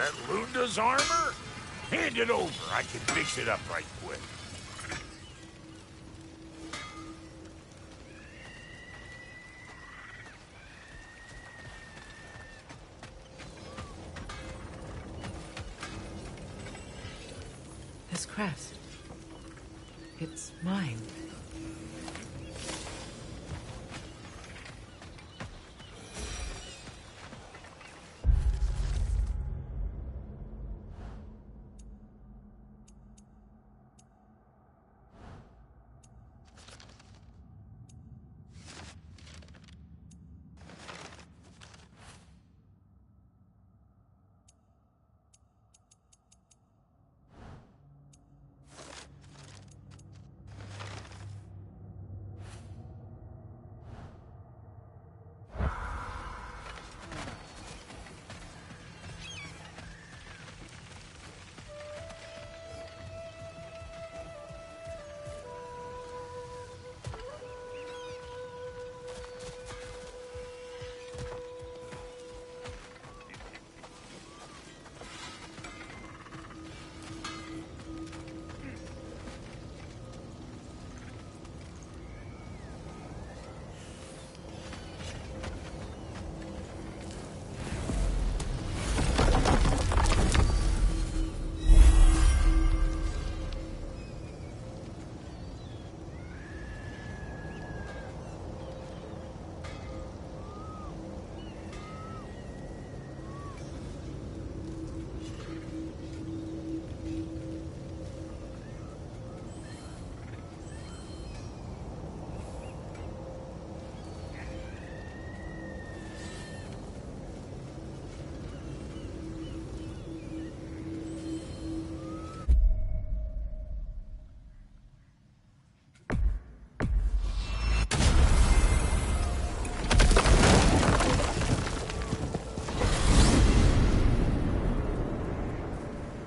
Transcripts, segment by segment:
That Lunda's armor? Hand it over. I can fix it up right quick. This crest. It's mine.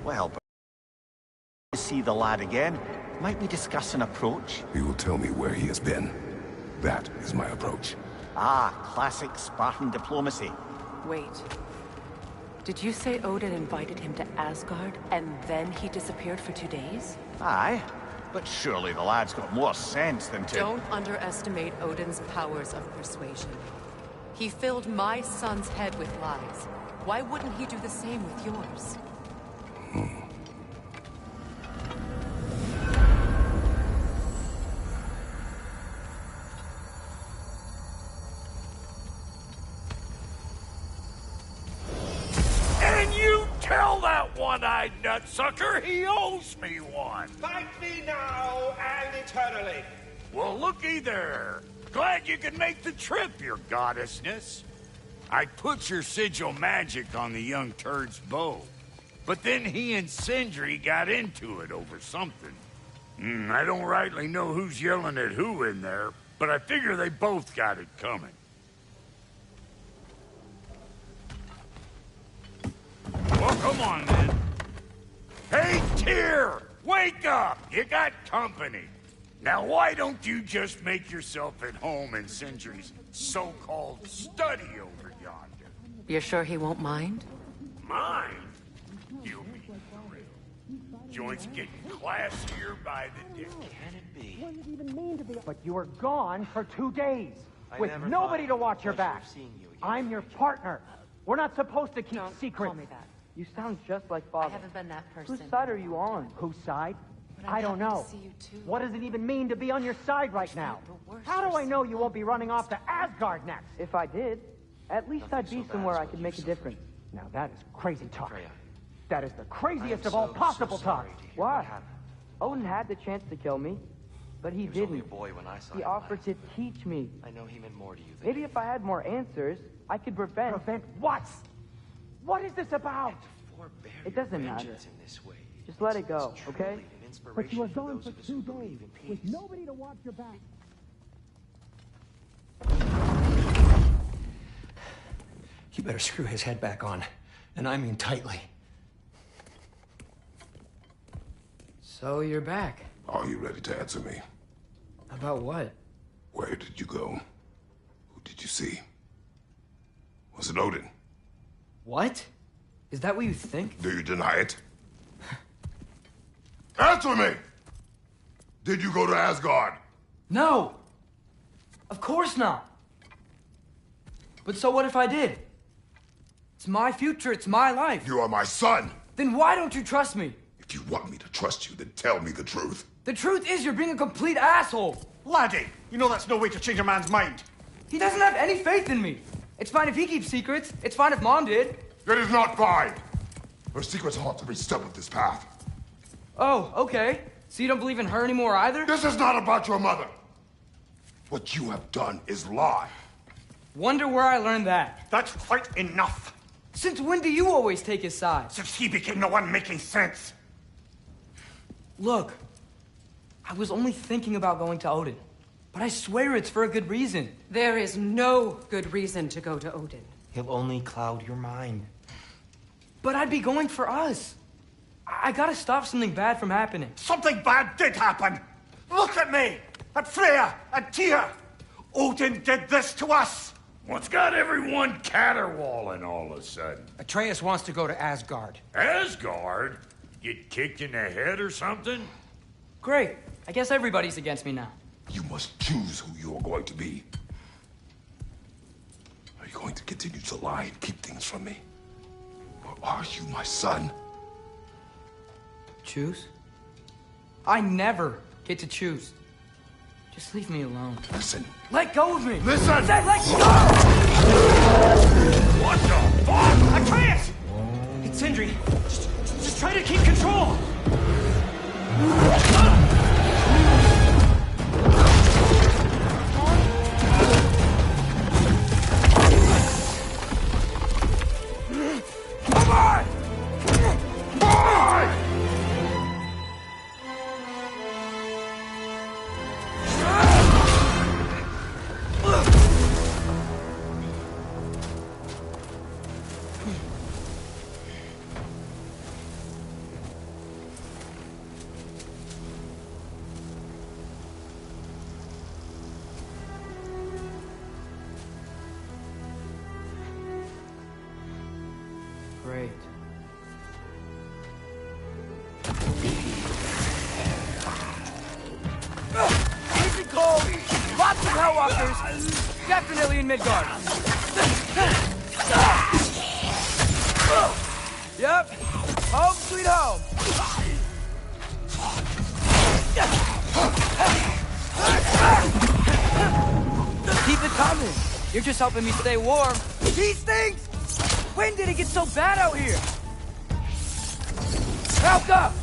Well, but to see the lad again, might we discuss an approach? He will tell me where he has been. That is my approach. Ah, classic Spartan diplomacy. Wait. Did you say Odin invited him to Asgard, and then he disappeared for 2 days? Aye, but surely the lad's got more sense than to... Don't underestimate Odin's powers of persuasion. He filled my son's head with lies. Why wouldn't he do the same with yours? And you tell that one-eyed nutsucker he owes me one. Fight me now and eternally. Well, looky there. Glad you could make the trip, your goddessness. I put your sigil magic on the young turd's bow. But then he and Sindri got into it over something. I don't rightly know who's yelling at who in there, but I figure they both got it coming. Well, come on, then. Hey, Tyr! Wake up! You got company. Now, why don't you just make yourself at home in Sindri's so-called study over yonder? You're sure he won't mind? Mine? You'll be thrilled. Joint's getting classier by the day. Can it be? What does it even mean to be? But you were gone for 2 days, with nobody to watch your back. I'm your partner. We're not supposed to keep secrets. Call me that. You sound just like I Father. haven't been that person. Whose side are you on? Whose side? But I'm I don't happy know. to see you too. What does it even mean to be on your side right now? How do I know you won't be running off to Asgard next? If I did, at least I'd be somewhere I could make a difference. Now that is crazy talk. Freya, That is the craziest of all possible talk. Why? Odin had the chance to kill me, but he He was only a didn't. boy when I saw He him offered last. to teach me. I know he meant more to you than Maybe if I had more answers, I could prevent. Prevent what? What is this about? to forbear It your doesn't matter. vengeance in this way. Just let it go, It's okay? truly an But you were inspiration gone those for of us 2 who days, believe in with peace. nobody to watch your back. You better screw his head back on, and I mean tightly. So you're back. Are you ready to answer me? About what? Where did you go? Who did you see? Was it Odin? What? Is that what you think? Do you deny it? Answer me! Did you go to Asgard? No! Of course not! But so what if I did? It's my future, it's my life. You are my son! Then why don't you trust me? If you want me to trust you, then tell me the truth. The truth is you're being a complete asshole! Laddie, you know that's no way to change a man's mind. He doesn't have any faith in me. It's fine if he keeps secrets. It's fine if Mom did. It is not fine! Her secrets haunt every step of this path. Oh, okay. So you don't believe in her anymore either? This is not about your mother. What you have done is lie. Wonder where I learned that. That's quite enough. Since when do you always take his side? Since he became the one making sense. Look, I was only thinking about going to Odin. But I swear it's for a good reason. There is no good reason to go to Odin. He'll only cloud your mind. But I'd be going for us. I gotta stop something bad from happening. Something bad did happen. Look at me, at Freya, at Tyr. Odin did this to us. What's got everyone caterwauling all of a sudden? Atreus wants to go to Asgard. Asgard? Get kicked in the head or something? Great. I guess everybody's against me now. You must choose who you are going to be. Are you going to continue to lie and keep things from me? Or are you my son? Choose? I never get to choose. Just leave me alone. Listen. Let go of me! Listen! I said let go! What the fuck? Atreus! It's Sindri. Just try to keep control. Come on! Boy! Great. Freezing cold! Lots of Hellwalkers! Definitely in Midgard! Yep! Home sweet home! Keep it coming! You're just helping me stay warm. These things! When did it get so bad out here? Help up!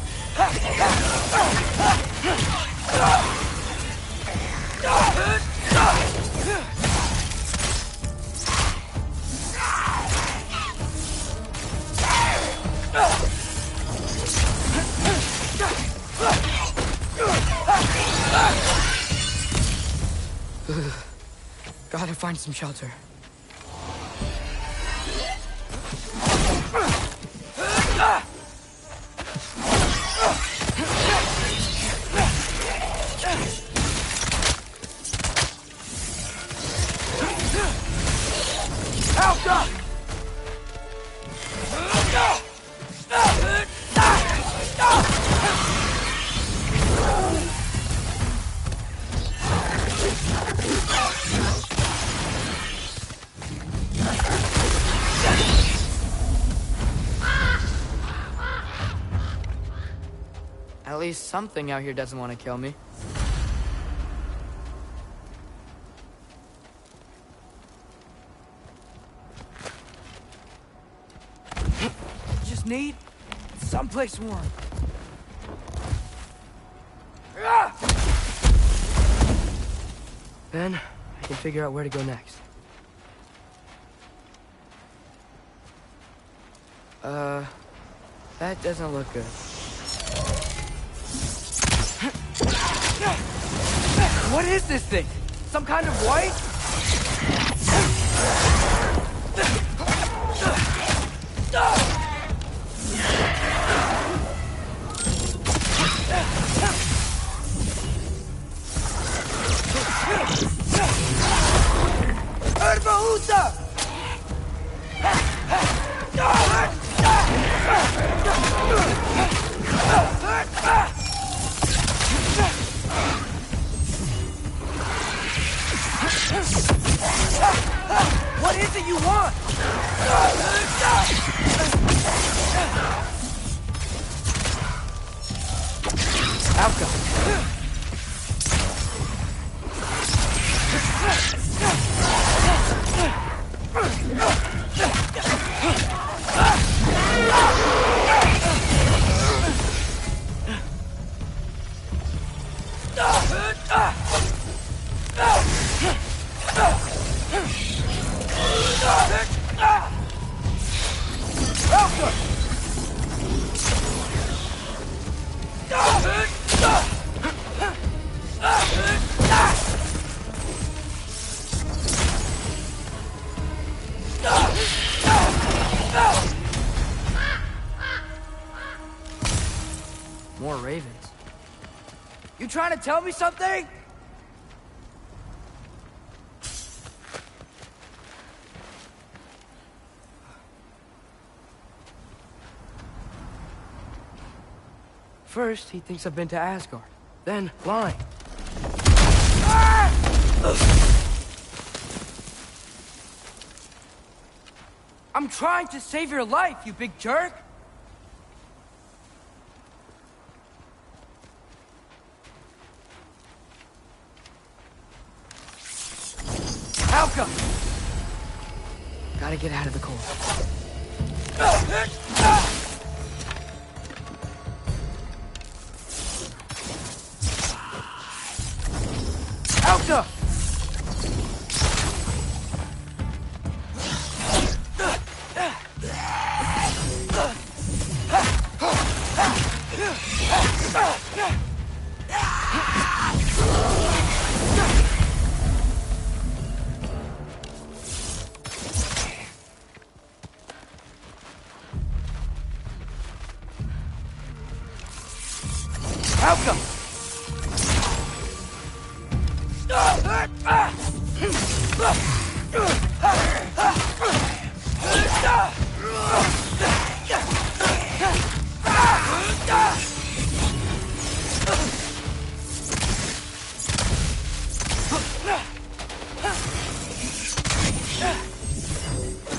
Gotta find some shelter. At least something out here doesn't want to kill me. Just need someplace warm. Then I can figure out where to go next. That doesn't look good. What is this thing? Some kind of white? Herbahuta! More ravens. You trying to tell me something? First, he thinks I've been to Asgard. Then, lying. I'm trying to save your life, you big jerk! Alka! Gotta get out of the cold. Alka! Alka!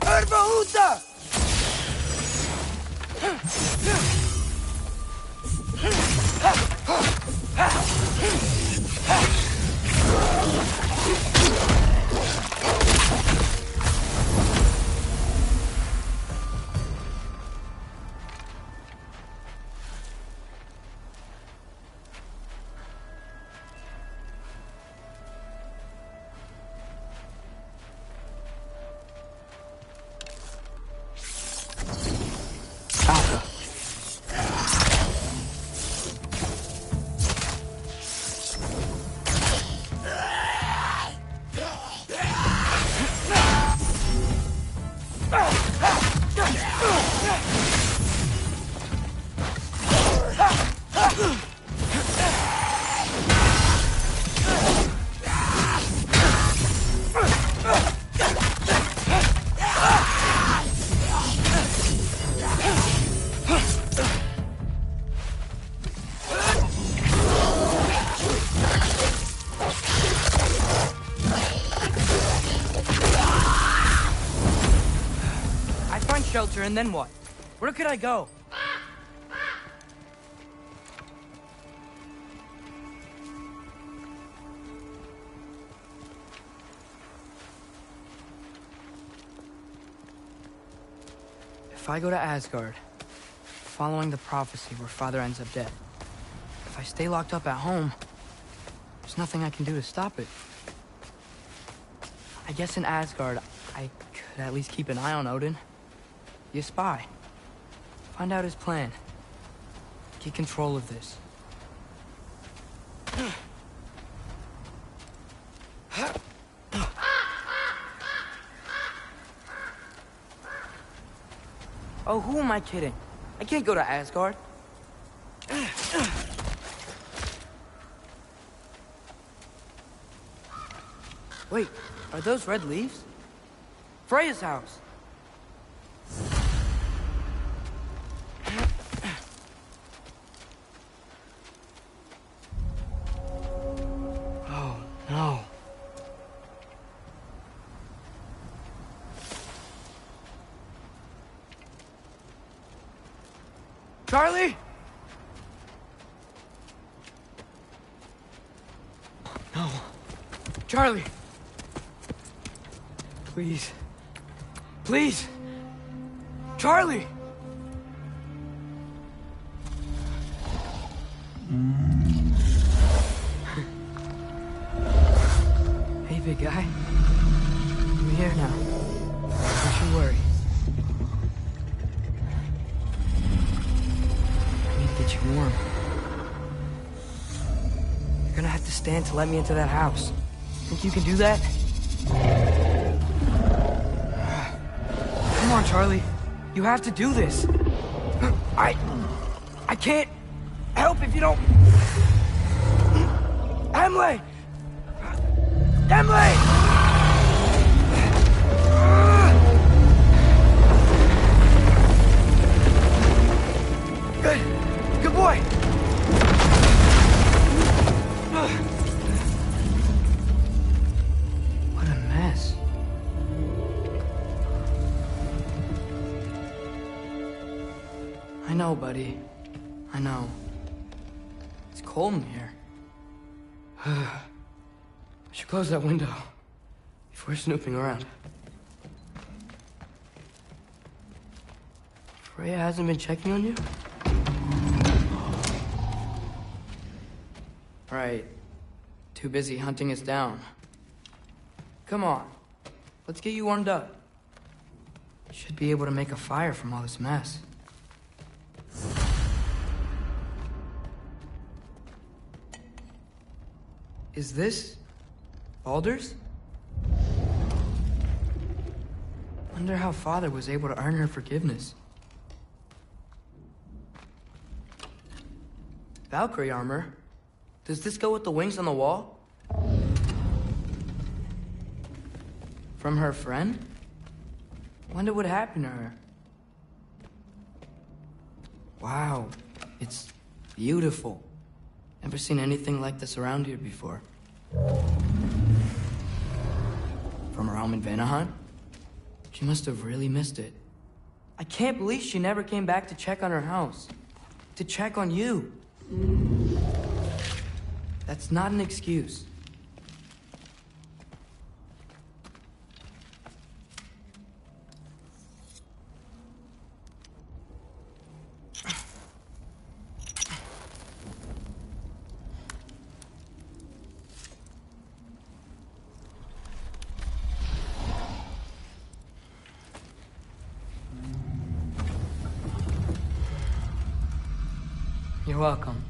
Erbaúta! Shelter, and then what? Where could I go? If I go to Asgard, following the prophecy where Father ends up dead, if I stay locked up at home, there's nothing I can do to stop it. I guess in Asgard, I could at least keep an eye on Odin. Be a spy. Find out his plan. Get control of this. Oh, who am I kidding? I can't go to Asgard. Wait, are those red leaves? Freya's house. No. Charlie? No. Charlie! Please. Please! Charlie! Hey, big guy. I'm here now. Don't you worry. I need to get you warm. You're gonna have to stand to let me into that house. Think you can do that? Come on, Charlie. You have to do this. I can't help if you don't... Emily! Emily! Good boy! What a mess. I know, buddy. I know. It's cold in here. I should close that window before snooping around. Freya hasn't been checking on you? Right. Too busy hunting us down. Come on. Let's get you warmed up. Should be able to make a fire from all this mess. Is this Baldur's? Wonder how Father was able to earn her forgiveness. Valkyrie armor? Does this go with the wings on the wall? From her friend? Wonder what happened to her. Wow, it's beautiful. Never seen anything like this around here before. From her home in Vanaheim? She must have really missed it. I can't believe she never came back to check on her house. To check on you. That's not an excuse. You're welcome.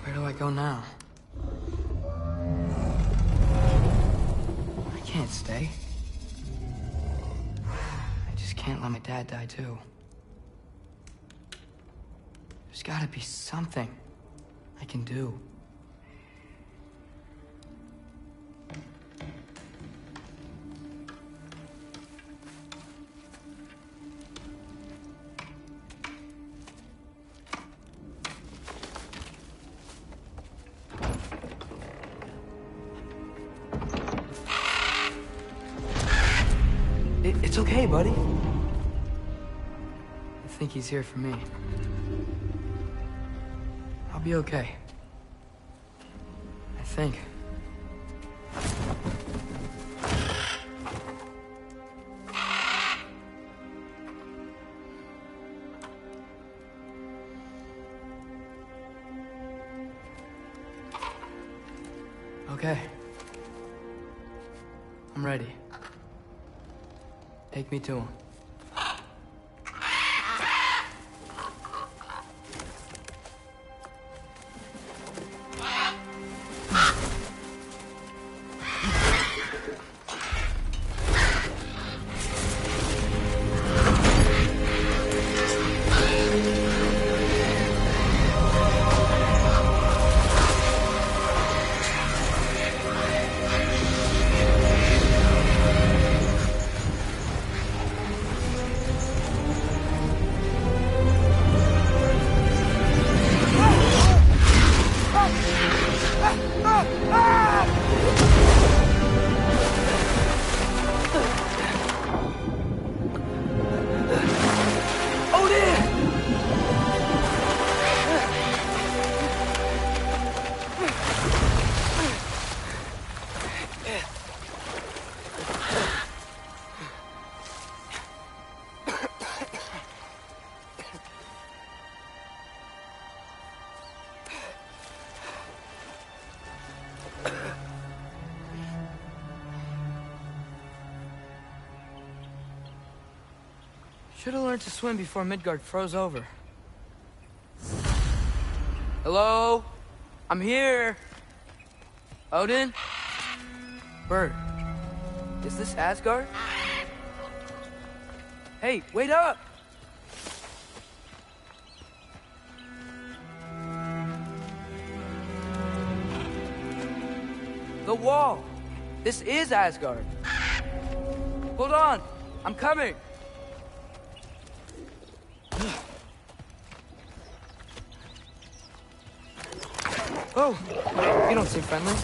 Where do I go now? I can't stay. I just can't let my dad die too. There's gotta be something I can do. It's okay, buddy. I think he's here for me. I'll be okay. I think. Okay. I'm ready. Take me to him. Should have learned to swim before Midgard froze over. Hello? I'm here. Odin? Bird. Is this Asgard? Hey, wait up! The wall! This is Asgard. Hold on! I'm coming! Oh! You don't seem friendly.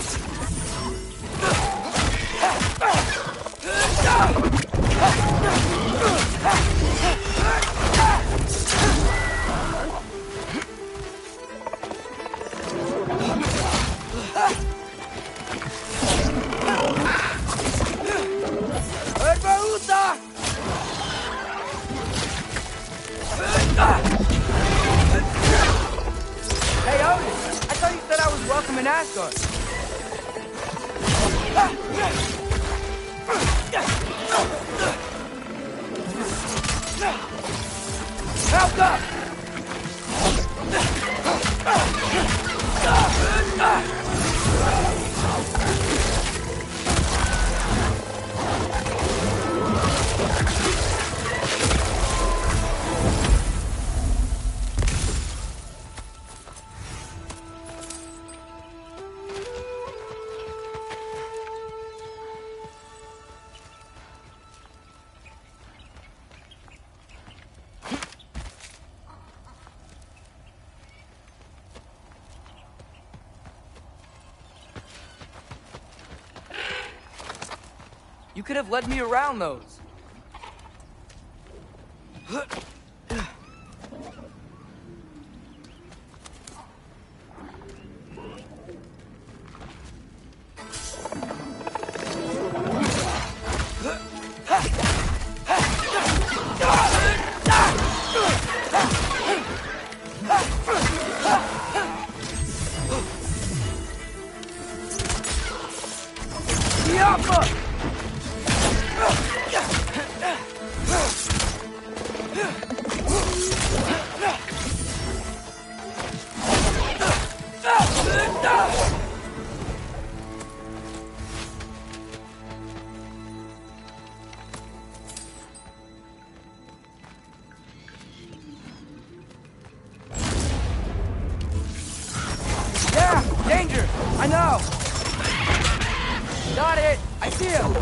Hey, Odin! I thought you said I was welcome in Asgard. Help up! You could have led me around those. Danger! I know! Got it! I see him!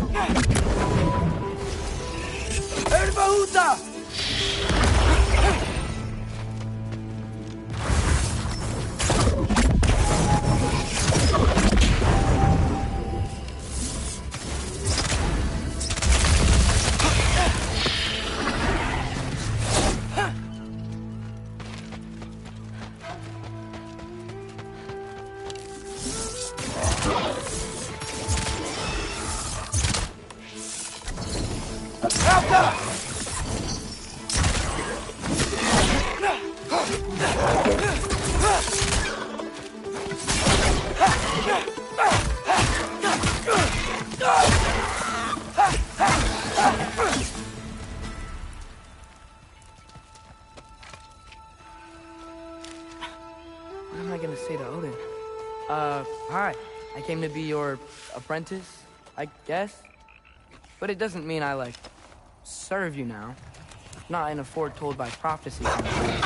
Erbahuta! What am I gonna say to Odin? Hi. I came to be your apprentice, I guess? But it doesn't mean I, like, serve you now. Not in a foretold by prophecy kind of way.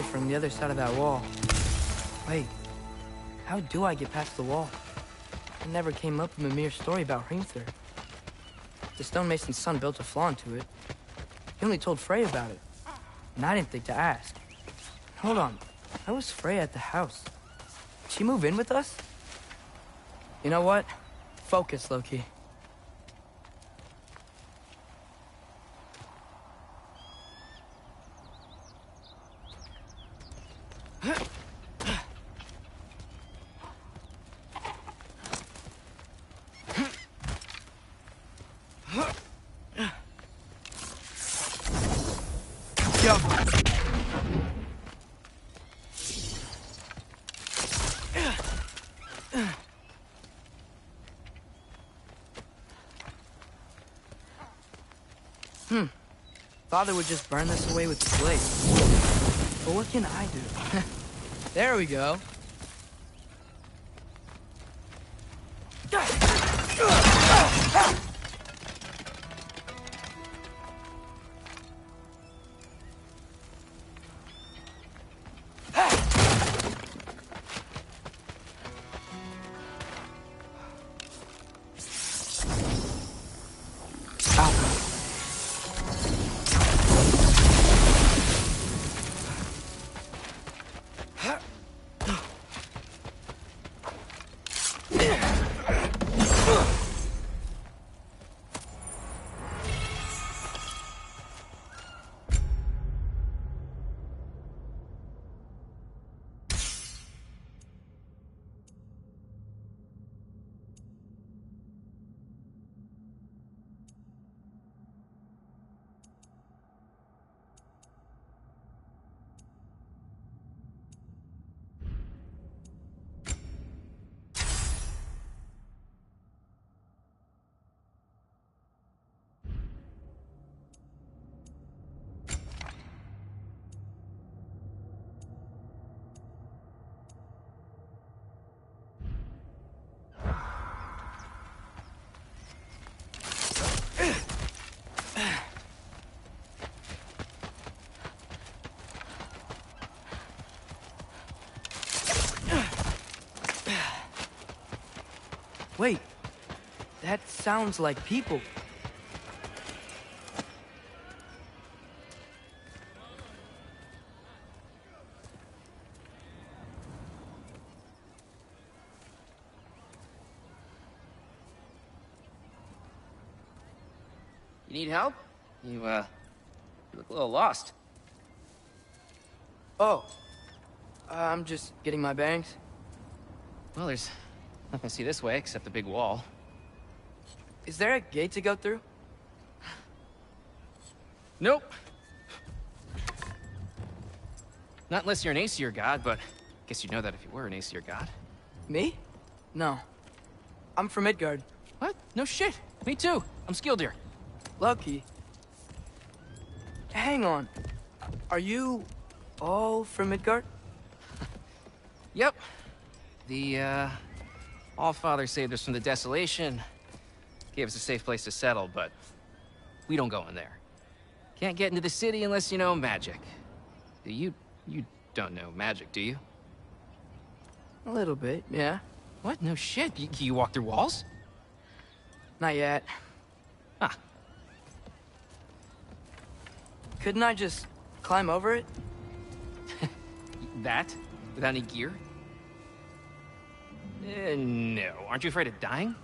safer on the other side of that wall. Wait, how do I get past the wall? It never came up in Mimir's story about Hrimthur. The stonemason's son built a flaw into it. He only told Frey about it, and I didn't think to ask. Hold on, how was Frey at the house? Did she move in with us? You know what? Focus, Loki. Father would just burn this away with the blade. But what can I do? There we go. Wait, that sounds like people. You need help? You look a little lost. Oh, I'm just getting my bearings. Well, there's nothing to see this way except the big wall. Is there a gate to go through? Nope. Not unless you're an Aesir god, but I guess you'd know that if you were an Aesir god. Me? No. I'm from Midgard. What? No shit. Me too. I'm Skildir. Lucky. Hang on. Are you all from Midgard? Yep. The, All-Father saved us from the desolation. Gave us a safe place to settle, but we don't go in there. Can't get into the city unless you know magic. You don't know magic, do you? A little bit, yeah. What? No shit. You walk through walls? Not yet. Ah. Couldn't I just climb over it? That? Without any gear? No. Aren't you afraid of dying?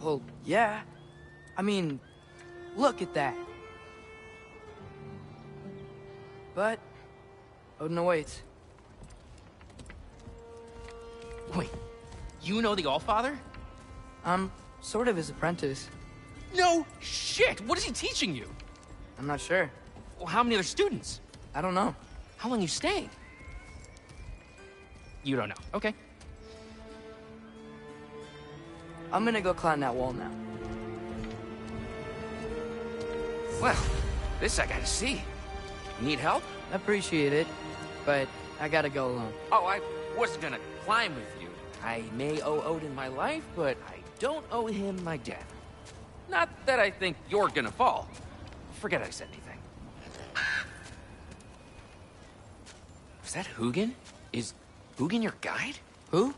Well, yeah. I mean, look at that. But Odin awaits. Wait, you know the Allfather? I'm sort of his apprentice. No shit! What is he teaching you? I'm not sure. Well, how many other students? I don't know. How long you staying? You don't know. Okay. I'm gonna go climb that wall now. Well, this I gotta see. Need help? Appreciate it, but I gotta go alone. Oh, I wasn't gonna climb with you. I may owe Odin my life, but I don't owe him my death. Not that I think you're gonna fall. Forget I said anything. Was that Hugin? Is Hugin your guide? Who?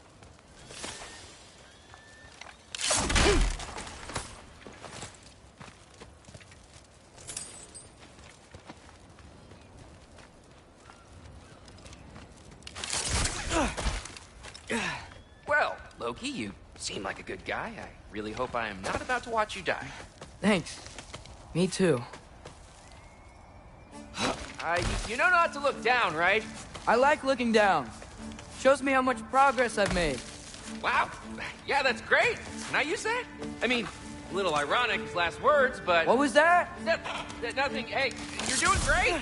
Well, Loki, you seem like a good guy. I really hope I am not about to watch you die. Thanks. Me too. You know not to look down, right? I like looking down. Shows me how much progress I've made. Wow. Yeah, that's great. Can I use that? I mean, a little ironic, his last words, but... What was that? Nothing. Hey, you're doing great.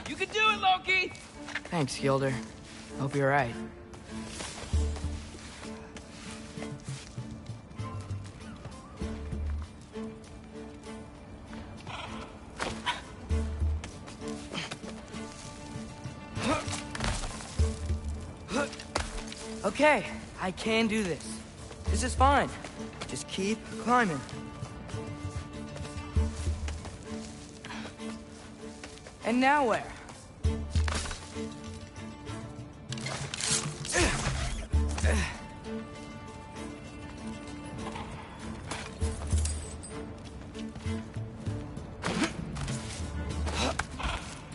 You can do it, Loki! Thanks, Gilder. Hope you're right. Okay, I can do this. This is fine. Just keep climbing. And now where?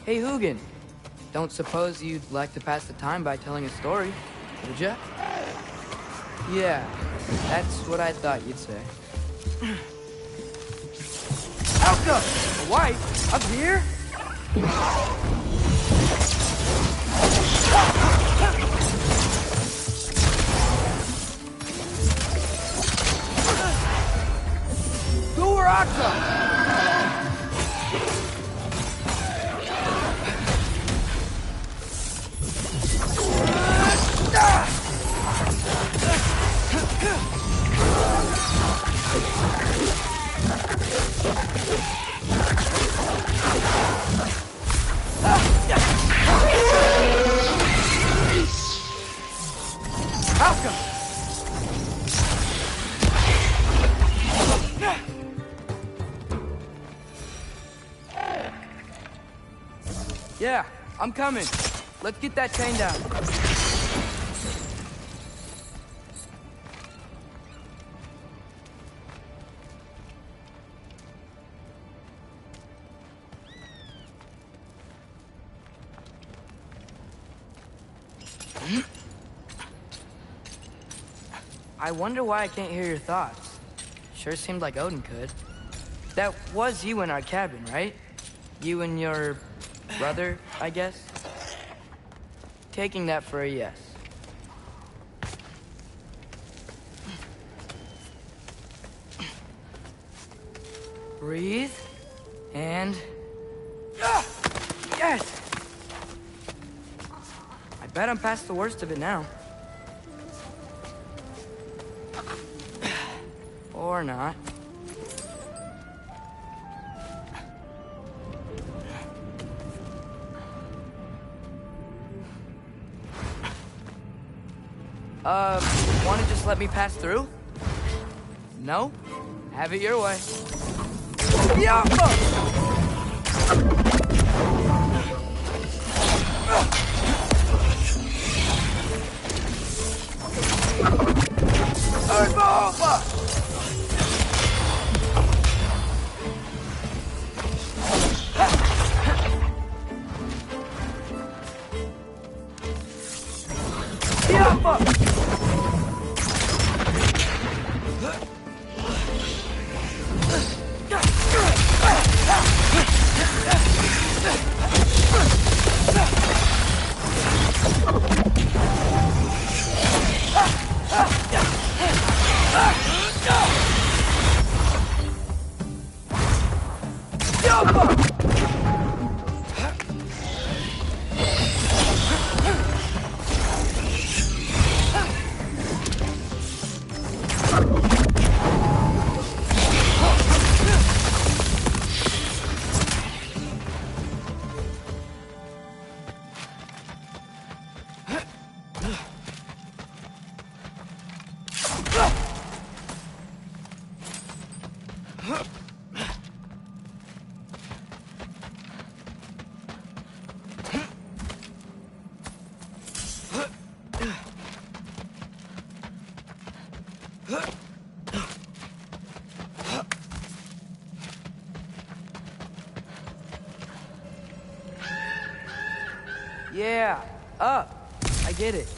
Hey, Hugin. Don't suppose you'd like to pass the time by telling a story, would ya? Yeah, that's what I thought you'd say. Alka! A wife? Up here? Guaraka! Yeah, I'm coming. Let's get that chain down. I wonder why I can't hear your thoughts. Sure seemed like Odin could. That was you in our cabin, right? You and your brother, I guess? Taking that for a yes. Breathe, and... Yes! I bet I'm past the worst of it now. Or not. Wanna just let me pass through? No? Have it your way. Yeah! Yeah, up. I get it.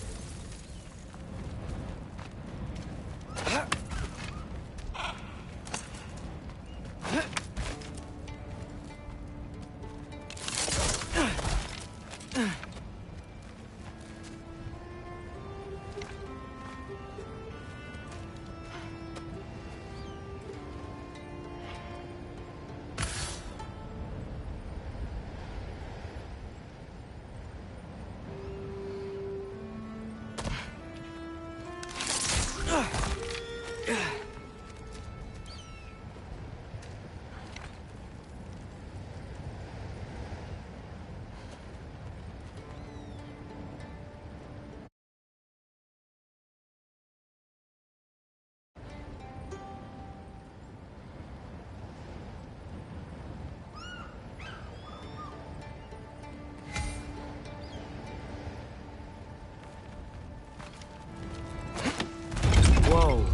Whoa.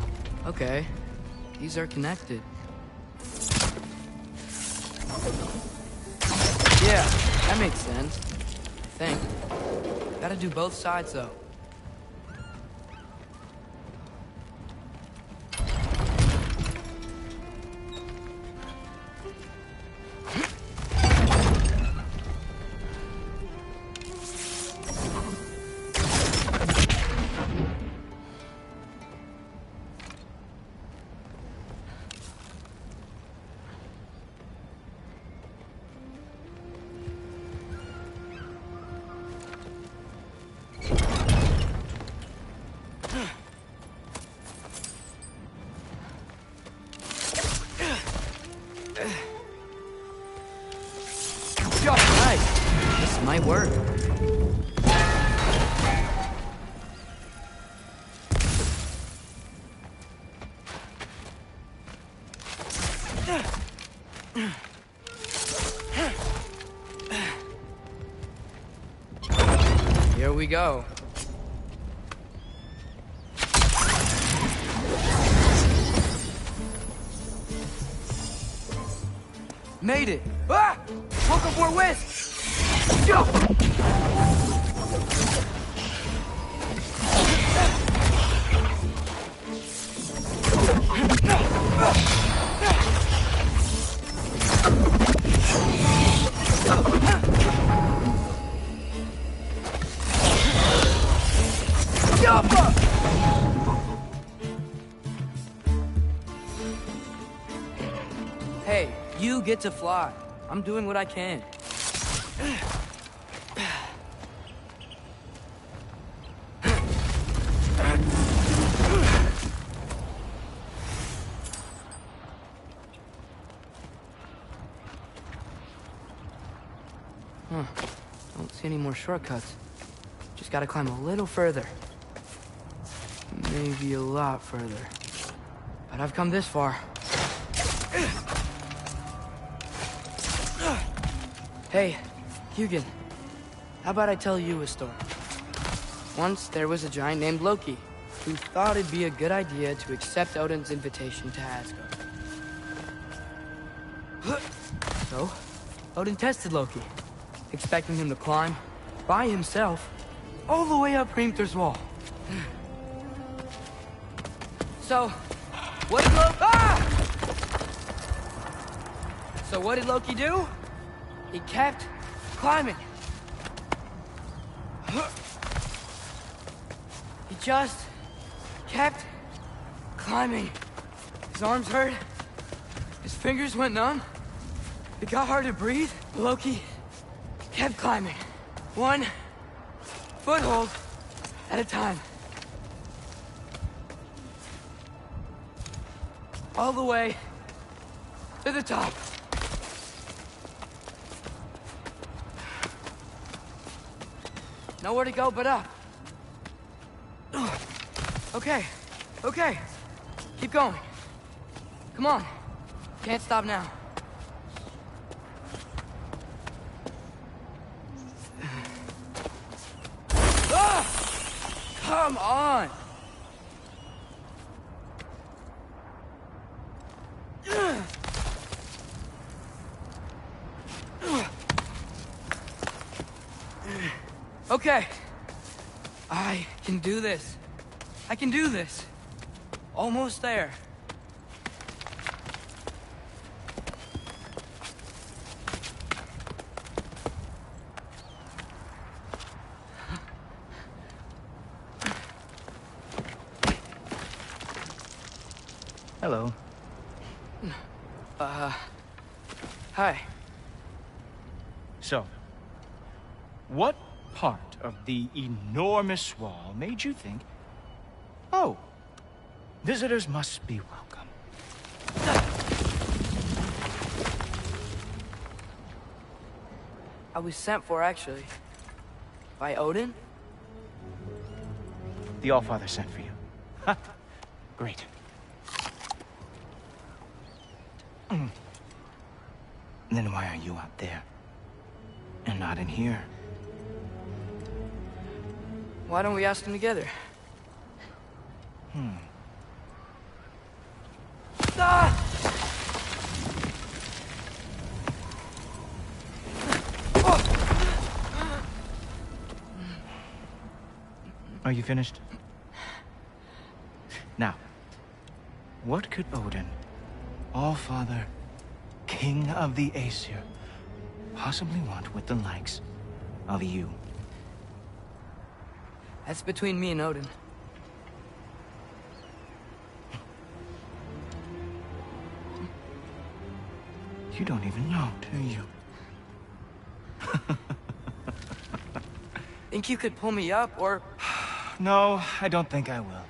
Okay. These are connected. Yeah, that makes sense. I think. Gotta do both sides, though. This might work. Here we go. Made it! Ah! Welcome for a whisk! Go! Hey, you get to fly. I'm doing what I can. Huh. Don't see any more shortcuts. Just gotta climb a little further. Maybe a lot further. But I've come this far. Hey, Hugin. How about I tell you a story? Once there was a giant named Loki who thought it'd be a good idea to accept Odin's invitation to Asgard. So, Odin tested Loki, expecting him to climb by himself all the way up Hrimthur's wall. So, what did Loki... So what did Loki do? He kept climbing. He just kept climbing. His arms hurt. His fingers went numb. It got hard to breathe. Loki kept climbing. One foothold at a time. All the way to the top. Nowhere to go but up. Okay, okay. Keep going. Come on. Can't stop now. Come on! Okay. I can do this. I can do this. Almost there. Hello. Hi. So, what part of the enormous wall made you think, oh, visitors must be welcome? I was sent for, actually. By Odin? The Allfather sent for you. Ha! Great. Then why are you out there? And not in here? Why don't we ask them together? Ah! Are you finished? Now, what could Odin, Allfather, King of the Aesir, possibly want with the likes of you? That's between me and Odin. You don't even know, do you? Think you could pull me up, or... No, I don't think I will.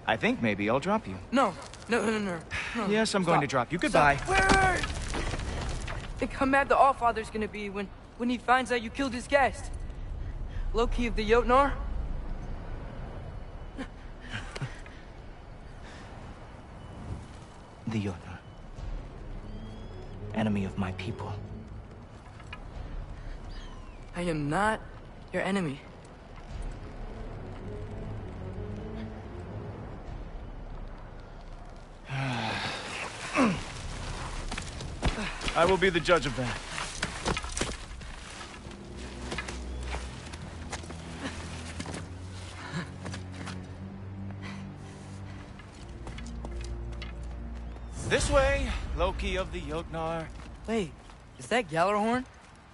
I think maybe I'll drop you. No. Yes, I'm going to drop you. Goodbye. Wait. Think how mad the Allfather's gonna be when he finds out you killed his guest. Loki of the Jotnar? The Jotnar. Enemy of my people. I am not your enemy. I will be the judge of that. This way, Loki of the Jotnar. Wait, is that Gjallarhorn?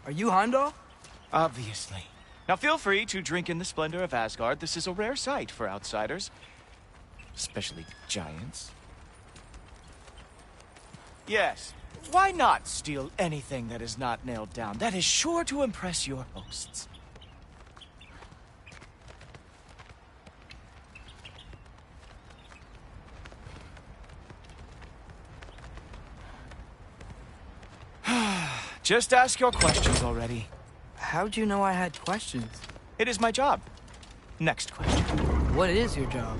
Are you Heimdall? Obviously. Now feel free to drink in the splendor of Asgard. This is a rare sight for outsiders. Especially giants. Yes, why not steal anything that is not nailed down? That is sure to impress your hosts. Just ask your questions already. How'd you know I had questions? It is my job. Next question. What is your job?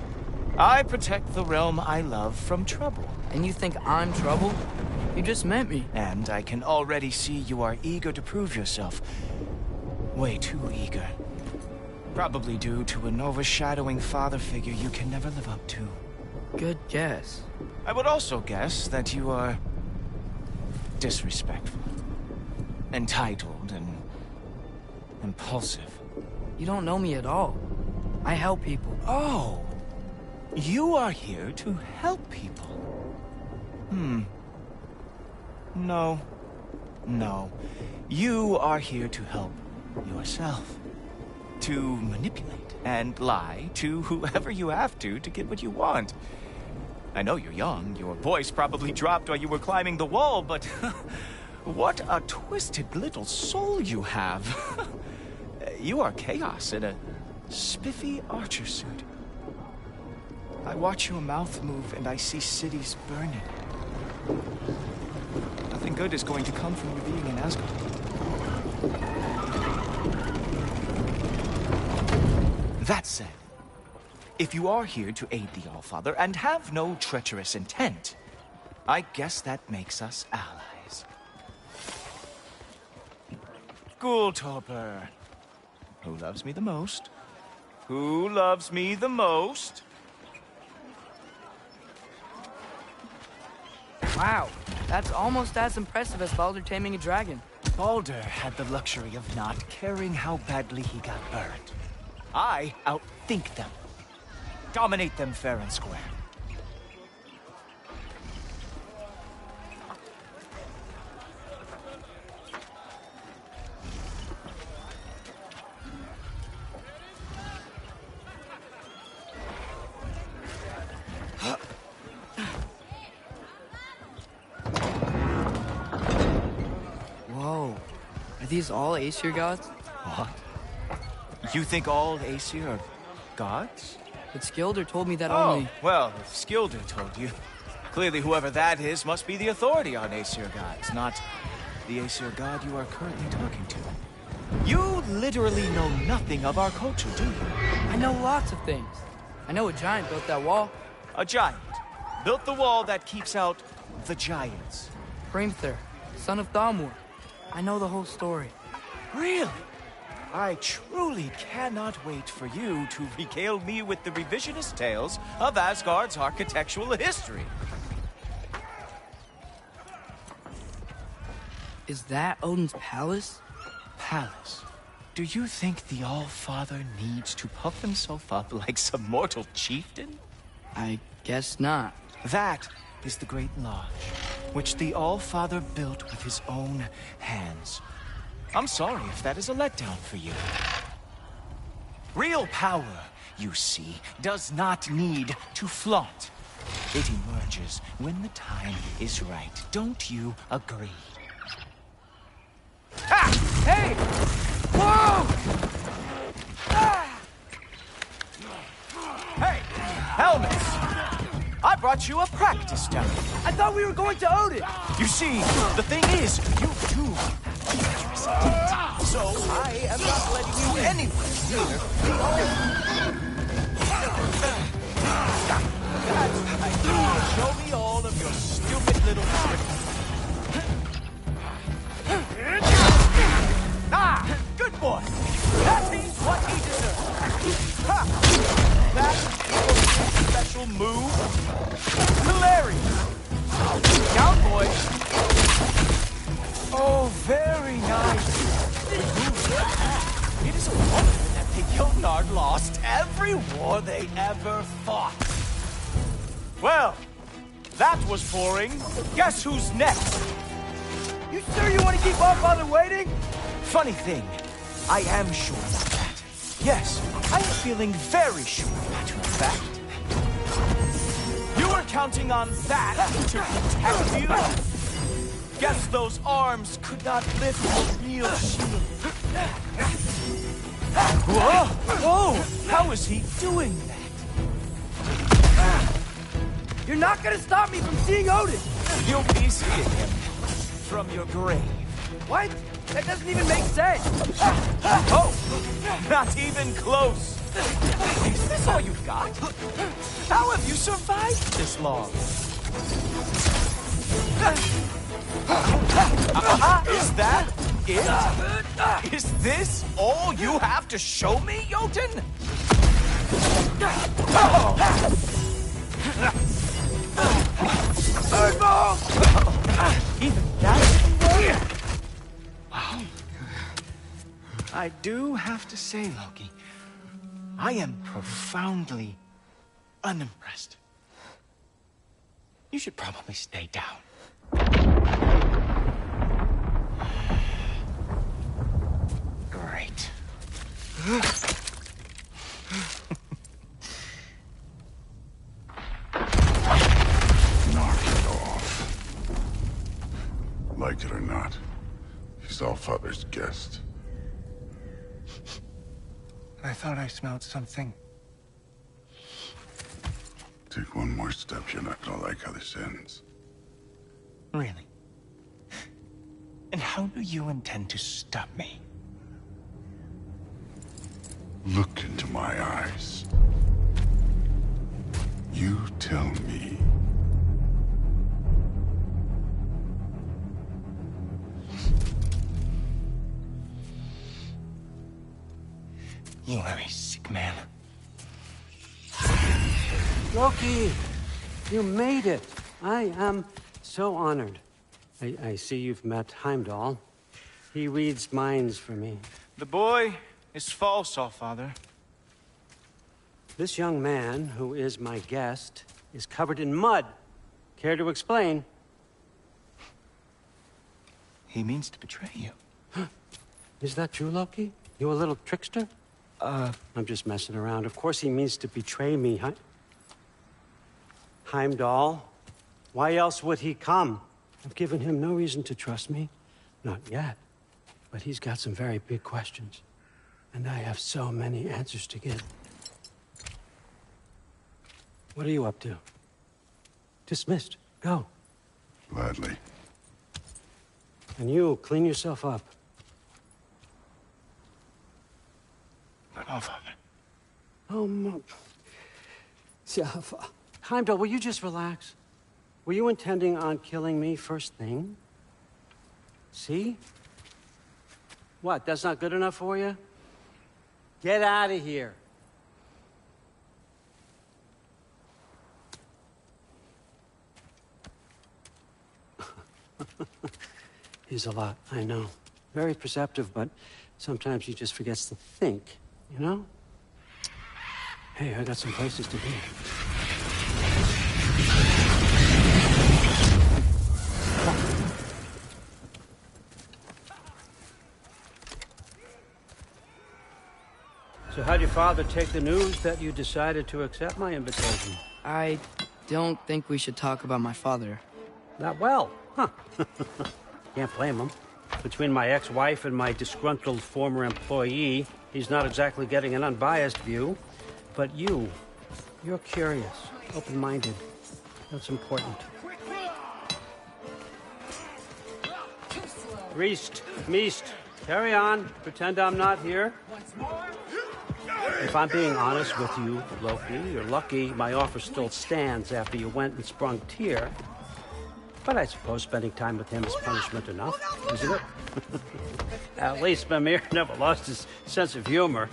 I protect the realm I love from trouble. And you think I'm trouble? You just met me. And I can already see you are eager to prove yourself. Way too eager. Probably due to an overshadowing father figure you can never live up to. Good guess. I would also guess that you are disrespectful, entitled, and impulsive. You don't know me at all. I help people. Oh, you are here to help people. No. You are here to help yourself. To manipulate and lie to whoever you have to get what you want. I know you're young. Your voice probably dropped while you were climbing the wall, but what a twisted little soul you have. You are chaos in a spiffy archer suit. I watch your mouth move and I see cities burning. Nothing good is going to come from you being in Asgard. That said, if you are here to aid the Allfather and have no treacherous intent, I guess that makes us allies. Gulltoper. Who loves me the most? Who loves me the most? Wow, that's almost as impressive as Baldur taming a dragon. Baldur had the luxury of not caring how badly he got burned. I outthink them. Dominate them fair and square. Whoa. Are these all Aesir gods? What? You think all Aesir are gods? But Skilder told me that Oh, only... well, if Skilder told you, clearly whoever that is must be the authority on Aesir gods, not the Aesir god you are currently talking to. You literally know nothing of our culture, do you? I know lots of things. I know a giant built that wall. A giant built the wall that keeps out the giants. Hrimthur, son of Thamur. I know the whole story. Really? I truly cannot wait for you to regale me with the revisionist tales of Asgard's architectural history. Is that Odin's palace? Palace? Do you think the All-Father needs to puff himself up like some mortal chieftain? I guess not. That is the Great Lodge, which the All-Father built with his own hands. I'm sorry if that is a letdown for you. Real power, you see, does not need to flaunt. It emerges when the time is right. Don't you agree? Ah! Hey! Whoa! Ah! Hey, helmets! I brought you a practice dummy. I thought we were going to Odin! You see, the thing is, you too are dangerous indeed. So I am not letting you anywhere near the That's right. Show me all of your stupid little tricks. Ah! Good boy! That means what he deserves. Ha! That's your special move. Hilarious! Down, boy! Oh, very nice. It is a wonder that the Jotnar lost every war they ever fought. Well, that was boring. Guess who's next? You sure you want to keep our father waiting? Funny thing, I am sure about that. Yes, I am feeling very sure, matter of fact. You were counting on that to protect you? Guess those arms could not lift a real shield. Whoa! Whoa! How is he doing that? You're not gonna stop me from seeing Odin! You'll be seeing him from your grave. What? That doesn't even make sense! Oh! Not even close! Is this all you've got? How have you survived this long? Is that it? Is this all you have to show me, Jotun? Even that didn't work? Wow. I do have to say, Loki, I am profoundly unimpressed. You should probably stay down. Great. Knock it off. Like it or not, he's Allfather's guest. I thought I smelled something. Take one more step, you're not gonna like how this ends. Really? And how do you intend to stop me? Look into my eyes. You tell me. You are a sick man. Loki! You made it! I am so honored. I see you've met Heimdall. He reads minds for me. The boy is false, Allfather. This young man, who is my guest, is covered in mud. Care to explain? He means to betray you. Is that true, Loki? You a little trickster? I'm just messing around. Of course he means to betray me, huh? Heimdall, why else would he come? I've given him no reason to trust me. Not yet. But he's got some very big questions. And I have so many answers to give. What are you up to? Dismissed. Go. Gladly. And you, clean yourself up. Allfather. Oh, no. Heimdall, will you just relax? Were you intending on killing me first thing? See? What, that's not good enough for you? Get out of here. He's a lot, I know. Very perceptive, but sometimes he just forgets to think, you know? Hey, I got some places to be. So how'd your father take the news that you decided to accept my invitation? I don't think we should talk about my father. Not well, huh? Can't blame him. Between my ex-wife and my disgruntled former employee, he's not exactly getting an unbiased view. But you're curious, open-minded. That's important. Reist, Meest, carry on. Pretend I'm not here. If I'm being honest with you, Loki, you're lucky my offer still stands after you went and sprung Tyr. But I suppose spending time with him is punishment enough, isn't it? At least Mimir never lost his sense of humor.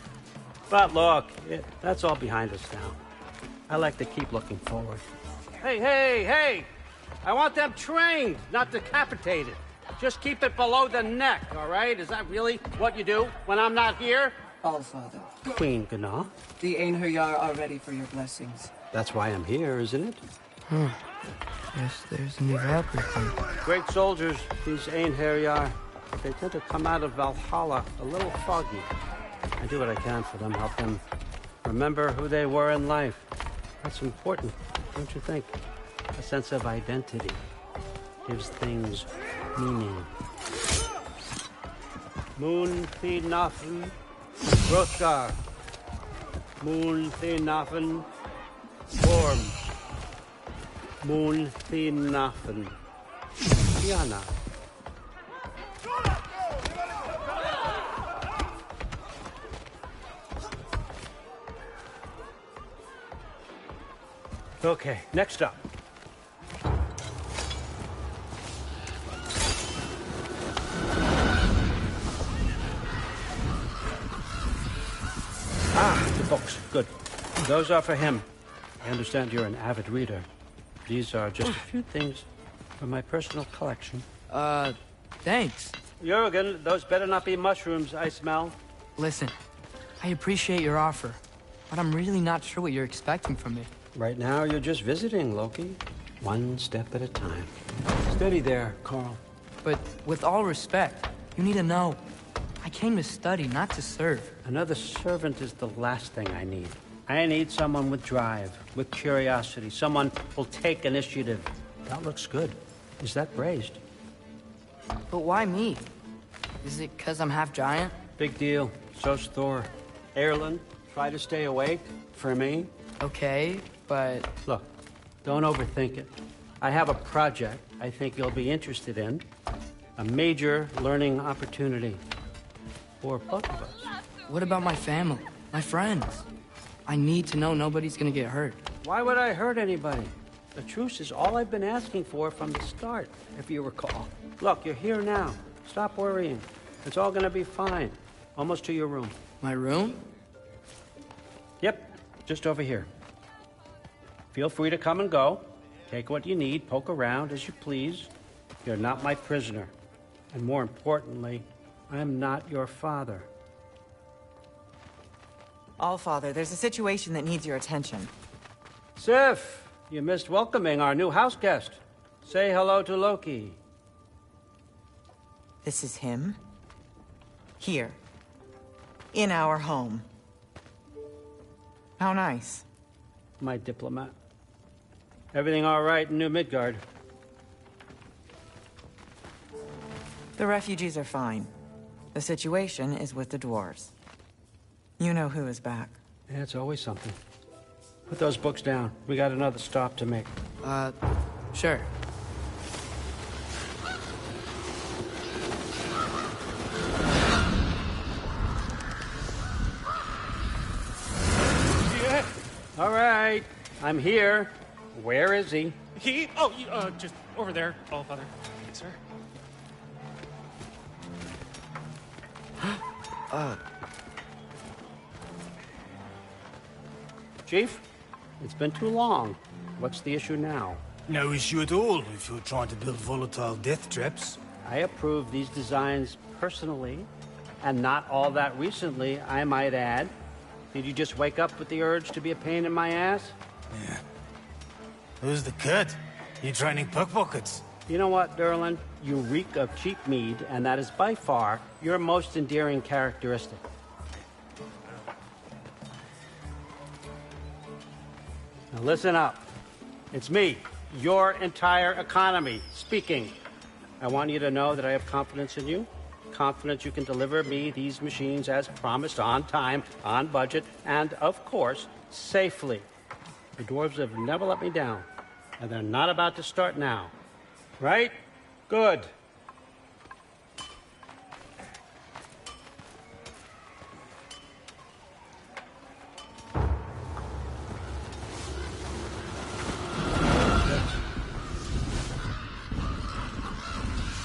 But look, that's all behind us now. I like to keep looking forward. Hey! I want them trained, not decapitated. Just keep it below the neck, all right? Is that really what you do when I'm not here? Allfather. Queen Gná. The Einherjar are ready for your blessings. That's why I'm here, isn't it? Yes, there's a new Valkyrie. Great soldiers, these Einherjar. They tend to come out of Valhalla a little foggy. I do what I can for them, help them remember who they were in life. That's important, don't you think? A sense of identity gives things meaning. Moon Thinafen, Hrothgar. Moon Thinafen, Worm. Moon Thinafen, Diana. Okay, next up. The books. Good. Those are for him. I understand you're an avid reader. These are just a few things from my personal collection. Thanks. Jurgen, those better not be mushrooms I smell. Listen, I appreciate your offer, but I'm really not sure what you're expecting from me. Right now, you're just visiting, Loki. One step at a time. Steady there, Carl. But with all respect, you need to know, I came to study, not to serve. Another servant is the last thing I need. I need someone with drive, with curiosity, someone who'll take initiative. That looks good. Is that braised? But why me? Is it because I'm half giant? Big deal. So's Thor. Erlen, try to stay awake for me. Okay, but... Look, don't overthink it. I have a project I think you'll be interested in. A major learning opportunity. For both of us. What about my family? My friends? I need to know nobody's gonna get hurt. Why would I hurt anybody? The truce is all I've been asking for from the start, if you recall. Look, you're here now. Stop worrying. It's all gonna be fine. Almost to your room. My room? Yep, just over here. Feel free to come and go. Take what you need, poke around as you please. You're not my prisoner. And more importantly, I'm not your father. Allfather, there's a situation that needs your attention. Sif, you missed welcoming our new house guest. Say hello to Loki. This is him? Here. In our home. How nice. My diplomat. Everything all right in New Midgard? The refugees are fine. The situation is with the dwarves. You know who is back. Yeah, it's always something. Put those books down. We got another stop to make. Sure. Yeah. All right. I'm here. Where is he? He? Oh, just over there, Allfather. Yes, sir. Chief, it's been too long. What's the issue now? No issue at all if you're trying to build volatile death traps. I approve these designs personally, and not all that recently, I might add. Did you just wake up with the urge to be a pain in my ass? Yeah. Who's the cut? You training pickpockets? You know what, Derlin? You reek of cheap mead, and that is by far your most endearing characteristic. Now listen up. It's me, your entire economy, speaking. I want you to know that I have confidence in you. Confidence you can deliver me these machines as promised, on time, on budget, and, of course, safely. The dwarves have never let me down, and they're not about to start now. Right? Good.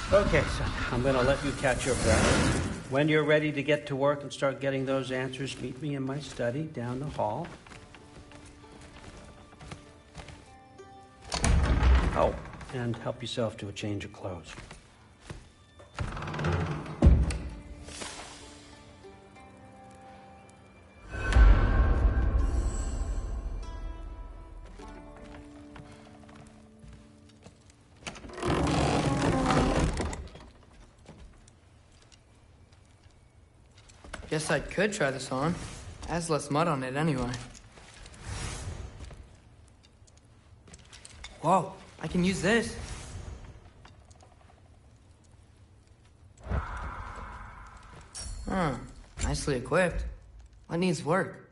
Okay, son, I'm gonna let you catch your breath. When you're ready to get to work and start getting those answers, meet me in my study down the hall. Oh, and help yourself to a change of clothes. Guess I could try this on. Has less mud on it anyway. Whoa, I can use this. Huh, nicely equipped. What needs work?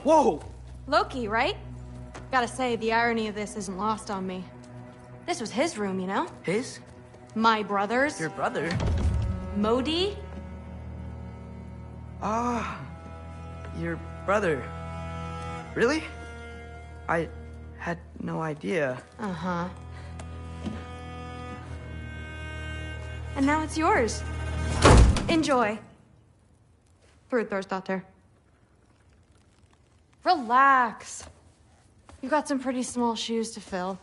Whoa! Loki, right? Gotta say, the irony of this isn't lost on me. This was his room, you know? His? My brother's. Your brother? Modi? Ah, your brother. Really? I had no idea. Uh-huh. And now it's yours. Enjoy. Frutdórsdóttir. Relax. You've got some pretty small shoes to fill.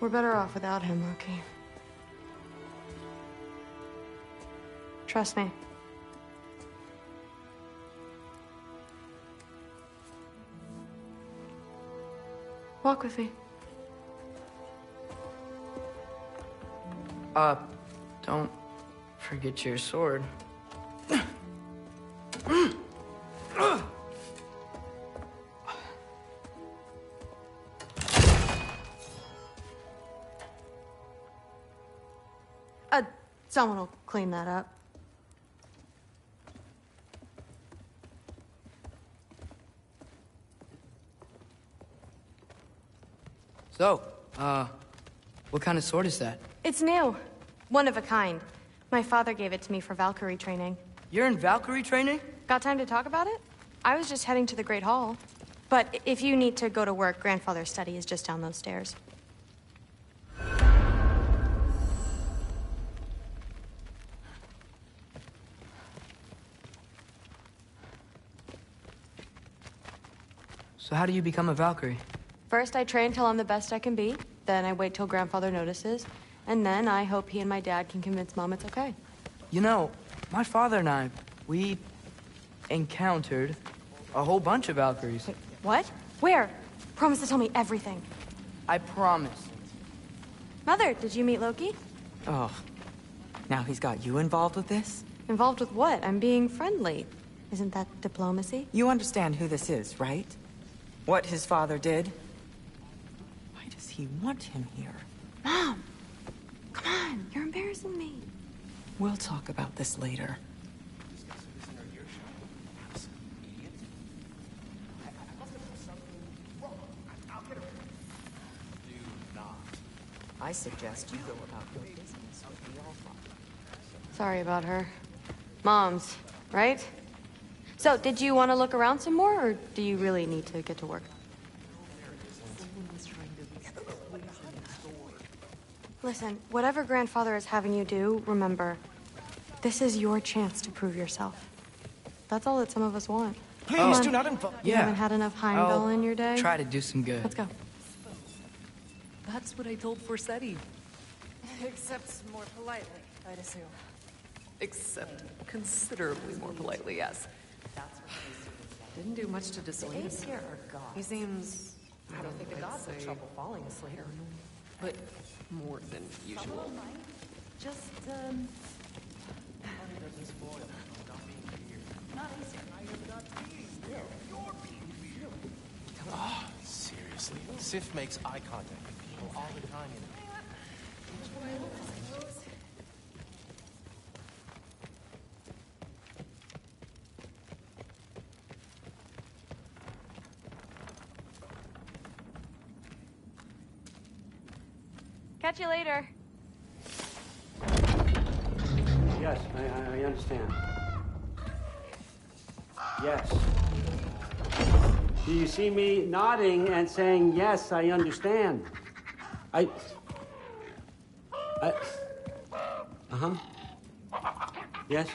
We're better off without him, Loki. Trust me. Walk with me. Don't forget your sword. Someone will clean that up. So, what kind of sword is that? It's new. One of a kind. My father gave it to me for Valkyrie training. You're in Valkyrie training? Got time to talk about it? I was just heading to the Great Hall. But if you need to go to work, Grandfather's study is just down those stairs. So how do you become a Valkyrie? First, I train till I'm the best I can be. Then I wait till Grandfather notices. And then I hope he and my dad can convince Mom it's okay. You know, my father and I, we encountered a whole bunch of Valkyries. Wait, what? Where? Promise to tell me everything. I promise. Mother, did you meet Loki? Oh, now he's got you involved with this? Involved with what? I'm being friendly. Isn't that diplomacy? You understand who this is, right? What his father did? Why does he want him here? Mom! Come on, you're embarrassing me. We'll talk about this later. I suggest you go about your business with the Allfather. Sorry about her. Mom's, right? So, did you want to look around some more, or do you really need to get to work? Listen, whatever Grandfather is having you do, remember, this is your chance to prove yourself. That's all that some of us want. Please do not involve. You haven't had enough Heimdall in your day? Try to do some good. Let's go. That's what I told Forseti. Except more politely, I'd assume. Except considerably more politely, yes. Didn't do much to dissuade him. Here are gods. He seems, I don't think the gods have trouble falling asleep. but more than usual. Just, Oh, seriously. Sif makes eye contact with people all the time, you know. Catch you later. Yes, I understand. Yes. Do you see me nodding and saying, yes, I understand? Uh-huh. Yes.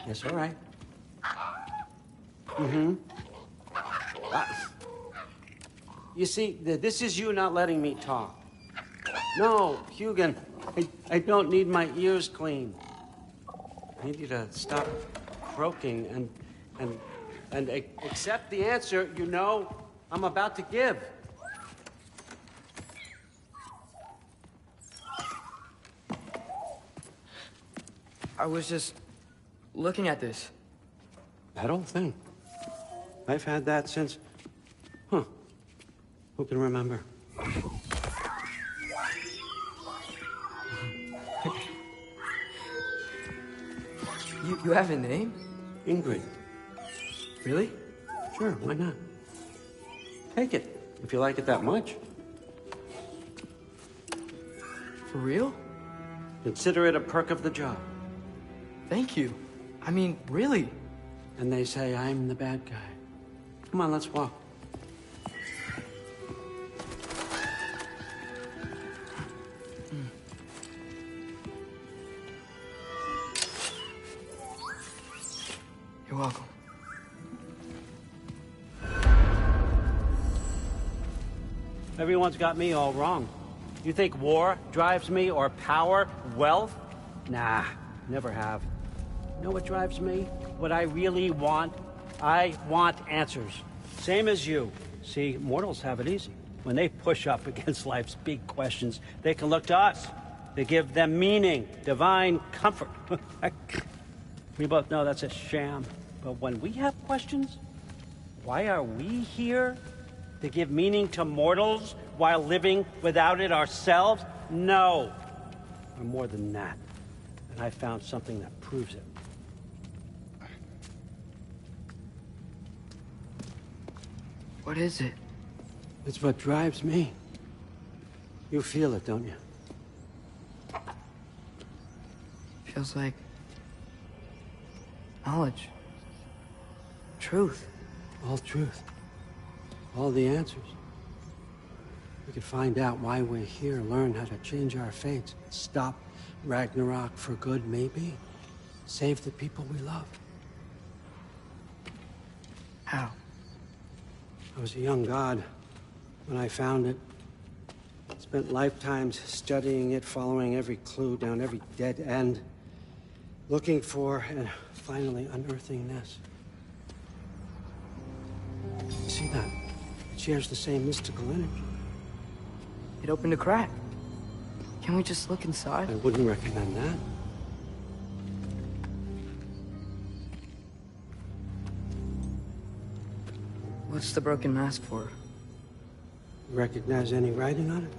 Yes, all right. Mm-hmm. You see, this is you not letting me talk. No, Hugin, I don't need my ears cleaned. I need you to stop croaking and accept the answer you know I'm about to give. I was just looking at this. That old thing. I've had that since... Huh. Who can remember? You have a name? Ingrid. Really? Sure, why not? Take it, if you like it that much. For real? Consider it a perk of the job. Thank you. I mean, really. And they say I'm the bad guy. Come on, let's walk. You're welcome. Everyone's got me all wrong. You think war drives me, or power, wealth? Nah, never have. You know what drives me? What I really want? I want answers. Same as you. See, mortals have it easy. When they push up against life's big questions, they can look to us. They give them meaning, divine comfort. We both know that's a sham. But when we have questions, why are we here? To give meaning to mortals while living without it ourselves? No. We're more than that. And I found something that proves it. What is it? It's what drives me. You feel it, don't you? Feels like knowledge. Truth. All truth. All the answers. We could find out why we're here, learn how to change our fates, stop Ragnarok for good, maybe. Save the people we love. How? I was a young god when I found it. Spent lifetimes studying it, following every clue down every dead end, looking for and finally unearthing this. See that? It shares the same mystical energy. It opened a crack. Can we just look inside? I wouldn't recommend that. What's the broken mask for? Recognize any writing on it?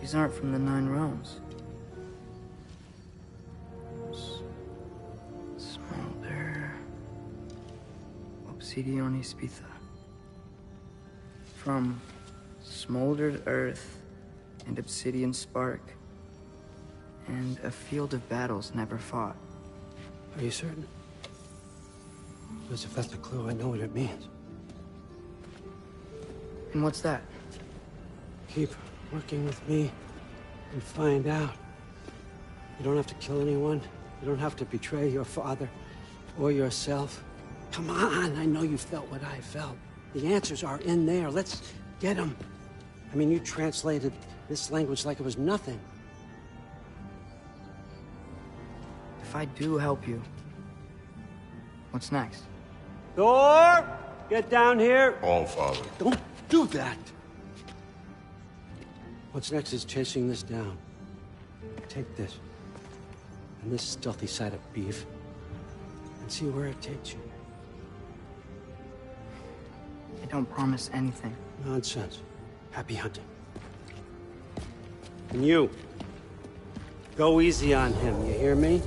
These aren't from the Nine Realms. Smolder. Obsidione Spitha. From smoldered earth and obsidian spark, and a field of battles never fought. Are you certain? Because if that's a clue, I know what it means. And what's that? Keep working with me and find out. You don't have to kill anyone. You don't have to betray your father or yourself. Come on, I know you felt what I felt. The answers are in there. Let's get them. I mean, you translated this language like it was nothing. If I do help you, what's next? Thor! Get down here! All Father. Don't do that! What's next is chasing this down. Take this, and this stealthy side of beef, and see where it takes you. I don't promise anything. Nonsense. Happy hunting. And you, go easy on him, you hear me?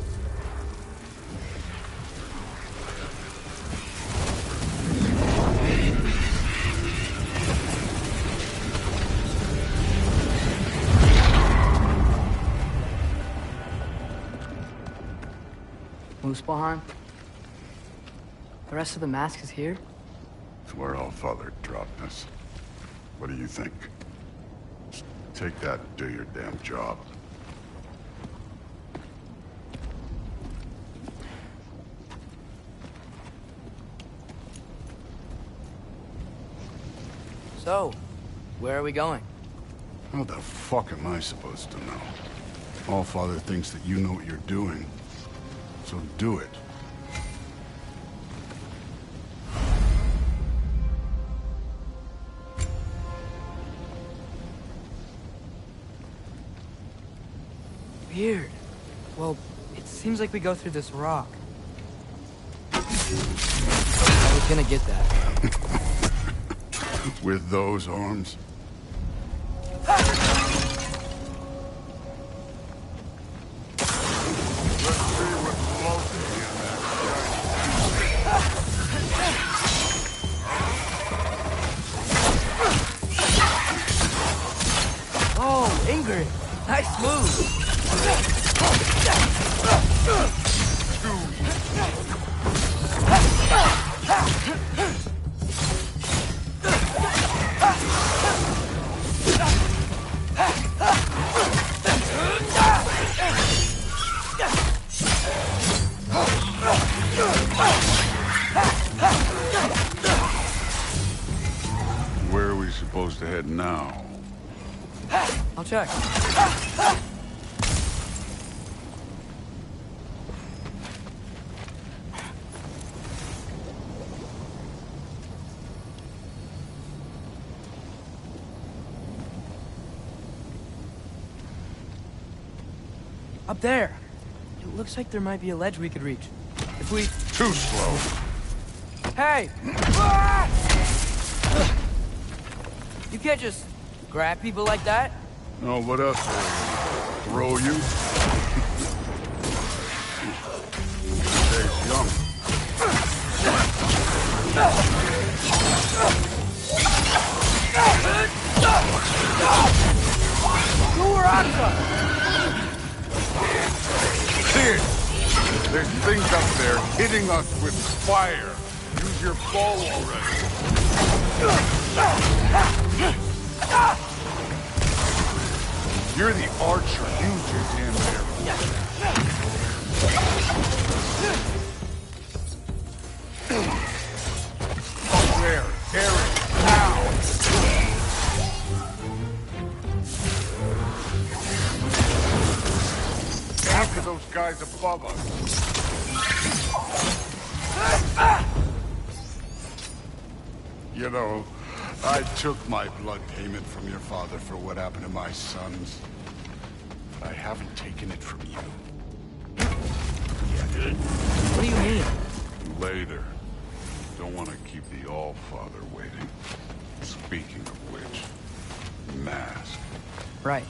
Muspelheim? The rest of the mask is here? It's where All Father dropped us. What do you think? Just take that and do your damn job. So, where are we going? How the fuck am I supposed to know? All Father thinks that you know what you're doing. So do it. Weird. Well, it seems like we go through this rock. I was gonna get that. With those arms? Oh, Ingrid. Nice move. Where are we supposed to head now? I'll check. Up there. It looks like there might be a ledge we could reach. If we... Too slow. Hey! You can't just grab people like that. No, what else? Throw you? Hey, jump. Kid! There's things up there hitting us with fire. Use your bow already. You're the archer. Use your damn Up there. Eric, now! After those guys above us. You know, I took my blood payment from your father for what happened to my sons. But I haven't taken it from you. Yet. What do you mean? Later. Don't want to keep the All-Father waiting. Speaking of which, mask. Right.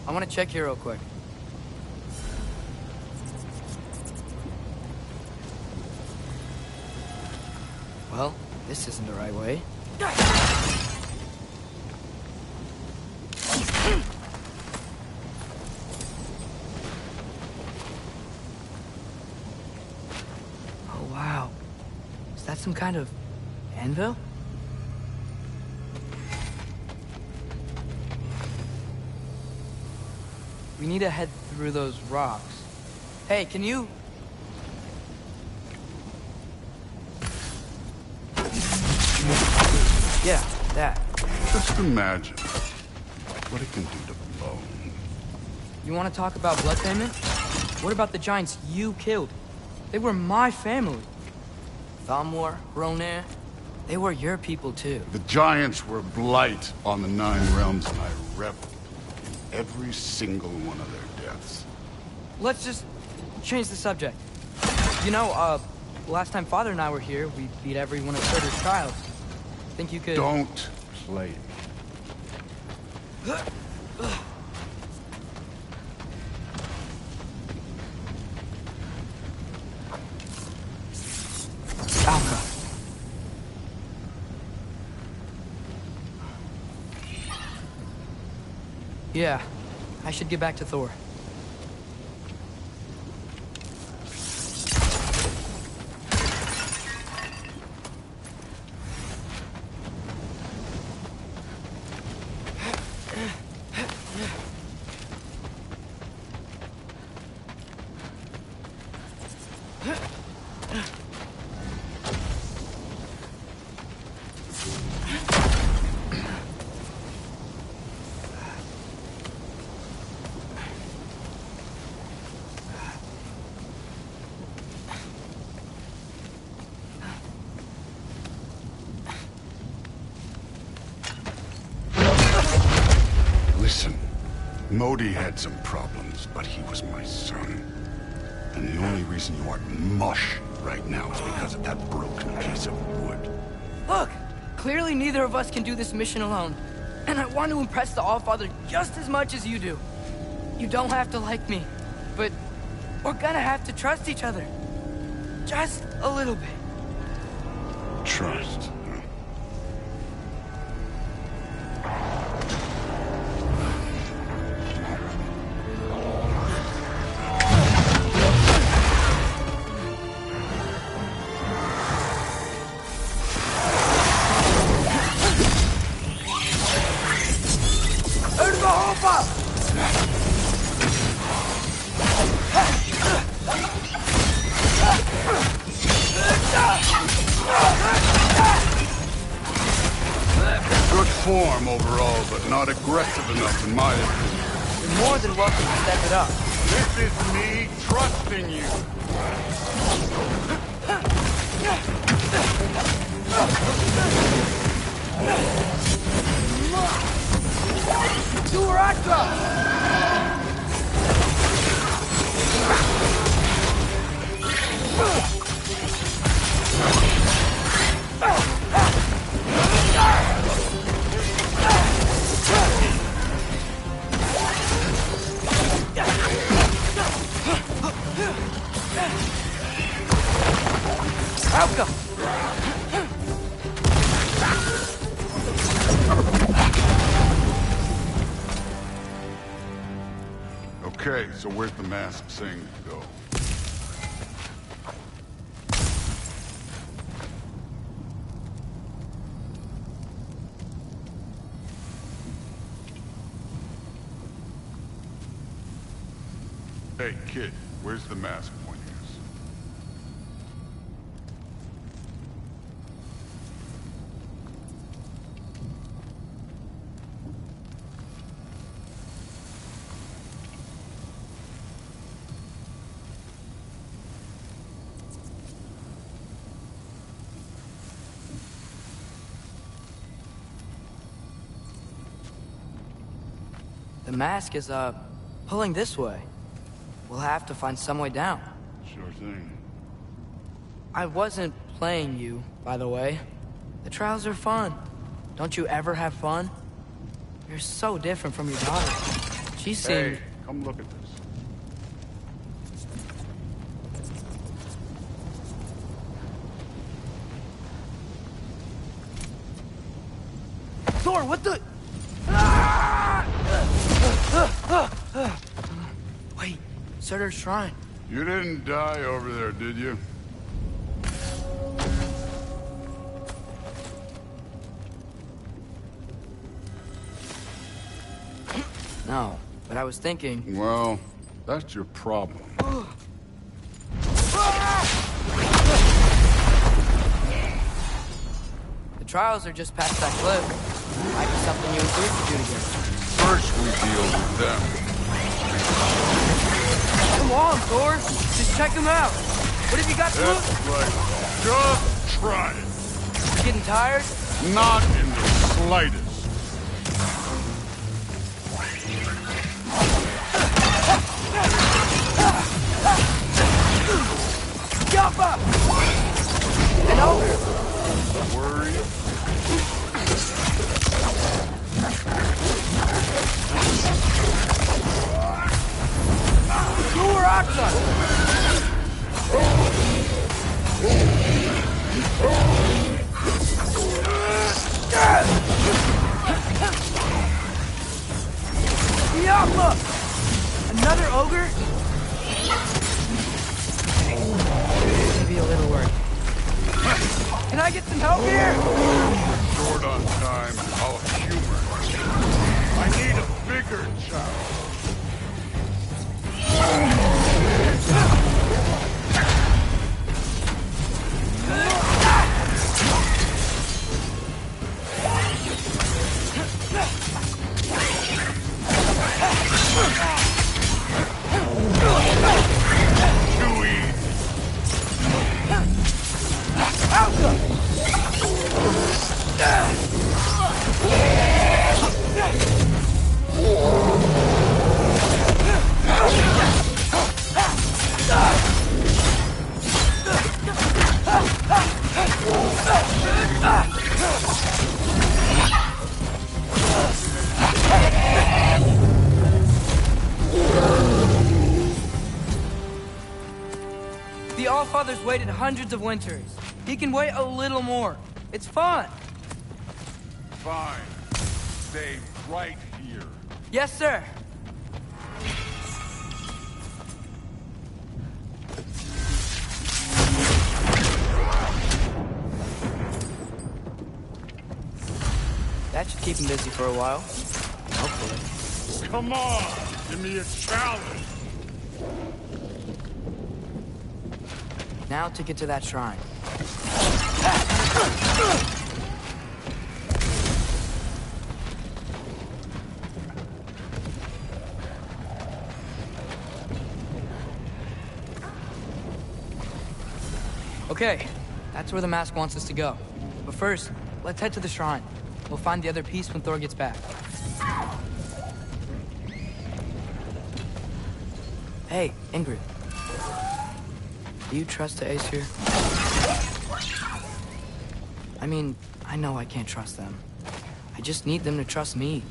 I want to check here real quick. Well, this isn't the right way. Oh, wow. Is that some kind of anvil? We need to head through those rocks. Hey, can you... Yeah, that. Just imagine what it can do to bone. You want to talk about blood payment? What about the giants you killed? They were my family. Thamur, Roner, they were your people too. The giants were blight on the 9 realms, and I reveled in every single one of their deaths. Let's just change the subject. You know, last time Father and I were here, we beat every one of Surtur's trials. Think you could... Don't play me. Alka. Yeah, I should get back to Thor. Listen, Modi had some problems, but he was my son. And the only reason you aren't mush right now is because of that broken piece of wood. Look! Clearly neither of us can do this mission alone. And I want to impress the Allfather just as much as you do. You don't have to like me, but we're gonna have to trust each other. Just a little bit. Trust. Good form overall, but not aggressive enough in my opinion. You're more than welcome to step it up. This is me trusting you. Okay, so where's the mask saying to go? Hey, kid, where's the mask pointing us? The mask is, pulling this way. We'll have to find some way down. Sure thing. I wasn't playing you, by the way. The trials are fun. Don't you ever have fun? You're so different from your daughter. She seemed... Hey, come look at this. Thor, what the... Wait, Surtur's shrine. You didn't die over there, did you? No, but I was thinking... Well, that's your problem. The trials are just past that cliff. Might be something you and Bruce could do together. First we deal with them. Come on, Thor. Just check them out. What have you got to lose? That's right. Just try it. Getting tired? Not in the slightest. Jump up! And over! Don't worry. You're Oxon! Yapa! Another ogre? Maybe a little work. Can I get some help here? Short on time, I'll humor. I need a bigger child. Too easy. Allfather's waited hundreds of winters. He can wait a little more. It's fun. Fine. Stay right here. Yes, sir. That should keep him busy for a while. Hopefully. Come on! Give me a challenge! Now to get to that shrine. Okay, that's where the mask wants us to go. But first, let's head to the shrine. We'll find the other piece when Thor gets back. Hey, Ingrid. Do you trust the Aesir? I mean, I know I can't trust them. I just need them to trust me.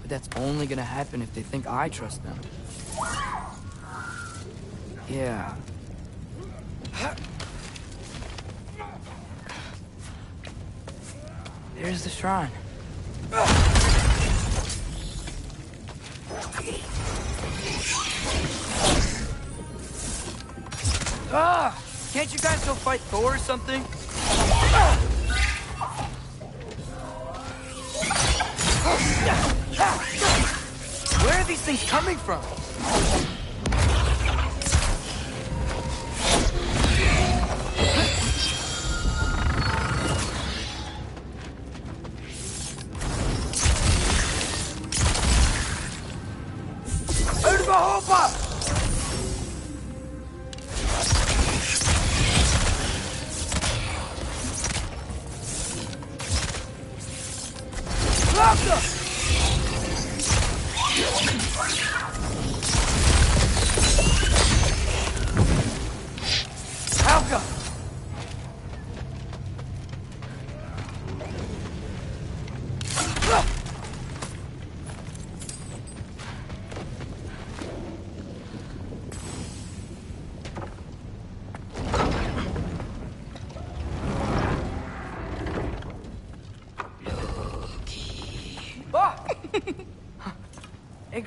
But that's only gonna happen if they think I trust them. Yeah. There's the shrine. Ah! Can't you guys go fight Thor or something? Where are these things coming from?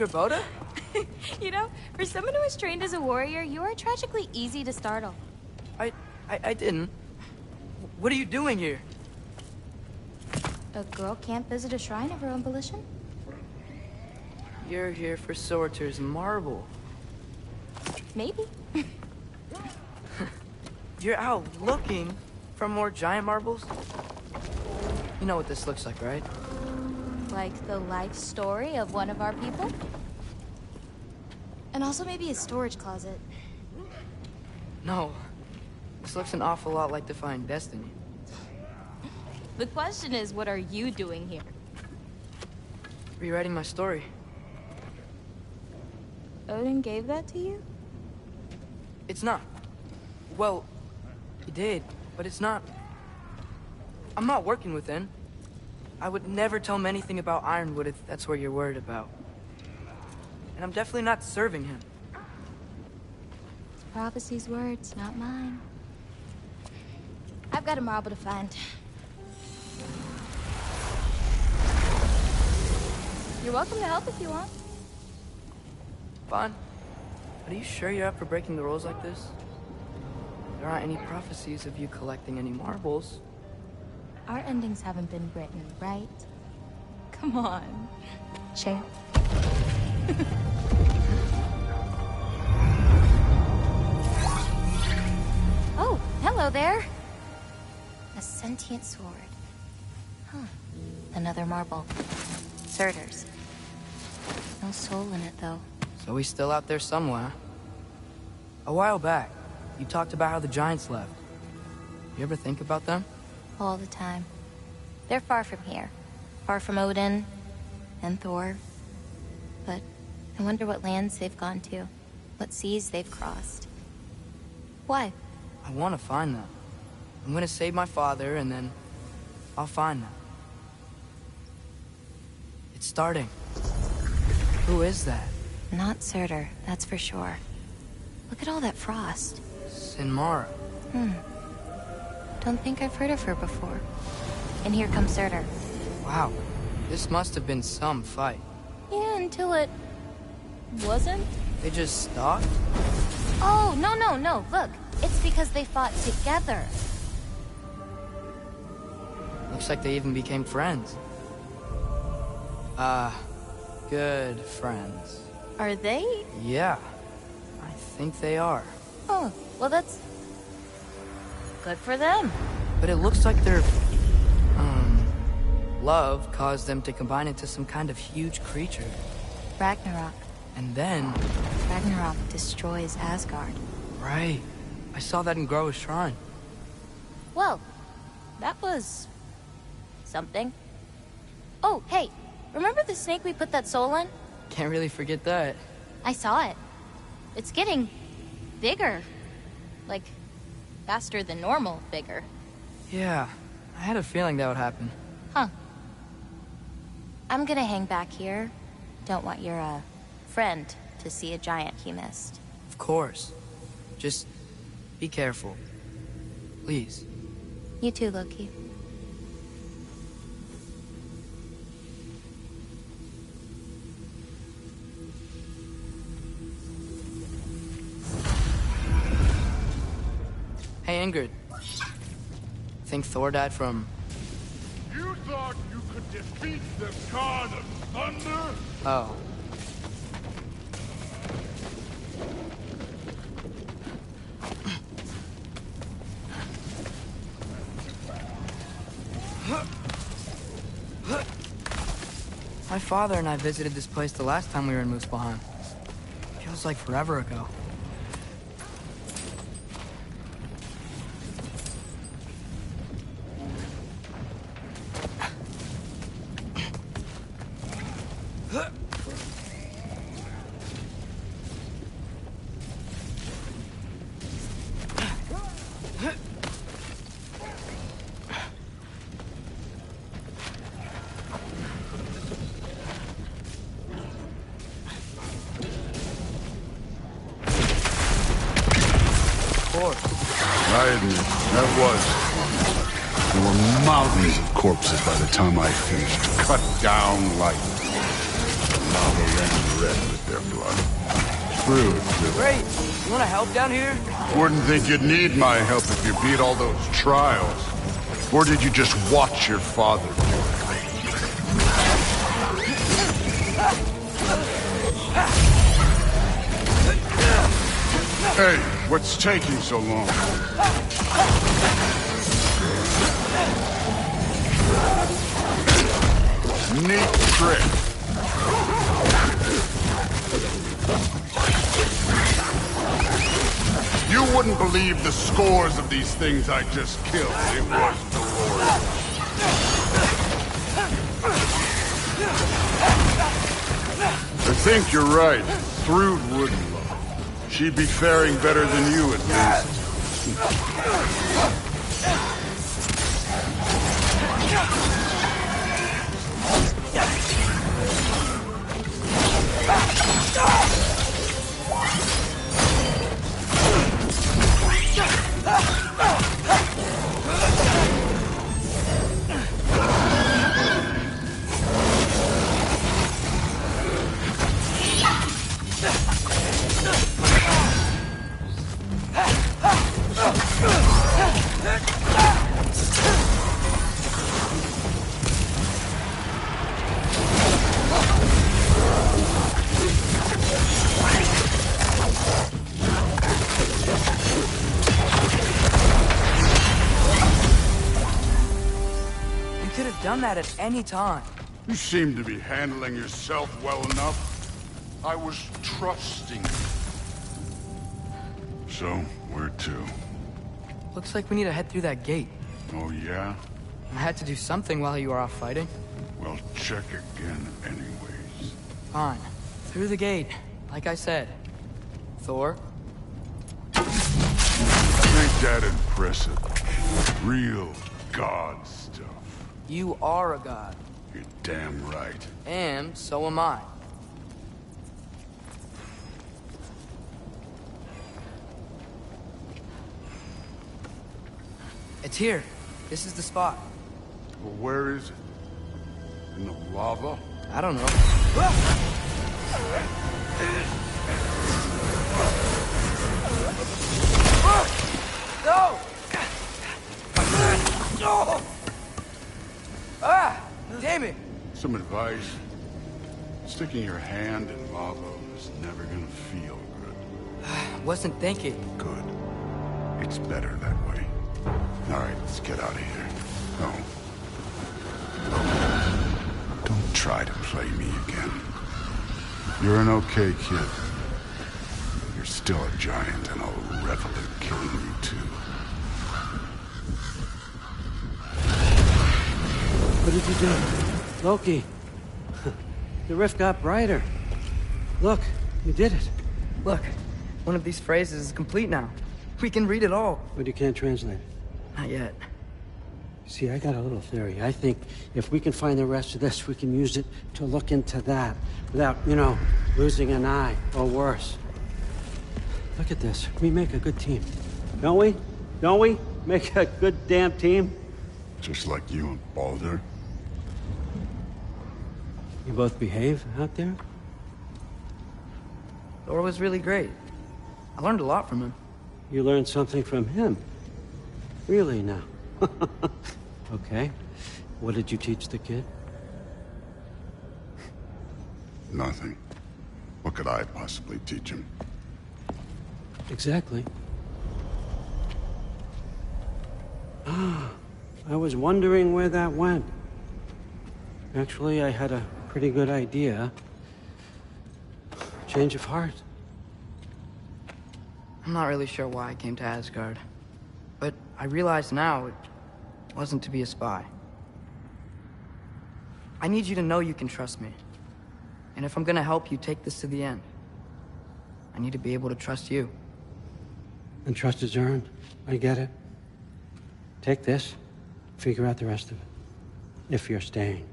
Boda? You know, for someone who was trained as a warrior, you are tragically easy to startle. I didn't. What are you doing here? A girl can't visit a shrine of her own volition? You're here for Sorter's marble. Maybe. You're out looking for more giant marbles? You know what this looks like, right? Like the life story of one of our people? And also maybe a storage closet. No. This looks an awful lot like Defying Destiny. The question is, what are you doing here? Rewriting my story. Odin gave that to you? It's not. Well, he did, but it's not. I'm not working with him. I would never tell him anything about Ironwood if that's what you're worried about. And I'm definitely not serving him. It's prophecy's words, not mine. I've got a marble to find. You're welcome to help if you want. Fine. But are you sure you're up for breaking the rules like this? There aren't any prophecies of you collecting any marbles. Our endings haven't been written, right? Come on, champ. Oh, hello there. A sentient sword. Huh. Another marble. Surtur's. No soul in it, though. So he's still out there somewhere. A while back, you talked about how the giants left. You ever think about them? All the time. They're far from here. Far from Odin and Thor. But I wonder what lands they've gone to. What seas they've crossed. Why? I want to find them. I'm gonna save my father, and then I'll find them. It's starting. Who is that? Not Surtur, that's for sure. Look at all that frost. Sinmara. Don't think I've heard of her before. And here comes Surtur. Wow. This must have been some fight. Yeah, until it... wasn't? They just stopped? Oh, no. Look, it's because they fought together. Looks like they even became friends. Good friends. Are they? Yeah, I think they are. Oh, well that's... good for them. But it looks like their... love caused them to combine into some kind of huge creature. Ragnarok. And then... Ragnarok destroys Asgard. Right. I saw that in Groa's shrine. Well, that was... something. Oh, hey, remember the snake we put that soul in? Can't really forget that. I saw it. It's getting... bigger. Like, faster than normal bigger. Yeah, I had a feeling that would happen. Huh. I'm gonna hang back here. Don't want your, friend to see a giant he missed. Of course. Just be careful. Please. You too, Loki. Hey, Ingrid. Think Thor died from... You thought you could defeat the god of thunder? Oh. My father and I visited this place the last time we were in Muspelheim. Feels like forever ago. I admit, that was. There were mountains of corpses by the time I finished. Cut down like lava ran red with their blood. True, too. Great! You wanna help down here? Wouldn't think you'd need my help if you beat all those trials. Or did you just watch your father do it? Hey, what's taking so long? Neat trick. You wouldn't believe the scores of these things I just killed. It was glorious. I think you're right. Thrud wouldn't. She'd be faring better than you, at least. Done that at any time. You seem to be handling yourself well enough. I was trusting you. So, where to? Looks like we need to head through that gate. Oh, yeah? I had to do something while you were off fighting. Well, check again anyways. Fine. Through the gate, like I said. Thor? Ain't that impressive? Real god stuff. You are a god. You're damn right. And so am I. It's here. This is the spot. Well, where is it? In the lava? I don't know. No! No! Ah! Damn it! Some advice. Sticking your hand in lava is never gonna feel good. Wasn't thinking. Good. It's better that way. All right, let's get out of here. No. Don't try to play me again. You're an okay kid. You're still a giant, and I'll revel in killing you too. What did you do? Loki. The rift got brighter. Look, you did it. Look, one of these phrases is complete now. We can read it all. But you can't translate it. Not yet. See, I got a little theory. I think if we can find the rest of this, we can use it to look into that without, losing an eye or worse. Look at this. We make a good team. Don't we? Don't we? Make a good damn team? Just like you and Baldur. You both behave out there? Thor was really great. I learned a lot from him. You learned something from him? Really now? Okay. What did you teach the kid? Nothing. What could I possibly teach him? Exactly. I was wondering where that went. Actually, I had a pretty good idea. Change of heart. I'm not really sure why I came to Asgard. But I realize now it wasn't to be a spy. I need you to know you can trust me. And if I'm gonna help you take this to the end, I need to be able to trust you. And trust is earned. I get it. Take this, figure out the rest of it. If you're staying,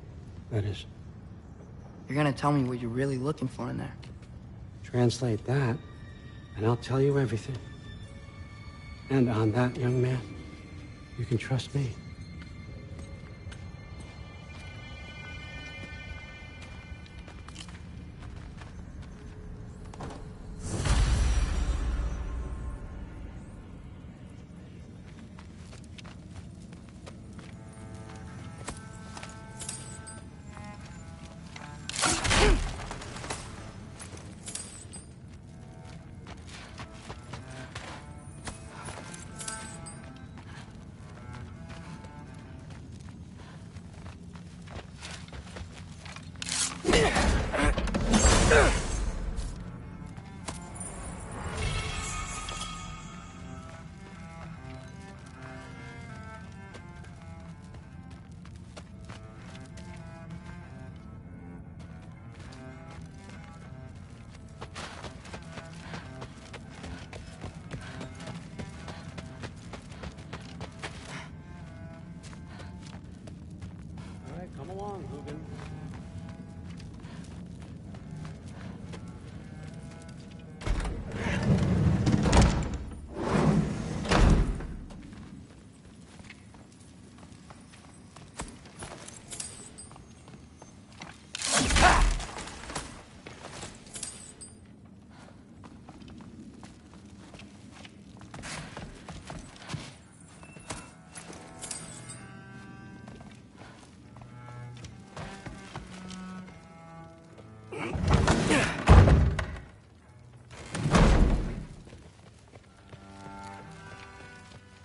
that is. You're gonna tell me what you're really looking for in there. Translate that, and I'll tell you everything. And on that, young man, you can trust me. Come along, Hugin.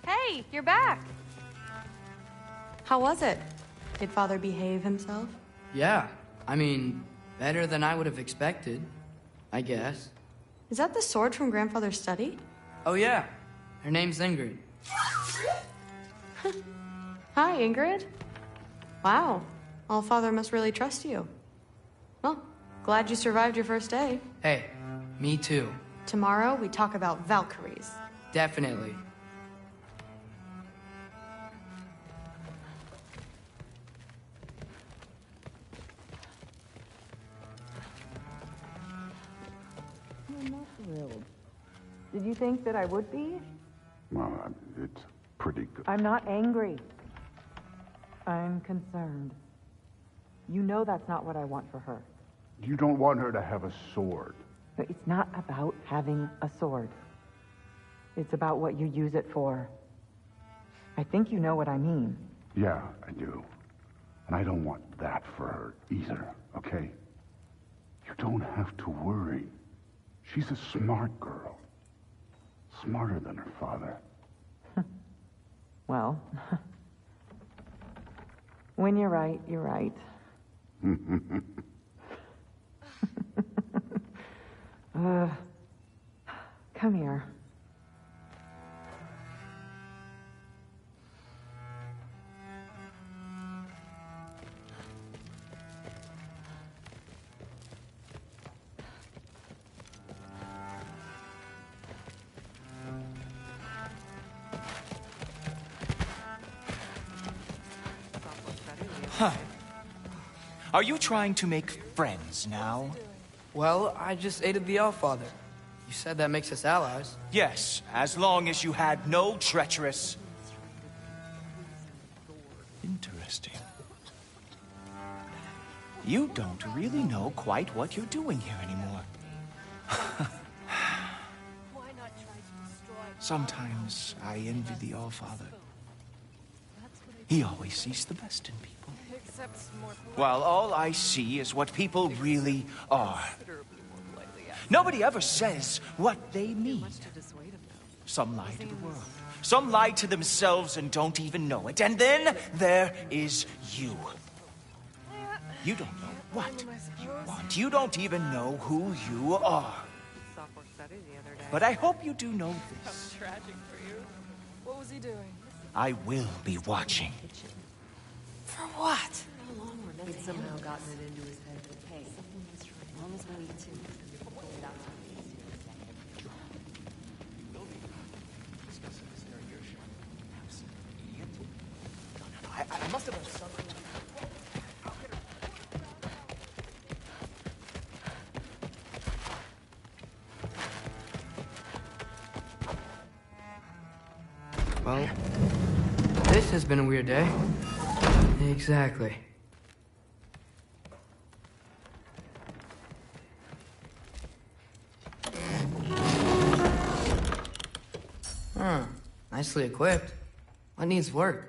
Hey, you're back. How was it? Did Father behave himself? Yeah, I mean, better than I would have expected, I guess. Is that the sword from Grandfather's study? Oh yeah, her name's Ingrid. Hi, Ingrid. Wow, Allfather must really trust you. Well, glad you survived your first day. Hey, me too. Tomorrow, we talk about Valkyries. Definitely. I'm not thrilled. Did you think that I would be? Well, it's pretty good. I'm not angry. I'm concerned. You know that's not what I want for her. You don't want her to have a sword. But it's not about having a sword. It's about what you use it for. I think you know what I mean. Yeah, I do. And I don't want that for her either, okay? You don't have to worry. She's a smart girl. Smarter than her father. Well, when you're right, you're right. Come here. Huh. Are you trying to make friends now? Well, I just aided the Allfather. You said that makes us allies. Yes, as long as you had no treacherous... Interesting. You don't really know quite what you're doing here anymore. Sometimes I envy the Allfather. He always sees the best in people. While all I see is what people really are. Nobody ever says what they mean. Some lie to the world. Some lie to themselves and don't even know it. And then there is you. You don't know what you want. You don't even know who you are. But I hope you do know this. How tragic for you. What was he doing? I will be watching. For what? He'd somehow gotten it into his head that, hey, as long as we need to. I must have done something. Well, this has been a weird day. Exactly. Huh. Nicely equipped. What needs work?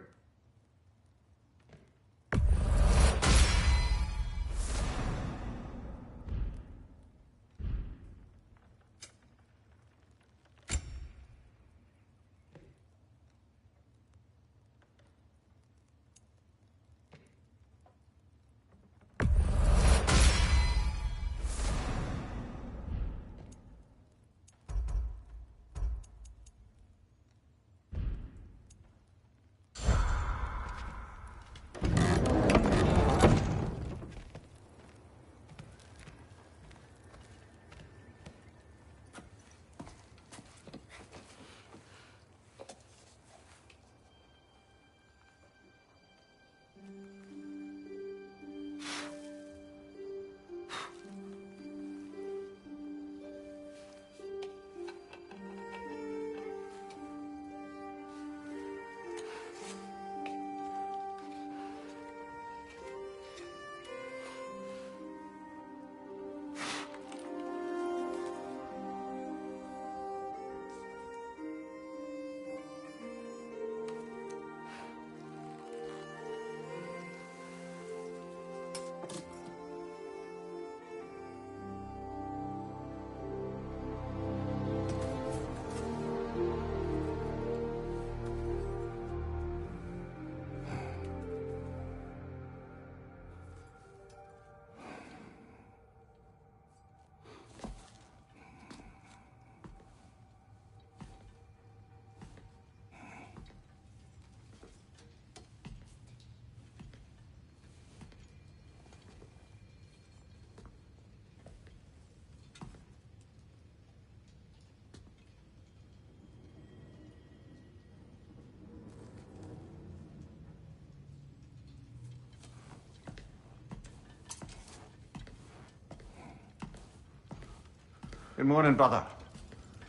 Good morning, brother.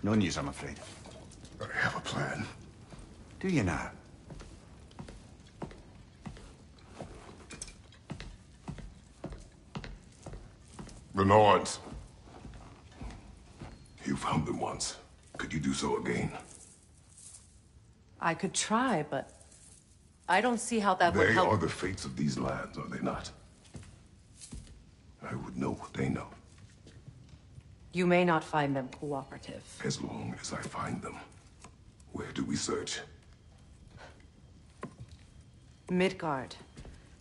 No news, I'm afraid. I have a plan. Do you now? The Norns. You found them once. Could you do so again? I could try, but I don't see how that would They help. are the fates of these lands, are they not? I would know what they know, You may not find them cooperative. as long as I find them. Where do we search? Midgard.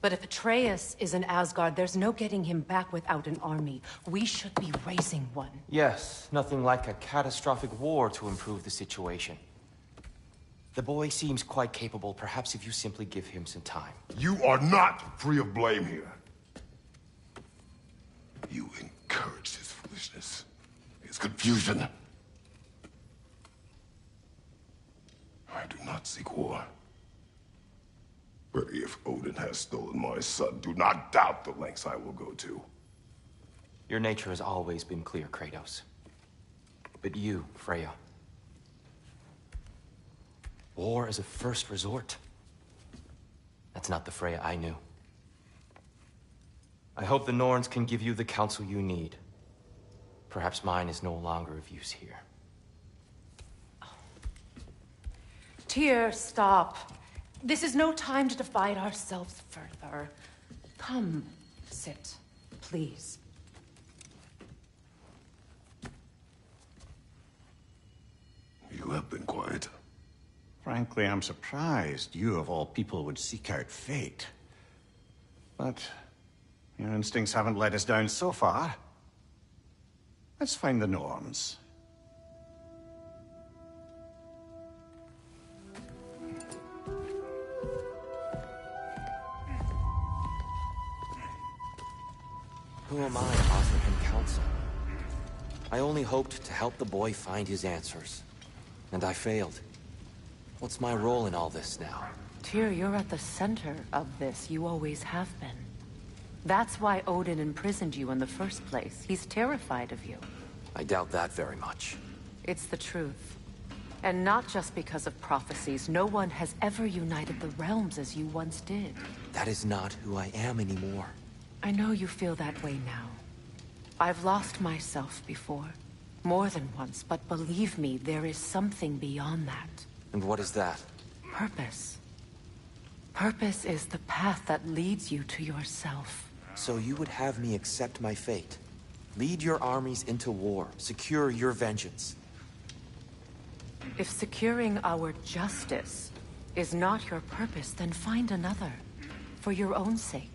But if Atreus is in Asgard, there's no getting him back without an army. We should be raising one. Yes, nothing like a catastrophic war to improve the situation. The boy seems quite capable. Perhaps if you simply give him some time. You are not free of blame here. You encouraged his foolishness, his confusion. I do not seek war. But if Odin has stolen my son, do not doubt the lengths I will go to. Your nature has always been clear, Kratos. But you, Freya. War is a first resort. That's not the Freya I knew. I hope the Norns can give you the counsel you need. Perhaps mine is no longer of use here. Tyr, stop. This is no time to divide ourselves further. Come, sit, please. You have been quiet. Frankly, I'm surprised you, of all people, would seek out fate. But your instincts haven't let us down so far. Let's find the Norns. Who am I to offer him counsel? I only hoped to help the boy find his answers. And I failed. What's my role in all this now? Tyr, you're at the center of this. You always have been. That's why Odin imprisoned you in the first place. He's terrified of you. I doubt that very much. It's the truth. And not just because of prophecies. No one has ever united the realms as you once did. That is not who I am anymore. I know you feel that way now. I've lost myself before. More than once, but believe me, there is something beyond that. And what is that? Purpose. Purpose is the path that leads you to yourself. So you would have me accept my fate? Lead your armies into war, secure your vengeance. If securing our justice is not your purpose, then find another. For your own sake.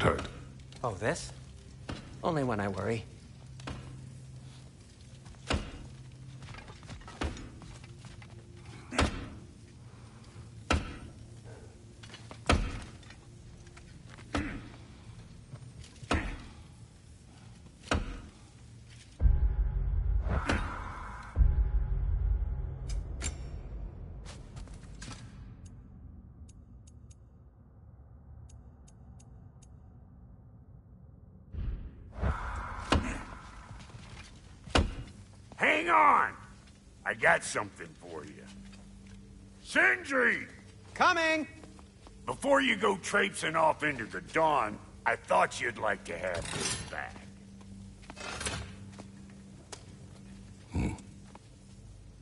it hurt? Oh, this? Only when I worry. Hang on! I got something for you. Sindri! Coming! Before you go traipsing off into the dawn, I thought you'd like to have this back.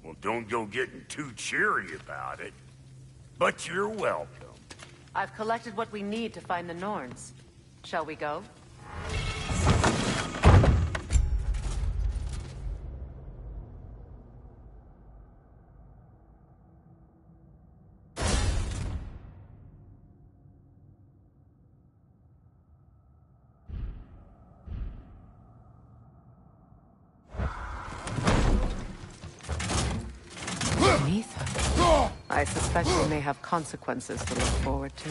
Well, don't go getting too cheery about it. But you're welcome. I've collected what we need to find the Norns. Shall we go? I suspect we may have consequences to look forward to.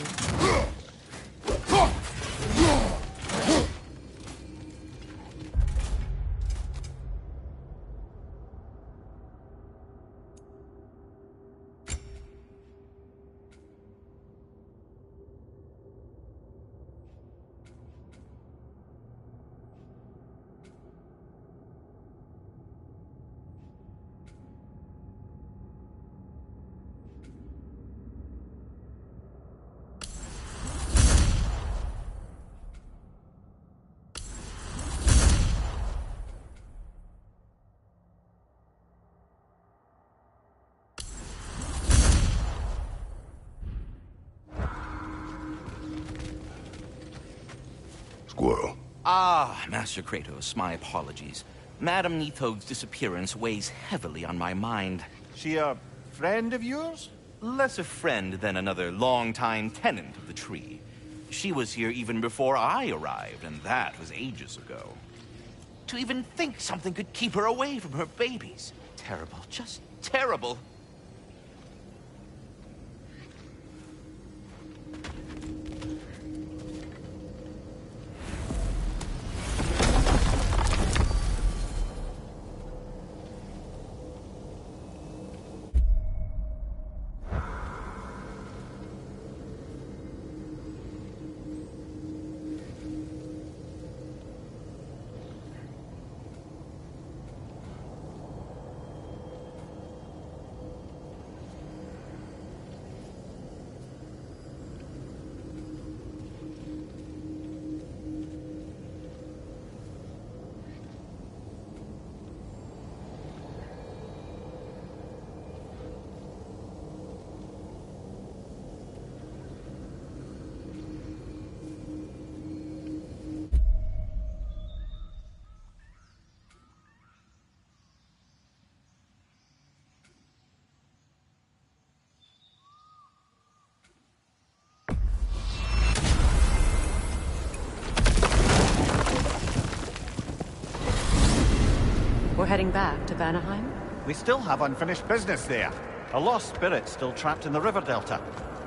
Squirrel. Ah, Master Kratos, my apologies. Madame Nitho's disappearance weighs heavily on my mind. She a friend of yours? Less a friend than another longtime tenant of the tree. She was here even before I arrived, and that was ages ago. To even think something could keep her away from her babies. Terrible, just terrible. We're heading back to Vanaheim? We still have unfinished business there. A lost spirit still trapped in the river delta.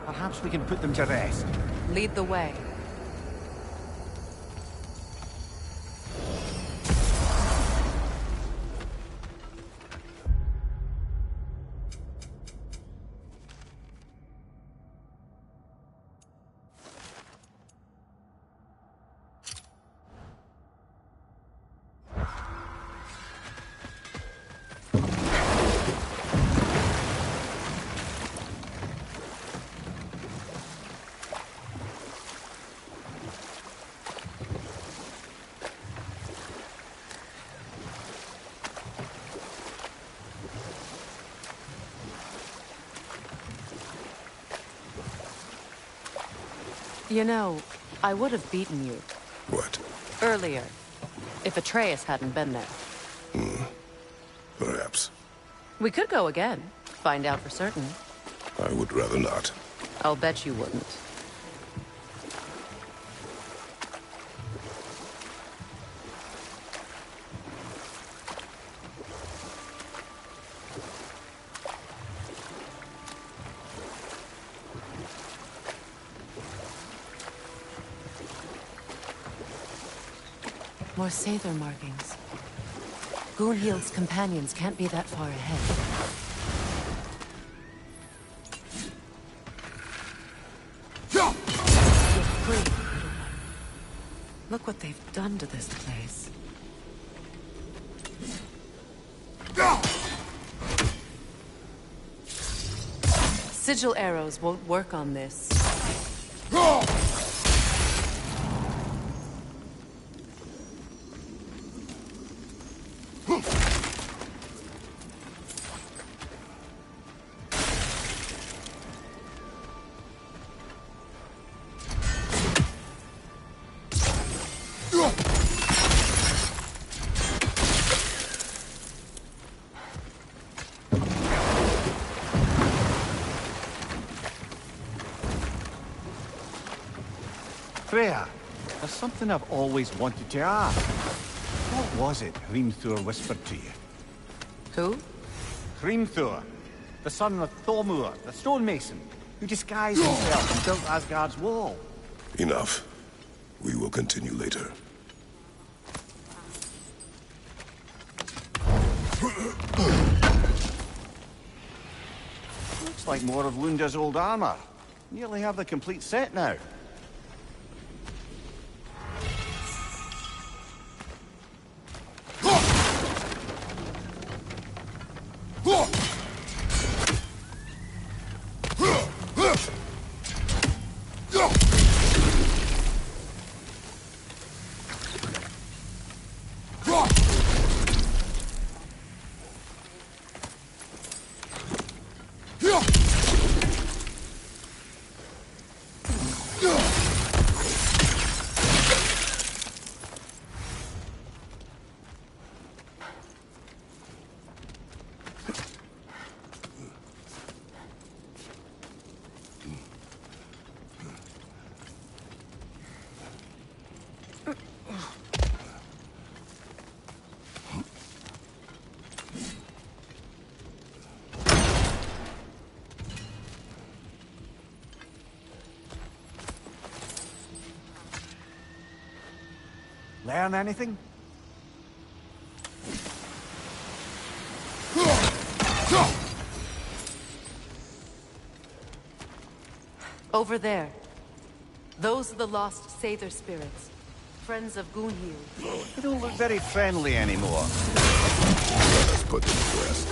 Perhaps we can put them to rest. Lead the way. You know, I would have beaten you. What? Earlier, if Atreus hadn't been there. Perhaps. We could go again, find out for certain. I would rather not. I'll bet you wouldn't. More Sather markings. Gunhild's companions can't be that far ahead. You're free, little one. Look what they've done to this place. Sigil arrows won't work on this. Freya, there's something I've always wanted to ask. What was it Hrimthur whispered to you? Who? Hrimthur, the son of Thormur, the stonemason, who disguised himself and built Asgard's wall. Enough. We will continue later. Looks like more of Lunda's old armor. Nearly have the complete set now. Learn anything? Over there. Those are the lost Sather spirits. Friends of Gunhild. They don't look very friendly anymore. Let us put them to rest.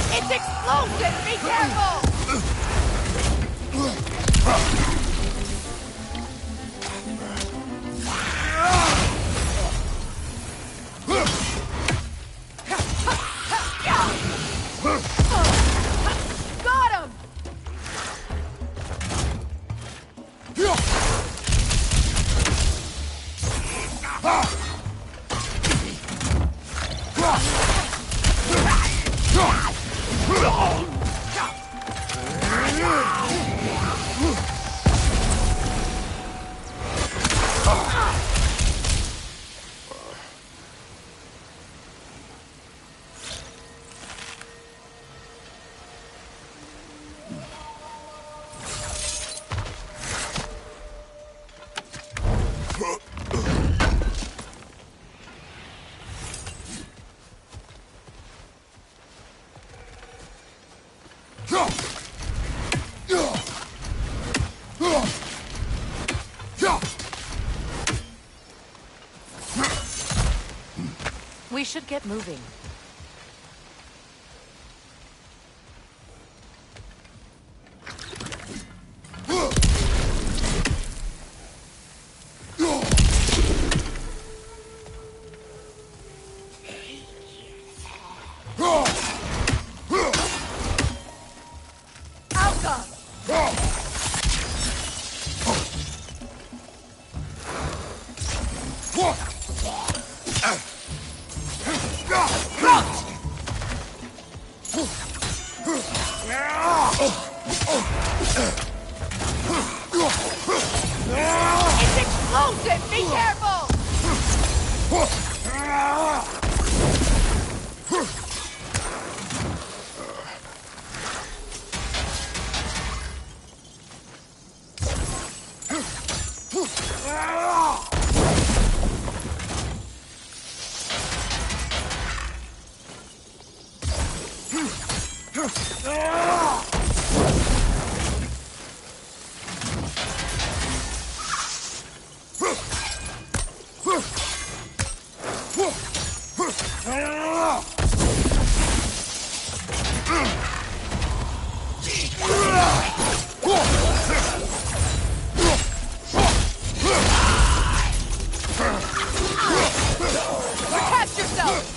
It's explosive! Be careful! Got him! We should get moving. It's explosive! Be careful! Protect yourself!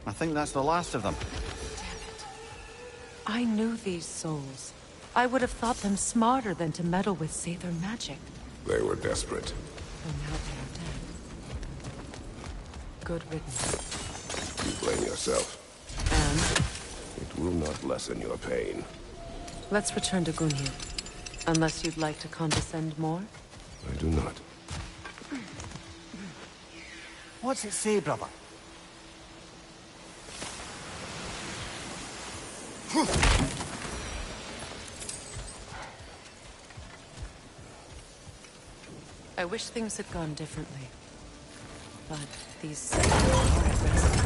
I think that's the last of them. I knew these souls. I would have thought them smarter than to meddle with Sather magic. They were desperate. And now they are dead. Good riddance. You blame yourself. And? It will not lessen your pain. Let's return to Gunhild. Unless you'd like to condescend more? I do not. What's it say, brother? I wish things had gone differently. But these Sather are at risk.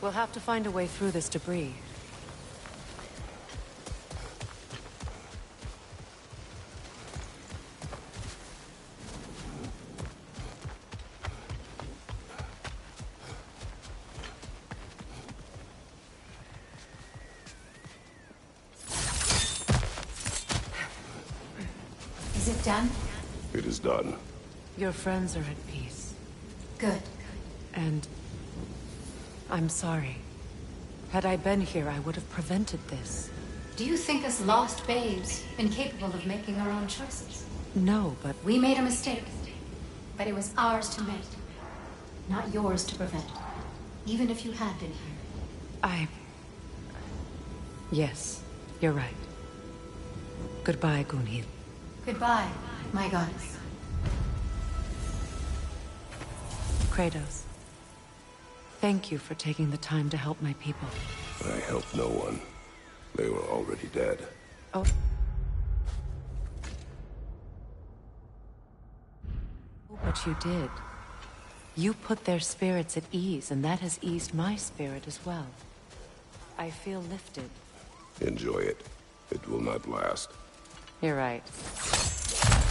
We'll have to find a way through this debris. Is it done? It is done. Your friends are at peace. Good. And I'm sorry. Had I been here, I would have prevented this. Do you think us lost babes, incapable of making our own choices? No, but We made a mistake. But it was ours to make. Not yours to prevent. Even if you had been here. Yes, you're right. Goodbye, Gunhild. Goodbye, my goddess. Kratos. Thank you for taking the time to help my people. I helped no one. They were already dead. Oh. But you did. You put their spirits at ease, and that has eased my spirit as well. I feel lifted. Enjoy it. It will not last. You're right.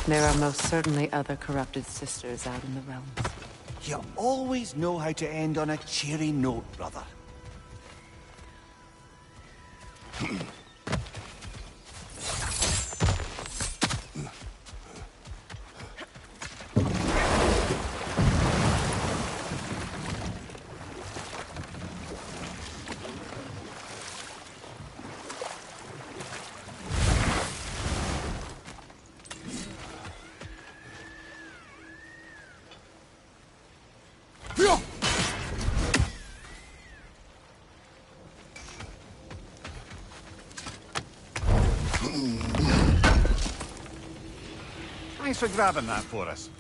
There are most certainly other corrupted sisters out in the realms. You always know how to end on a cheery note, brother. Thanks for grabbing that for us.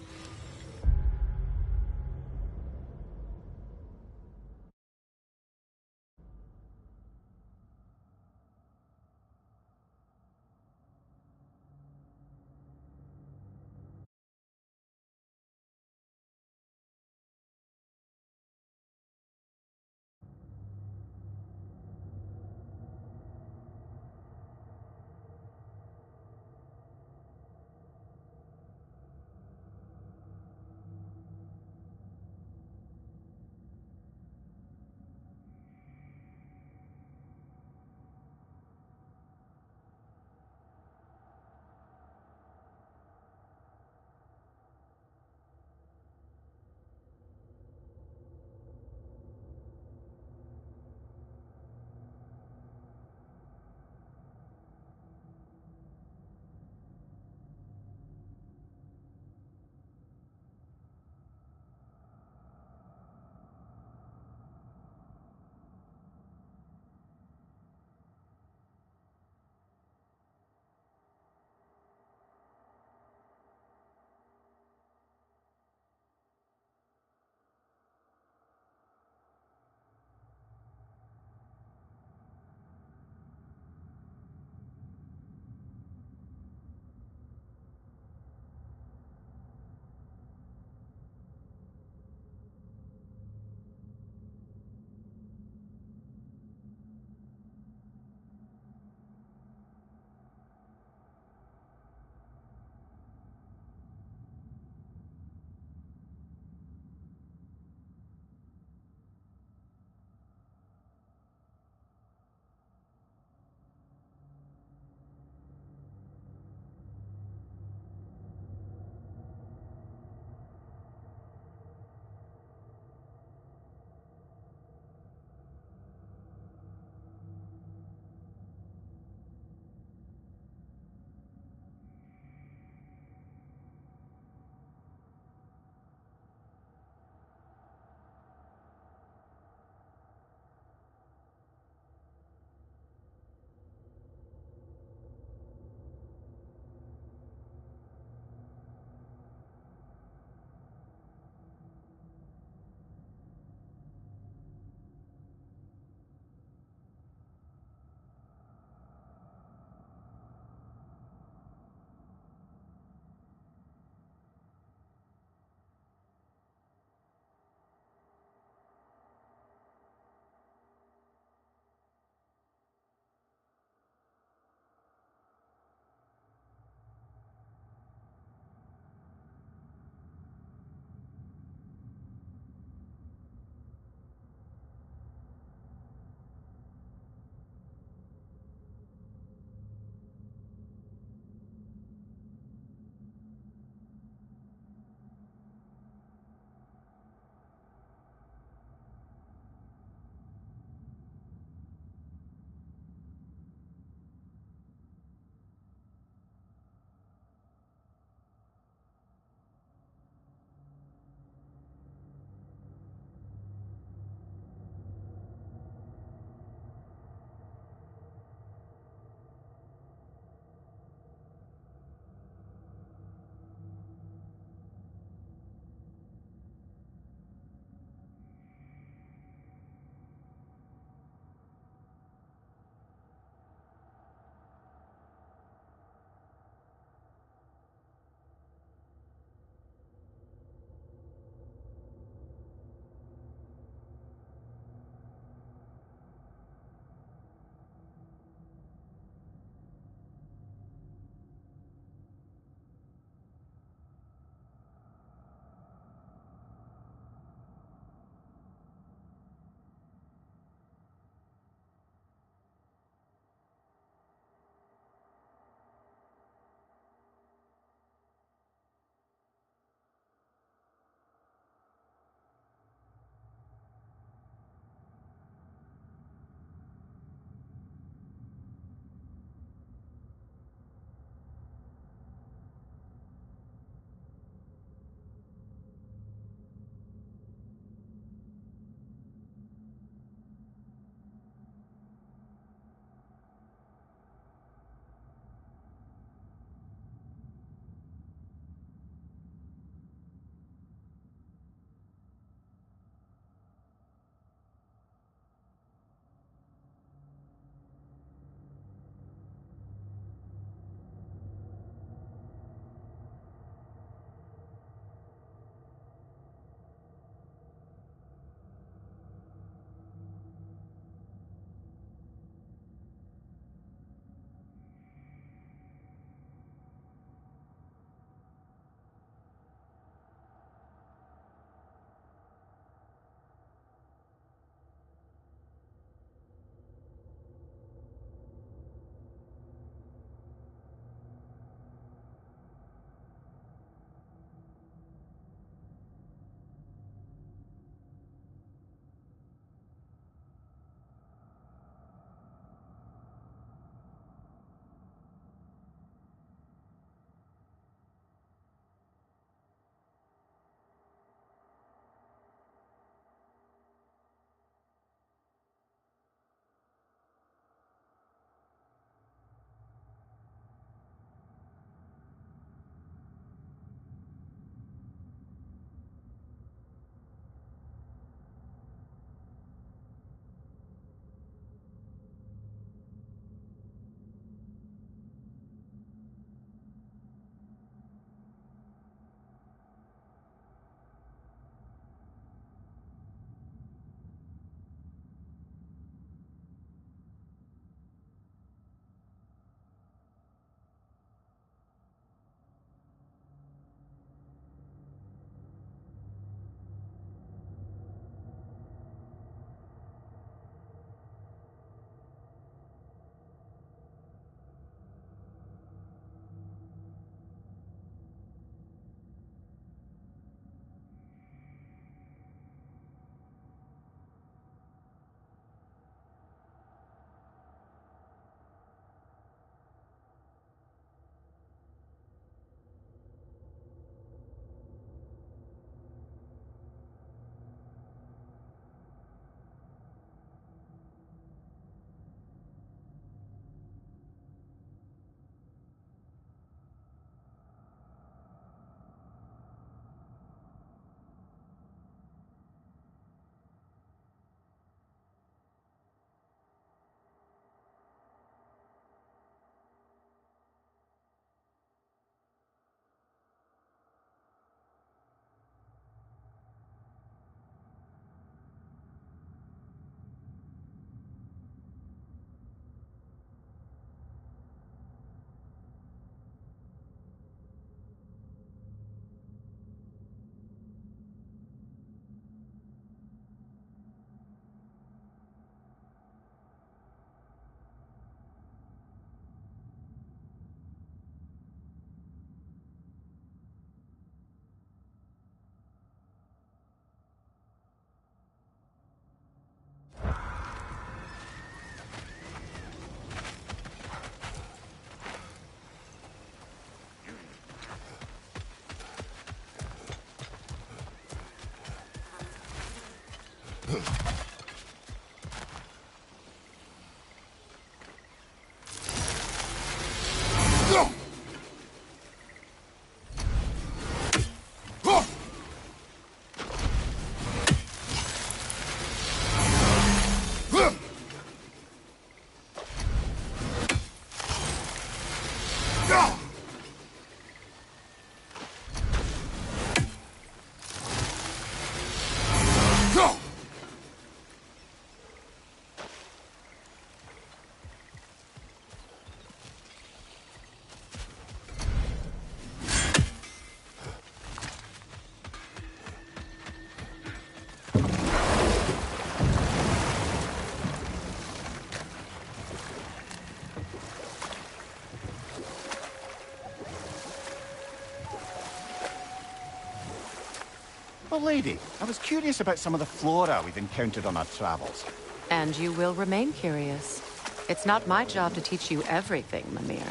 Well, lady, I was curious about some of the flora we've encountered on our travels. And you will remain curious. It's not my job to teach you everything, Mimir.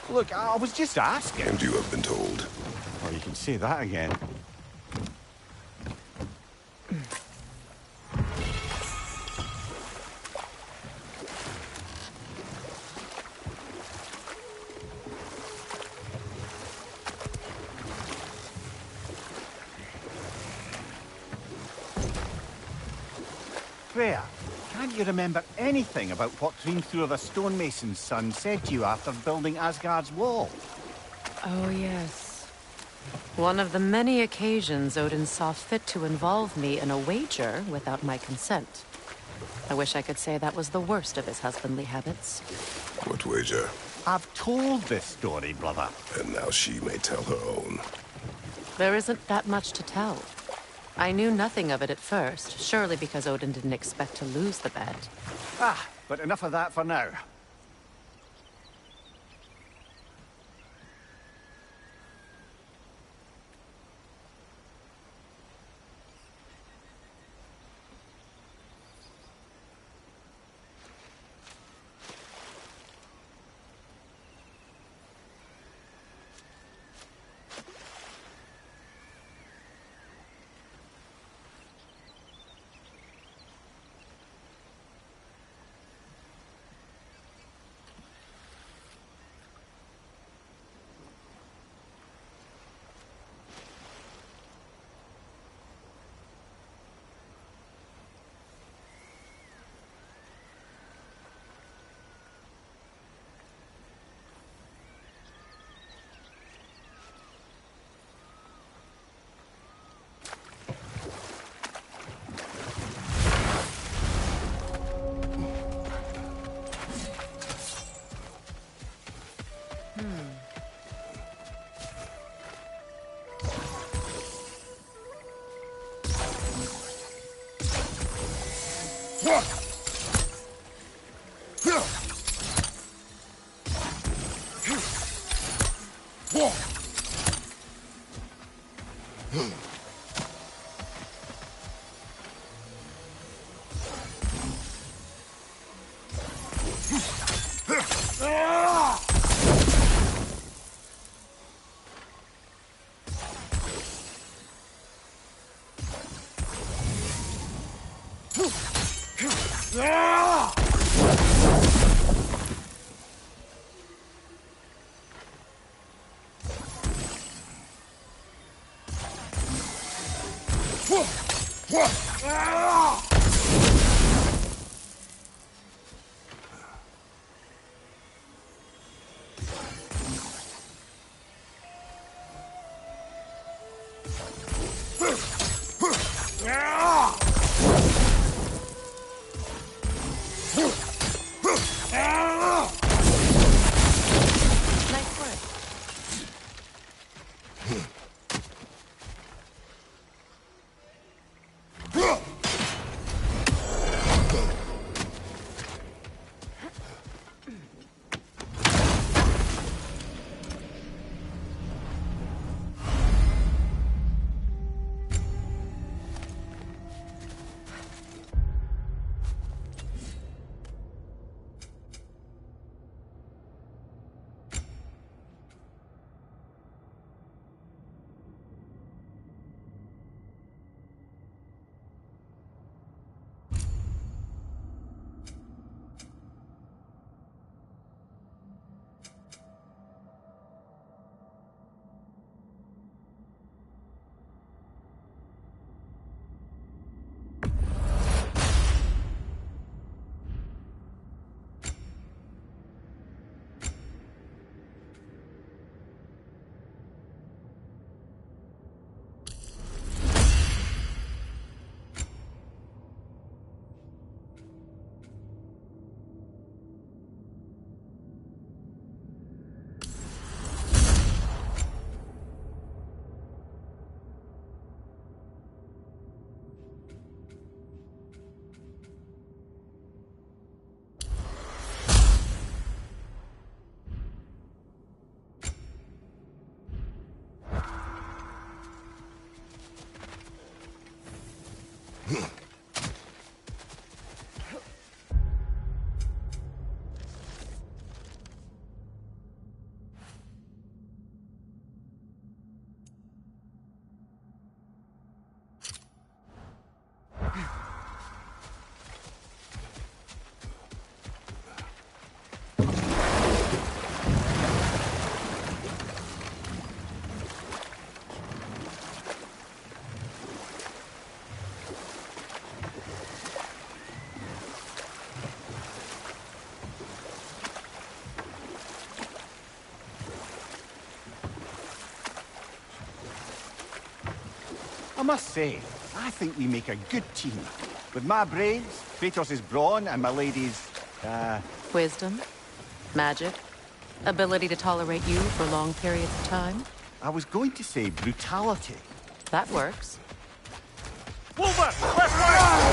Look, I was just asking. And you have been told. Oh, you can say that again. Freya, can't you remember anything about what Hrimthur the stonemason's son said to you after building Asgard's wall? Oh, yes. One of the many occasions Odin saw fit to involve me in a wager without my consent. I wish I could say that was the worst of his husbandly habits. What wager? I've told this story, brother. And now she may tell her own. There isn't that much to tell. I knew nothing of it at first, surely because Odin didn't expect to lose the bet. Ah, but enough of that for now. must say, I think we make a good team. With my brains, Kratos' brawn, and my lady's, Wisdom? Magic? Ability to tolerate you for long periods of time? I was going to say brutality. That works. Wolver! Left right!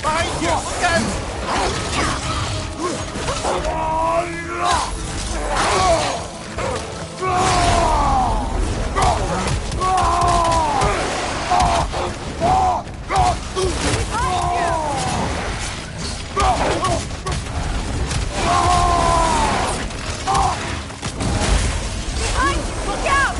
Behind you! Look out!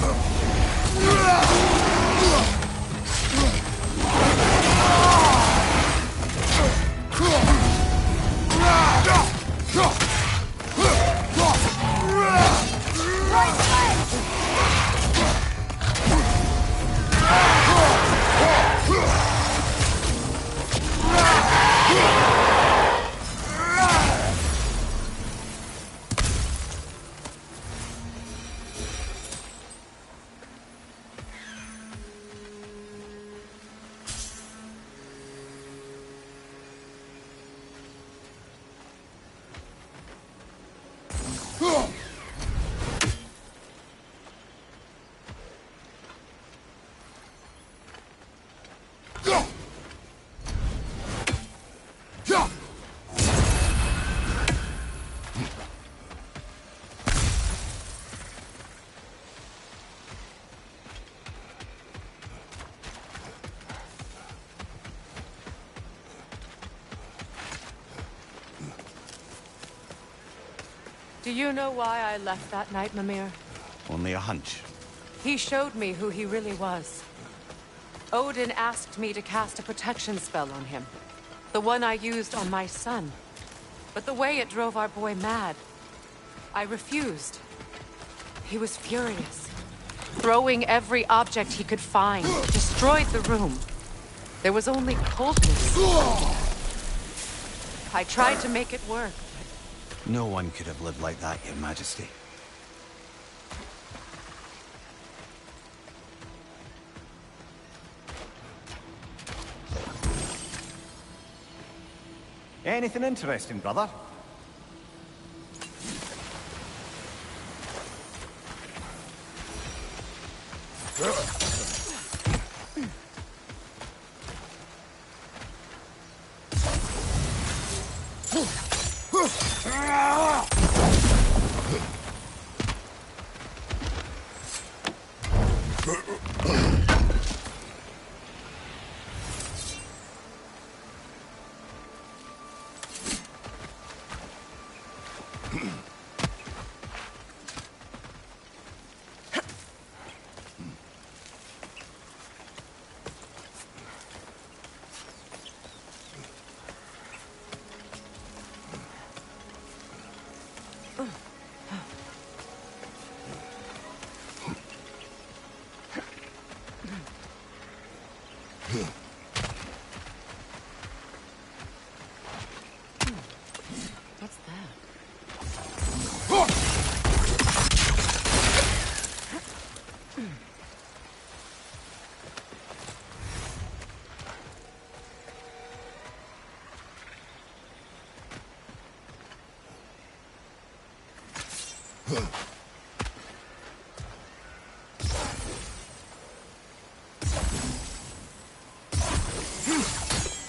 Do you know why I left that night, Mimir? Only a hunch. He showed me who he really was. Odin asked me to cast a protection spell on him. The one I used on my son. But the way it drove our boy mad, I refused. He was furious. Throwing every object he could find, destroyed the room. There was only coldness. I tried to make it work. No one could have lived like that, Your Majesty. Anything interesting, brother?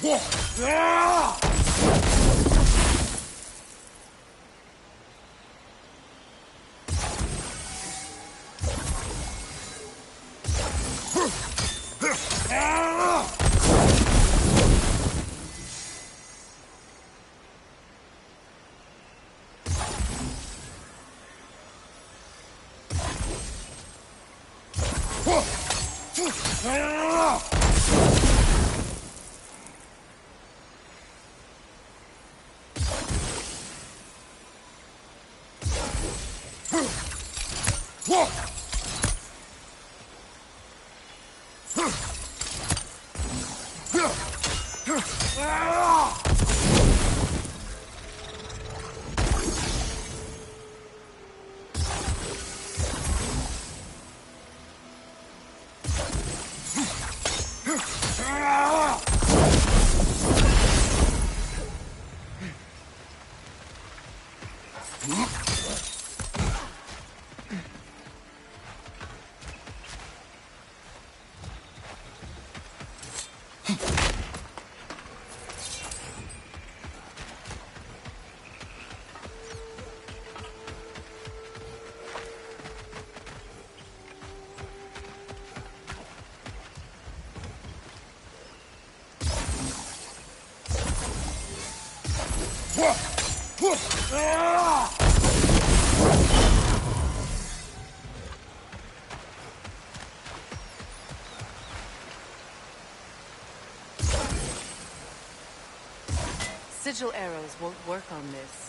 What's that? Sigil arrows won't work on this.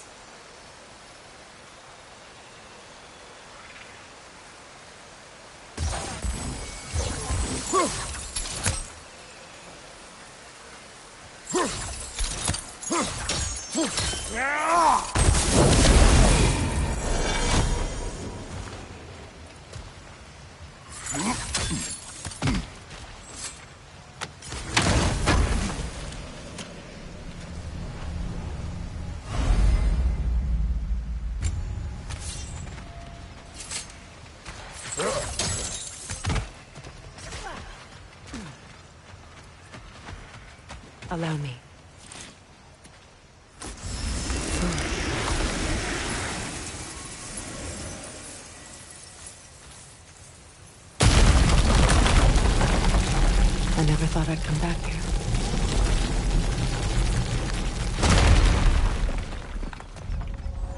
Allow me. I never thought I'd come back here.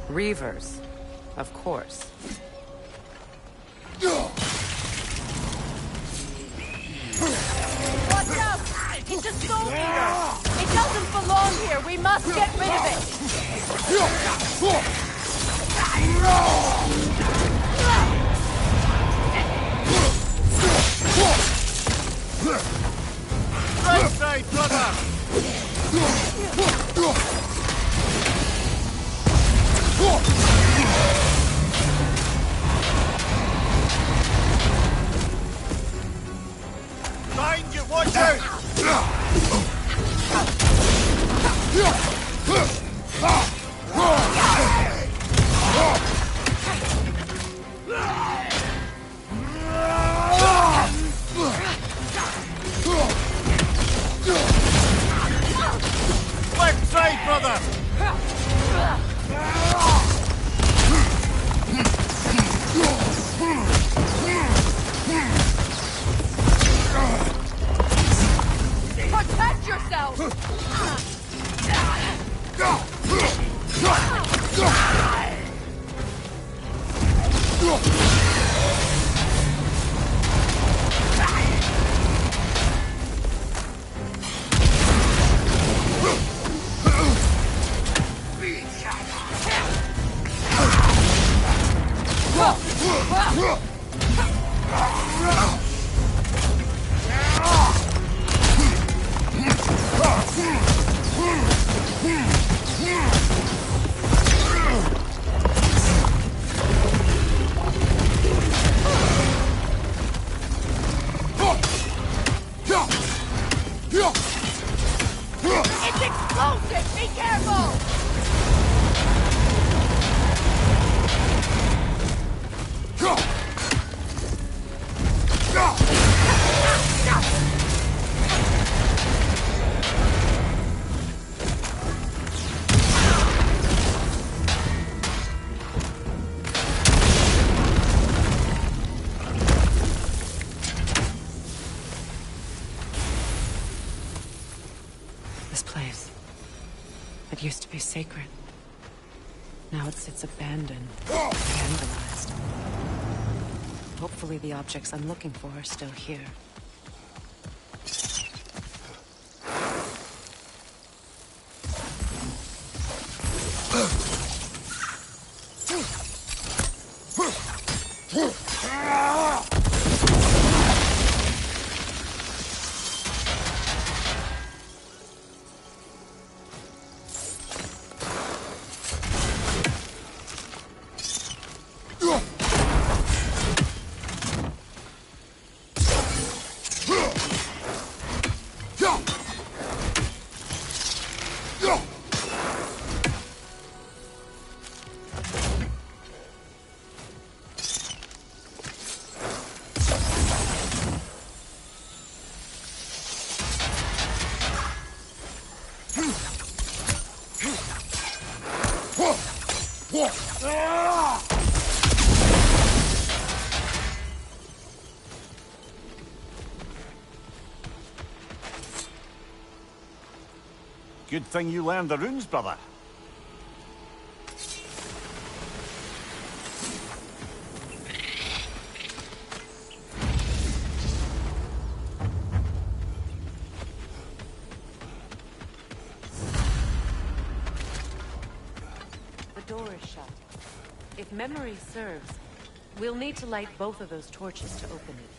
Reavers, of course. Watch out! It's a soul eater! It doesn't belong here! We must get rid of it! Right side, brother! Find you, watch out! Left side, brother! Protect yourself! It's explosive! Be careful! This place. It used to be sacred. Now it sits abandoned, vandalized. Hopefully the objects I'm looking for are still here. Good thing you learned the runes, brother. The door is shut. If memory serves, we'll need to light both of those torches to open it.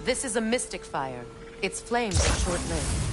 This is a mystic fire. Its flames are short-lived.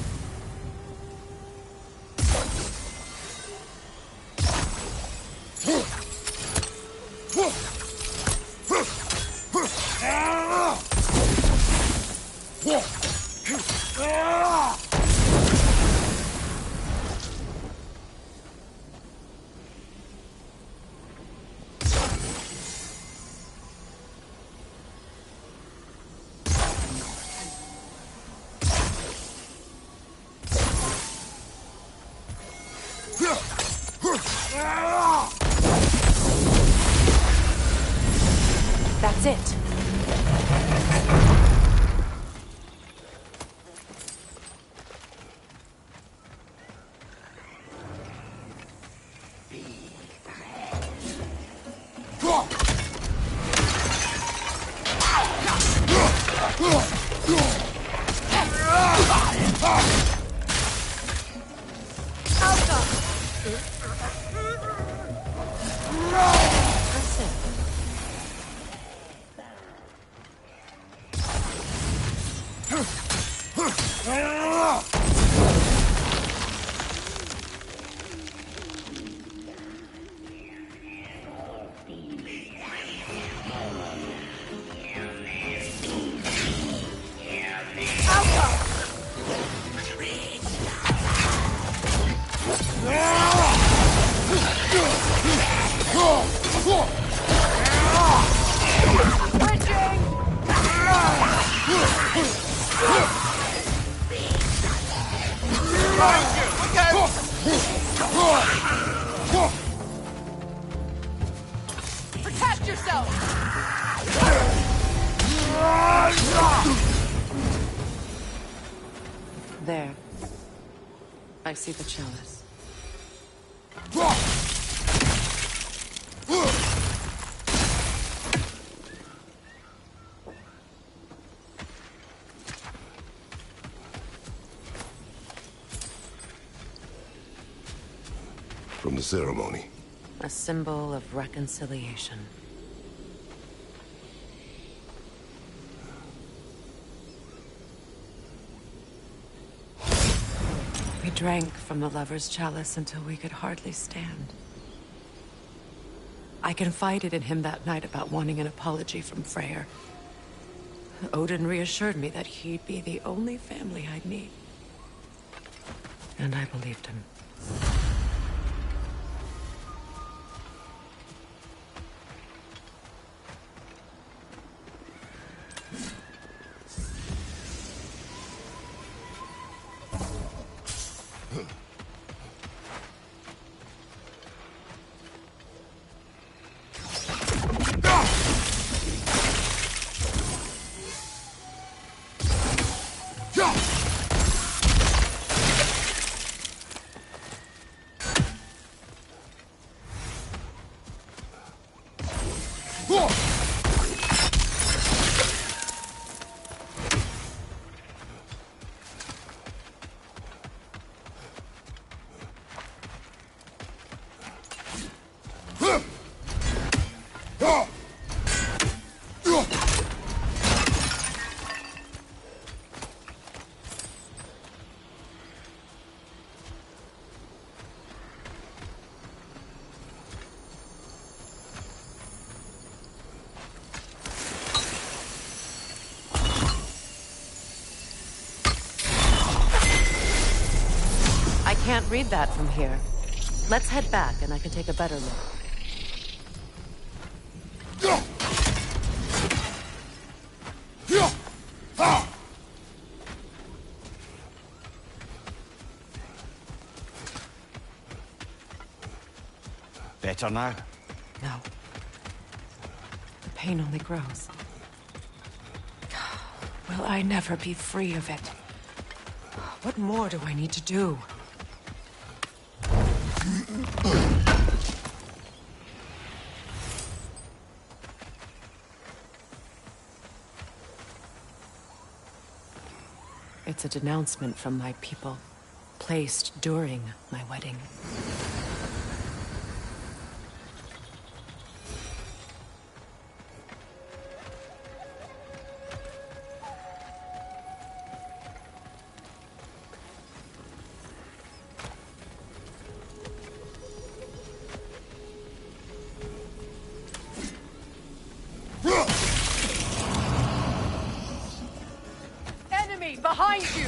That's it. Protect yourself! There. I see the chalice. From the ceremony. A symbol of reconciliation. We drank from the lover's chalice until we could hardly stand. I confided in him that night about wanting an apology from Freyr. Odin reassured me that he'd be the only family I'd need. And I believed him. can't read that from here. Let's head back and I can take a better look. Better now? No. The pain only grows. Will I never be free of it? What more do I need to do? It's a denouncement from my people, placed during my wedding. Enemy behind you!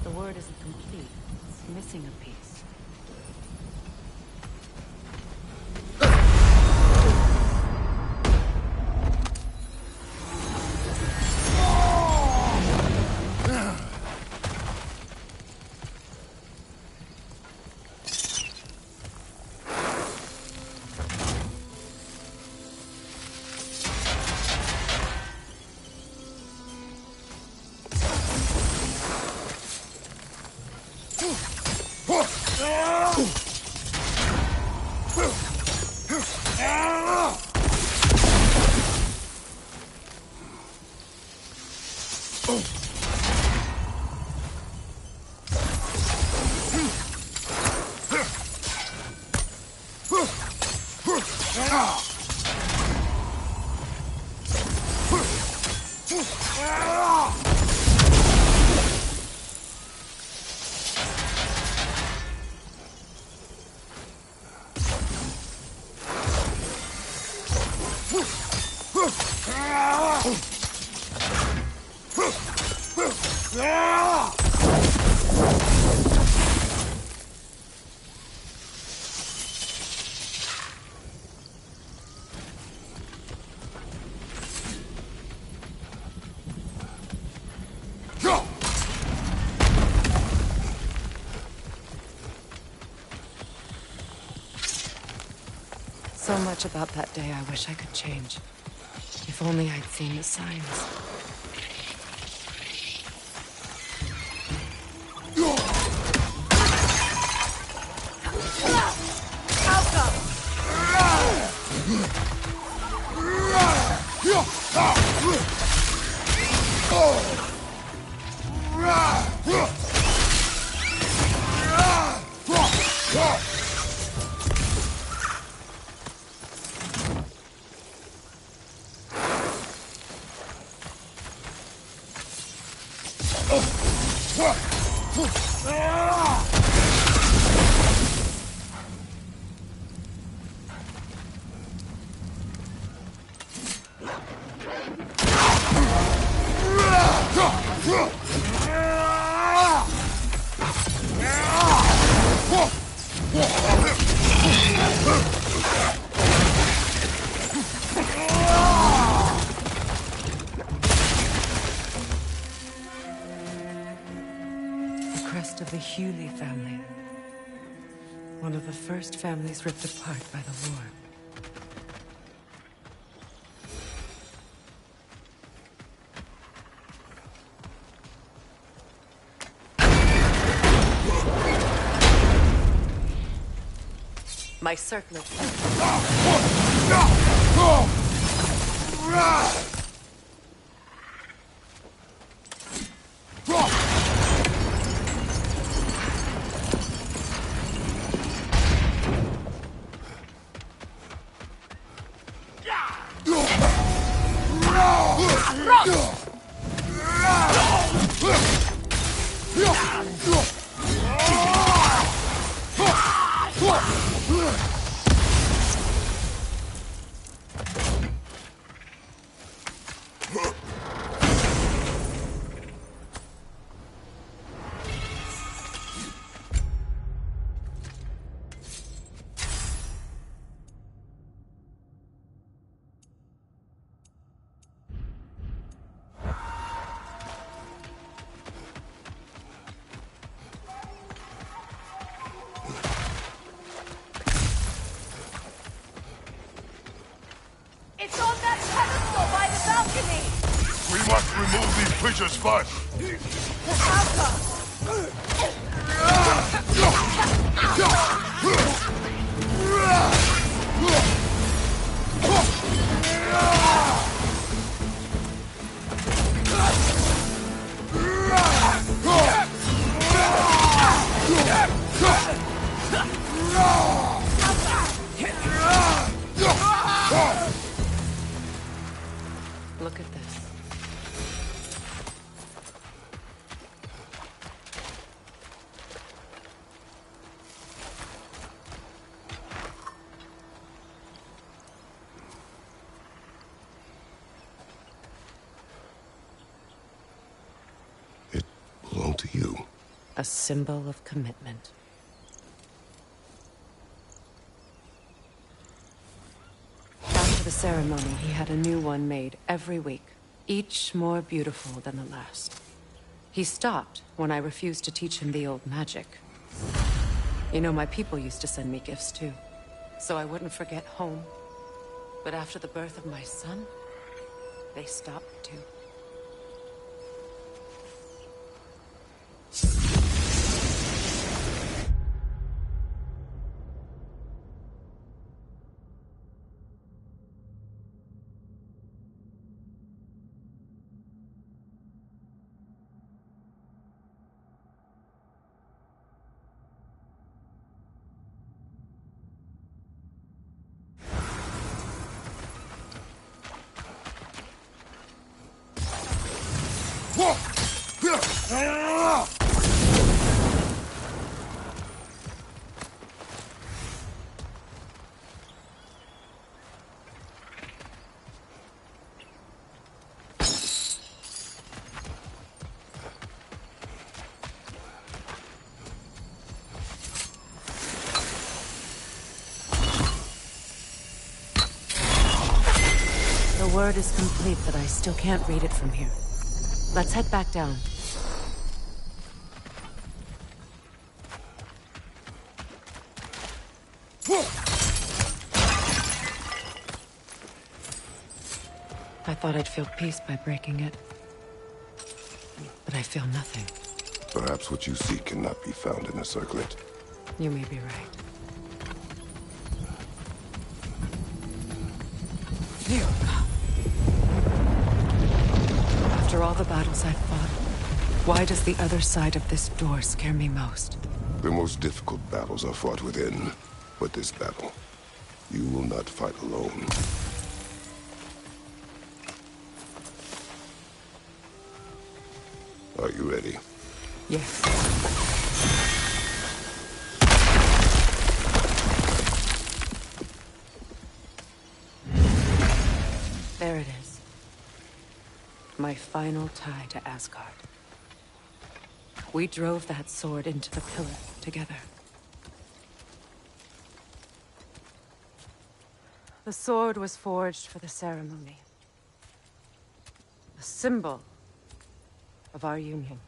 The word isn't complete. It's missing a piece. So much about that day I wish I could change. If only I'd seen the signs. Of the Hewley family. One of the first families ripped apart by the war. My circlet. It's on that pedestal by the balcony! We must remove these creatures first! Look at this. It belonged to you. A symbol of commitment. After the ceremony, he had a new one made every week, each more beautiful than the last. He stopped when I refused to teach him the old magic. You know, my people used to send me gifts too, so I wouldn't forget home. But after the birth of my son, they stopped too. The word is complete, but I still can't read it from here. Let's head back down. thought I'd feel peace by breaking it. But I feel nothing. Perhaps what you seek cannot be found in a circlet. You may be right. After all the battles I've fought, why does the other side of this door scare me most? The most difficult battles are fought within. But this battle, you will not fight alone. Are you ready? Yes. There it is. My final tie to Asgard. We drove that sword into the pillar together. The sword was forged for the ceremony. A symbol of our union.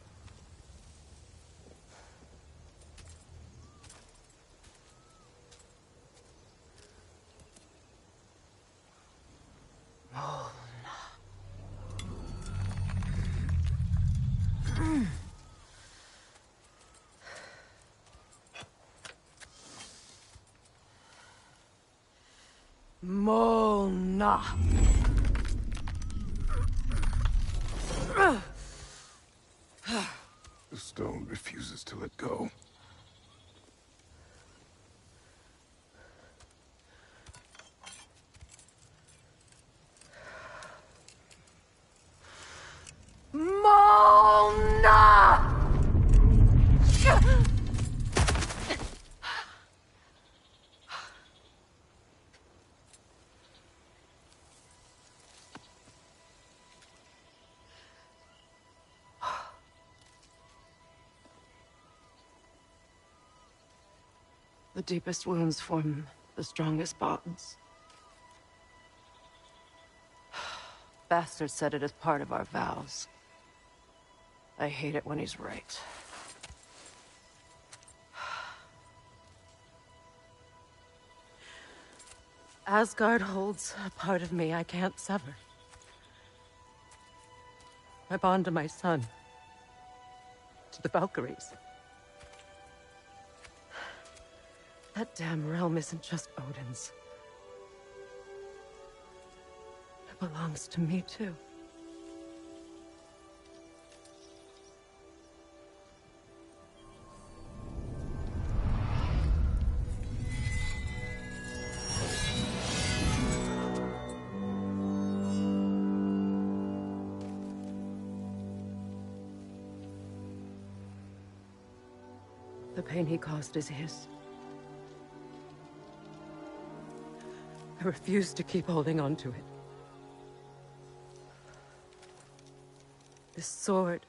Mona. The stone refuses to let go. Mona! The deepest wounds form the strongest bonds. Bastard said it as part of our vows. I hate it when he's right. Asgard holds a part of me I can't sever. I bond to my son. To the Valkyries. That damn realm isn't just Odin's. It belongs to me, too. The pain he caused is his. I refuse to keep holding on to it. This sword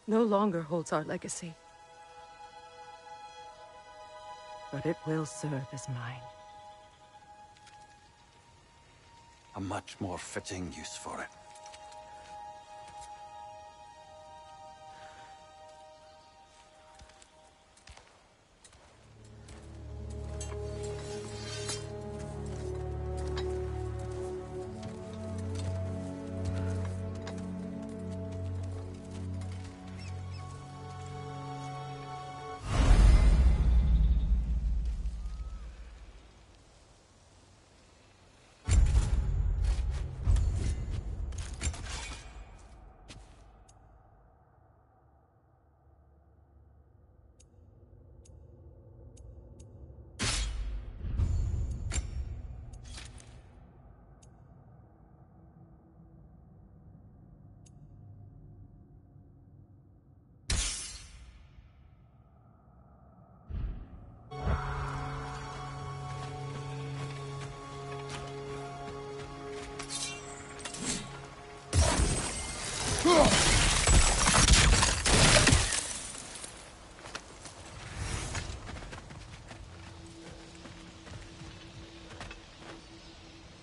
no longer holds our legacy. But it will serve as mine. A much more fitting use for it.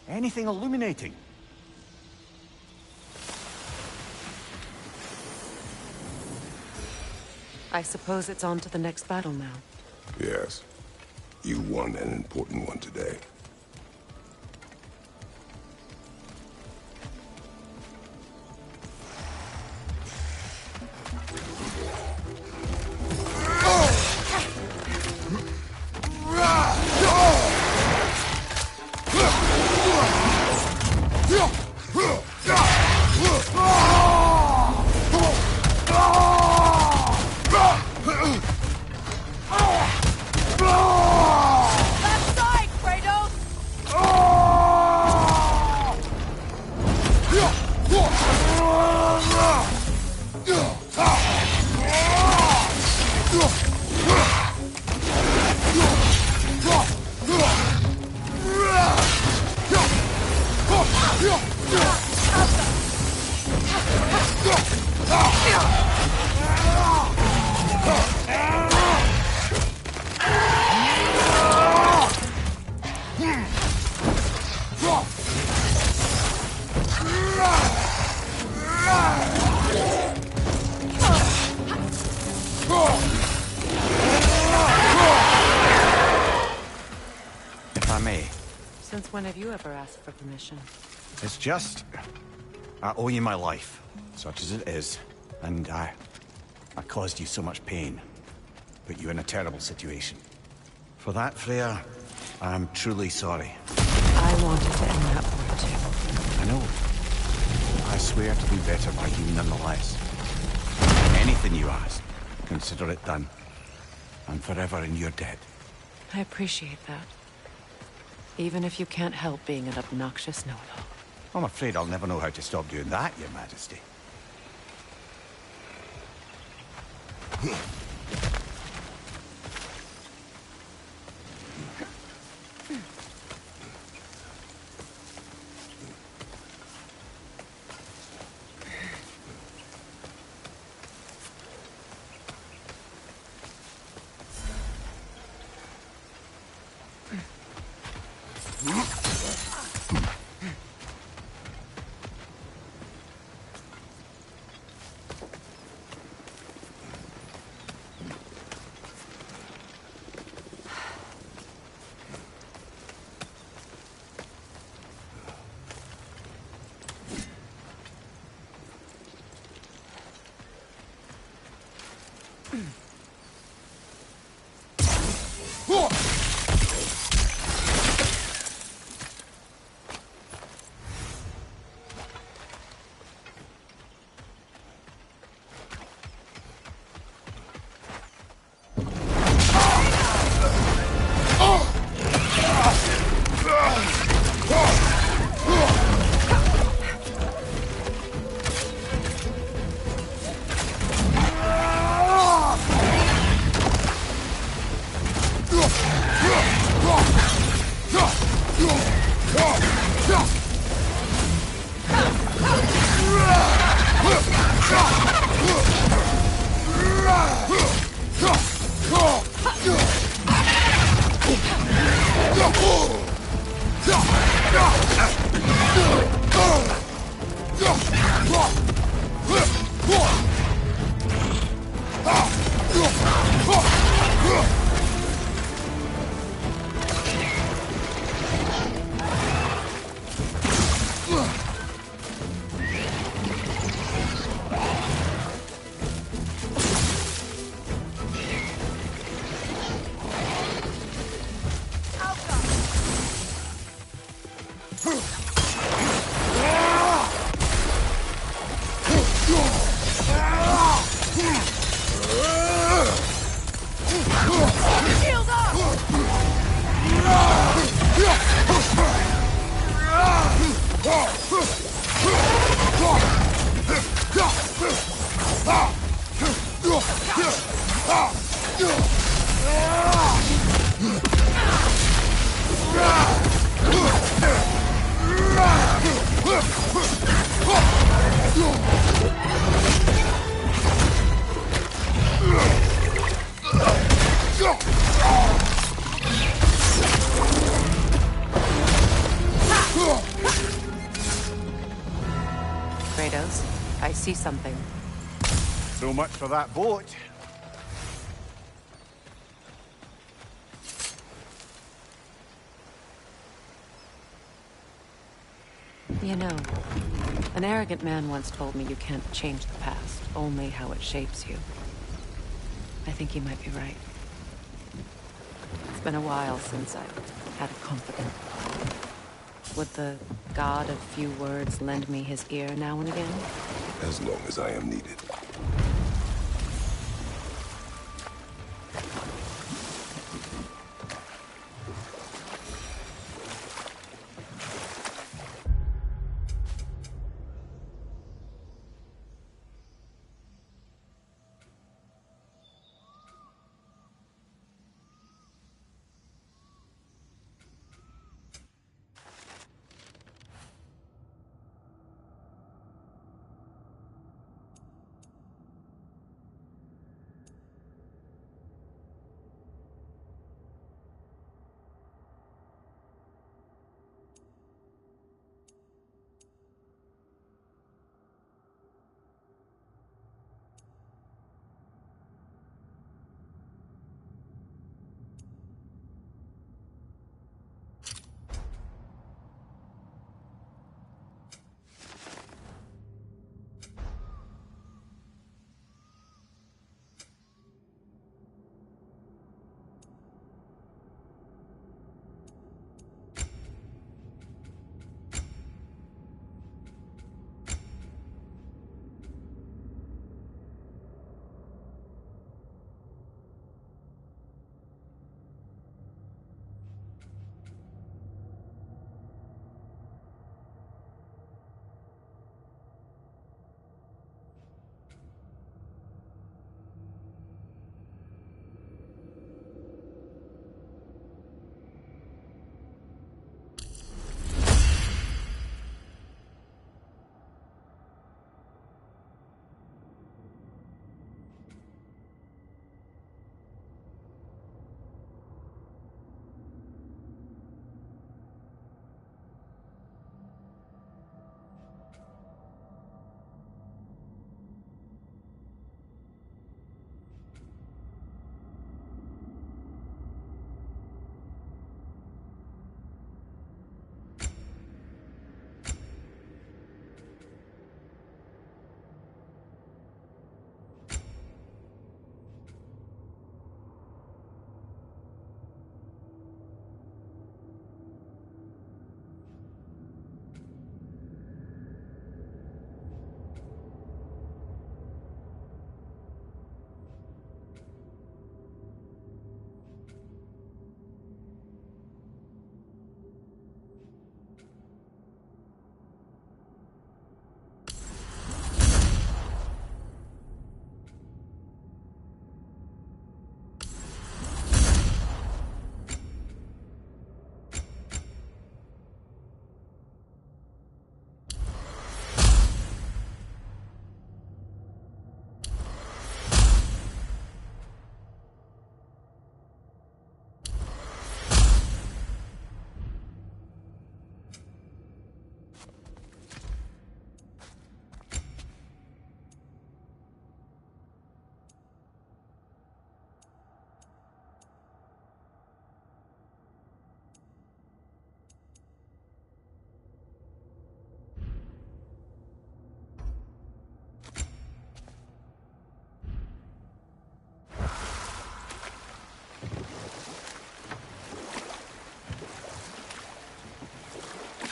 Anything illuminating? I suppose it's on to the next battle now. Yes. You won an important one today. When have you ever asked for permission? It's just... I owe you my life, such as it is. And I caused you so much pain. Put you in a terrible situation. For that, Freya, I'm truly sorry. I wanted to end that war too. I know. I swear to be better by you nonetheless. Anything you ask, consider it done. I'm forever in your debt. I appreciate that. Even if you can't help being an obnoxious know-it-all. I'm afraid I'll never know how to stop doing that, Your Majesty. Kratos, I see something. So much for that boat. You know, an arrogant man once told me you can't change the past, only how it shapes you. I think he might be right. It's been a while since I've had a confidant. Would the god of few words lend me his ear now and again? As long as I am needed.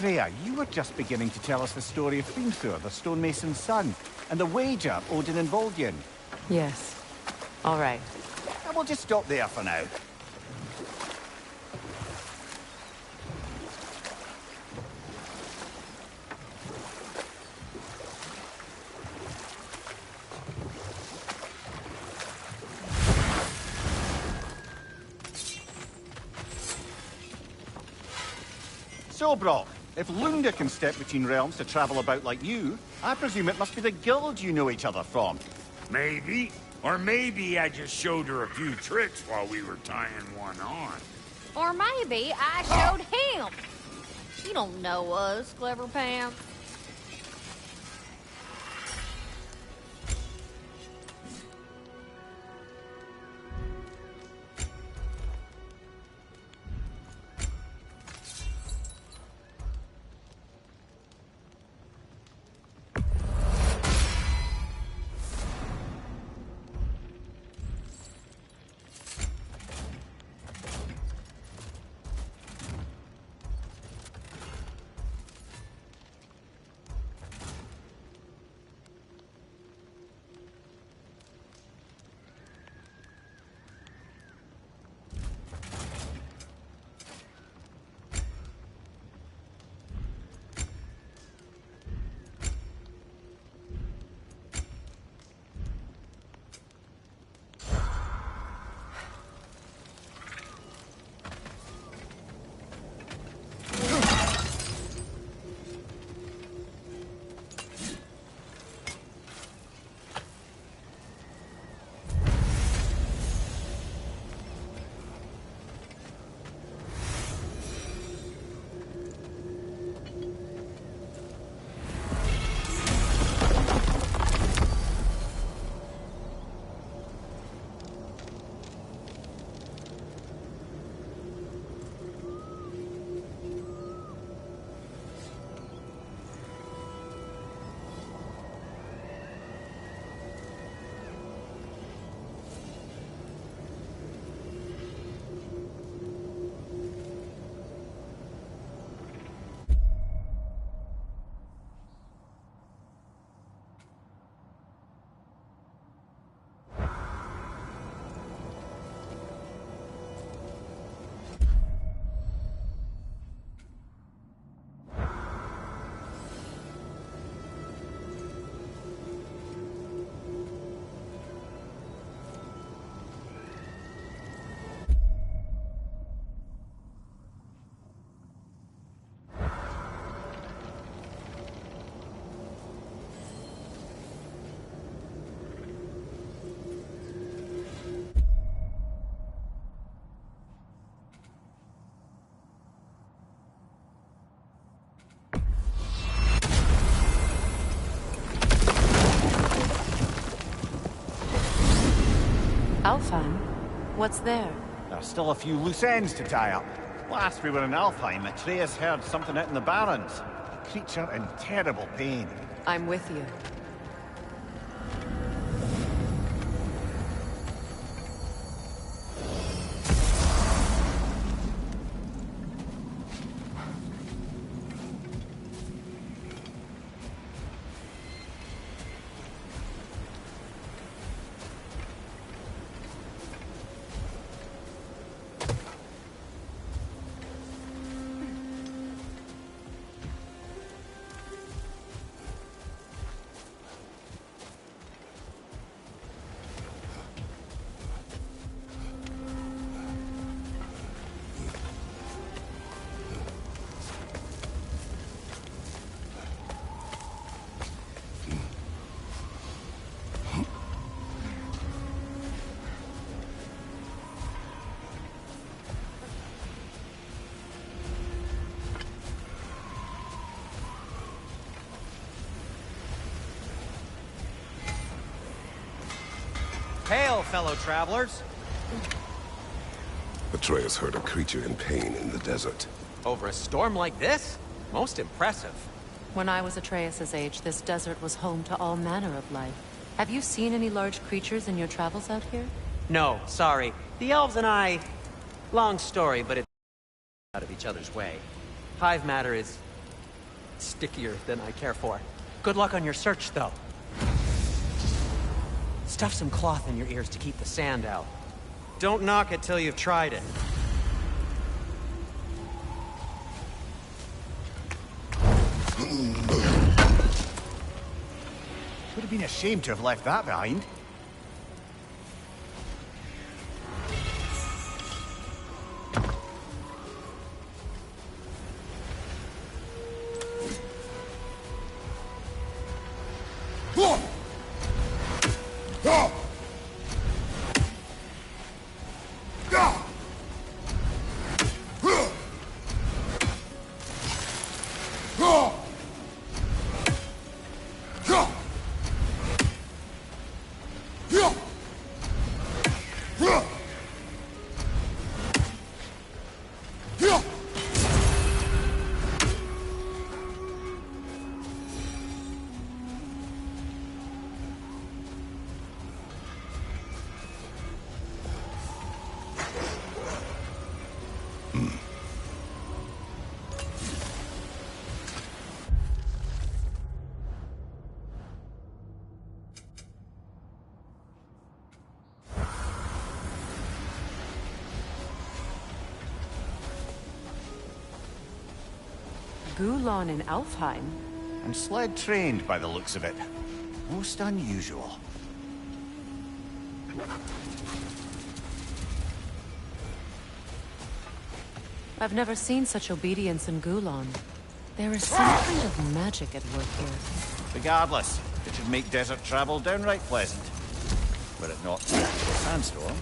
Freya, you were just beginning to tell us the story of Hrimthur, the stonemason's son, and the wager Odin and Volgin. Yes. All right. And we'll just stop there for now. So, Brock, if Lunda can step between realms to travel about like you, I presume it must be the guild you know each other from. Maybe. Or maybe I just showed her a few tricks while we were tying one on. Or maybe I showed him. You don't know us, Clever Pants. Alfheim? What's there? There's still a few loose ends to tie up. Last we were in Alfheim, Atreus heard something out in the Barrens. A creature in terrible pain. I'm with you. Hail, fellow travelers. Atreus heard a creature in pain in the desert. Over a storm like this? Most impressive. When I was Atreus' age, this desert was home to all manner of life. Have you seen any large creatures in your travels out here? No, sorry. The elves and I... Long story, but it's out of each other's way. Hive matter is stickier than I care for. Good luck on your search, though. Stuff some cloth in your ears to keep the sand out. Don't knock it till you've tried it. Would have been a shame to have left that behind. Gulon in Alfheim? And sled trained by the looks of it. Most unusual. I've never seen such obedience in Gulon. There is some kind of magic at work here. Regardless, it should make desert travel downright pleasant. Were it not for a sandstorm.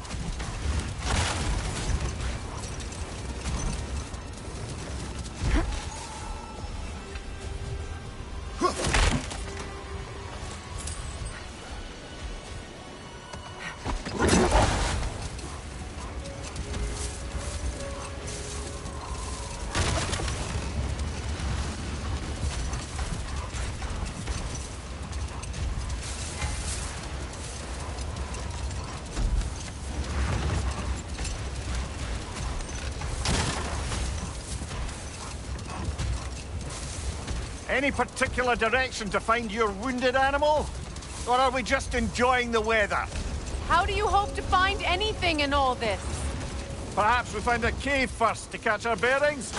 Any particular direction to find your wounded animal? Or are we just enjoying the weather? How do you hope to find anything in all this? Perhaps we find a cave first to catch our bearings?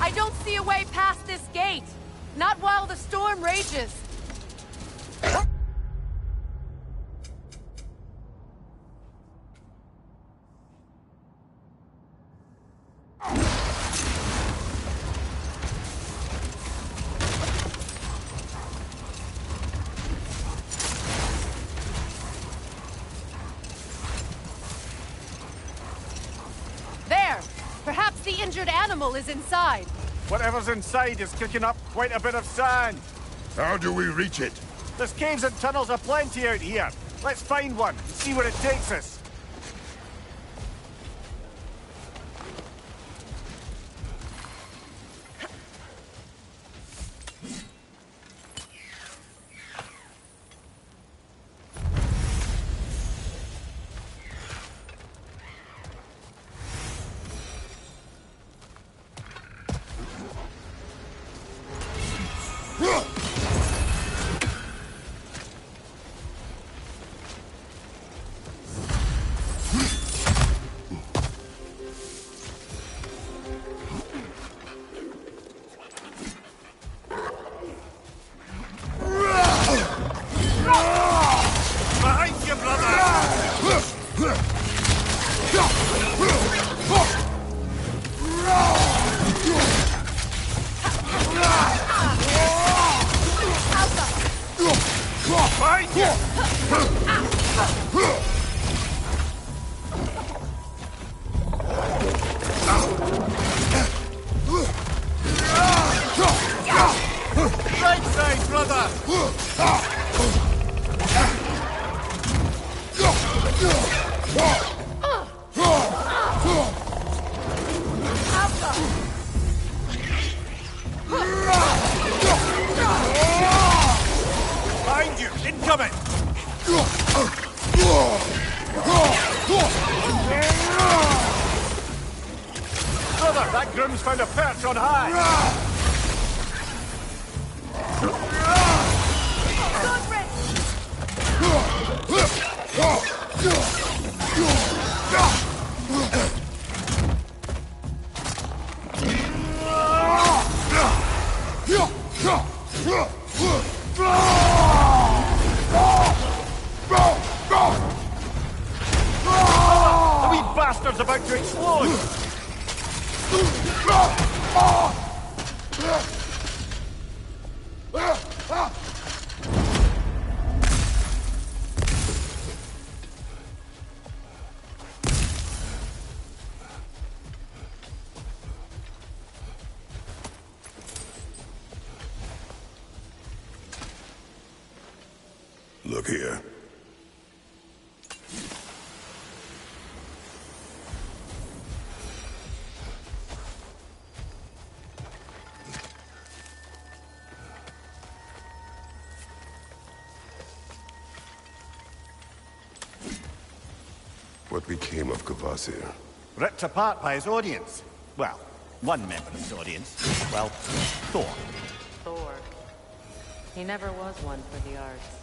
I don't see a way past this gate. Not while the storm rages. There! Perhaps the injured animal is inside. Whatever's inside is kicking up quite a bit of sand. How do we reach it? There's caves and tunnels aplenty out here. Let's find one and see where it takes us. Behind you, brother! Behind you! Right side, brother! Grim's found a perch on high! The wee bastard's about to explode! Look here. What became of Kvasir? Ripped apart by his audience. Well, one member of his audience. Well, Thor. Thor. He never was one for the arts.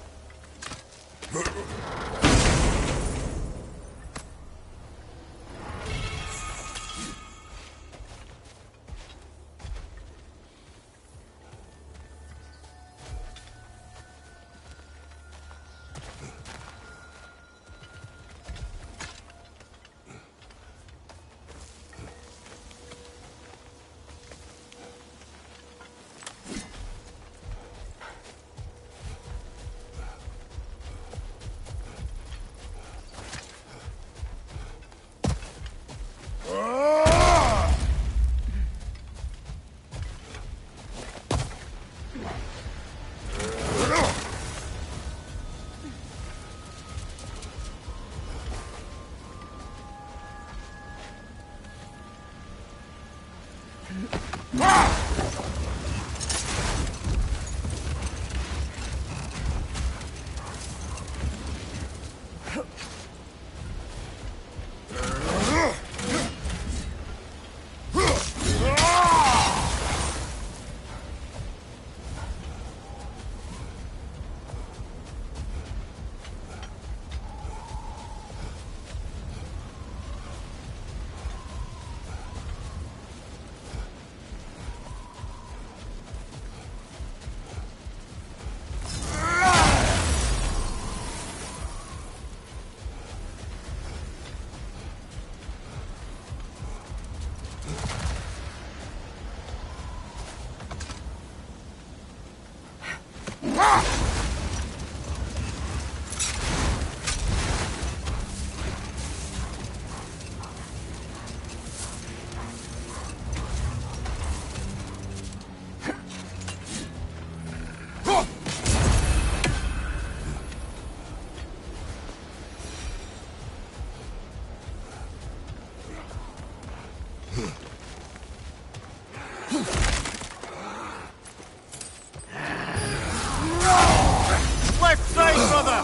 Left side, brother!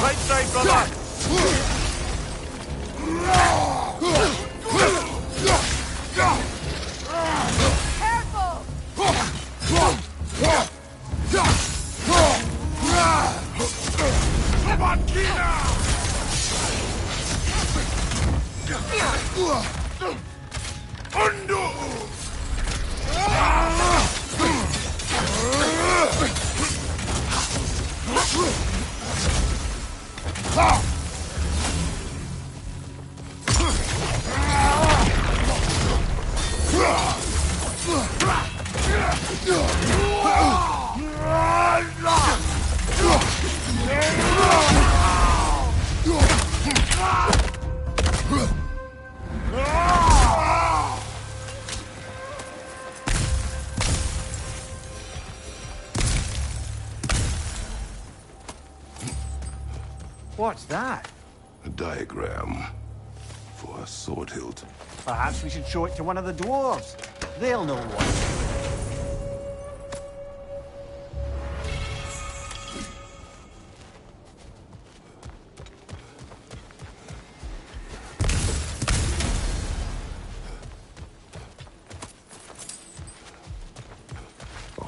Right side, brother! What's that? A diagram for a sword hilt. Perhaps we should show it to one of the dwarves. They'll know what.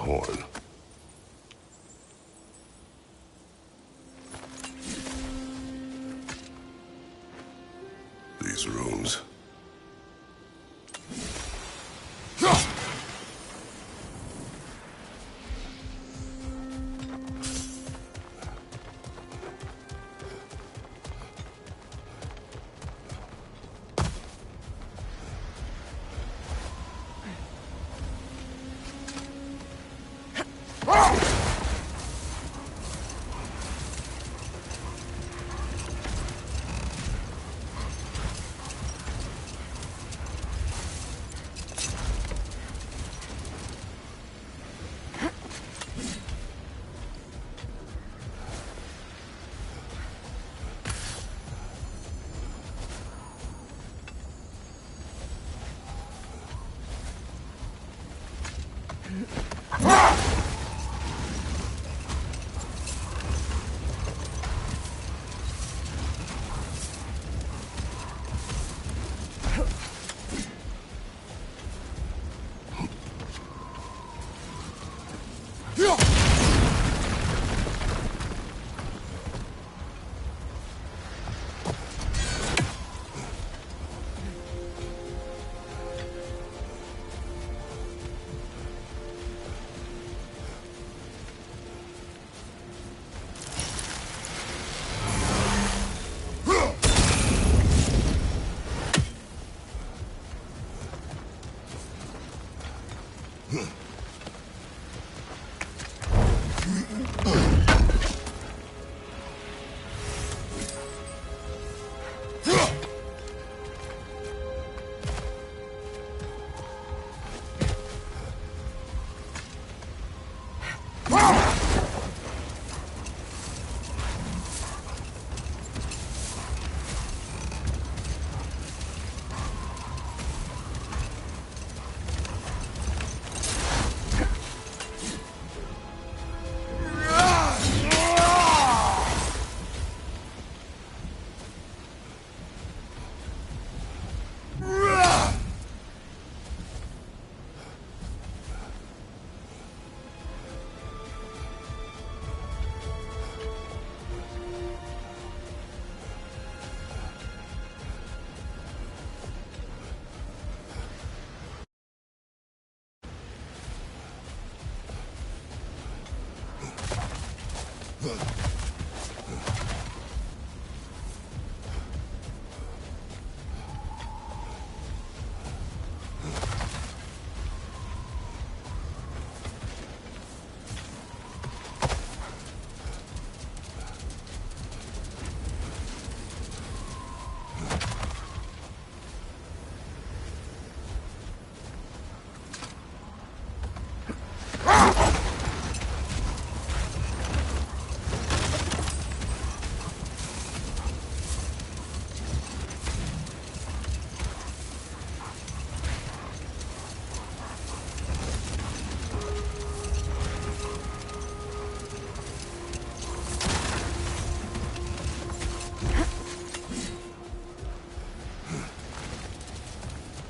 horn. These runes.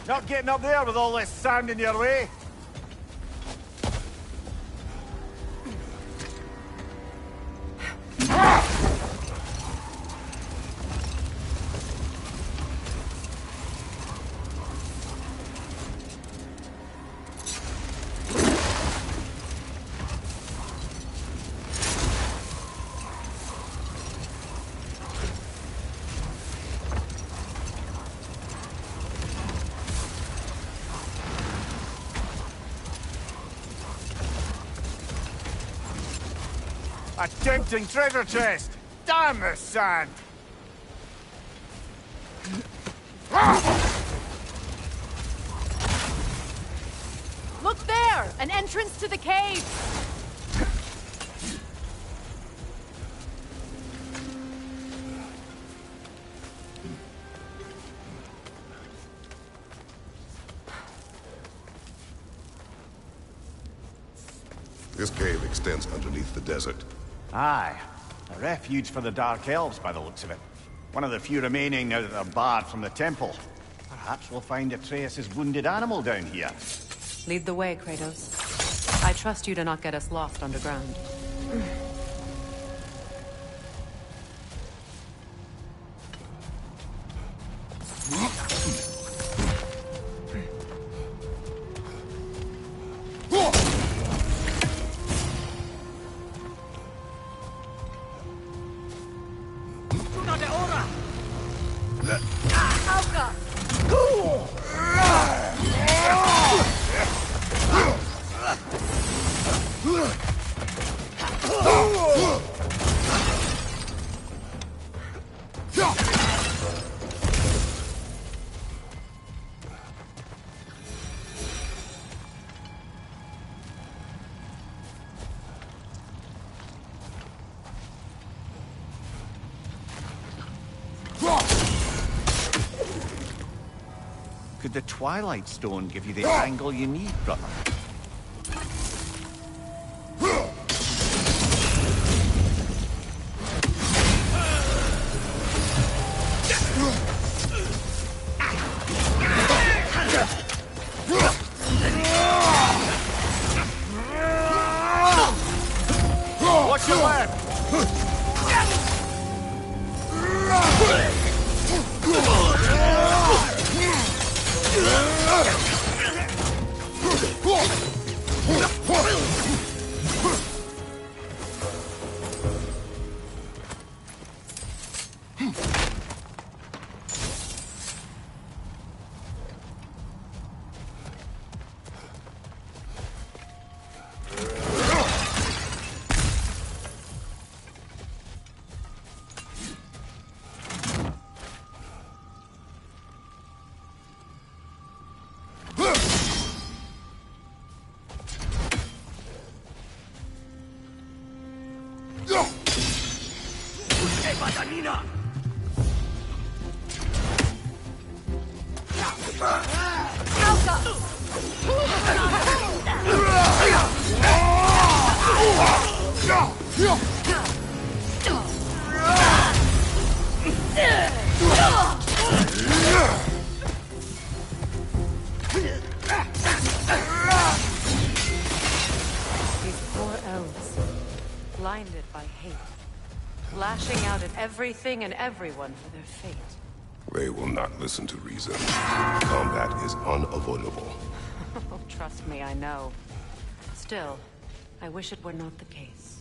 Not getting up there with all this sand in your way. A tempting treasure chest! Damn this sand! Look there! An entrance to the cave! This cave extends underneath the desert. Aye. A refuge for the Dark Elves, by the looks of it. One of the few remaining now that they're barred from the temple. Perhaps we'll find Atreus' wounded animal down here. Lead the way, Kratos. I trust you to not get us lost underground. Could the Twilight Stone give you the angle you need, brother? Watch your left! Blinded by hate, lashing out at everything and everyone for their fate. They will not listen to reason. Combat is unavoidable. Oh, trust me, I know. Still, I wish it were not the case.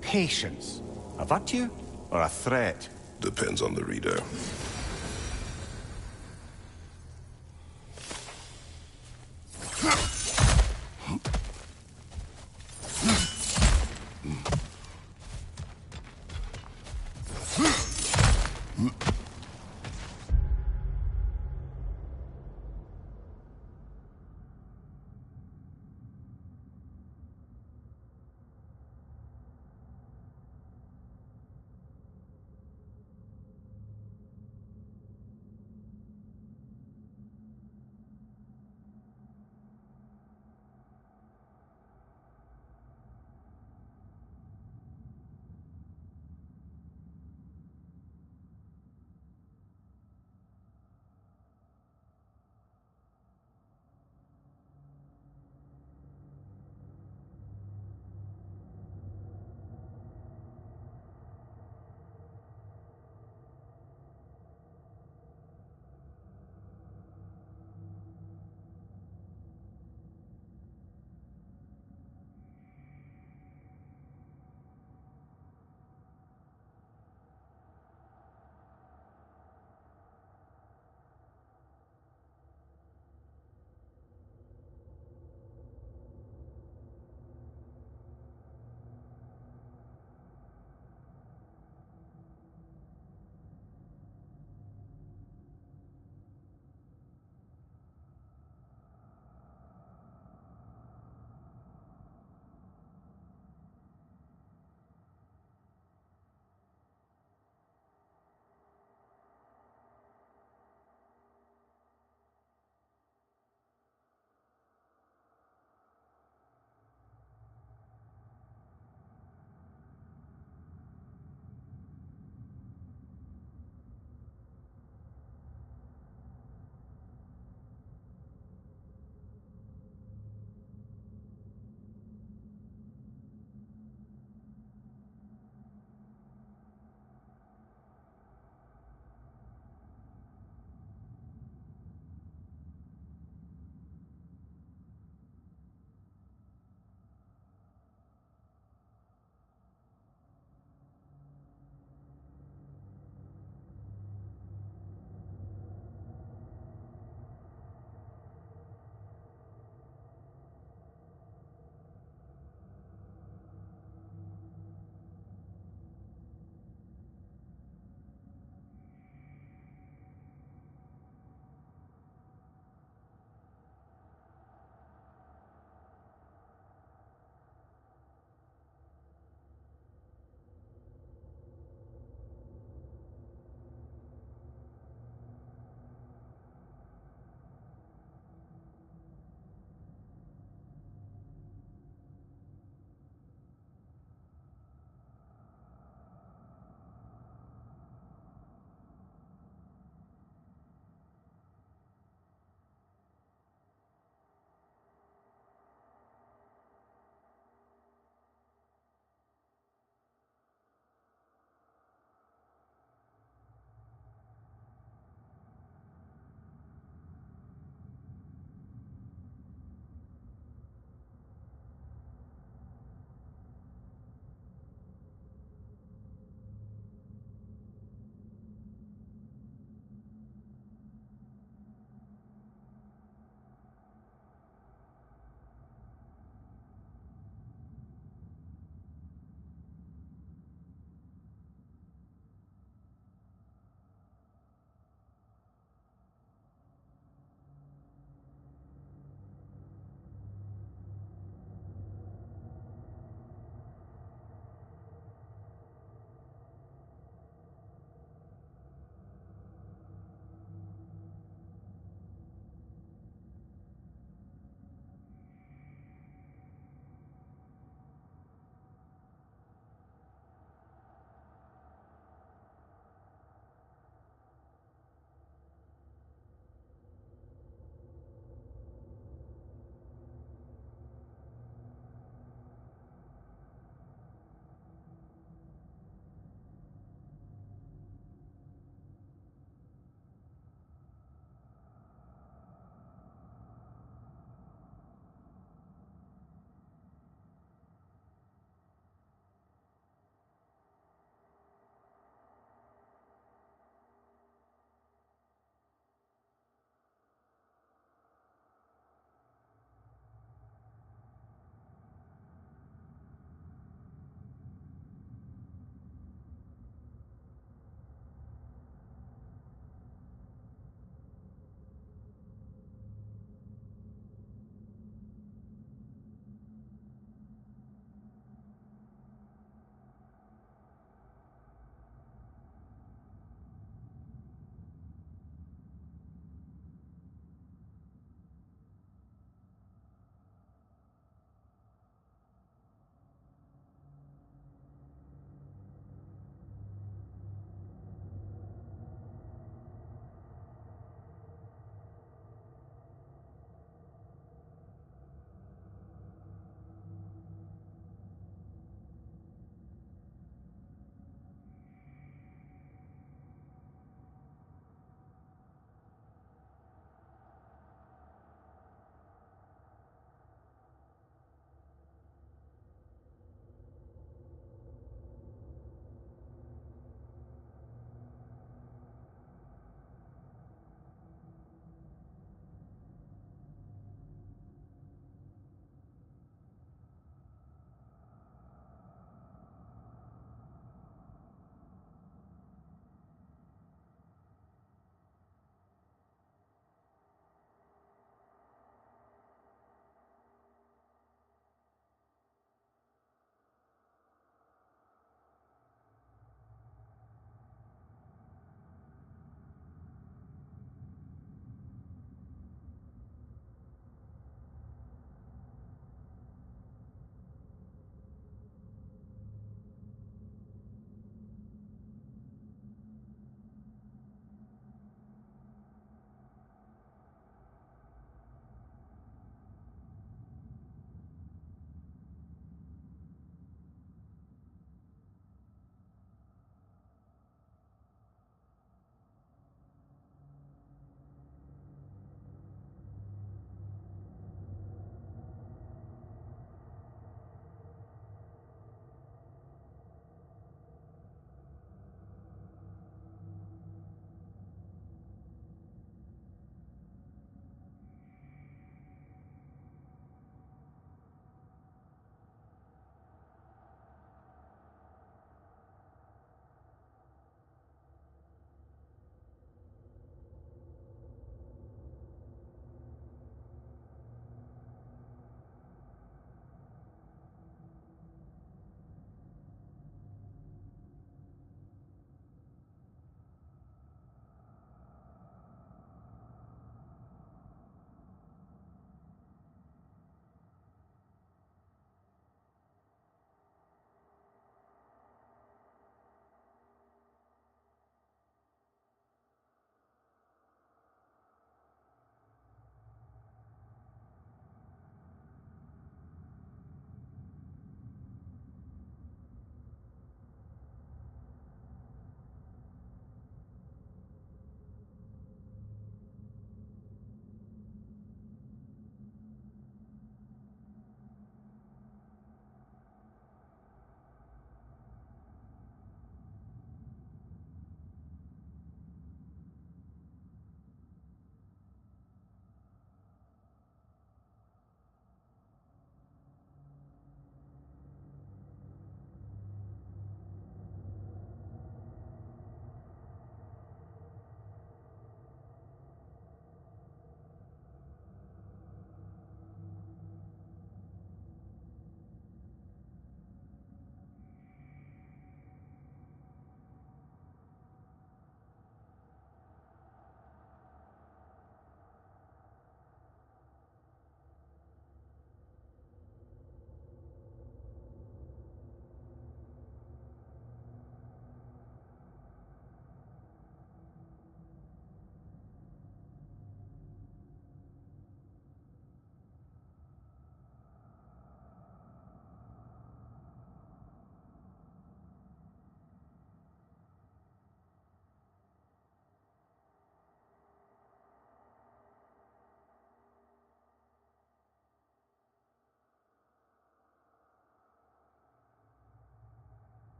Patience. A virtue or a threat? Depends on the reader.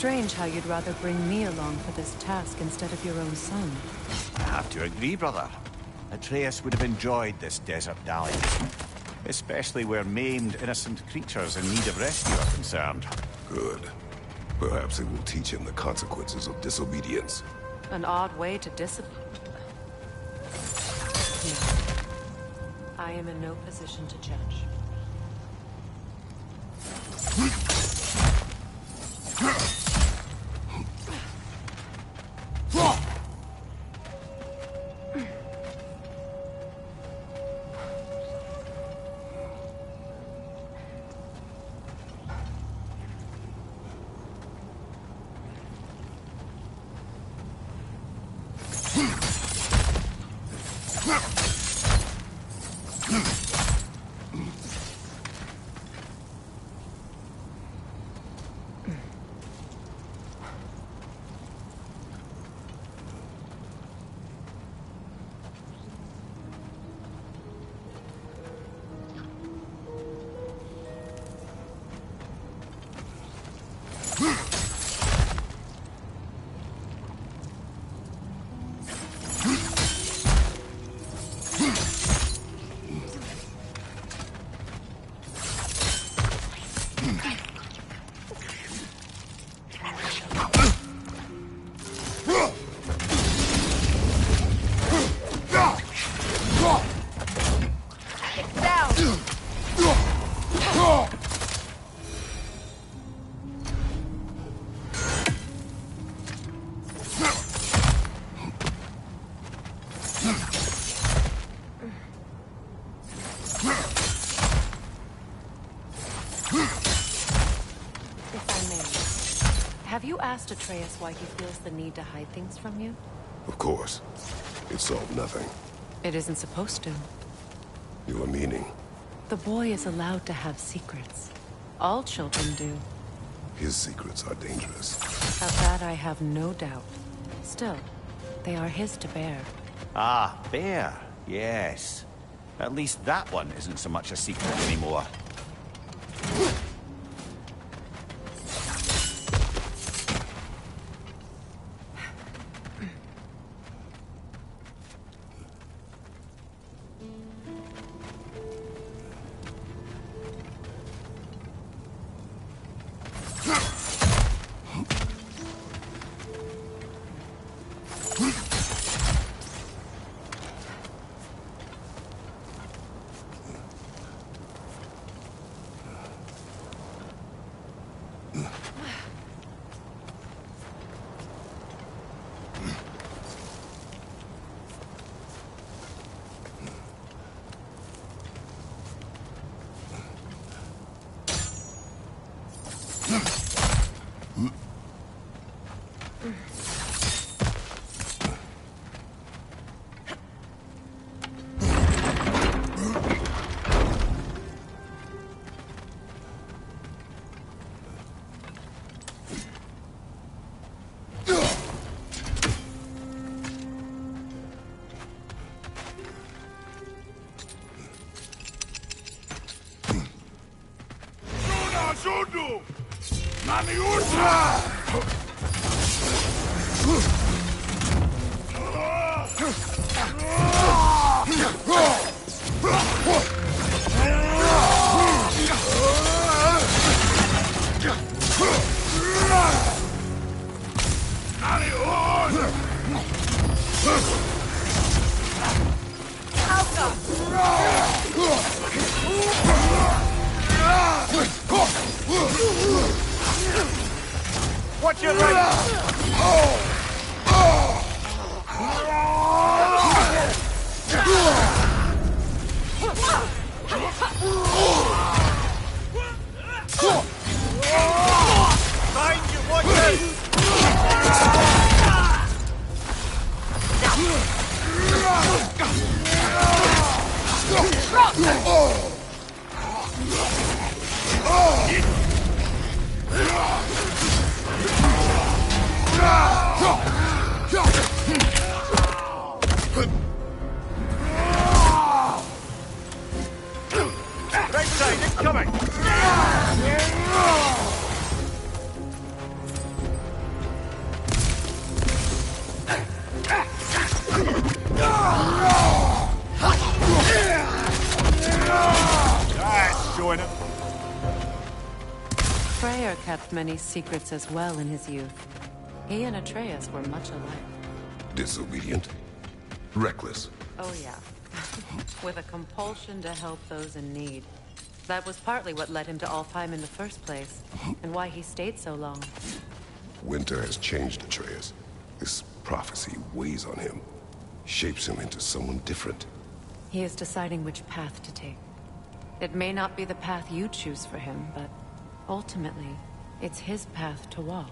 strange how you'd rather bring me along for this task instead of your own son. I have to agree, brother. Atreus would have enjoyed this desert dalliance. Especially where maimed, innocent creatures in need of rescue are concerned. Good. Perhaps it will teach him the consequences of disobedience. An odd way to discipline. I am in no position to judge. Have you asked Atreus why he feels the need to hide things from you? Of course. It solved nothing. It isn't supposed to. Your meaning? The boy is allowed to have secrets. All children do. His secrets are dangerous. Of that I have no doubt. Still, they are his to bear. Ah, bear. Yes. At least that one isn't so much a secret anymore. Watch your right! Behind you, watch right side, it's coming! sire kept many secrets as well in his youth. He and Atreus were much alike. Disobedient? Reckless? Oh yeah. With a compulsion to help those in need. That was partly what led him to Alfheim in the first place, and why he stayed so long. Winter has changed Atreus. This prophecy weighs on him, shapes him into someone different. He is deciding which path to take. It may not be the path you choose for him, but ultimately, it's his path to walk.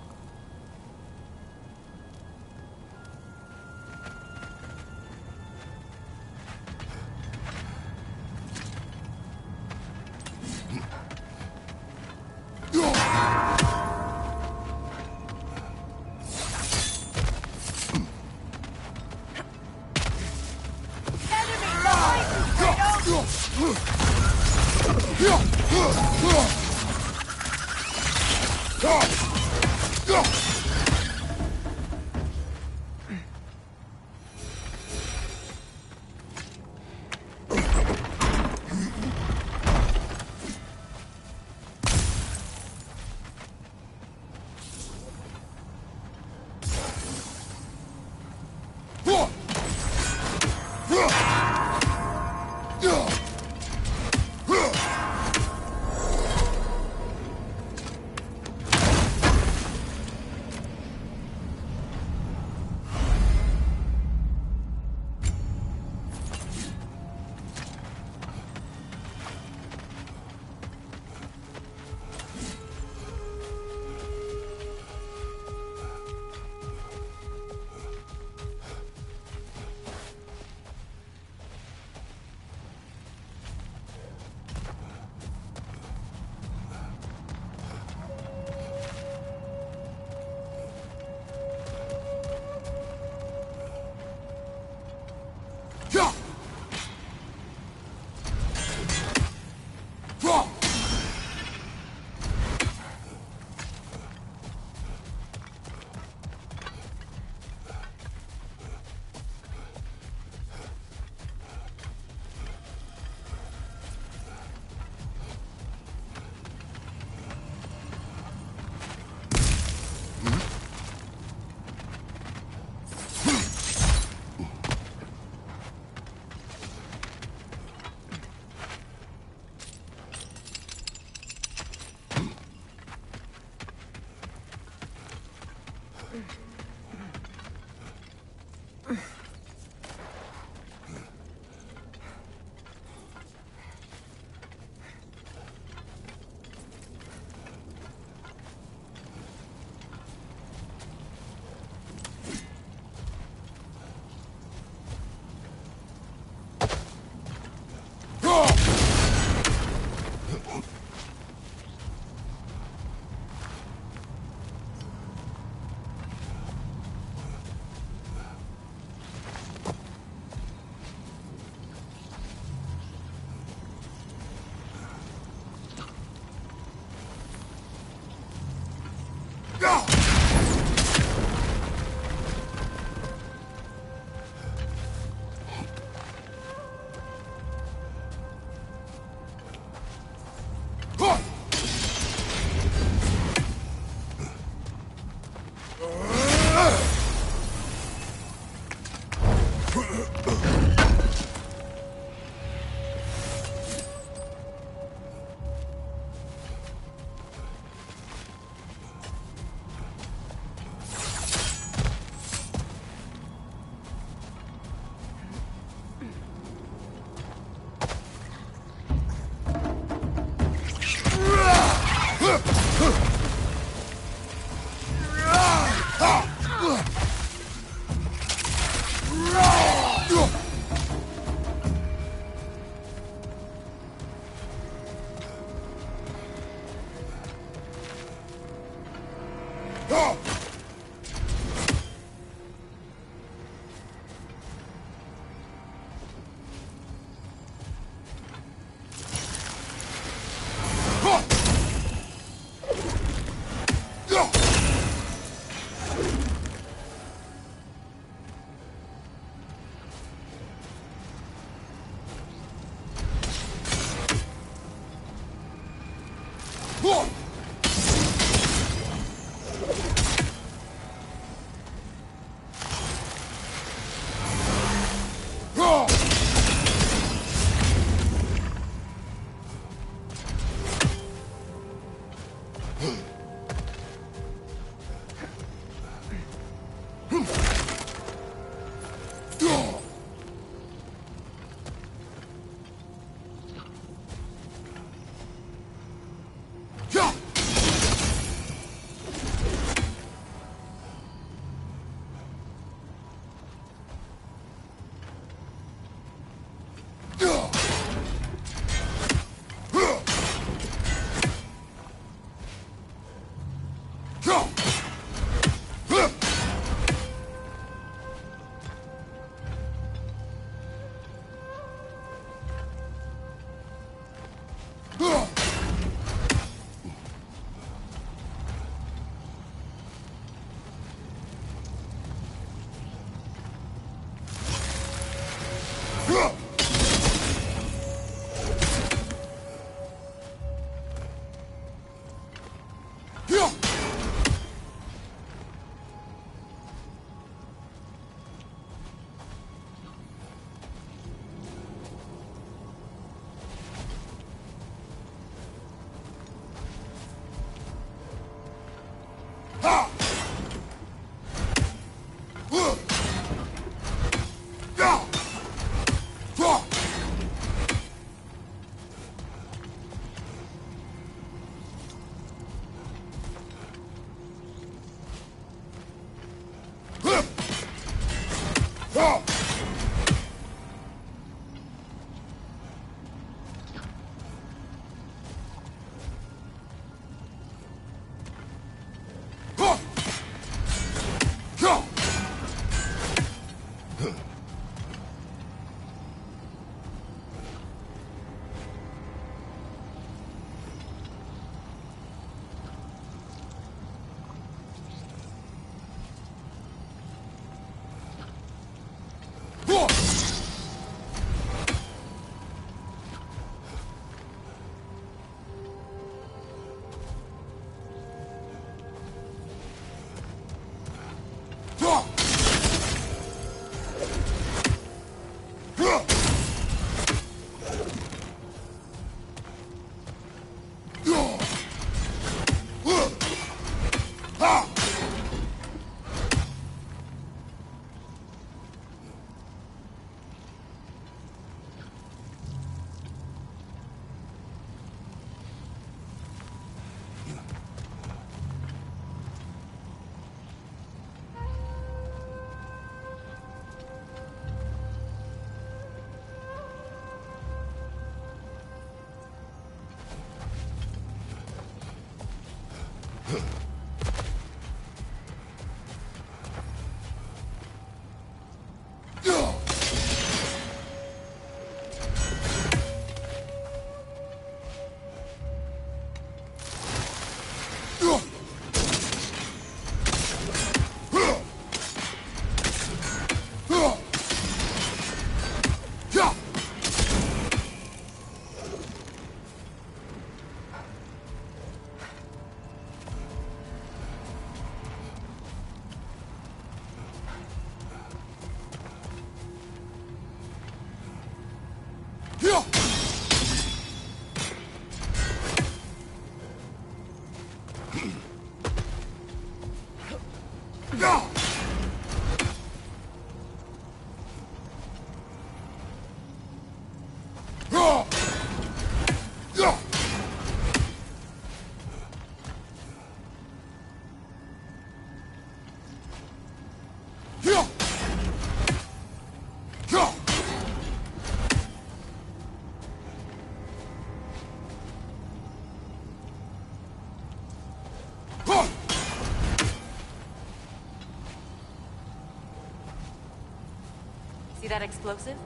See that explosive?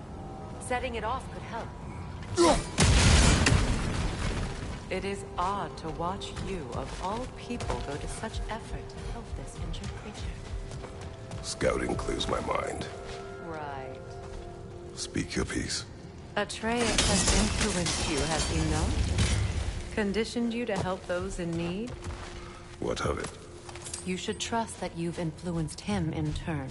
Setting it off could help. It is odd to watch you, of all people, go to such effort to help this injured creature. Scouting clears my mind. Right. Speak your piece. Atreus has influenced you, has he not? Conditioned you to help those in need? What of it? You should trust that you've influenced him in turn.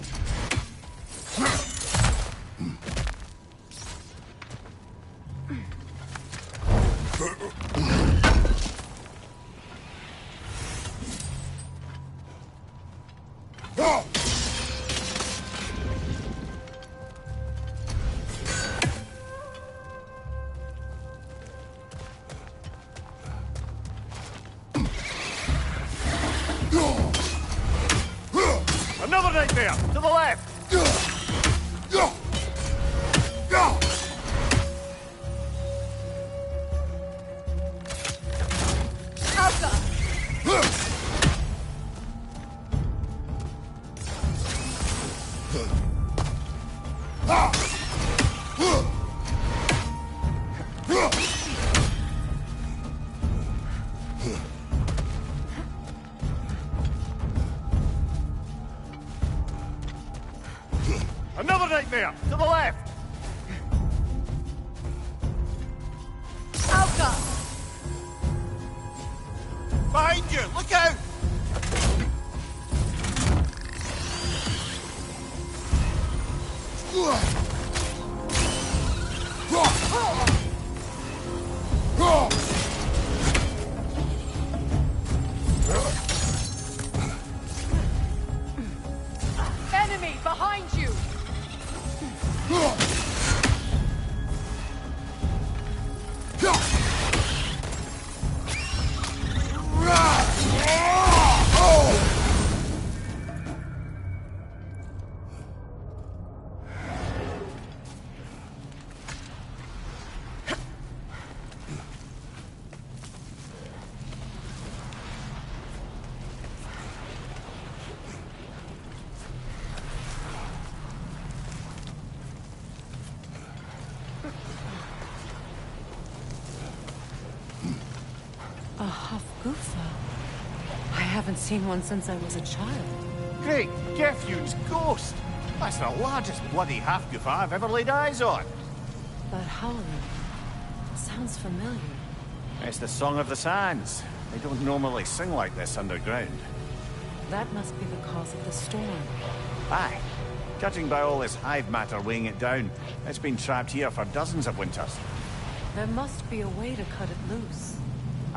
Another nightmare! To the left! Another nightmare! To the left! Alka! Behind you! Look out! Enemy behind you! A Hafgufa. I haven't seen one since I was a child. Great Gefud's ghost! That's the largest bloody half-goof I've ever laid eyes on. That howling sounds familiar. It's the Song of the Sands. They don't normally sing like this underground. That must be the cause of the storm. Aye. Judging by all this hive matter weighing it down, it's been trapped here for dozens of winters. There must be a way to cut it loose.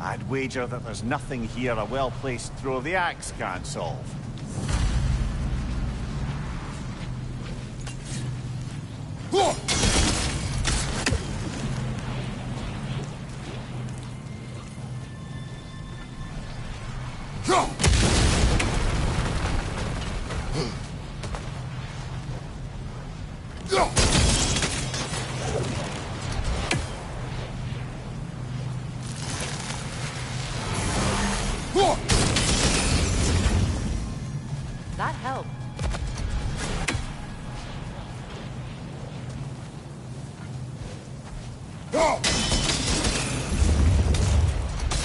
I'd wager that there's nothing here a well-placed throw of the axe can't solve. That helped.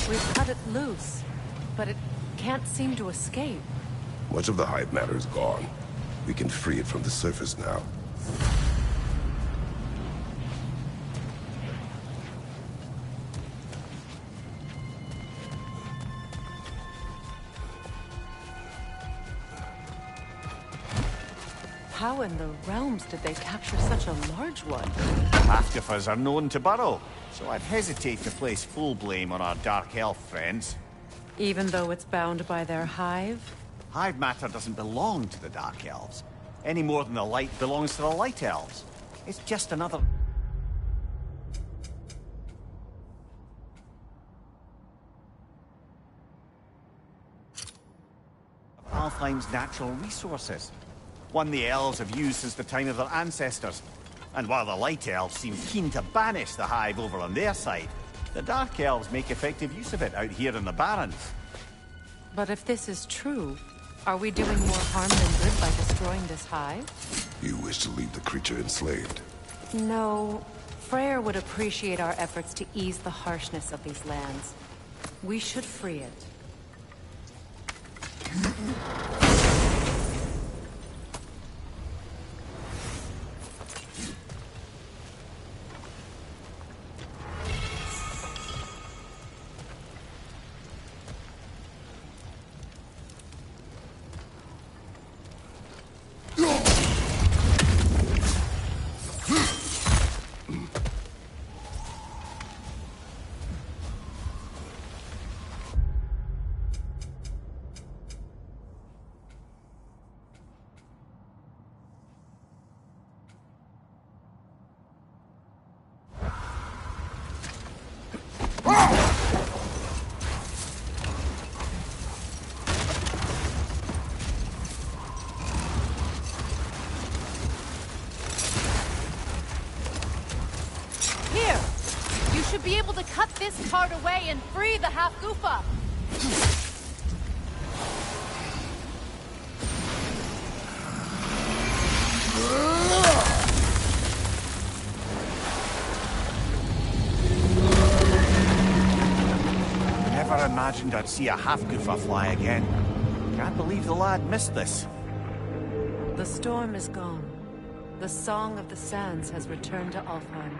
We've cut it loose, but it can't seem to escape. Much of the hive matter is gone. We can free it from the surface now. How in the realms did they capture such a large one? Half-giffers are known to burrow, so I'd hesitate to place full blame on our Dark Elf friends. Even though it's bound by their hive? Hive matter doesn't belong to the Dark Elves, any more than the light belongs to the Light Elves. It's just another... Alfheim's natural resources. One the elves have used since the time of their ancestors. And while the Light Elves seem keen to banish the hive over on their side, the Dark Elves make effective use of it out here in the Barrens. But if this is true, are we doing more harm than good by destroying this hive? You wish to leave the creature enslaved? No. Freyr would appreciate our efforts to ease the harshness of these lands. We should free it. Be able to cut this part away and free the half-goofa. Never imagined I'd see a half-goofa fly again. Can't believe the lad missed this. The storm is gone. The Song of the Sands has returned to Alfheim.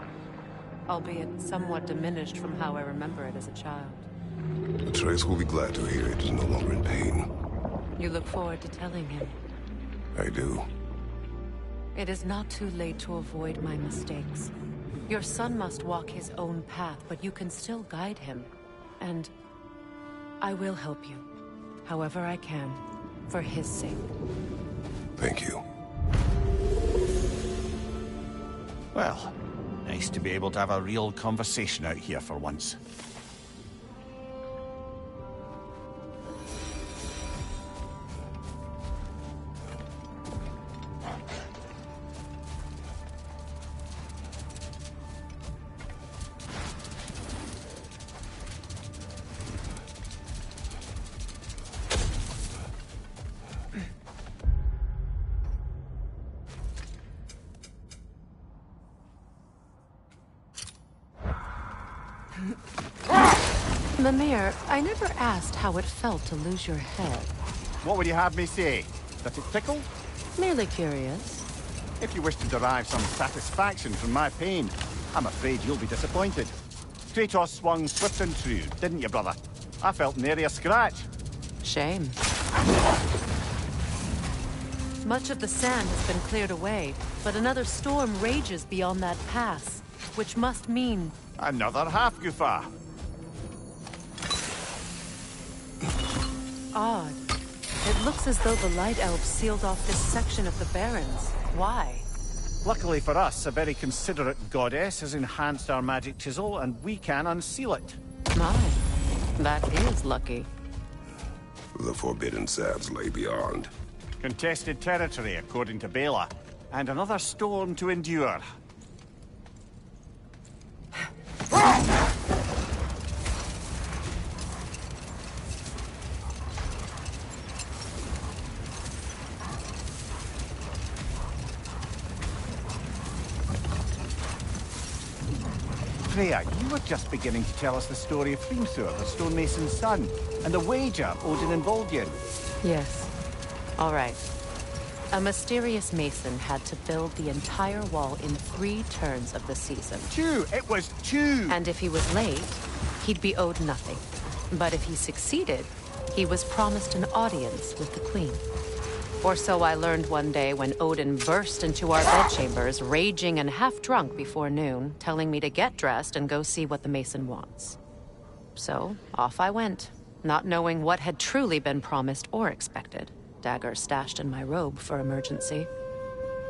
Albeit somewhat diminished from how I remember it as a child. Atreus will be glad to hear it is no longer in pain. You look forward to telling him. I do. It is not too late to avoid my mistakes. Your son must walk his own path, but you can still guide him. And I will help you, however I can, for his sake. Thank you. Well, nice to be able to have a real conversation out here for once. Mimir, I never asked how it felt to lose your head. What would you have me say? That it tickled? Merely curious. If you wish to derive some satisfaction from my pain, I'm afraid you'll be disappointed. Kratos swung swift and true, didn't you, brother? I felt nary a scratch. Shame. Much of the sand has been cleared away, but another storm rages beyond that pass, which must mean... Another half-goofa. Odd. It looks as though the Light Elves sealed off this section of the Barrens. Why? Luckily for us, a very considerate goddess has enhanced our magic chisel, and we can unseal it. My, that is lucky. The Forbidden Sands lay beyond. Contested territory, according to Bela, and another storm to endure. Freya, you were just beginning to tell us the story of Hrimthur, the stonemason's son, and the wager Odin involved you in. Yes. All right. A mysterious mason had to build the entire wall in 3 turns of the season. 2! It was 2! And if he was late, he'd be owed nothing. But if he succeeded, he was promised an audience with the queen. Or so I learned one day when Odin burst into our bedchambers, raging and half drunk before noon, telling me to get dressed and go see what the Mason wants. So, off I went, not knowing what had truly been promised or expected. Dagger stashed in my robe for emergency.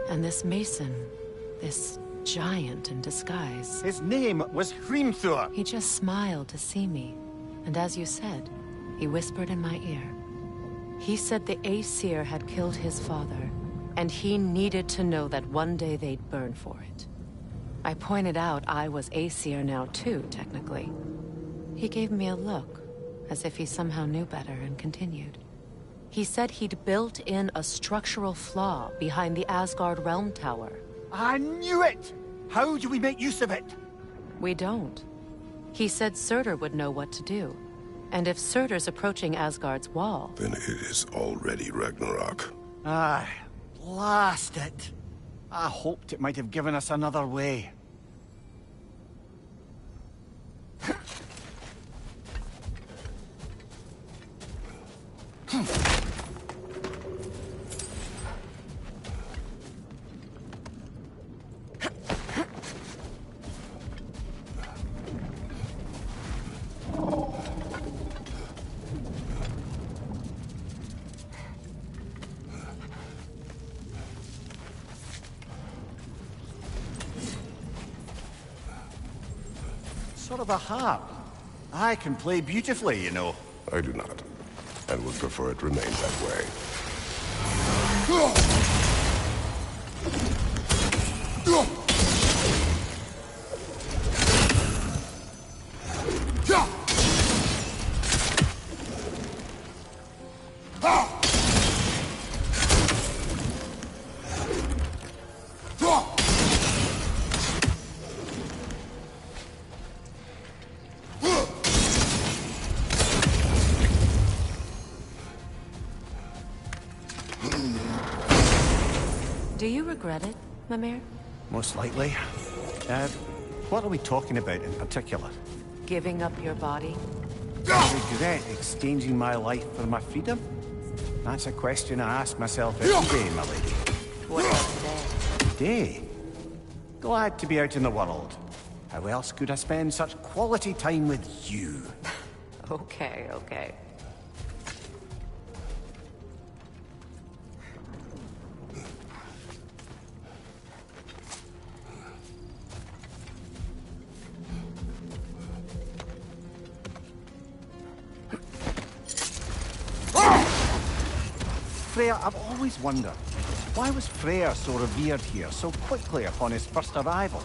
And this Mason, this giant in disguise. His name was Hrimthur. He just smiled to see me. And as you said, he whispered in my ear. He said the Aesir had killed his father, and he needed to know that one day they'd burn for it. I pointed out I was Aesir now too, technically. He gave me a look, as if he somehow knew better, and continued. He said he'd built in a structural flaw behind the Asgard Realm Tower. I knew it! How do we make use of it? We don't. He said Surtur would know what to do. And if Surtur's approaching Asgard's wall... Then it is already Ragnarok. Aye, blast it. I hoped it might have given us another way. Sort of a harp. I can play beautifully, you know. I do not, and would prefer it remain that way. Do you regret it, Mimir? Most likely. What are we talking about in particular? Giving up your body? I regret exchanging my life for my freedom? That's a question I ask myself every day, my lady. What about today? Today? Glad to be out in the world. How else could I spend such quality time with you? Okay, okay. Freya, I've always wondered, why was Freya so revered here so quickly upon his first arrival?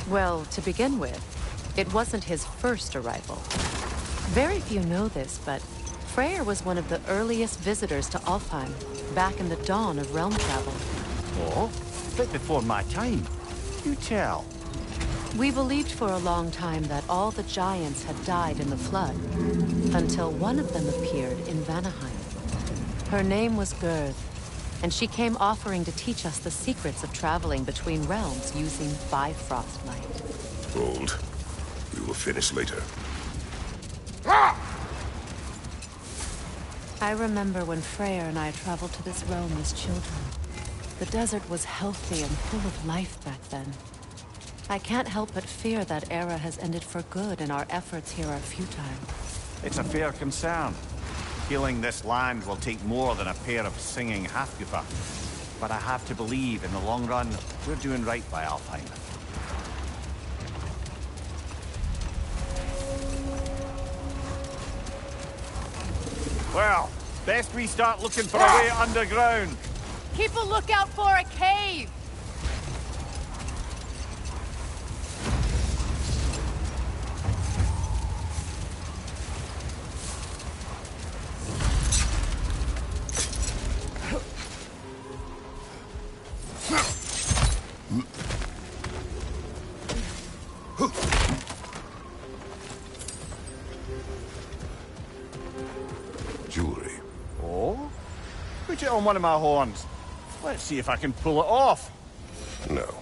Well, to begin with, it wasn't his first arrival. Very few know this, but Freyr was one of the earliest visitors to Alfheim, back in the dawn of realm travel. Oh, a bit before my time. You tell. We believed for a long time that all the giants had died in the flood, until one of them appeared in Vanaheim. Her name was Gerd, and she came offering to teach us the secrets of traveling between realms using Bifrost light. Hold. We will finish later. I remember when Freyr and I traveled to this realm as children. The desert was healthy and full of life back then. I can't help but fear that era has ended for good and our efforts here are futile. It's a fair concern. Healing this land will take more than a pair of singing Halfgooper. But I have to believe, in the long run, we're doing right by Alfheim. Well, best we start looking for a way underground. Keep a lookout for a cave! Jewelry. Oh? Put it on one of my horns. Let's see if I can pull it off. No.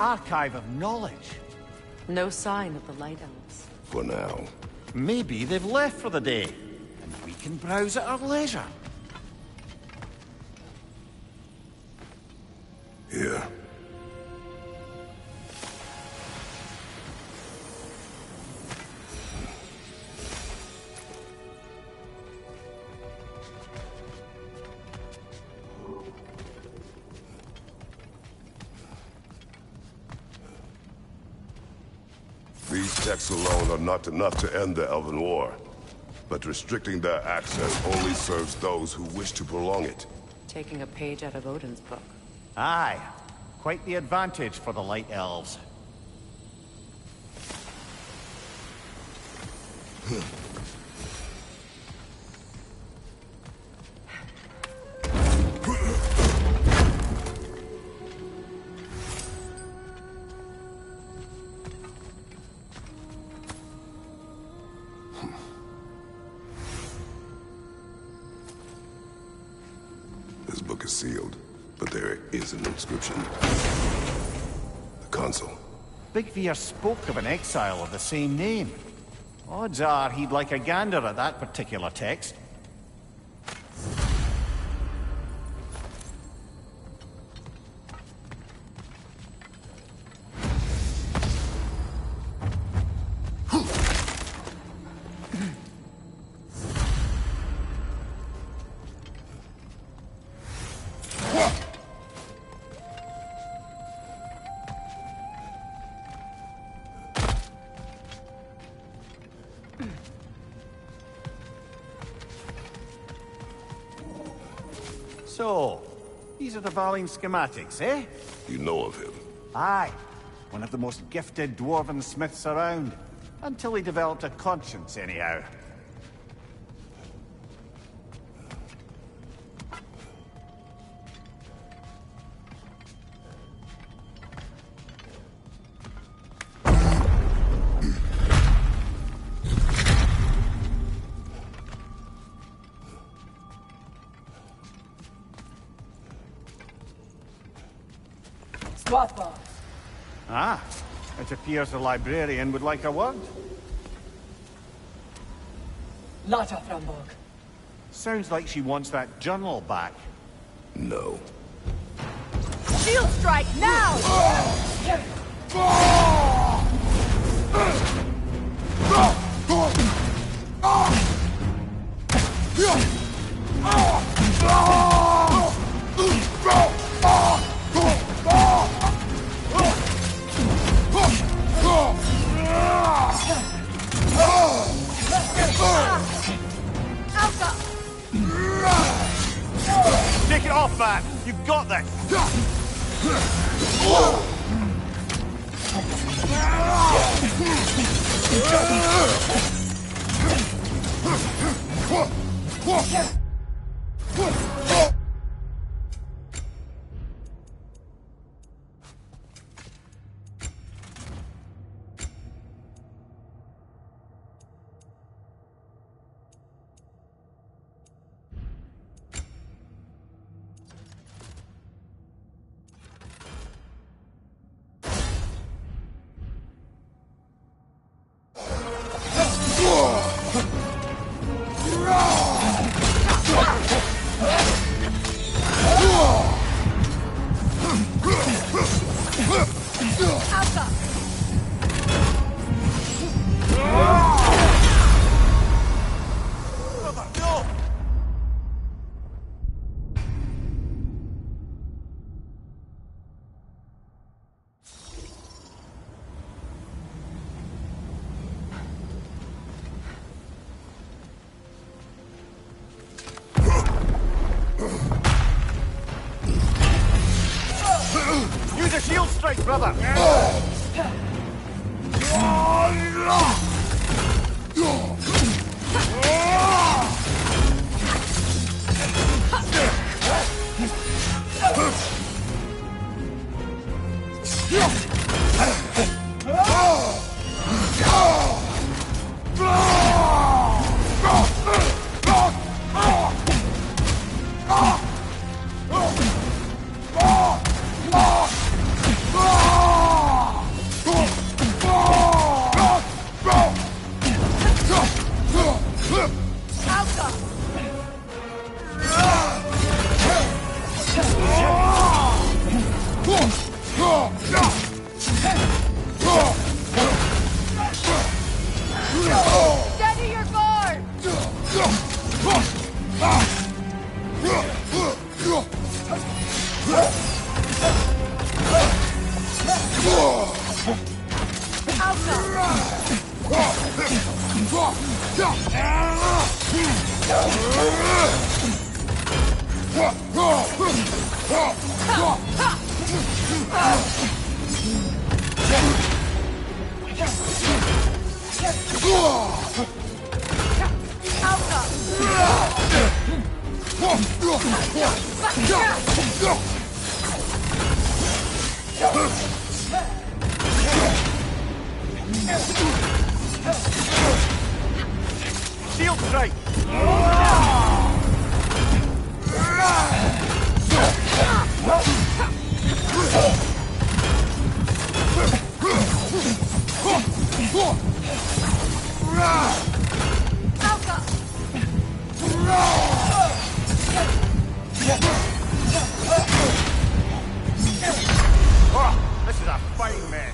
archive of knowledge. No sign of the Light Elves. For now. Maybe they've left for the day, and we can browse at our leisure. Here. These texts alone are not enough to end the Elven War, but restricting their access only serves those who wish to prolong it. Taking a page out of Odin's book. Aye. Quite the advantage for the Light Elves. This book is sealed, but there is an inscription. The console. Big Veer spoke of an exile of the same name. Odds are he'd like a gander at that particular text. So, these are the Valine schematics, eh? You know of him? Aye. One of the most gifted dwarven smiths around. Until he developed a conscience, anyhow. Ah, it appears the librarian would like a word. Lata Framborg. Sounds like she wants that journal back. No. Shield strike now! Take it off, man! You've got this! Use a shield strike, brother! Shield strike! Oh, this is a fine mess.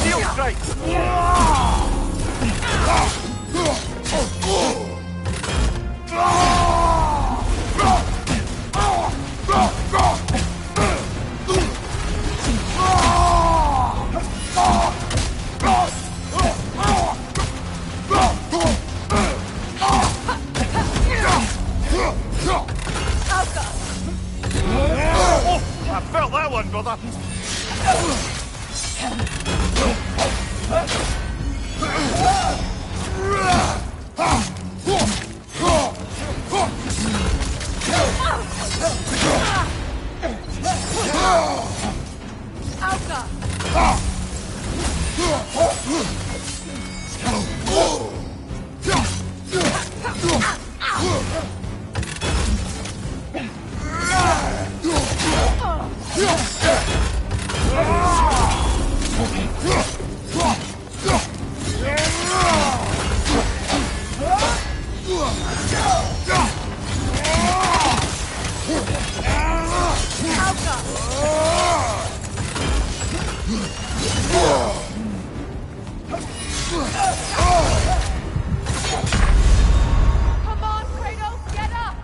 Shield strike! Oh, I felt that one, brother. Come on, Kratos, get up!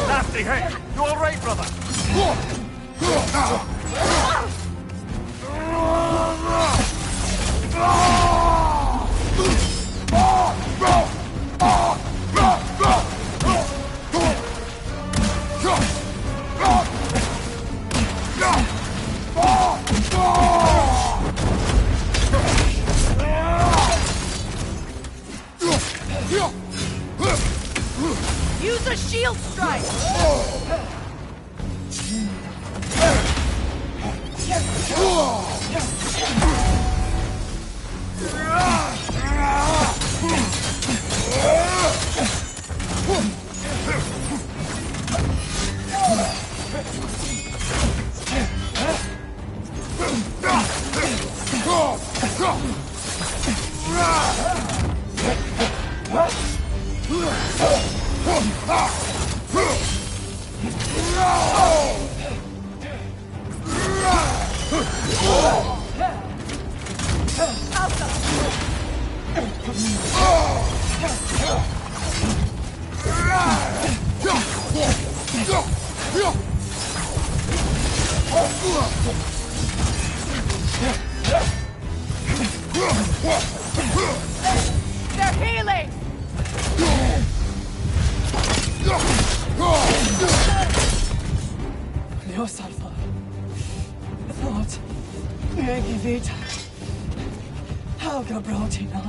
Nasty hit! You alright, brother? Use a shield strike! They're healing! Dios Alpha. Lord, Maggie Vita. Helga Brotina.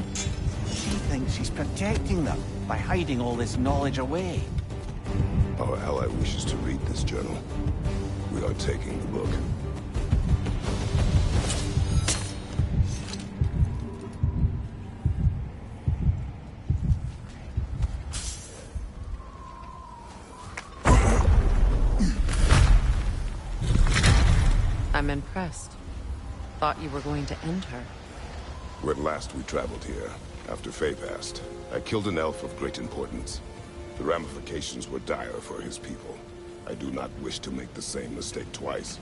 She thinks she's protecting them by hiding all this knowledge away. Our ally wishes to read this journal. We are taking the book. I'm impressed. Thought you were going to end her. When last we traveled here, after Faye passed, I killed an elf of great importance. The ramifications were dire for his people. I do not wish to make the same mistake twice.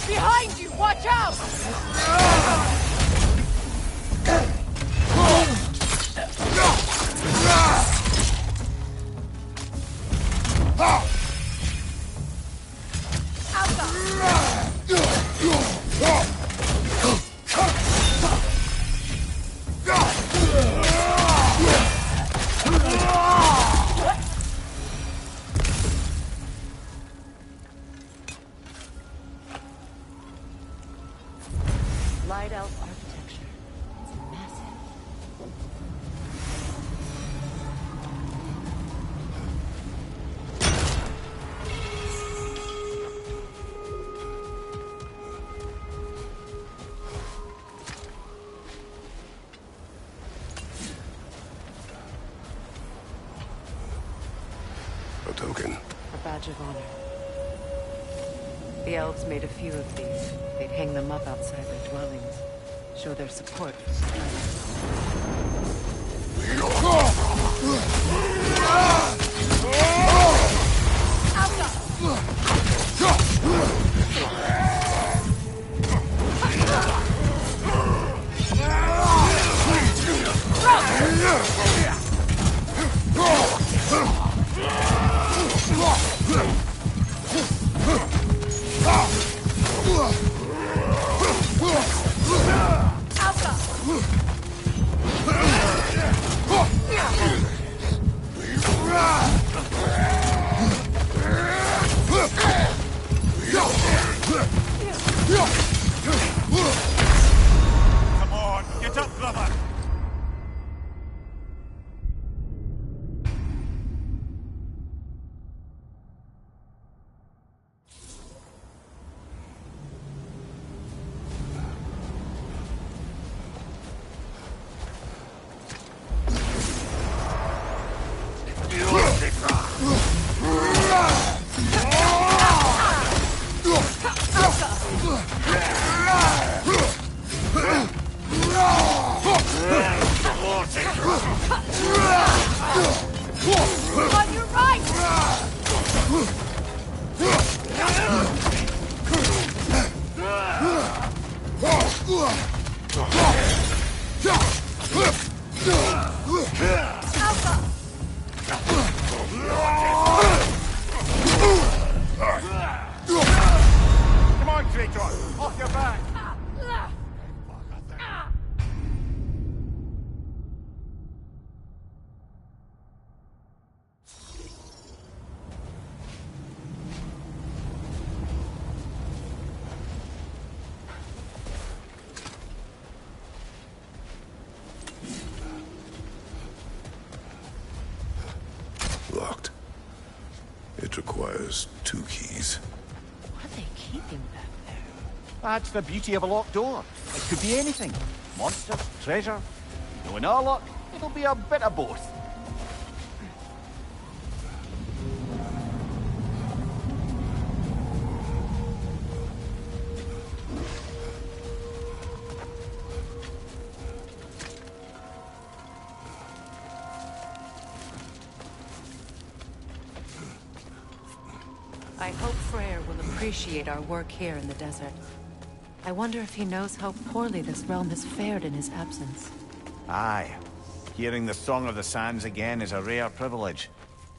Behind you! Watch out! Light elf architecture. It's massive. A token. A badge of honor. The elves made a few of these. They'd hang them up outside their dwellings. Show their support for On your right! Come on, traitor! Off your back! Locked. It requires 2 keys. What are they keeping back there? That's the beauty of a locked door. It could be anything. Monsters, treasure. Knowing our luck, it'll be a bit of both. I hope Freyr will appreciate our work here in the desert. I wonder if he knows how poorly this realm has fared in his absence. Aye. Hearing the Song of the Sands again is a rare privilege,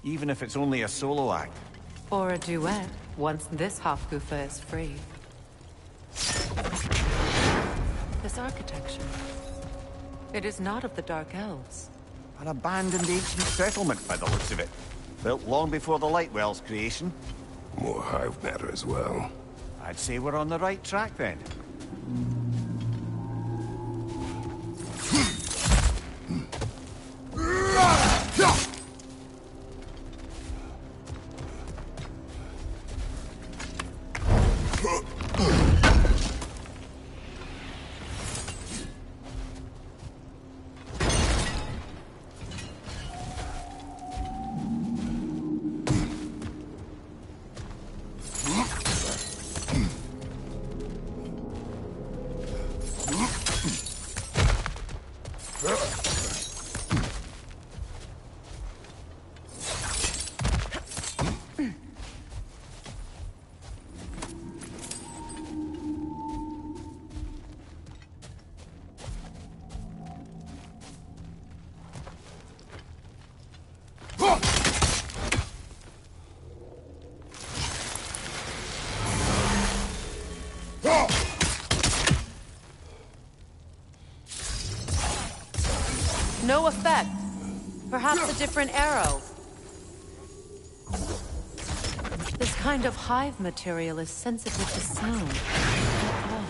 even if it's only a solo act. Or a duet, once this Hofgufa is free. This architecture. It is not of the Dark Elves. An abandoned ancient settlement by the looks of it. Built long before the Lightwell's creation. More hive matter as well. I'd say we're on the right track then. No effect. Perhaps a different arrow. This kind of hive material is sensitive to sound. Oh.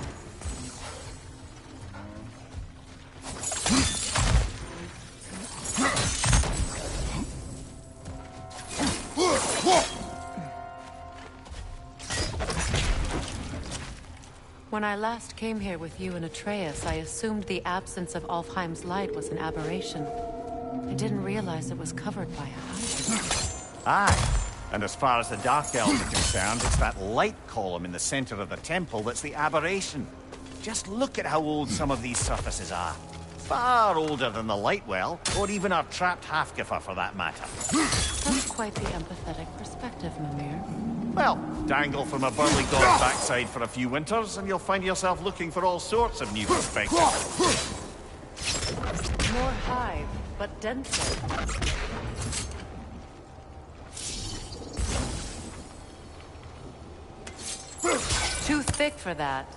When I last came here with you and Atreus, I assumed the absence of Alfheim's light was an aberration. I didn't realize it was covered by a hive. Aye. And as far as the Dark Elves are concerned, it's that light column in the center of the temple that's the aberration. Just look at how old some of these surfaces are. Far older than the Lightwell, or even our trapped Hafgifa for that matter. That's quite the empathetic perspective, Mimir. Well, dangle from a burly god's backside for a few winters, and you'll find yourself looking for all sorts of new perspectives. More hive, but denser. Too thick for that.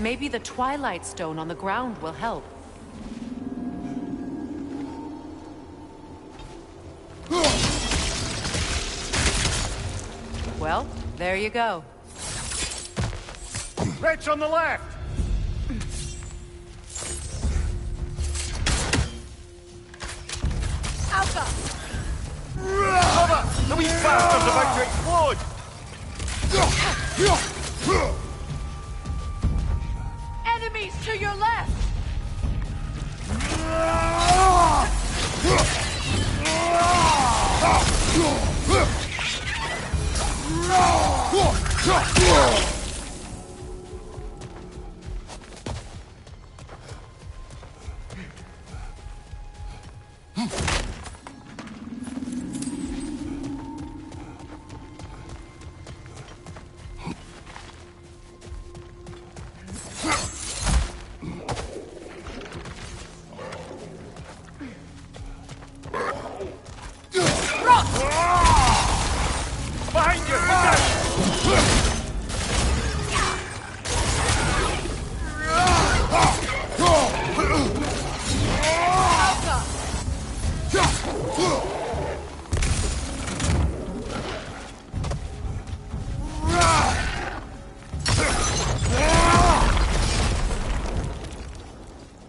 Maybe the Twilight Stone on the ground will help. Well, there you go. Wretch on the left! Alpha! Cover! The wee bastard's about to explode! Enemies to your left!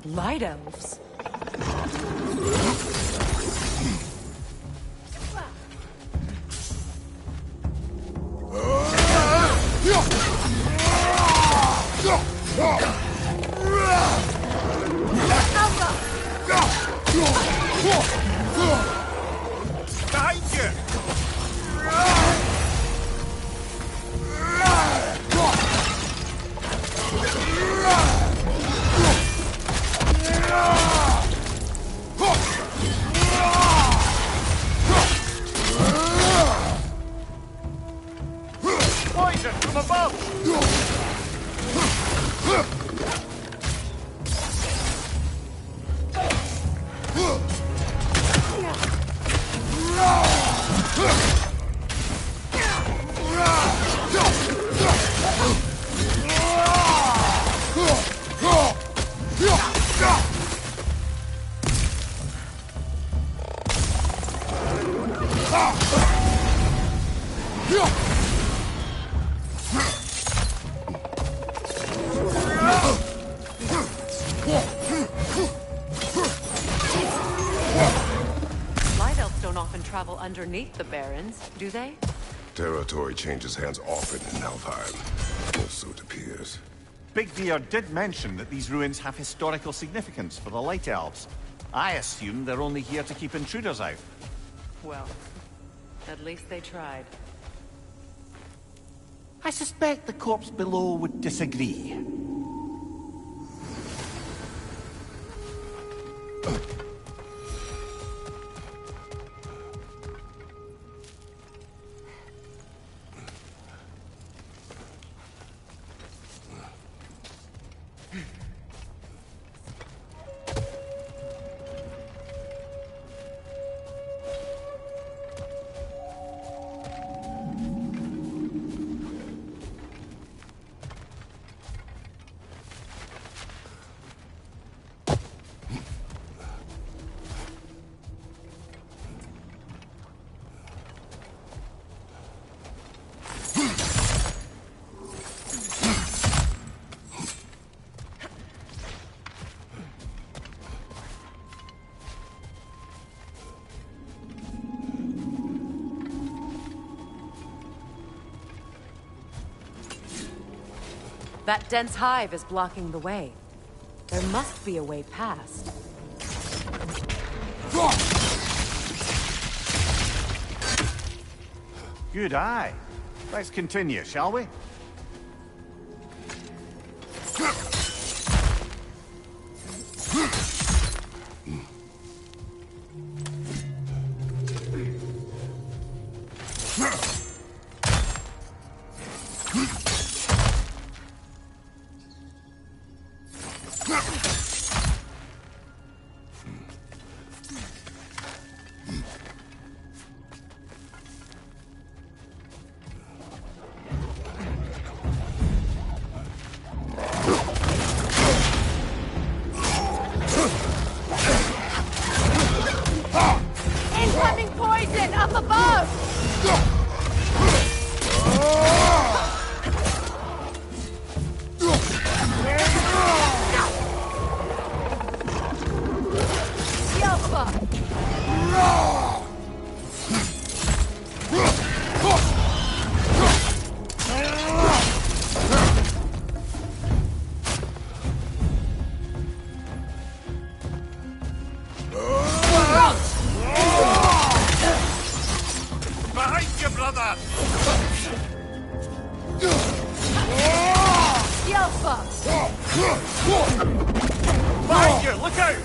Light elves? Behind you! Poison from above! Light elves don't often travel underneath the barrens, do they? Territory changes hands often in Helheim. Or so it appears. Big Beard did mention that these ruins have historical significance for the Light Elves. I assume they're only here to keep intruders out. Well, at least they tried. I suspect the corpse below would disagree. That dense hive is blocking the way. There must be a way past. Good eye. Let's continue, shall we? Incoming poison up above! Behind you, brother! Behind you, look out!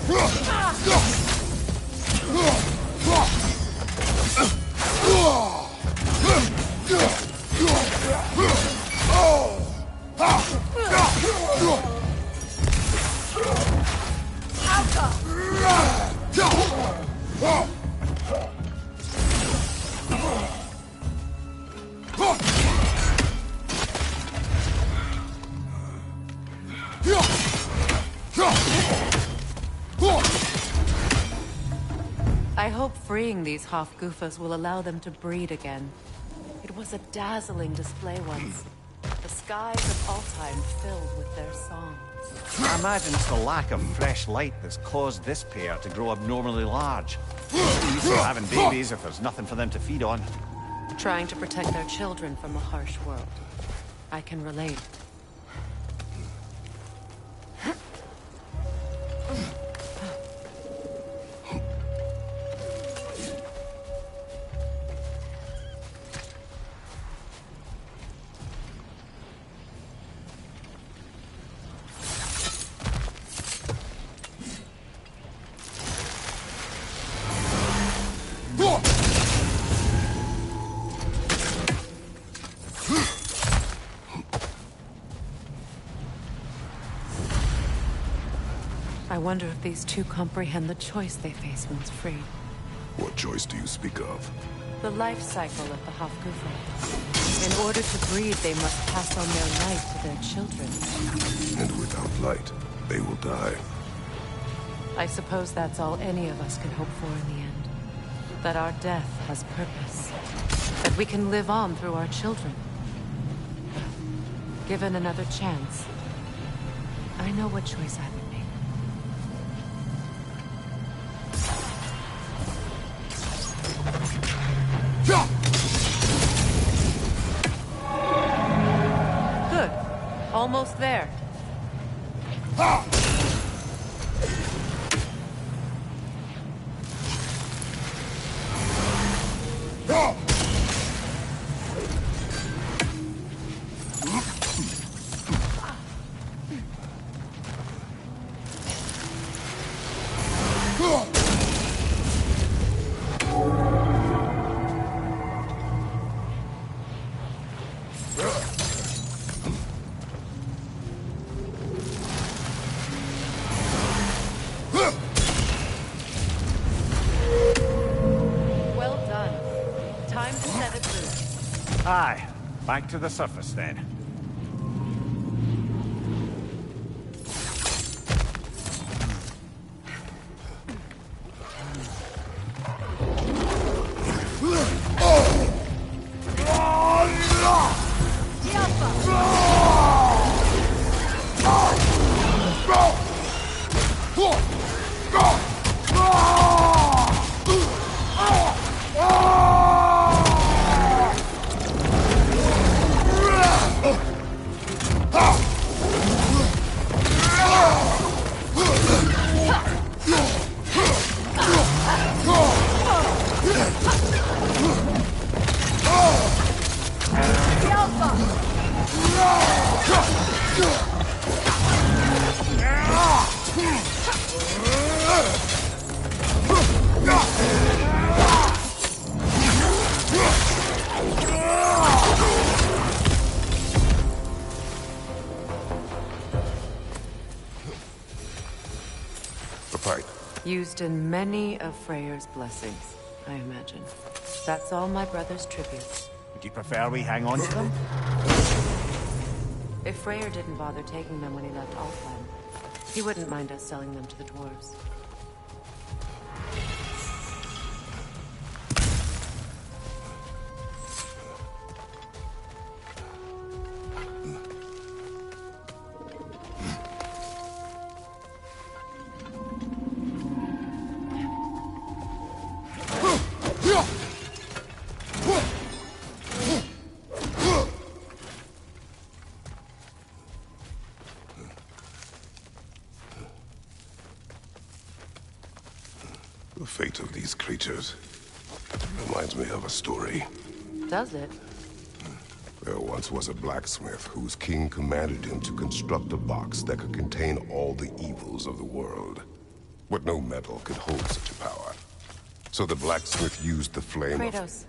I hope freeing these Hofgufas will allow them to breed again. It was a dazzling display once. The skies of Altheim filled with their songs. I imagine it's the lack of fresh light that's caused this pair to grow abnormally large. Used to having babies if there's nothing for them to feed on. Trying to protect their children from a harsh world. I can relate. I wonder if these two comprehend the choice they face once freed. What choice do you speak of? The life cycle of the Hofgufa. In order to breed, they must pass on their light to their children. And without light, they will die. I suppose that's all any of us can hope for in the end. That our death has purpose. That we can live on through our children. Given another chance, I know what choice I would make. Good. Almost there. Aye. Back to the surface, then. Used in many of Freyr's blessings, I imagine. That's all my brother's tributes. Would you prefer we hang on to them? If Freyr didn't bother taking them when he left Altheim, he wouldn't mind us selling them to the dwarves. The fate of these creatures reminds me of a story. Does it? There once was a blacksmith whose king commanded him to construct a box that could contain all the evils of the world. But no metal could hold such a power. So the blacksmith used the flame Kratos,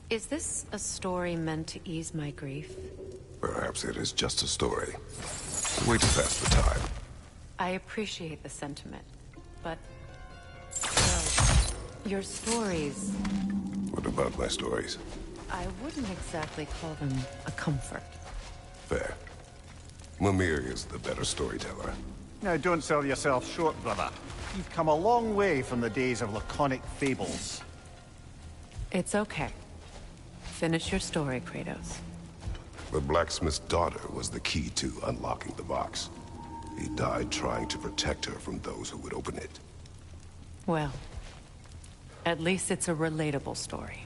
is this a story meant to ease my grief? Perhaps it is just a story. A way to pass the time. I appreciate the sentiment, but... well, your stories... What about my stories? I wouldn't exactly call them a comfort. Fair. Mimir is the better storyteller. Now, don't sell yourself short, brother. You've come a long way from the days of laconic fables. It's okay. Finish your story, Kratos. The blacksmith's daughter was the key to unlocking the box. He died trying to protect her from those who would open it. Well, at least it's a relatable story.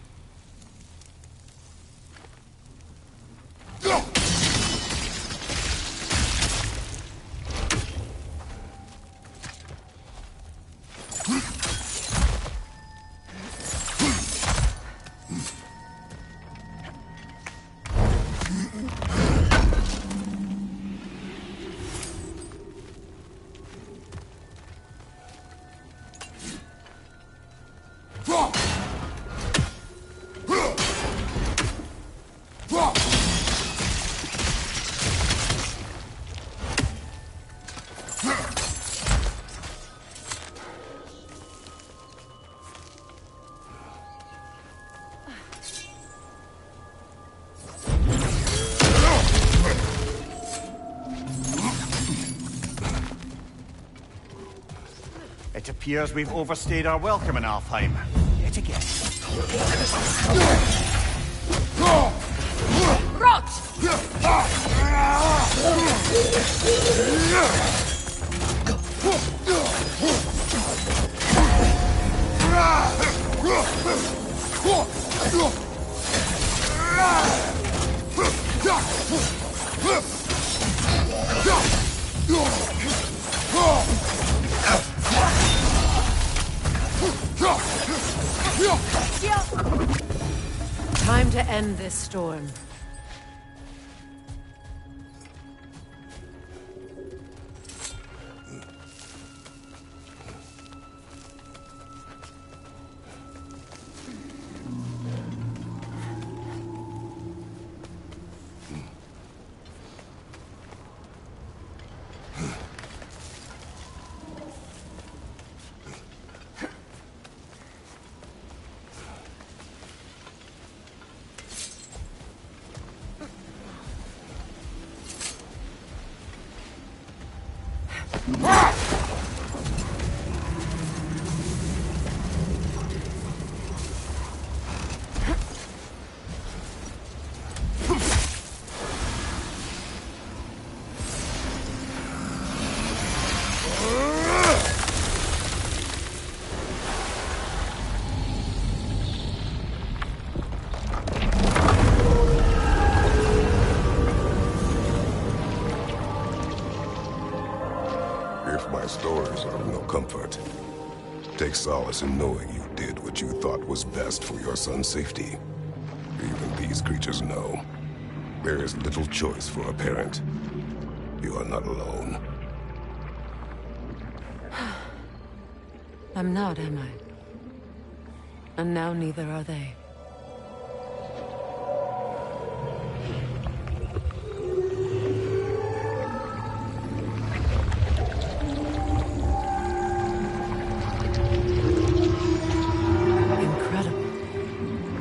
It appears we've overstayed our welcome in Alfheim. Yet again. Rot! Time to end this storm. If my stories are of no comfort, take solace in knowing you did what you thought was best for your son's safety. Even these creatures know. There is little choice for a parent. You are not alone. I'm not, am I? And now neither are they.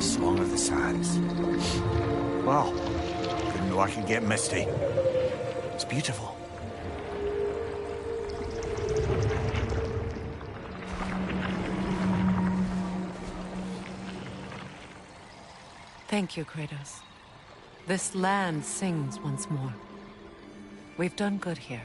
Song of the Sands. Wow. Didn't know I could get misty. It's beautiful. Thank you, Kratos. This land sings once more. We've done good here.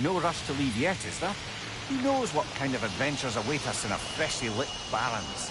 No rush to leave yet, is there? Who knows what kind of adventures await us in our freshly lit barrens?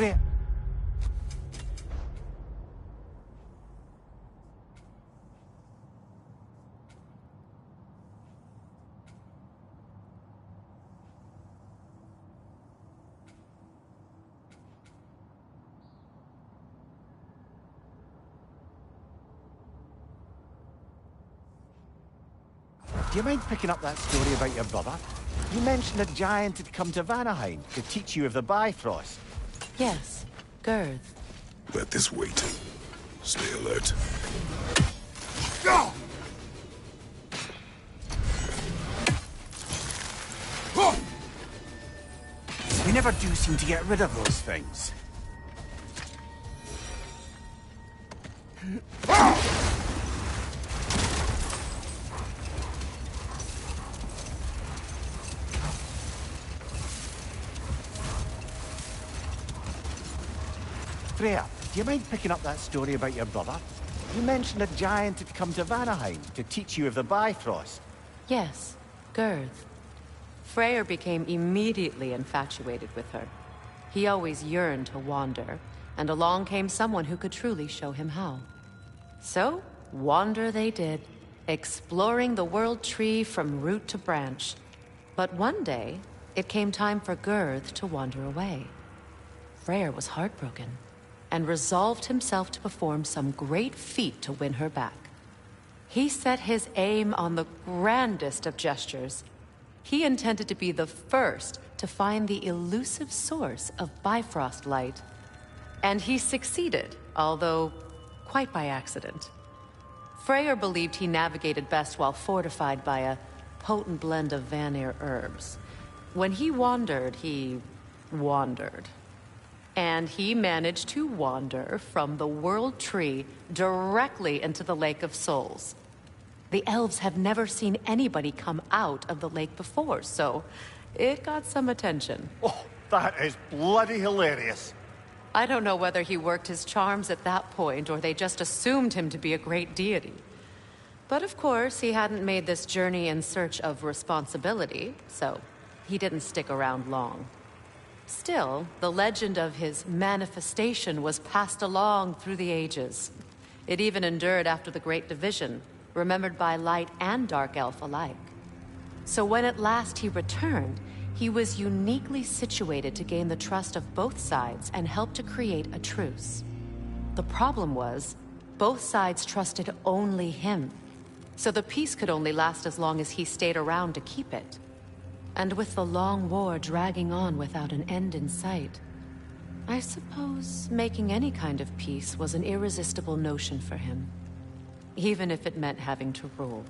Freya. Do you mind picking up that story about your brother? You mentioned a giant had come to Vanaheim to teach you of the Bifrost. Yes, Girth. Let this wait. Stay alert. We never do seem to get rid of those things. Freya, do you mind picking up that story about your brother? You mentioned a giant had come to Vanaheim to teach you of the Bifrost. Yes, Girth. Freyr became immediately infatuated with her. He always yearned to wander, and along came someone who could truly show him how. So, wander they did, exploring the world tree from root to branch. But one day, it came time for Girth to wander away. Freyr was heartbroken, and resolved himself to perform some great feat to win her back. He set his aim on the grandest of gestures. He intended to be the first to find the elusive source of Bifrost light. And he succeeded, although quite by accident. Freyr believed he navigated best while fortified by a potent blend of Vanir herbs. When he wandered, he wandered. And he managed to wander from the World Tree directly into the Lake of Souls. The elves have never seen anybody come out of the lake before, so it got some attention. Oh, that is bloody hilarious. I don't know whether he worked his charms at that point or they just assumed him to be a great deity. But of course, he hadn't made this journey in search of responsibility, so he didn't stick around long. Still, the legend of his manifestation was passed along through the ages. It even endured after the Great Division, remembered by Light and Dark Elf alike. So when at last he returned, he was uniquely situated to gain the trust of both sides and help to create a truce. The problem was, both sides trusted only him, so the peace could only last as long as he stayed around to keep it. And with the long war dragging on without an end in sight, I suppose making any kind of peace was an irresistible notion for him, even if it meant having to rule.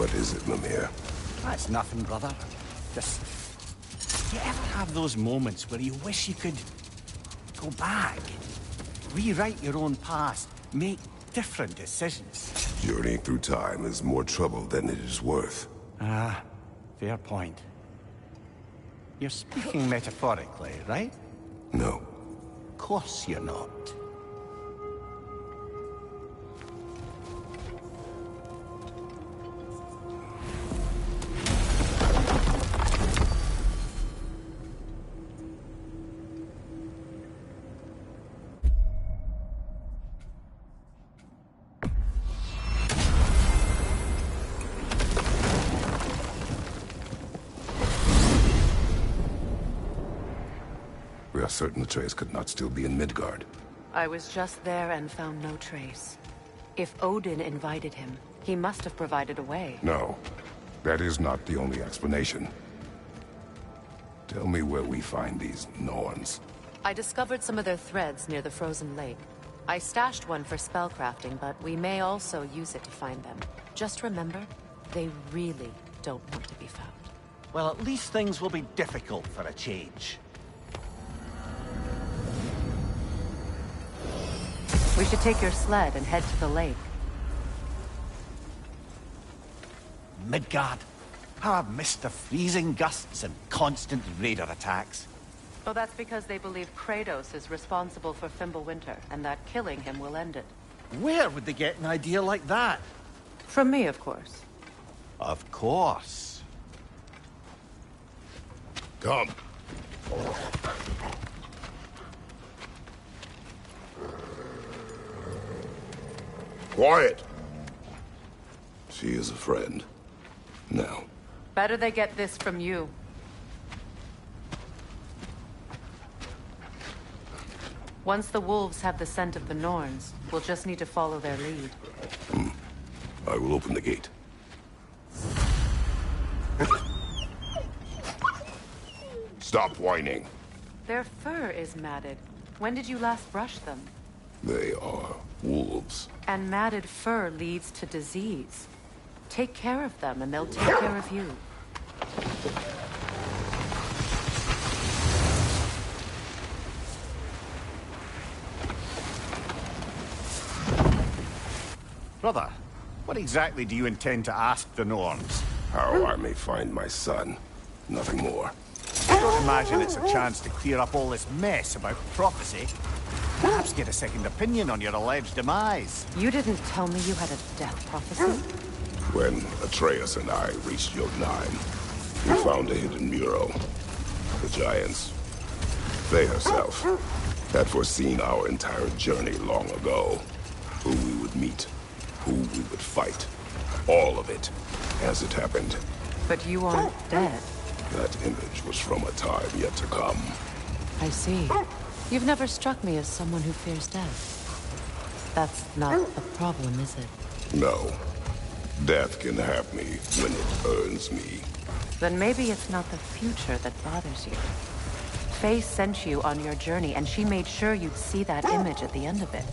What is it, Mimir? That's nothing, brother. Just... Do you ever have those moments where you wish you could... go back? Rewrite your own past? Make different decisions? Journeying through time is more trouble than it is worth. Ah, fair point. You're speaking metaphorically, right? No. Of course you're not. We are certain Atreus could not still be in Midgard. I was just there and found no trace. If Odin invited him, he must have provided a way. No, that is not the only explanation. Tell me where we find these Norns. I discovered some of their threads near the frozen lake. I stashed one for spellcrafting, but we may also use it to find them. Just remember, they really don't want to be found. Well, at least things will be difficult for a change. We should take your sled and head to the lake. Midgard? How I've missed the freezing gusts and constant raider attacks. Oh, that's because they believe Kratos is responsible for Fimbulwinter, and that killing him will end it. Where would they get an idea like that? From me, of course. Of course. Come. Quiet! She is a friend. Now. Better they get this from you. Once the wolves have the scent of the Norns, we'll just need to follow their lead. I will open the gate. Stop whining. Their fur is matted. When did you last brush them? They are wolves. And matted fur leads to disease. Take care of them, and they'll take care of you. Brother, what exactly do you intend to ask the Norns? How I may find my son. Nothing more. I don't imagine it's a chance to clear up all this mess about prophecy. Perhaps get a second opinion on your alleged demise. You didn't tell me you had a death prophecy? When Atreus and I reached Jotunheim, we found a hidden mural. The Giants, they herself, had foreseen our entire journey long ago. Who we would meet, who we would fight. All of it, as it happened. But you aren't dead. That image was from a time yet to come. I see. You've never struck me as someone who fears death. That's not a problem, is it? No. Death can have me when it earns me. Then maybe it's not the future that bothers you. Faye sent you on your journey, and she made sure you'd see that image at the end of it.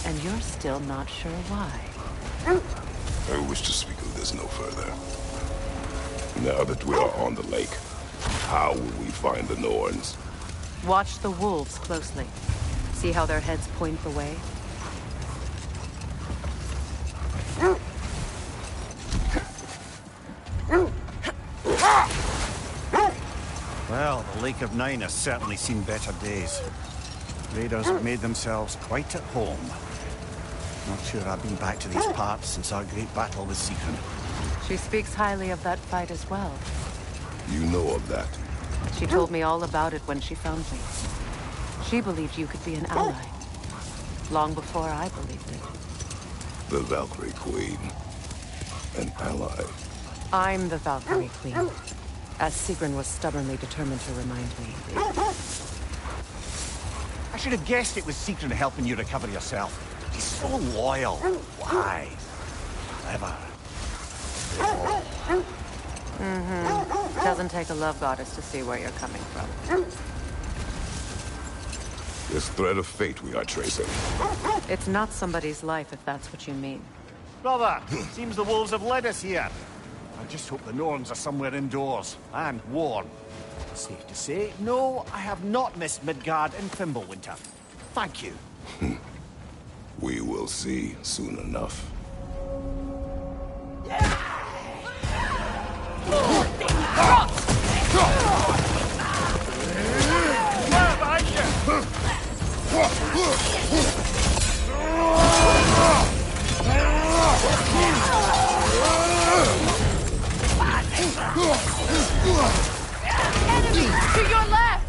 And you're still not sure why. I wish to speak of this no further. Now that we are on the lake, how will we find the Norns? Watch the wolves closely. See how their heads point the way? Well, the Lake of Nine has certainly seen better days. Raiders have made themselves quite at home. Not sure I've been back to these parts since our great battle with Sigrun. She speaks highly of that fight as well. You know of that? She told me all about it when she found me. She believed you could be an ally. Long before I believed it. The Valkyrie Queen. An ally. I'm the Valkyrie Queen. As Sigrun was stubbornly determined to remind me. I should have guessed it was Sigrun helping you recover yourself. She's so loyal, wise, clever. Doesn't take a love goddess to see where you're coming from. This thread of fate we are tracing. It's not somebody's life, if that's what you mean. Brother, seems the wolves have led us here. I just hope the Norns are somewhere indoors, and warm. Safe to say, no, I have not missed Midgard and Fimbulwinter. Thank you. We will see soon enough. Enemy to your left!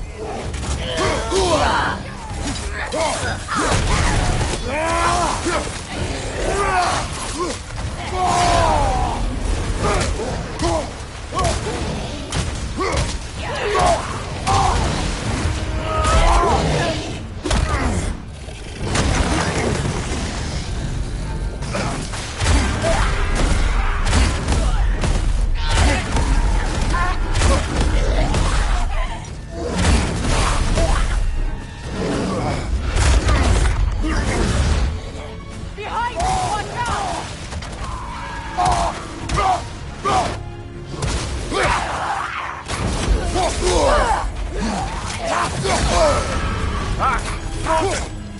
Behind you! Watch out!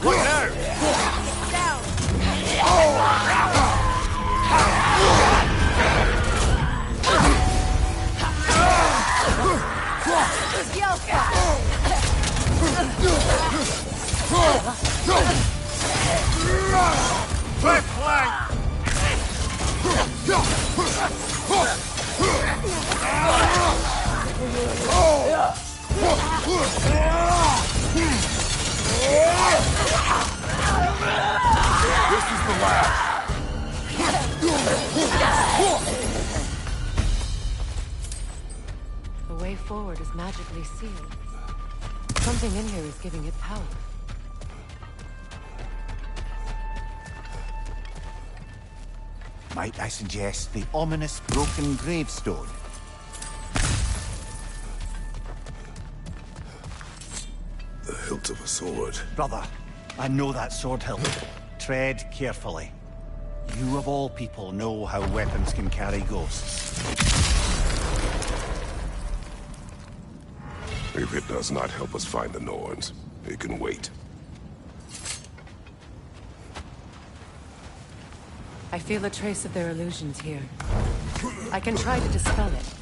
What now? Down! Left flank! This is the last. The way forward is magically sealed. Something in here is giving it power. Might I suggest the ominous broken gravestone? The hilt of a sword. Brother, I know that sword hilt. Tread carefully. You of all people know how weapons can carry ghosts. If it does not help us find the Norns, it can wait. I feel a trace of their illusions here. I can try to dispel it.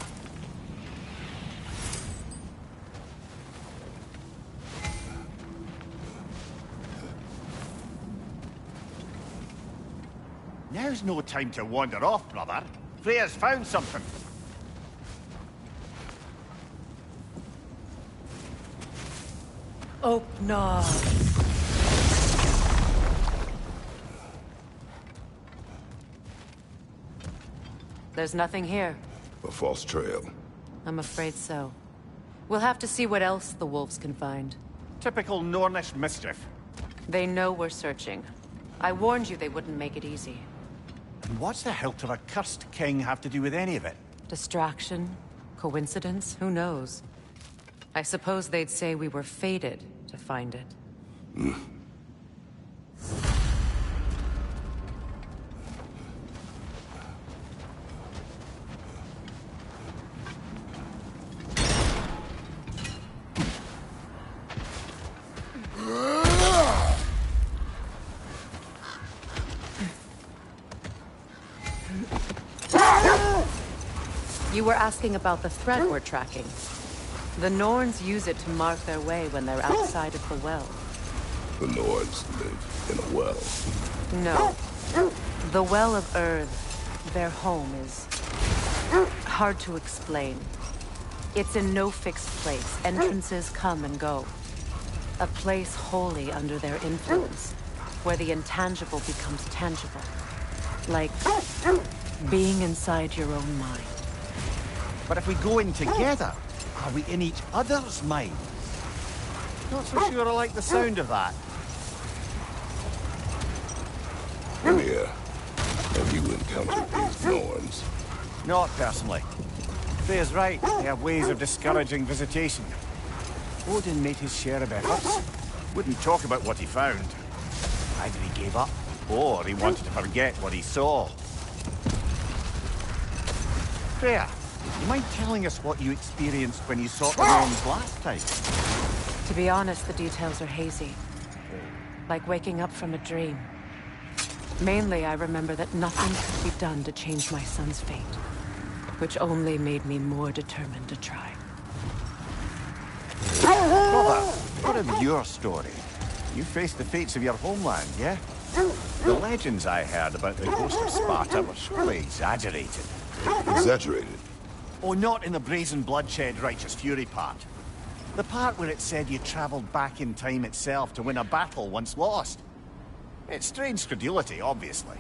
Now's no time to wander off, brother. Freya's found something. Open. There's nothing here. A false trail. I'm afraid so. We'll have to see what else the wolves can find. Typical Nornish mischief. They know we're searching. I warned you they wouldn't make it easy. And what's the hilt of a cursed king have to do with any of it? Distraction? Coincidence? Who knows? I suppose they'd say we were fated to find it. You were asking about the thread we're tracking. The Norns use it to mark their way when they're outside of the well. The Norns live in a well. No. The Well of Earth, their home, is hard to explain. It's in no fixed place. Entrances come and go. A place wholly under their influence, where the intangible becomes tangible. Like being inside your own mind. But if we go in together, are we in each other's minds? Not so sure I like the sound of that. Mimir, have you encountered these Norns? Not personally. Freya's right. They have ways of discouraging visitation. Odin made his share of efforts. Wouldn't talk about what he found. Either he gave up, or he wanted to forget what he saw. Freya, you mind telling us what you experienced when you sought the Norns last time? To be honest, the details are hazy. Like waking up from a dream. Mainly, I remember that nothing could be done to change my son's fate, which only made me more determined to try. Brother, what of your story? You faced the fates of your homeland, yeah? The legends I heard about the ghost of Sparta were surely exaggerated. Exaggerated? Oh, not in the brazen bloodshed righteous fury part. The part where it said you travelled back in time itself to win a battle once lost. It's strange credulity, obviously.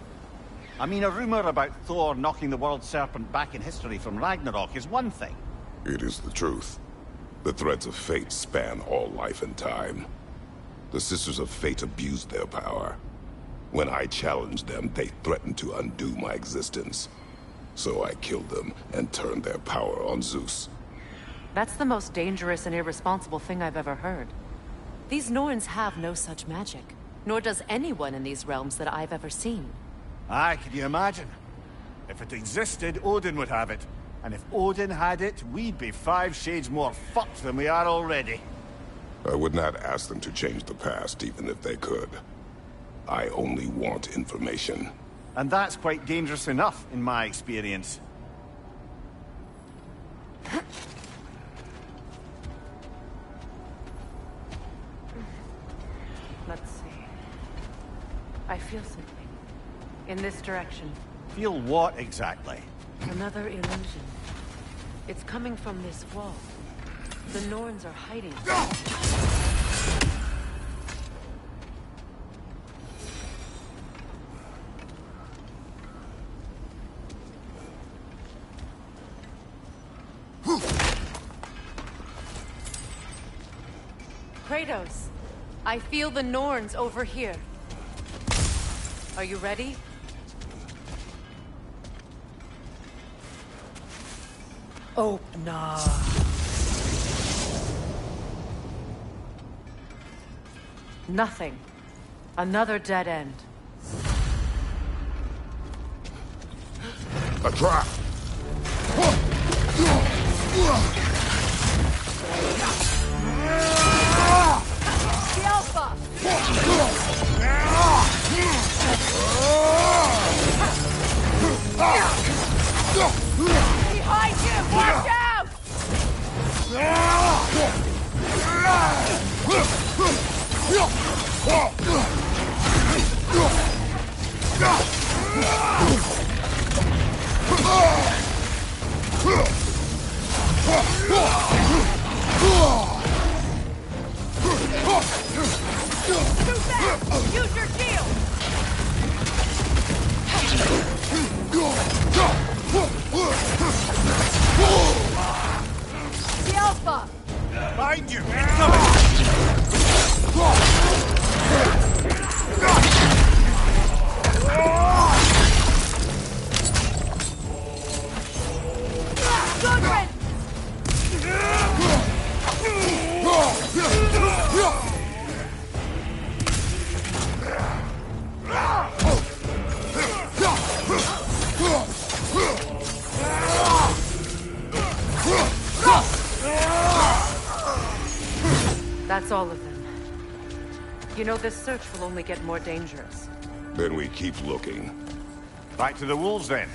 I mean, a rumour about Thor knocking the world serpent back in history from Ragnarok is one thing. It is the truth. The threads of fate span all life and time. The Sisters of Fate abused their power. When I challenged them, they threatened to undo my existence. So I killed them and turned their power on Zeus. That's the most dangerous and irresponsible thing I've ever heard. These Norns have no such magic, nor does anyone in these realms that I've ever seen. Aye, can you imagine? If it existed, Odin would have it. And if Odin had it, we'd be 5 shades more fucked than we are already. I would not ask them to change the past, even if they could. I only want information. And that's quite dangerous enough, in my experience. Let's see. I feel something. In this direction. Feel what exactly? Another illusion. It's coming from this wall. The Norns are hiding. Kratos, I feel the Norns over here. Are you ready? Open up. Nothing. Another dead end. A trap! The Alpha! Behind you! Watch out! Too fast! Use your shield! The Alpha! Behind you! Incoming! Gudrun! That's all of them. You know, this search will only get more dangerous. Then we keep looking. Back to the wolves, then.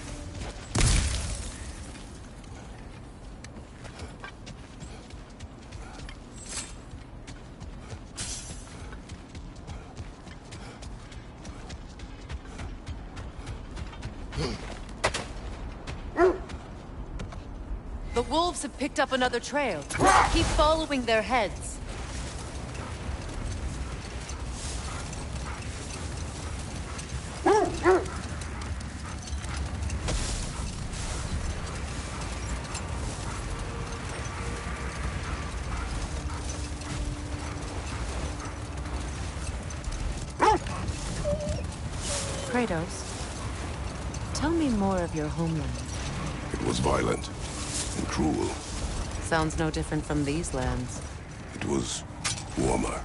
The wolves have picked up another trail. Keep following their heads. Kratos, tell me more of your homeland. It was violent and cruel. Sounds no different from these lands. It was warmer.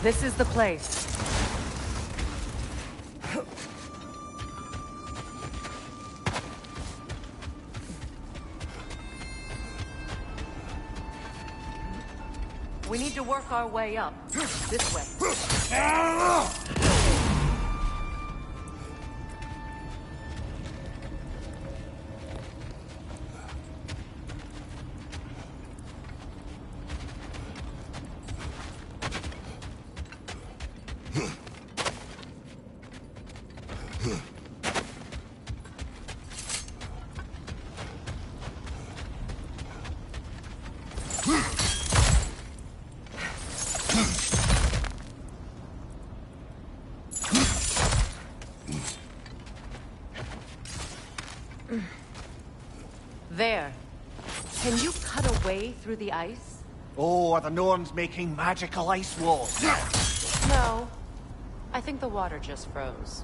This is the place. We need to work our way up. This way. There. Can you cut a way through the ice? Oh, are the Norns making magical ice walls? No. I think the water just froze.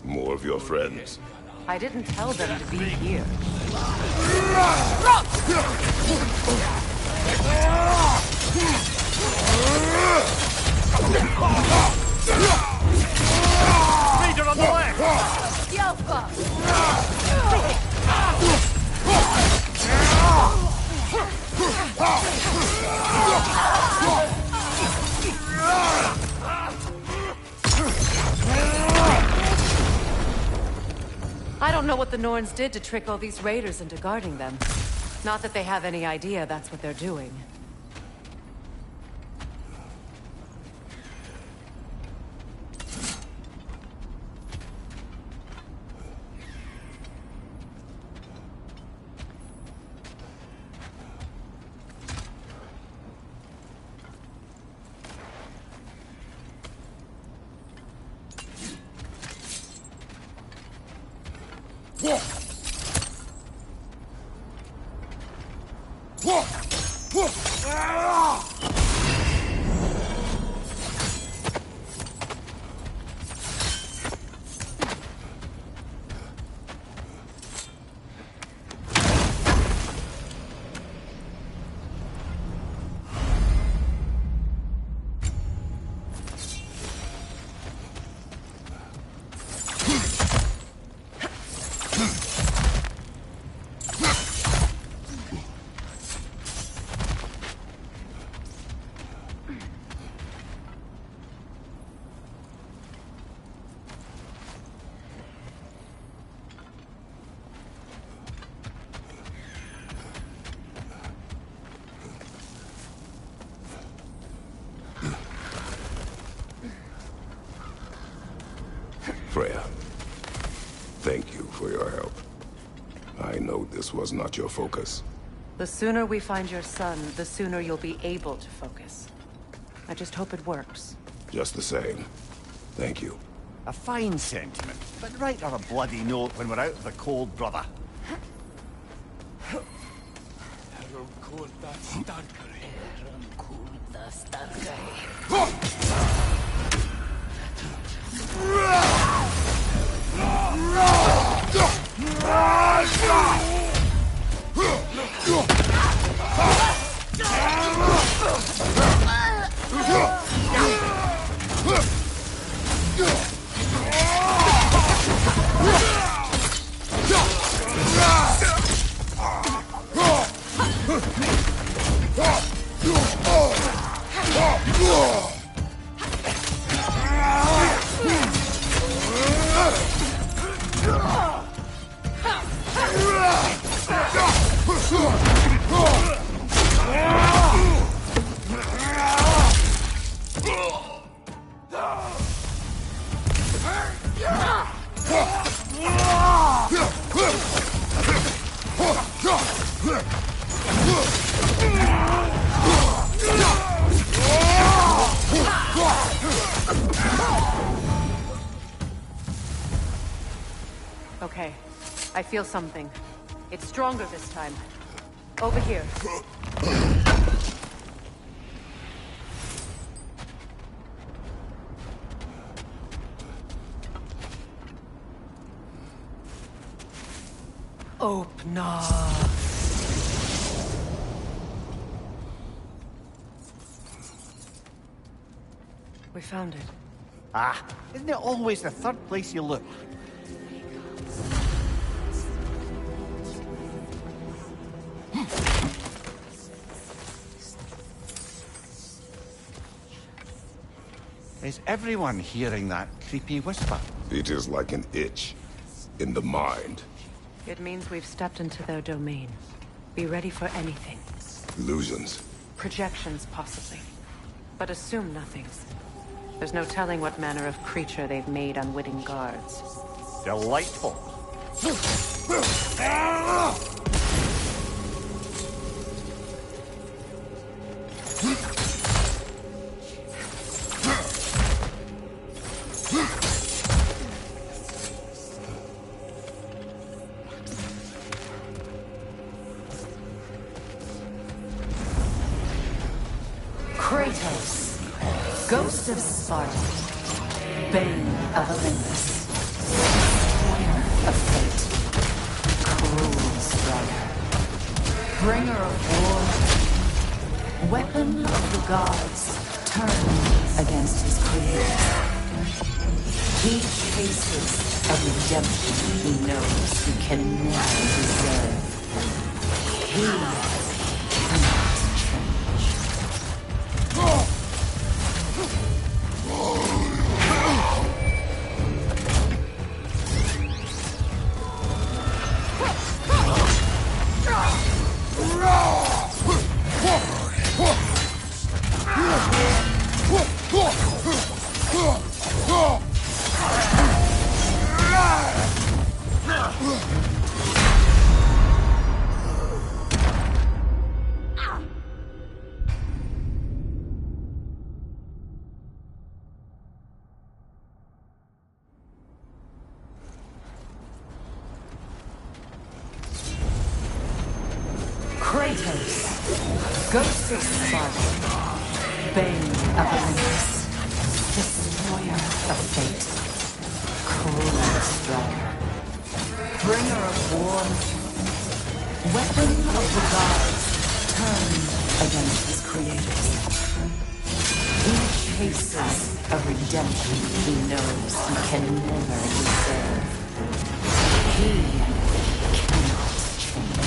More of your friends. I didn't tell them to be here. Leader on the left! I don't know what the Norns did to trick all these raiders into guarding them. Not that they have any idea that's what they're doing. thank you for your help. I know this was not your focus. The sooner we find your son, the sooner you'll be able to focus. I just hope it works. Just the same. Thank you. A fine sentiment, but write her a bloody note when we're out of the cold, brother. Okay, I feel something. It's stronger this time. Over here. Open up. We found it. Ah, isn't it always the third place you look? Is everyone hearing that creepy whisper? It is like an itch in the mind. It means we've stepped into their domain. Be ready for anything. Illusions. Projections, possibly. But assume nothings. There's no telling what manner of creature they've made unwitting guards. Delightful. Kratos, Ghost of Sparta, Bane of Olympus, Destroyer of Fate, Cruel Strider, Bringer of War, Weapon of the Gods, turned against his creator. He chases a redemption he knows he can never deserve. He cannot change. Kratos, Ghost of Sparta, Bane of Olympus, Destroyer of Fate, Cruel Strider, Bringer of War, Weapon of the Gods, turned against his creators. He chases a redemption he knows he can never deserve. He cannot change.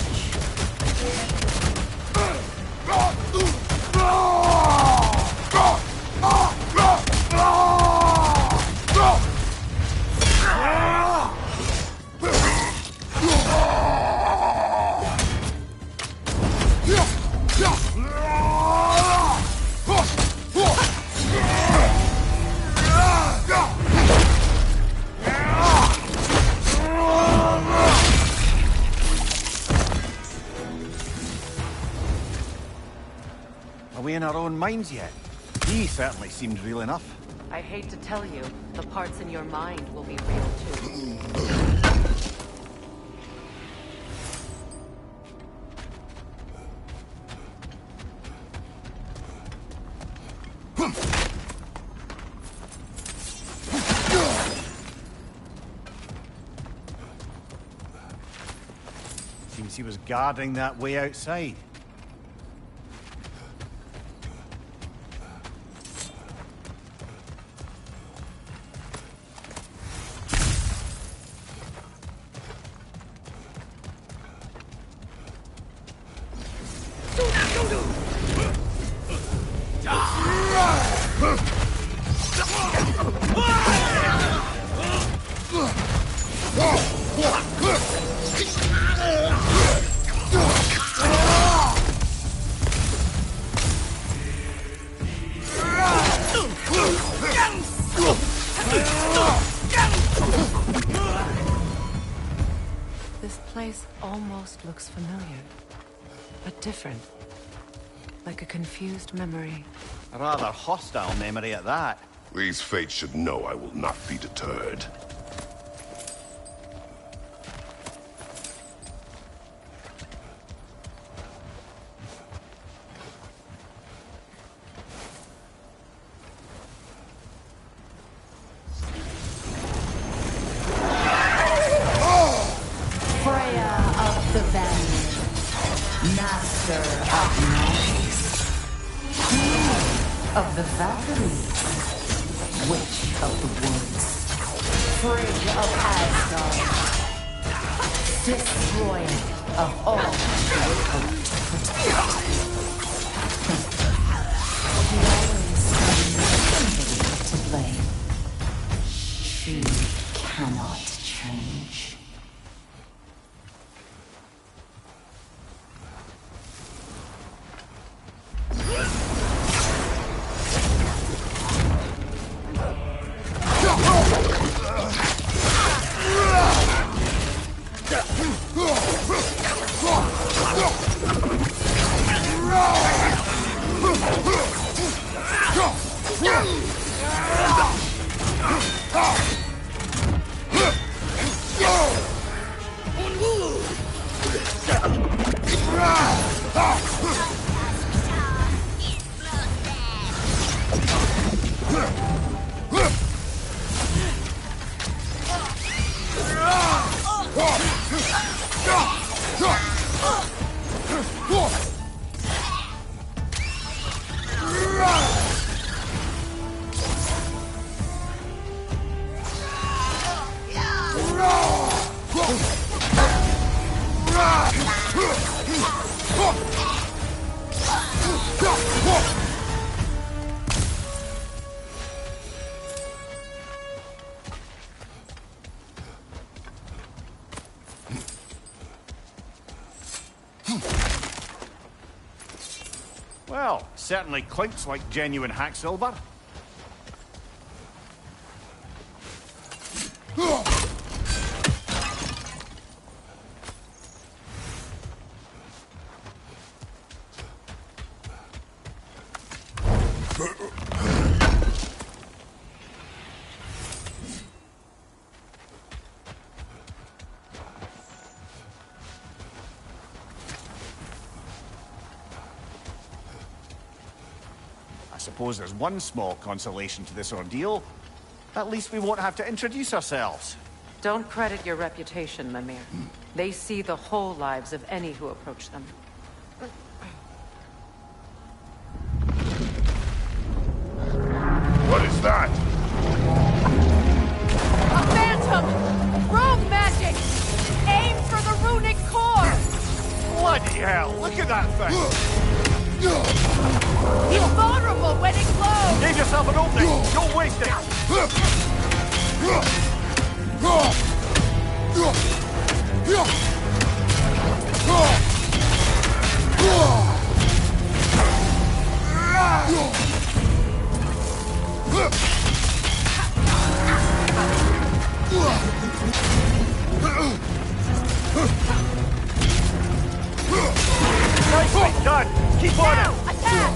our own minds yet. He certainly seemed real enough. I hate to tell you, the parts in your mind will be real too. Seems he was guarding that way outside. This place almost looks familiar, but different. Like a confused memory. A rather hostile memory at that. These fates should know I will not be deterred. Of the Valkyries, Witch of the Woods, Frigg of Asgard, Destroyer of all she hoped to protect. She always found somebody to blame. She cannot change. Well, certainly clinks like genuine hack silver. I suppose there's one small consolation to this ordeal. At least we won't have to introduce ourselves. Don't credit your reputation, Mimir. They see the whole lives of any who approach them. What is that? A phantom! Rogue magic! Aim for the runic core! Bloody hell, look at that thing! He's vulnerable when it glows! Give yourself an opening! Don't waste it! Nicely done! Keep on it! Attack!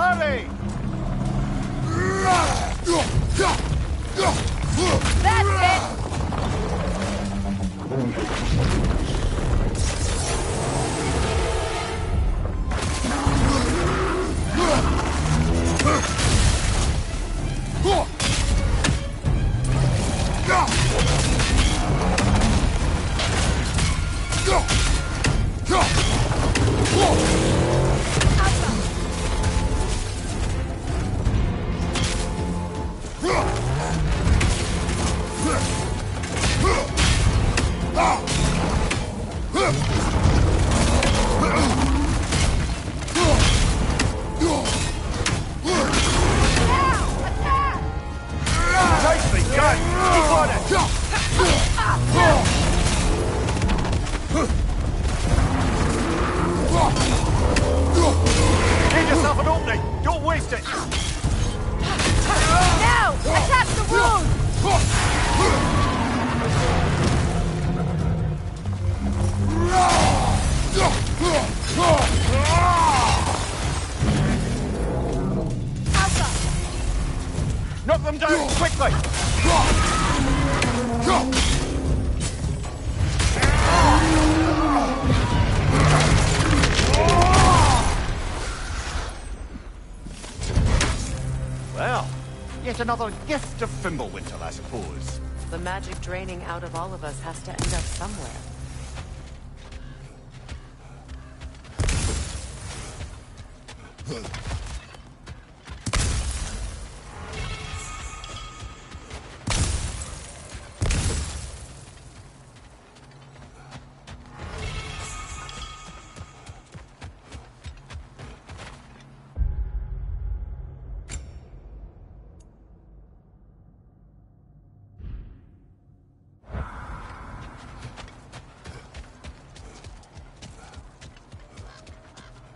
Hurry! That's it! Nicely done! Keep on it! Give yourself an opening! Don't waste it! Now! Attack the wound! Knock them down quickly! Well, yet another gift of Fimbulwinter, I suppose. The magic draining out of all of us has to end up somewhere.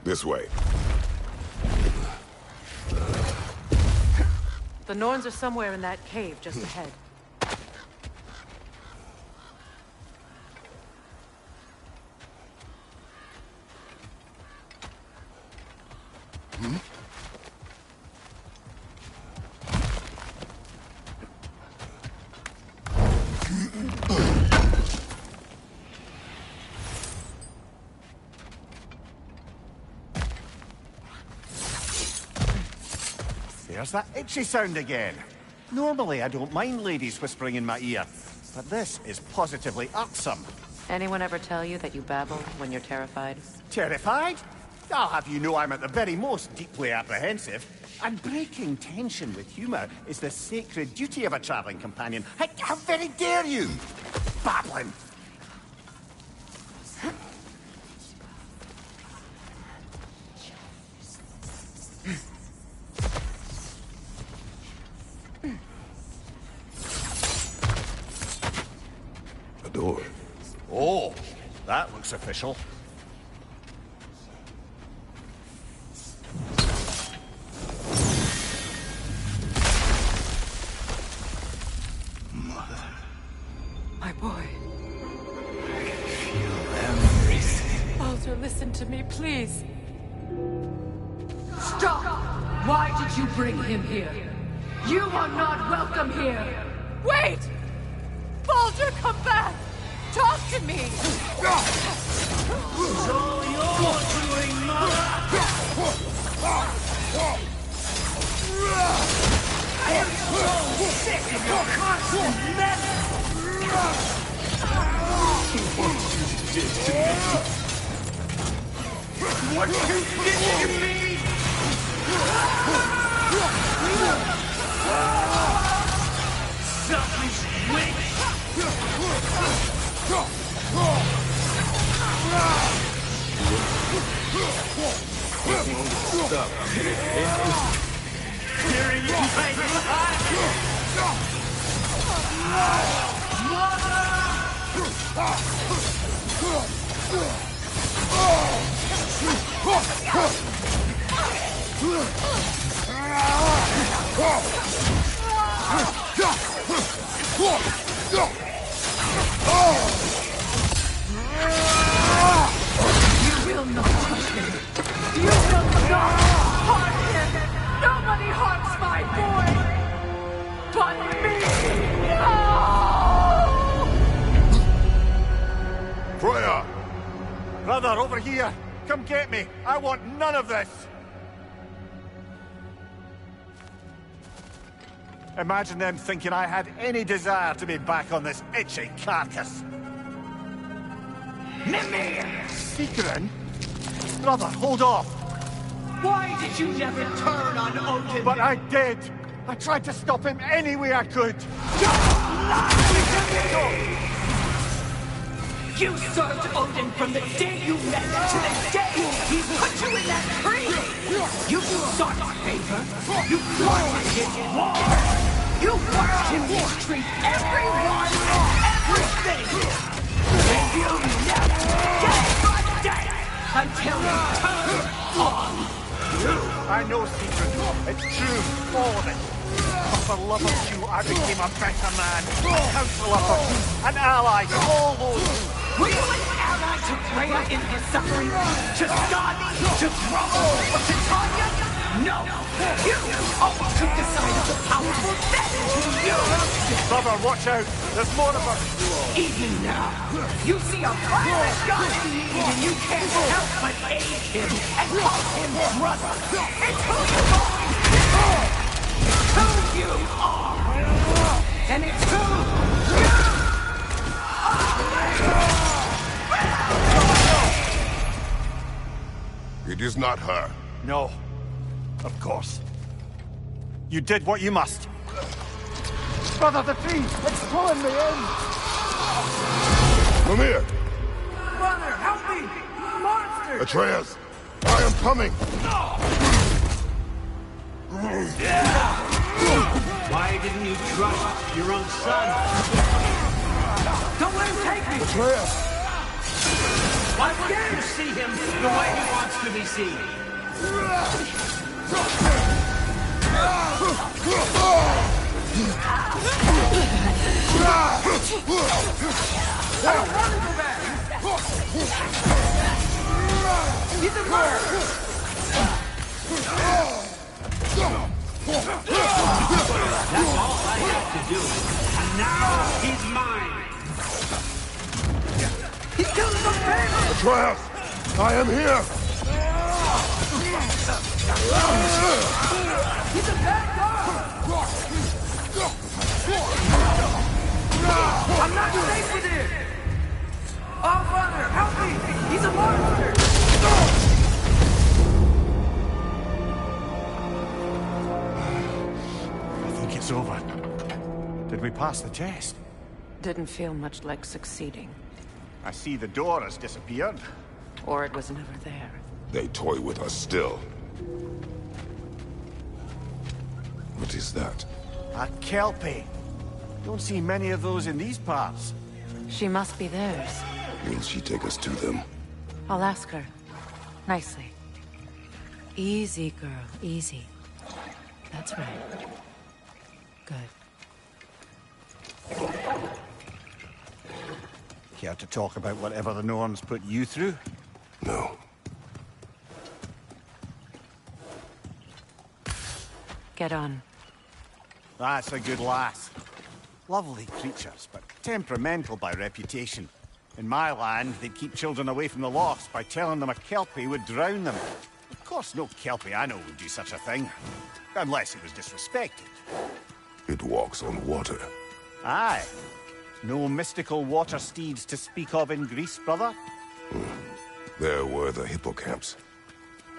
This way. The Norns are somewhere in that cave just ahead. There's that itchy sound again. Normally, I don't mind ladies whispering in my ear, but this is positively irksome. Anyone ever tell you that you babble when you're terrified? Terrified? I'll have you know I'm at the very most deeply apprehensive. And breaking tension with humour is the sacred duty of a travelling companion. How very dare you! Babbling! A door. Oh, that looks official. My boy. I can feel everything. Baldur, listen to me, please. Stop! Why did you bring him here? You are not welcome here! Wait! Baldur, come back! Talk to me! It's all your doing, Mother! I am so sick of your constant mess! What you did to me! Selfish witch! Stop. Hearing you make me You will not touch him! You will not harm him! Brother, over here! Come get me! I want none of this! Imagine them thinking I had any desire to be back on this itchy carcass. Mimir! Secret? Brother, hold off! Why did you never turn on Odin? But I did! I tried to stop him any way I could! You served Odin from the day you met him to the day he put you in that tree! You sought favor, you wanted his war, you watched him mistreat everyone, everything! And you never gave a damn until you turned on you! I know, Secret. It's true, all of it. But for love of you, I became a better man, a counselor for peace, an ally to all those. Were you an ally to Freya in her suffering? To Skadi? To Grumble? Or to Tanya? No! You always took the side of the powerful, that is you! Brother, watch out! There's more of us! Even now, you see a violent god in need and you can't help but aid him and call him brother! It's who you are! Who you are! And it's who you are! It is not her. No. Of course. You did what you must. Brother, the tree! It's pulling me in! Mimir! Brother, help me! Monster! Atreus! I am coming! Why didn't you trust your own son? Don't let him take me! Atreus! Why wouldn't you see him the way he wants to be seen? I don't want to go back! He's a bird! That's all I have to do. And now he's mine! He killed the baby! Atreus! I am here! He's a bad guy! I'm not safe with him! Oh, Father, help me! He's a monster! I think it's over. Did we pass the test? Didn't feel much like succeeding. I see the door has disappeared. Or it was never there. They toy with us still. What is that? A Kelpie. Don't see many of those in these parts. She must be theirs. Will she take us to them? I'll ask her. Nicely. Easy, girl. Easy. That's right. Good. Care to talk about whatever the Norns put you through? No. Get on. That's a good lass. Lovely creatures, but temperamental by reputation. In my land, they'd keep children away from the lost by telling them a Kelpie would drown them. Of course, no Kelpie I know would do such a thing. Unless it was disrespected. It walks on water. Aye. No mystical water steeds to speak of in Greece, brother? There were the hippocamps.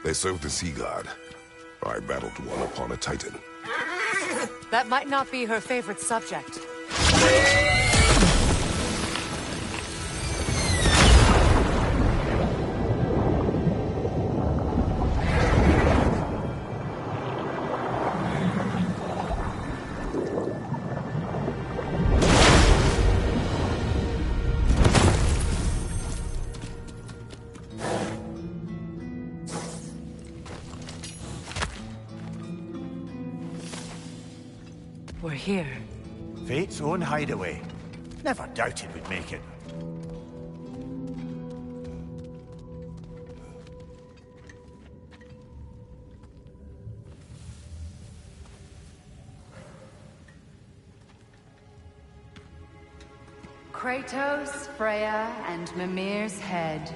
They served the sea god. I battled one upon a titan. That might not be her favorite subject. We're here. Fate's own hideaway. Never doubted we'd make it. Kratos, Freya, and Mimir's head.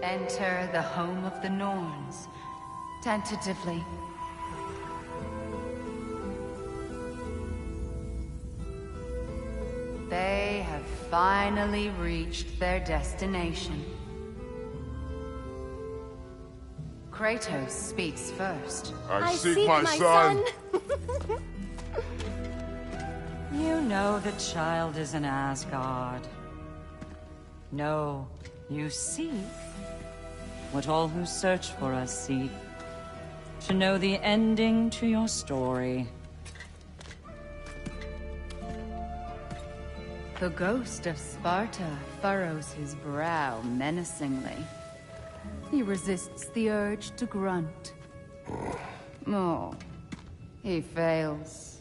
Enter the home of the Norns. Tentatively. They have finally reached their destination. Kratos speaks first. I seek my son. You know the child is in Asgard. No, you seek what all who search for us seek. To know the ending to your story. The ghost of Sparta furrows his brow menacingly. He resists the urge to grunt. Oh, he fails.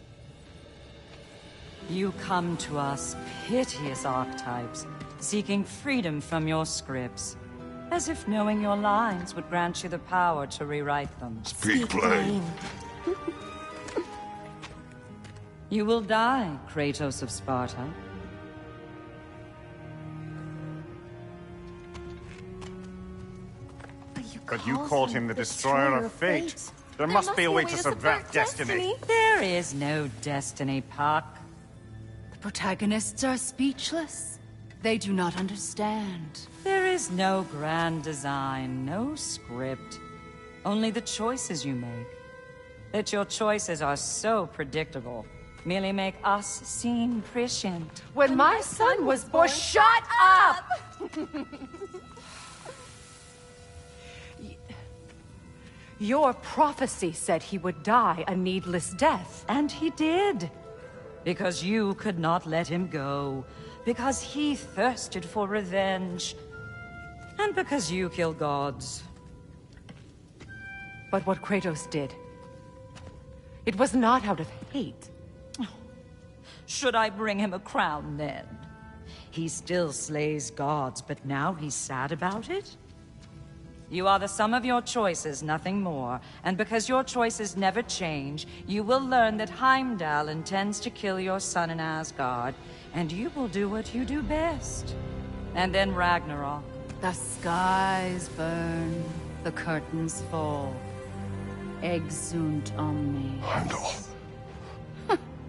You come to us, piteous archetypes, seeking freedom from your scripts. As if knowing your lines would grant you the power to rewrite them. Speak plain. You will die, Kratos of Sparta. But you called him the Destroyer of Fate. There must be a way to subvert destiny. There is no destiny, Puck. The protagonists are speechless. They do not understand. There is no grand design, no script. Only the choices you make. That your choices are so predictable merely make us seem prescient. When my son was born... Shut up! Your prophecy said he would die a needless death. And he did. Because you could not let him go. Because he thirsted for revenge. And because you kill gods. But what Kratos did, it was not out of hate. Should I bring him a crown then? He still slays gods, but now he's sad about it? You are the sum of your choices, nothing more. And because your choices never change, you will learn that Heimdall intends to kill your son in Asgard, and you will do what you do best. And then Ragnarok. The skies burn, the curtains fall. Exunt omni. Heimdall.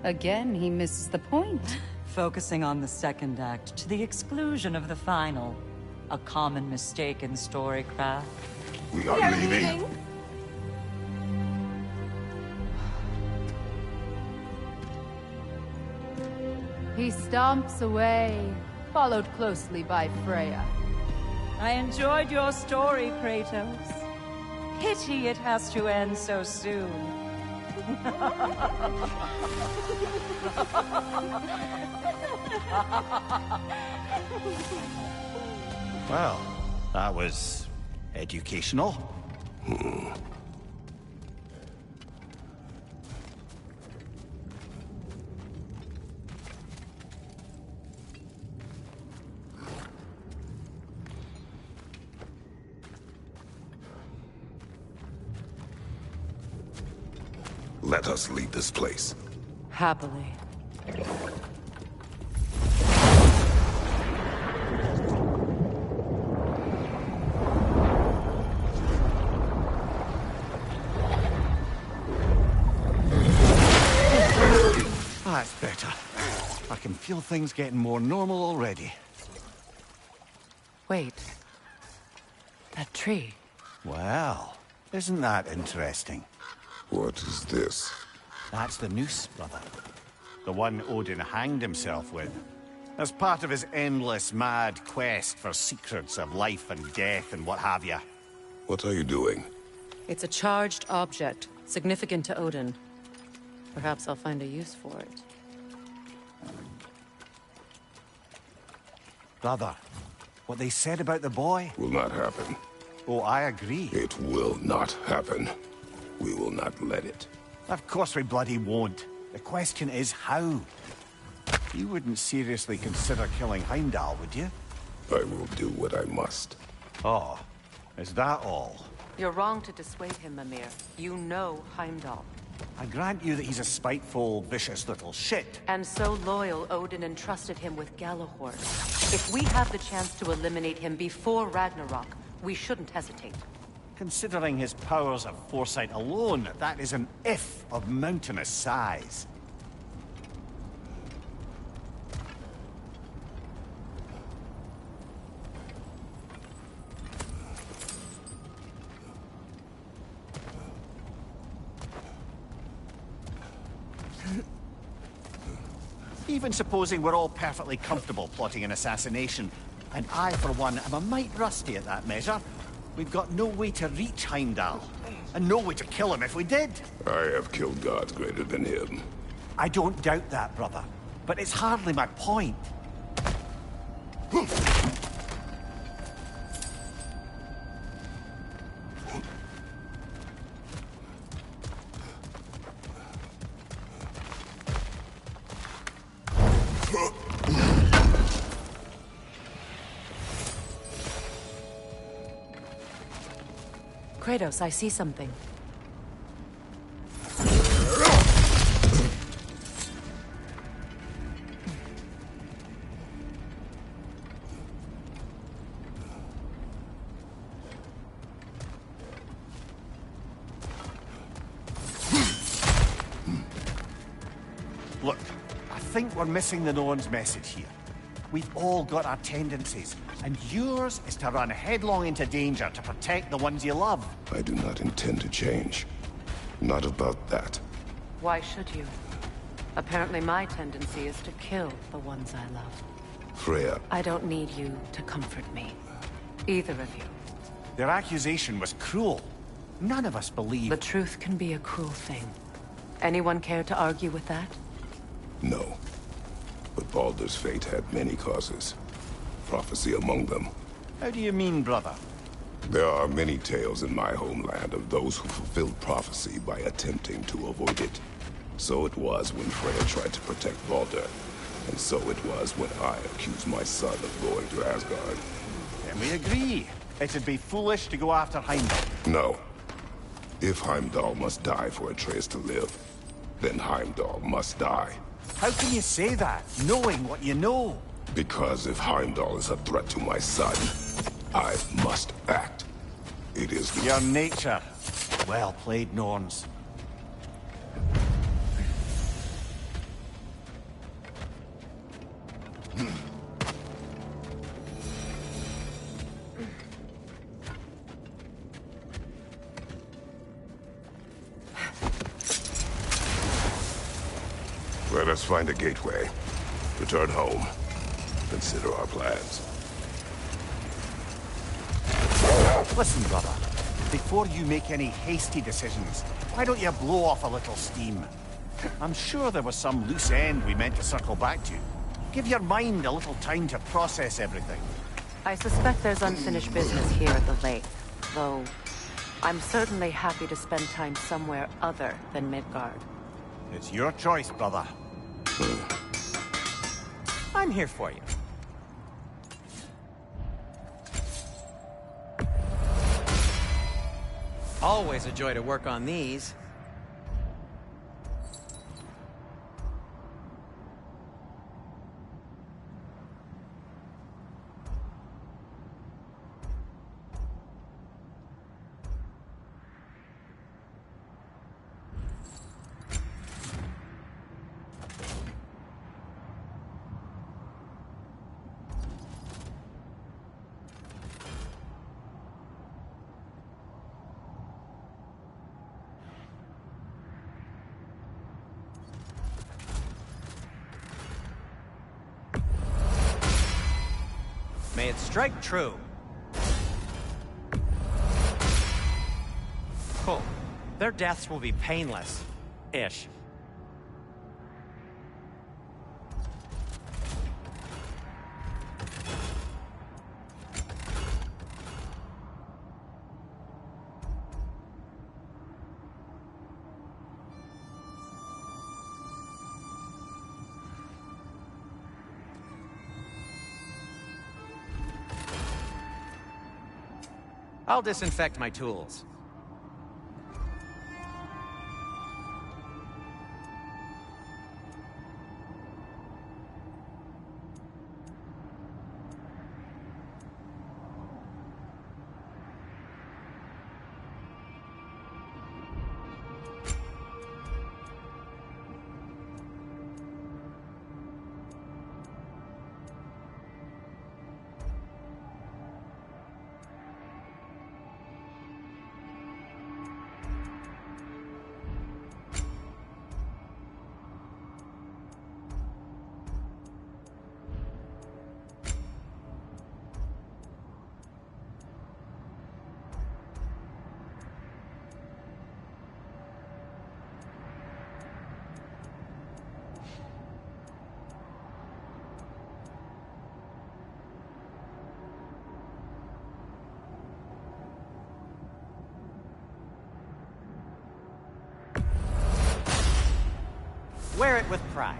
Again, he misses the point. Focusing on the second act to the exclusion of the final. A common mistake in storycraft. We are leaving. He stomps away, followed closely by Freya. I enjoyed your story, Kratos. Pity it has to end so soon. Well, that was educational. Let us leave this place. Happily. That's better. I can feel things getting more normal already. Wait. That tree. Well, isn't that interesting? What is this? That's the noose, brother. The one Odin hanged himself with. As part of his endless, mad quest for secrets of life and death and what have you. What are you doing? It's a charged object, significant to Odin. Perhaps I'll find a use for it. Brother, what they said about the boy? Will not happen. Oh, I agree. It will not happen. We will not let it. Of course we bloody won't. The question is how. You wouldn't seriously consider killing Heimdall, would you? I will do what I must. Oh, is that all? You're wrong to dissuade him, Mimir. You know Heimdall. I grant you that he's a spiteful, vicious little shit. And so loyal, Odin entrusted him with Galahorn. If we have the chance to eliminate him before Ragnarok, We shouldn't hesitate. Considering his powers of foresight alone, that is an if of mountainous size. Even supposing we're all perfectly comfortable plotting an assassination, and I, for one, am a mite rusty at that measure, we've got no way to reach Heimdall, and no way to kill him if we did. I have killed gods greater than him. I don't doubt that, brother, but it's hardly my point. Kratos, I see something. Look, I think we're missing the Norn's message here. We've all got our tendencies, and yours is to run headlong into danger to protect the ones you love. I do not intend to change. Not about that. Why should you? Apparently my tendency is to kill the ones I love. Freya. I don't need you to comfort me. Either of you. Their accusation was cruel. None of us believe... The truth can be a cruel thing. Anyone care to argue with that? No. But Baldur's fate had many causes. Prophecy among them. How do you mean, brother? There are many tales in my homeland of those who fulfilled prophecy by attempting to avoid it. So it was when Freya tried to protect Baldur. And so it was when I accused my son of going to Asgard. Then we agree. It'd be foolish to go after Heimdall. No. If Heimdall must die for Atreus to live, then Heimdall must die. How can you say that, knowing what you know? Because if Heimdall is a threat to my son, I must act. It is your nature. Well played, Norns. Let us find a gateway. Return home. Consider our plans. Listen, brother. Before you make any hasty decisions, why don't you blow off a little steam? I'm sure there was some loose end we meant to circle back to. Give your mind a little time to process everything. I suspect there's unfinished business here at the lake, though I'm certainly happy to spend time somewhere other than Midgard. It's your choice, brother. I'm here for you. Always a joy to work on these. May it strike true. Cool. Their deaths will be painless-ish. I'll disinfect my tools. Wear it with pride.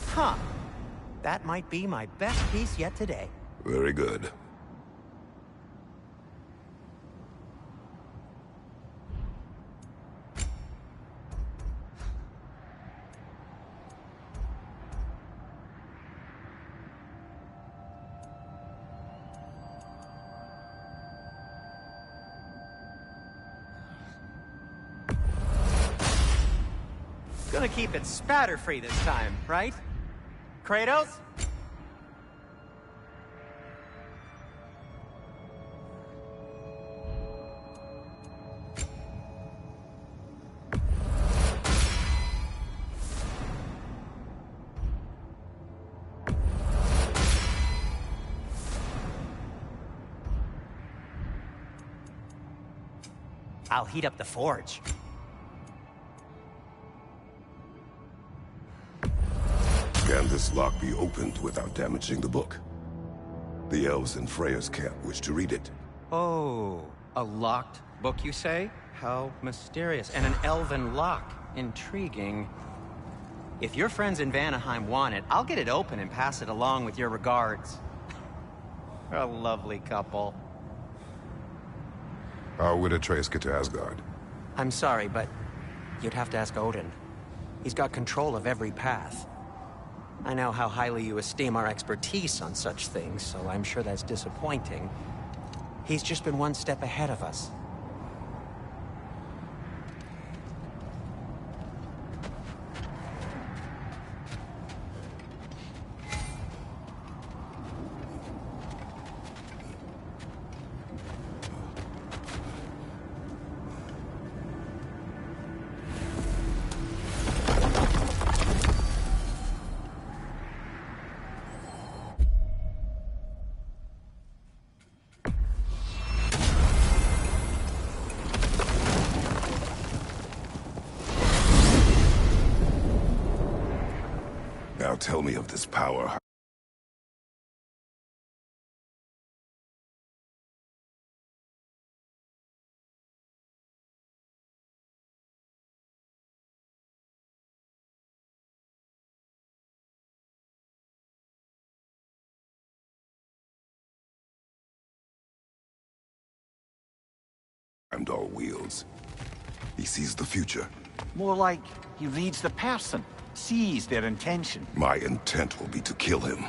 Huh. That might be my best piece yet today. Very good. Gonna keep it spatter-free this time, right? Kratos? I'll heat up the forge. Can this lock be opened without damaging the book? The elves in Freya's camp wish to read it. Oh, a locked book, you say? How mysterious. And an elven lock. Intriguing. If your friends in Vanaheim want it, I'll get it open and pass it along with your regards. A lovely couple. How would Atreus get to Asgard? I'm sorry, but you'd have to ask Odin. He's got control of every path. I know how highly you esteem our expertise on such things, so I'm sure that's disappointing. He's just been one step ahead of us. Now tell me of this power. Heimdall wields. He sees the future. More like he reads the person, sees their intention. My intent will be to kill him.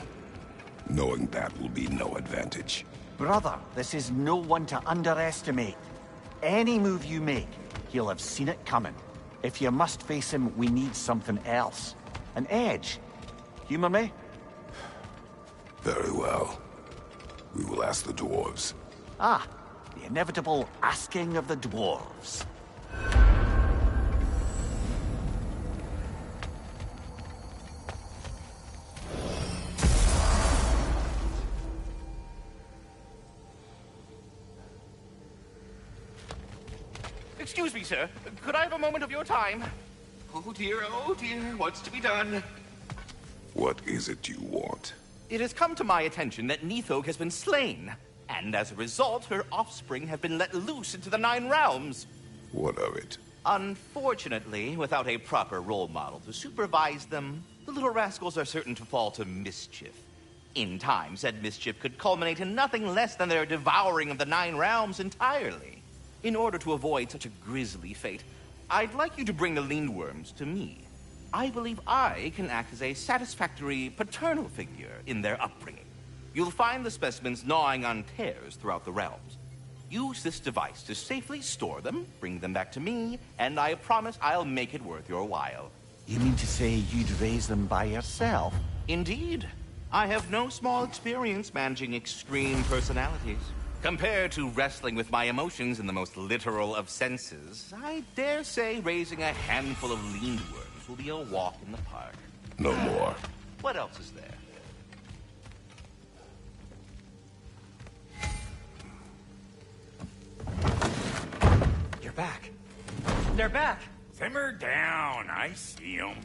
Knowing that will be no advantage. Brother, this is no one to underestimate. Any move you make, he'll have seen it coming. If you must face him, we need something else. An edge. Humor me? Very well. We will ask the dwarves. Ah, the inevitable asking of the dwarves. Excuse me, sir. Could I have a moment of your time? Oh dear, what's to be done? What is it you want? It has come to my attention that Nithog has been slain, and as a result, her offspring have been let loose into the Nine Realms. What of it? Unfortunately, without a proper role model to supervise them, the little rascals are certain to fall to mischief. In time, said mischief could culminate in nothing less than their devouring of the Nine Realms entirely. In order to avoid such a grisly fate, I'd like you to bring the Lindworms to me. I believe I can act as a satisfactory paternal figure in their upbringing. You'll find the specimens gnawing on tears throughout the realms. Use this device to safely store them, bring them back to me, and I promise I'll make it worth your while. You mean to say you'd raise them by yourself? Indeed. I have no small experience managing extreme personalities. Compared to wrestling with my emotions in the most literal of senses, I dare say raising a handful of Lindworms will be a walk in the park. No more. What else is there? You're back. They're back. Simmer down. I see them.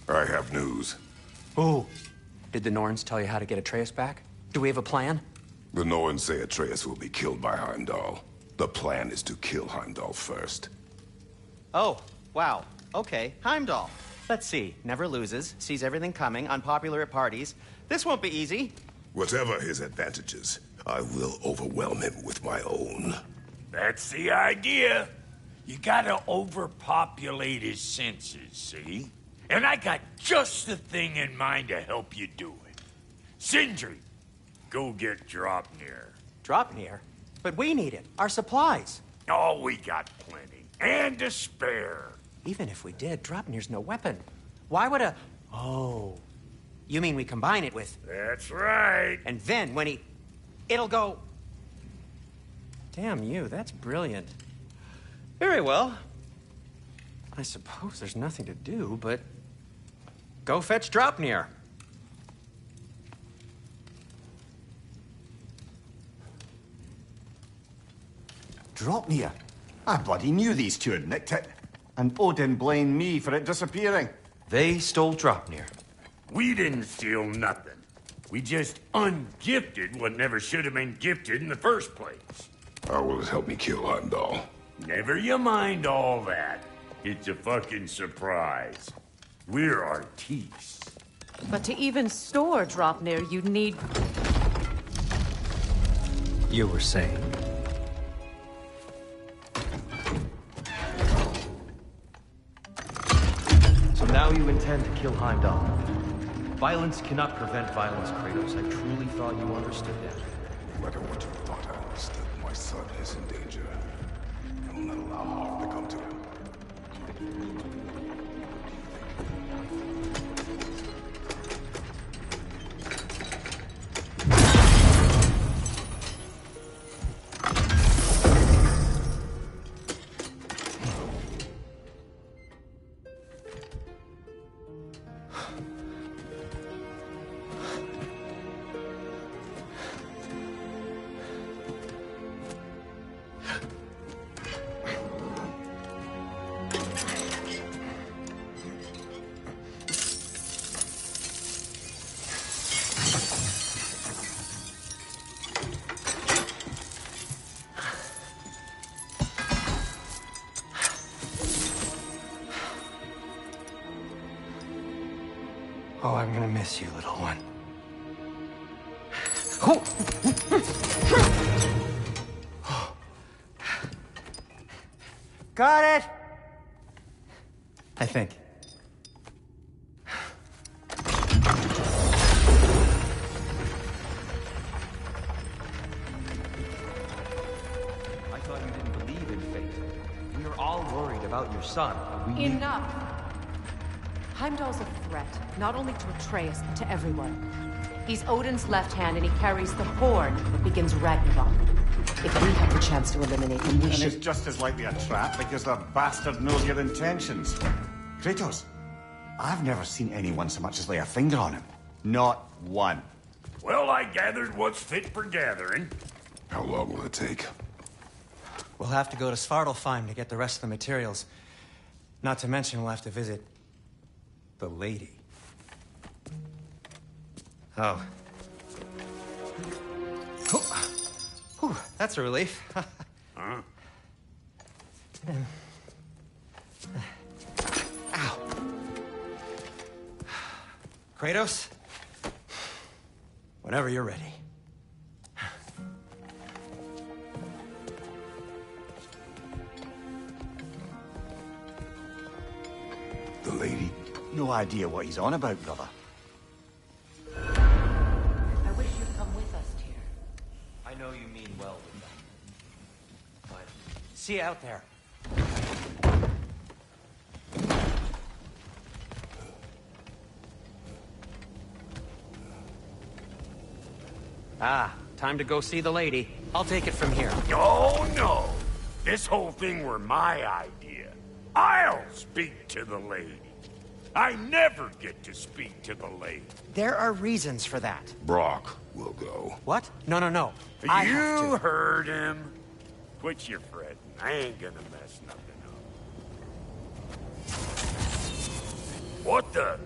I have news. Oh, did the Norns tell you how to get Atreus back? Do we have a plan? The Norns say Atreus will be killed by Heimdall. The plan is to kill Heimdall first. Oh, wow. Okay, Heimdall. Let's see. Never loses, sees everything coming, unpopular at parties. This won't be easy. Whatever his advantages, I will overwhelm him with my own. That's the idea. You gotta overpopulate his senses, see? And I got just the thing in mind to help you do it. Sindri, go get Dropnir. Dropnir? But we need it. Our supplies. Oh, we got plenty. And to spare. Even if we did, Dropnir's no weapon. Why would a... Oh. You mean we combine it with... That's right. And then when he... It'll go... Damn you, that's brilliant. Very well. I suppose there's nothing to do, but... Go fetch Dropnir. Dropnir? I bloody knew these two had nicked it. And Odin blamed me for it disappearing. They stole Dropnir. We didn't steal nothing. We just ungifted what never should have been gifted in the first place. How will it help me kill Heimdall? Never you mind all that. It's a fucking surprise. We're artistes. But to even store Dropnir, you'd need... You were saying? So now you intend to kill Heimdall. Violence cannot prevent violence, Kratos. I truly thought you understood that. No matter what you thought I understood, my son is in danger. will not allow harm to come to him. Oh, I'm gonna miss you, little one. Got it! I think. I thought you didn't believe in fate. We were all worried about your son. We Enough! Heimdall's a threat, not only to Atreus, but to everyone. He's Odin's left hand, and he carries the horn that begins Ragnarok. If we have the chance to eliminate him, we And should... it's just as likely a trap because the bastard knows your intentions. Kratos, I've never seen anyone so much as lay a finger on him. Not one. Well, I gathered what's fit for gathering. How long will it take? We'll have to go to Svartalfheim to get the rest of the materials. Not to mention we'll have to visit the lady. Oh. Whew, that's a relief. Huh? Ow. Kratos? Whenever you're ready. The lady? No idea what he's on about, brother. I wish you'd come with us, Tyr. I know you mean well with them. But See you out there. Ah, time to go see the lady. I'll take it from here. Oh, no. This whole thing were my idea. I'll speak to the lady. I never get to speak to the lady. There are reasons for that. Brock will go. What? No, no, no. I have You to. heard him. Quit your fretting. I ain't gonna mess nothing up. What the?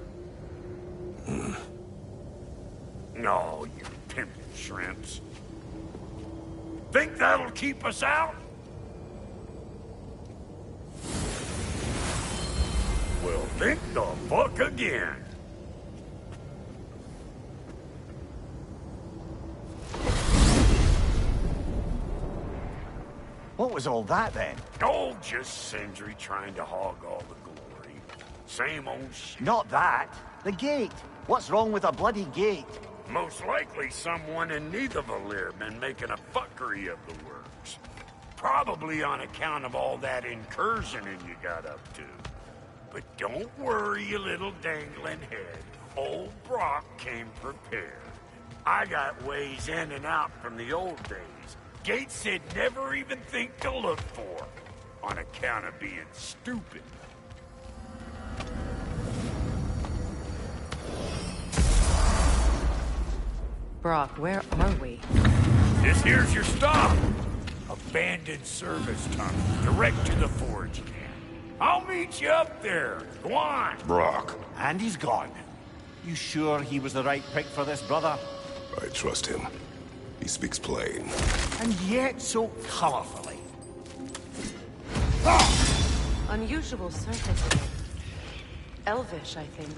No, you pimpin' shrimps. Think that'll keep us out? Well, think the fuck again. What was all that then? Oh, just Sindri trying to hog all the glory. Same old shit. Not that. The gate. What's wrong with a bloody gate? Most likely someone in Nidavellir been making a fuckery of the works. Probably on account of all that incursioning you got up to. But don't worry, you little dangling head. Old Brock came prepared. I got ways in and out from the old days. Gates said never even think to look for, on account of being stupid. Brock, where are we? This here's your stop. Abandoned service tunnel, direct to the forge camp. I'll meet you up there. Go on. Brock. And he's gone. You sure he was the right pick for this, brother? I trust him. He speaks plain. And yet so colorfully. Unusual surface. Elvish, I think.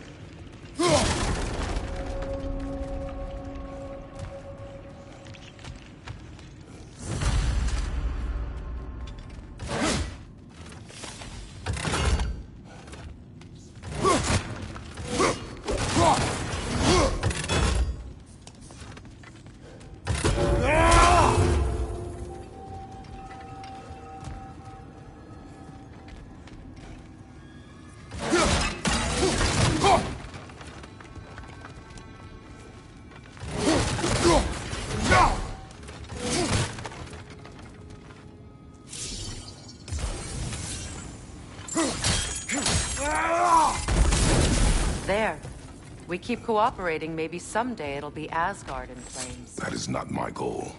We keep cooperating, maybe someday it'll be Asgard in flames. That is not my goal.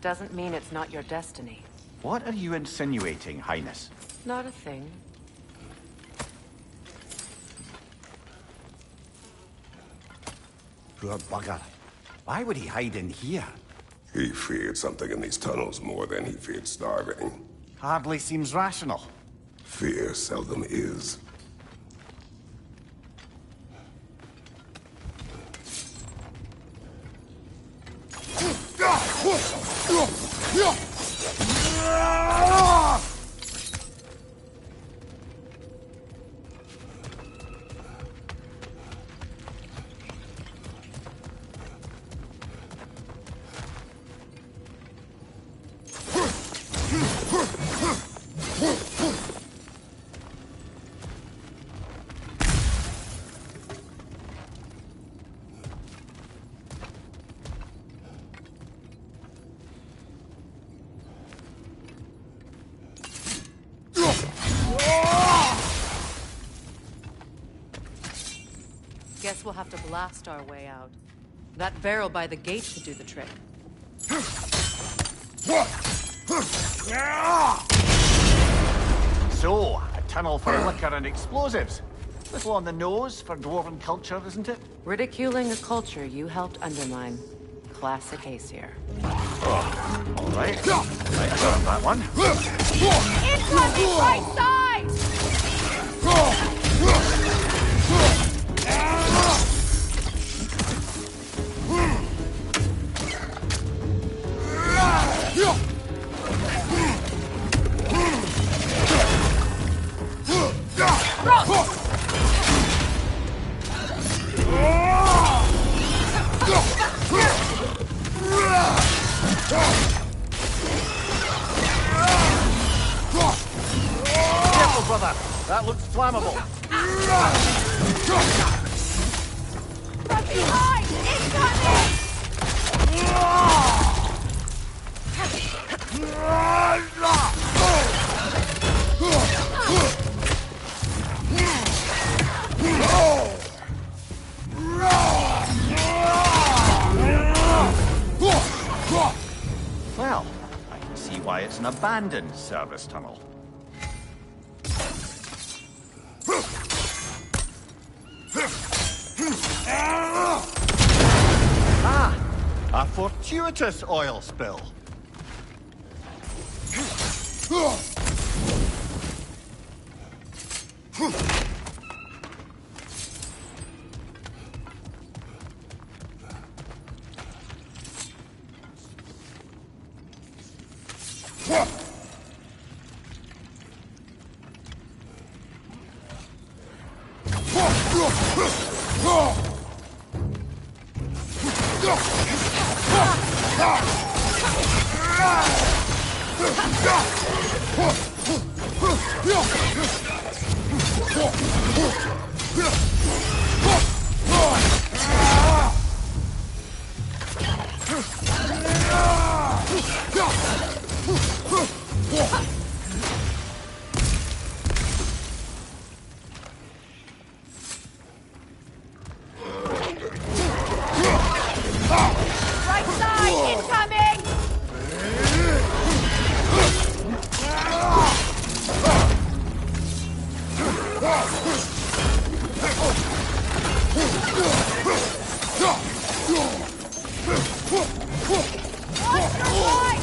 Doesn't mean it's not your destiny. What are you insinuating, Highness? Not a thing. Poor bugger. Why would he hide in here? He feared something in these tunnels more than he feared starving. Hardly seems rational. Fear seldom is. Guess we'll have to blast our way out. That barrel by the gate should do the trick. So, a tunnel for liquor and explosives. Little on the nose for dwarven culture, isn't it? Ridiculing a culture you helped undermine. Classic Aesir. Oh, all right. Right, I got that one. Incoming right side! Careful, brother. That looks flammable. From behind! Incoming! Well, I can see why it's an abandoned service tunnel. Ah! A fortuitous oil spill. Right side! Incoming! Watch your right!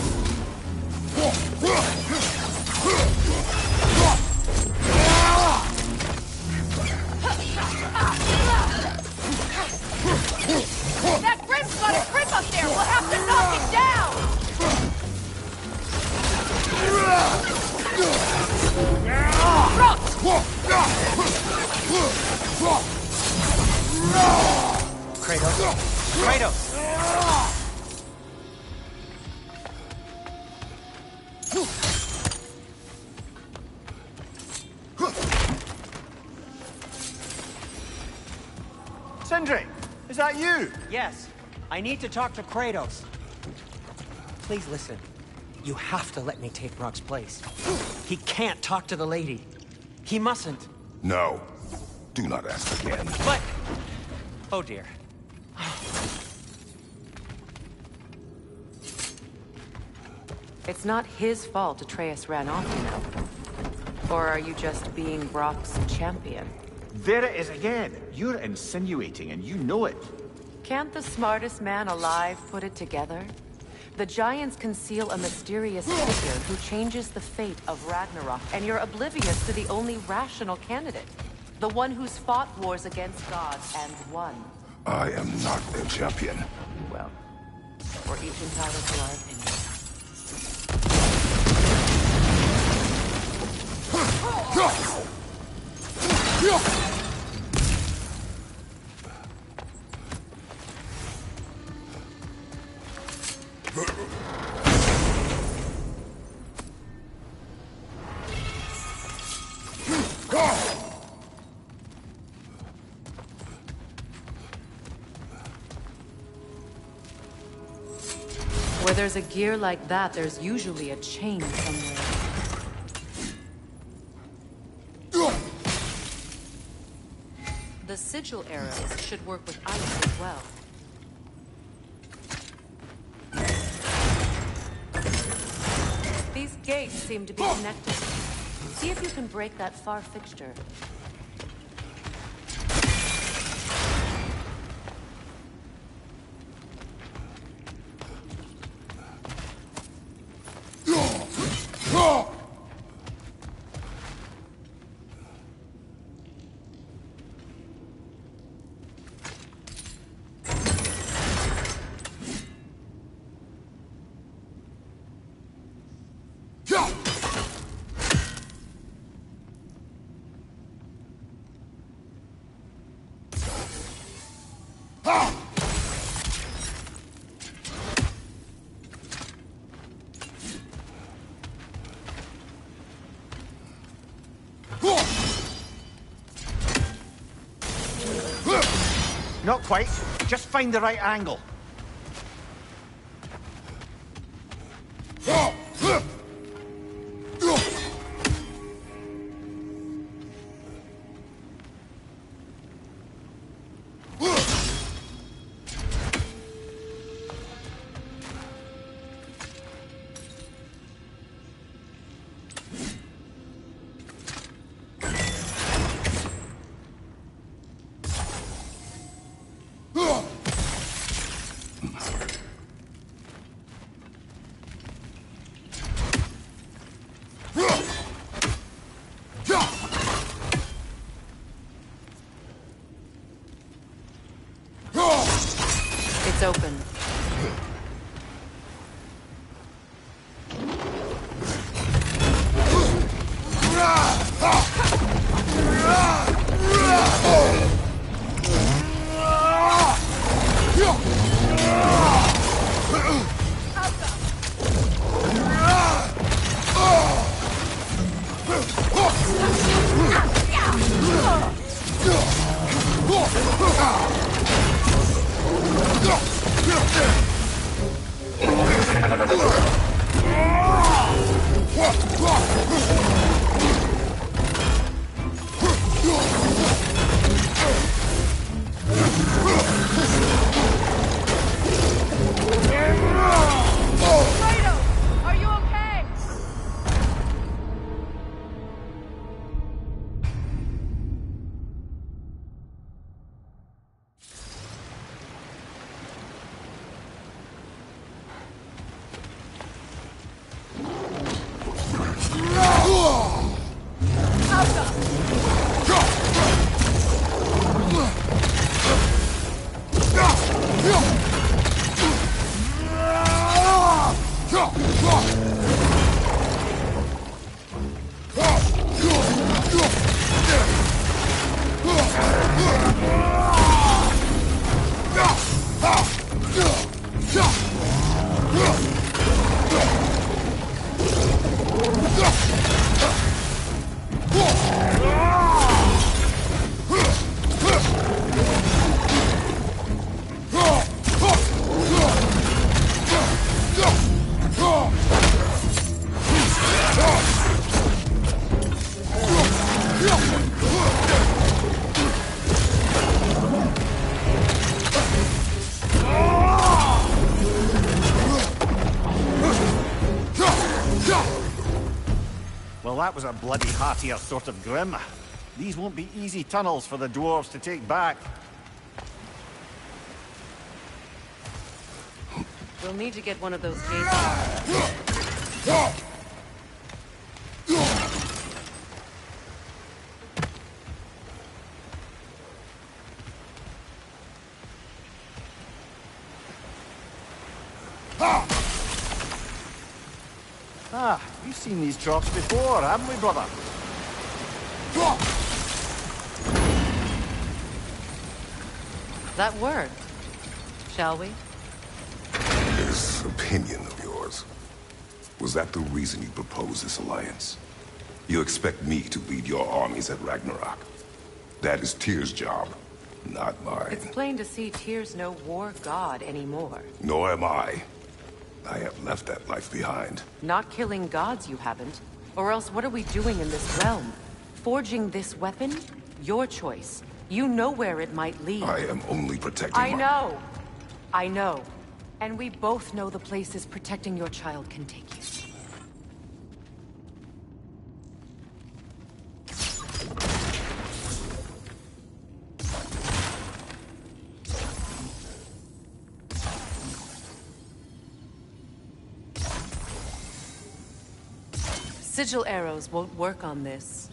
That Grim's got a grip up there! We'll have to knock it down! Kratos! Kratos! Sindri, is that you? Yes. I need to talk to Kratos. Please listen. You have to let me take Rock's place. He can't talk to the lady. He mustn't. No. Do not ask again. But... Oh dear. It's not his fault Atreus ran off, you know. Or are you just being Brock's champion? There it is again. You're insinuating, and you know it. Can't the smartest man alive put it together? The Giants conceal a mysterious figure who changes the fate of Ragnarok, and you're oblivious to the only rational candidate. The one who's fought wars against gods and won. I am not their champion. Well, we're each entitled to our opinion. Where there's a gear like that, there's usually a chain somewhere. The sigil arrows should work with ice as well. These gates seem to be connected. See if you can break that far fixture. Not quite. Just find the right angle. It's open. Well, that was a bloody heartier sort of grim. These won't be easy tunnels for the dwarves to take back. We'll need to get one of those gates. Ah, we've seen these traps before, haven't we, brother? That worked. Shall we? This opinion of yours, was that the reason you proposed this alliance? You expect me to lead your armies at Ragnarok? That is Tyr's job, not mine. It's plain to see Tyr's no war god anymore. Nor am I. I have left that life behind. Not killing gods, you haven't. Or else what are we doing in this realm? Forging this weapon? Your choice. You know where it might lead. I am only protecting I know. I know. And we both know the places protecting your child can take you. Sigil arrows won't work on this.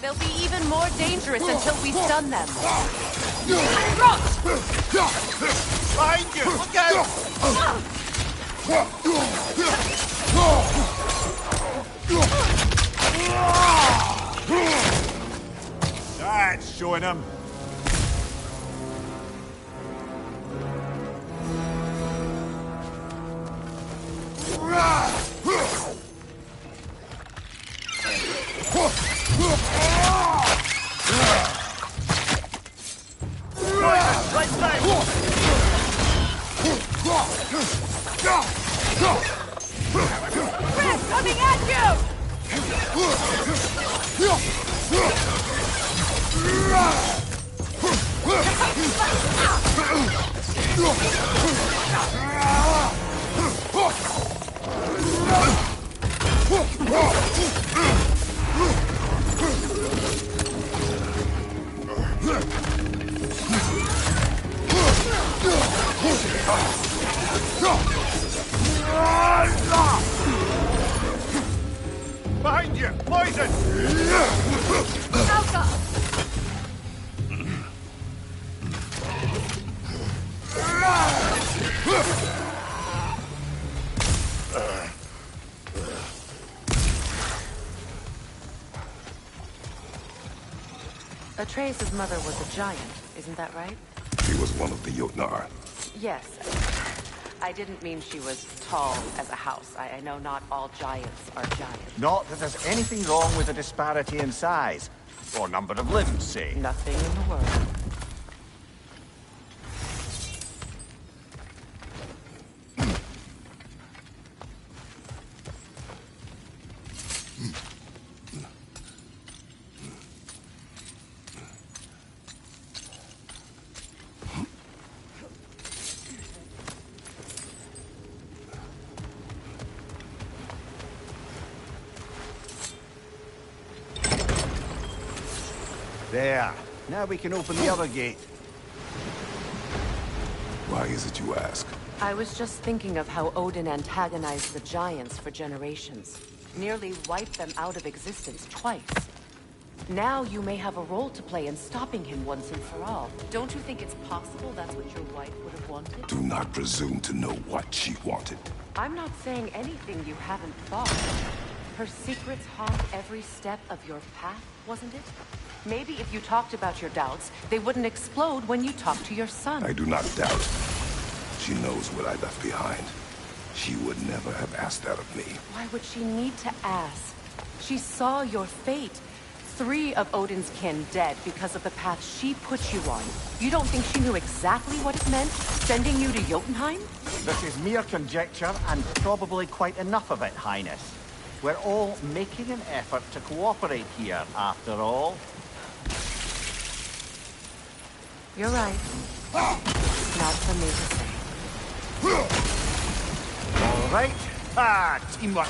They'll be even more dangerous until we stun them. Behind you! Look out! That's showing him. Coming at you! Behind you! Poison! Alka! Atreus' mother was a giant, isn't that right? He was one of the Jotnar. Yes. I didn't mean she was tall as a house. I know not all giants are giants. Not that there's anything wrong with a disparity in size. Or number of limbs, say. Nothing in the world. There. Now we can open the other gate. Why is it you ask? I was just thinking of how Odin antagonized the giants for generations. Nearly wiped them out of existence twice. Now you may have a role to play in stopping him once and for all. Don't you think it's possible that's what your wife would have wanted? Do not presume to know what she wanted. I'm not saying anything you haven't thought. Her secrets haunt every step of your path, wasn't it? Maybe if you talked about your doubts, they wouldn't explode when you talked to your son. I do not doubt. She knows what I left behind. She would never have asked that of me. Why would she need to ask? She saw your fate. 3 of Odin's kin dead because of the path she put you on. You don't think she knew exactly what it meant, sending you to Jotunheim? This is mere conjecture, and probably quite enough of it, Highness. We're all making an effort to cooperate here, after all. You're right. Not for me to say. All right. Teamwork.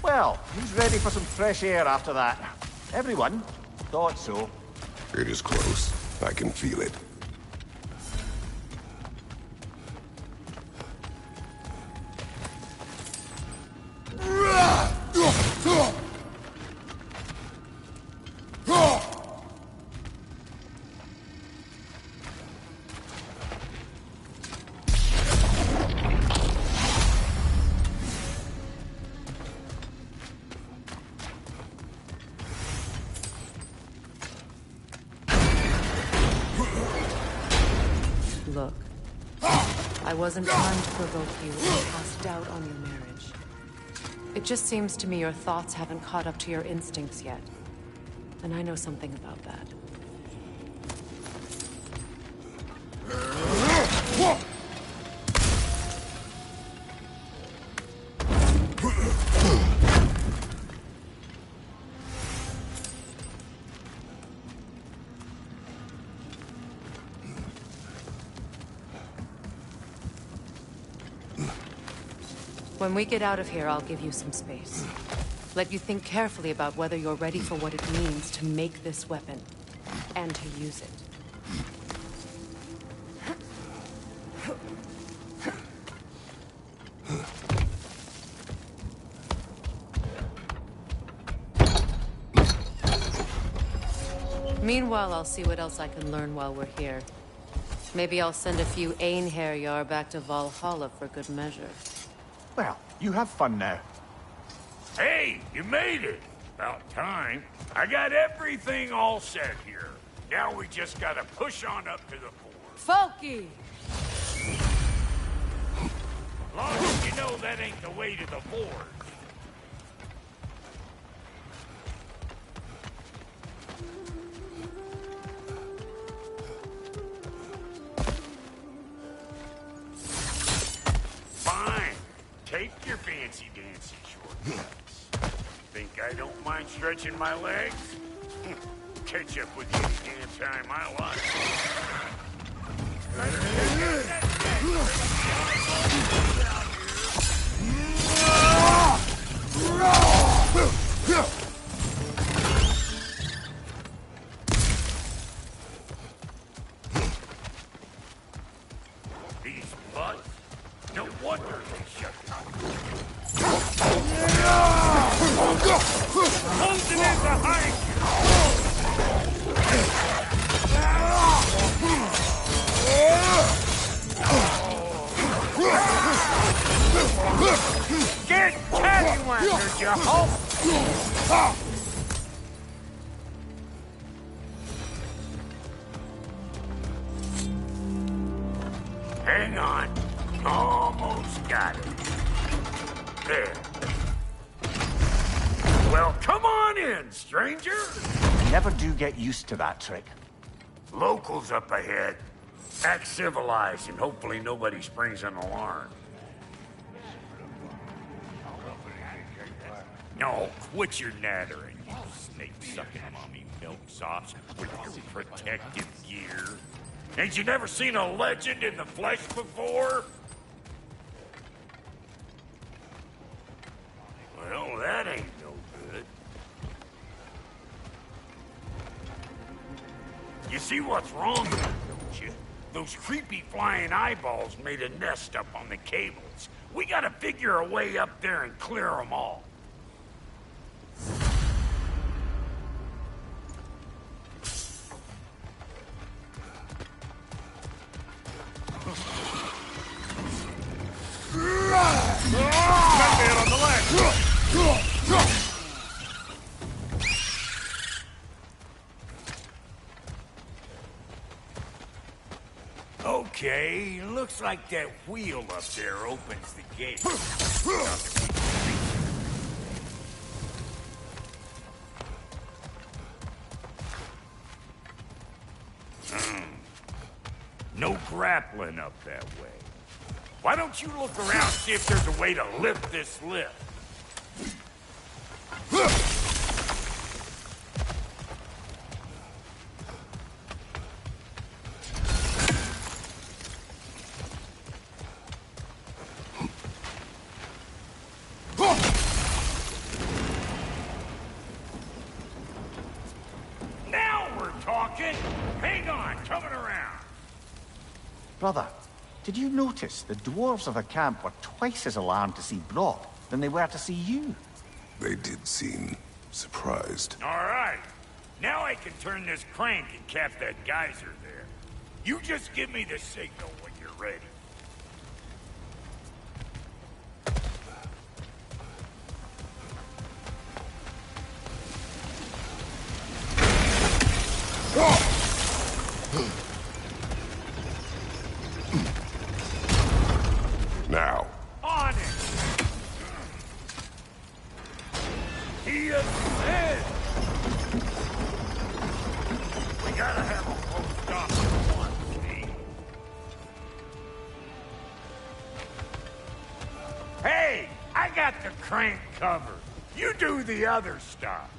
Well, who's ready for some fresh air after that? Everyone? Thought so. It is close. I can feel it. Look, I wasn't trying to provoke you or cast doubt on your marriage. It just seems to me your thoughts haven't caught up to your instincts yet. And I know something about that. When we get out of here, I'll give you some space. Let you think carefully about whether you're ready for what it means to make this weapon, and to use it. Meanwhile, I'll see what else I can learn while we're here. Maybe I'll send a few Einherjar back to Valhalla for good measure. Well, you have fun now. Hey, you made it! About time. I got everything all set here. Now we just gotta push on up to the fort. Folky! Long as you know that ain't the way to the forge. Fine. Take your fancy-dancy shortcuts. Think I don't mind stretching my legs? Catch up with you any damn time I want. bud. No wonder they shut down. Closing in behind you! Get cattywankered, you hope! Hang on. Almost got it. There. Well, come on in, stranger. Never do get used to that trick. Locals up ahead. Act civilized and hopefully nobody springs an alarm. No, quit your nattering, you snake-sucking mommy milksops with your protective gear. Ain't you never seen a legend in the flesh before? Well, that ain't no good. You see what's wrong with it, don't you? Those creepy flying eyeballs made a nest up on the cables. We gotta figure a way up there and clear them all. Gunman on the left! Okay, looks like that wheel up there opens the gate. No grappling up that way. Why don't you look around and see if there's a way to lift this lift? Now we're talking! Hang on, coming around. Brother, did you notice the dwarves of the camp were twice as alarmed to see Brock than they were to see you? They did seem surprised. All right. Now I can turn this crank and cap that geyser there. You just give me the signal when you're ready. Now. On it! He ascends! We gotta have a close stop at once, see? Hey! I got the crank covered. You do the other stuff.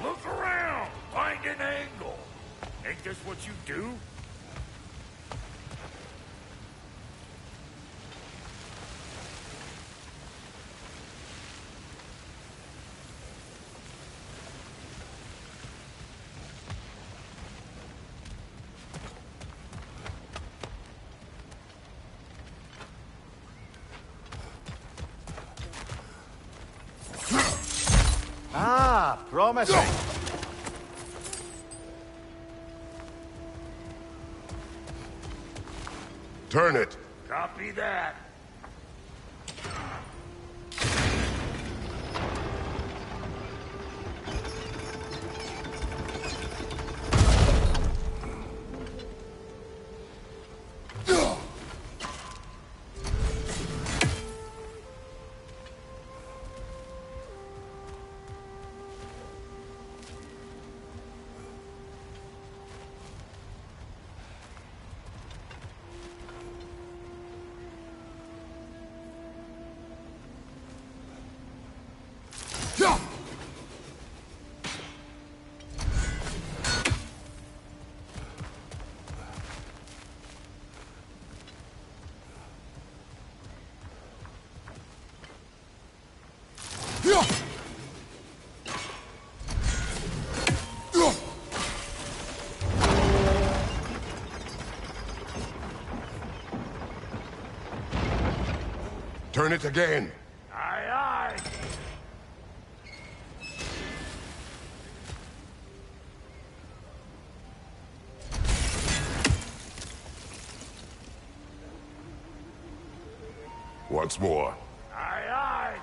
Look around! Find an angle! Ain't this what you do? Ah, promising. Turn it. Copy that. Turn it again. Aye, aye. Once more. Aye, aye.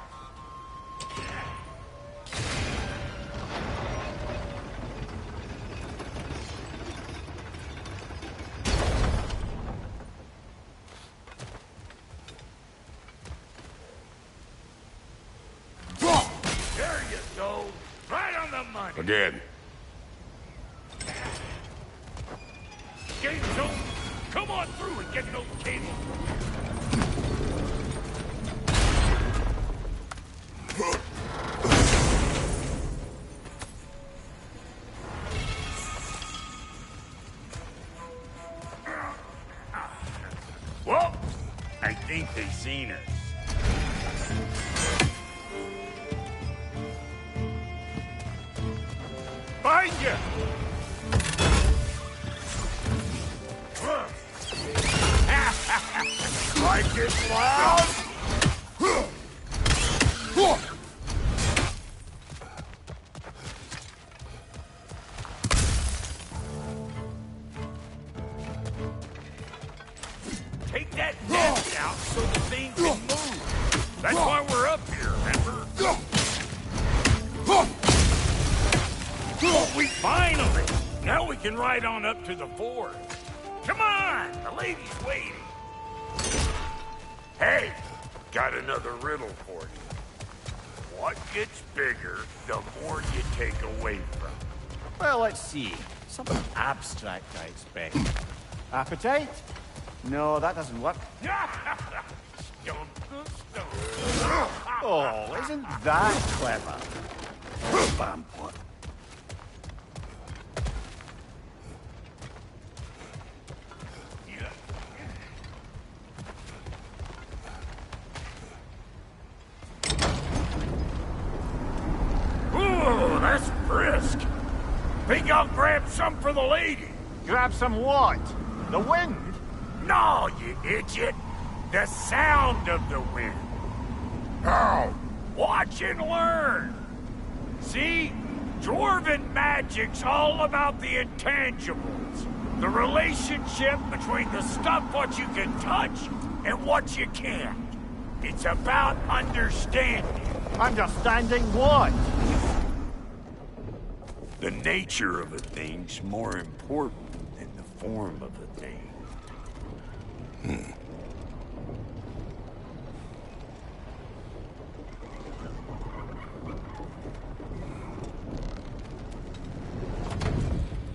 There you go. Right on the money. Again. Game's over. Come on through and get those cables. Well, I think they've seen us. Find you! Like it loud? Take that nest out so the thing can move. That's why we're up here, remember? Oh, we finally! Now we can ride on up to the fort. Come on! The lady's waiting. Hey, got another riddle for you. What gets bigger, the more you take away from it? Well, let's see. Something abstract, I expect. Appetite? No, that doesn't work. Oh, isn't that clever? Bam. Ooh, that's brisk. Think I'll grab some for the lady. Grab some what? The wind? No, you idiot. The sound of the wind. How? Watch and learn. See? Dwarven magic's all about the intangibles. The relationship between the stuff what you can touch and what you can't. It's about understanding. Understanding what? The nature of a thing's more important than the form of a thing.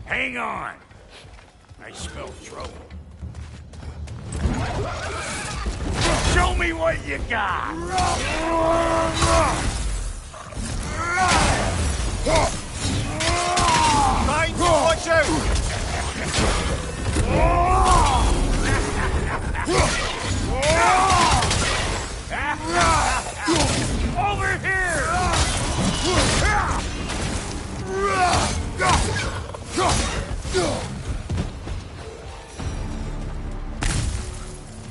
Hang on. I smell trouble. Show me what you got. Mind you, watch out! Over here!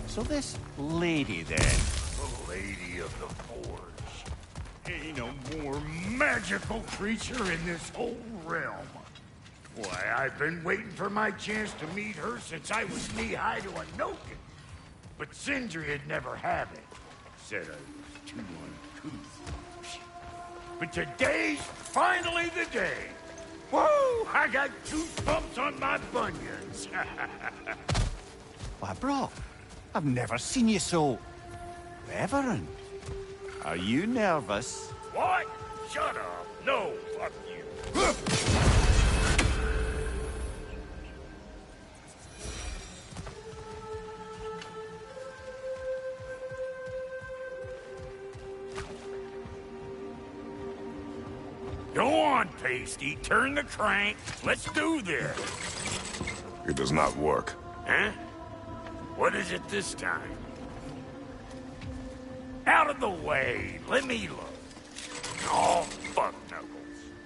So this lady then? The Lady of the Forge. Ain't no more magical creature in this whole realm. Why, I've been waiting for my chance to meet her since I was knee-high to a Noken. But Sindri'd never have it. Said I was too uncouth. But today's finally the day. Whoa! I got goosebumps on my bunions. Why, bro, I've never seen you so... reverent. Are you nervous? What? Shut up. No, fuck you. Go on, Pasty. Turn the crank. Let's do this. It does not work. Huh? What is it this time? Out of the way. Let me look. Oh, fuck Knuckles.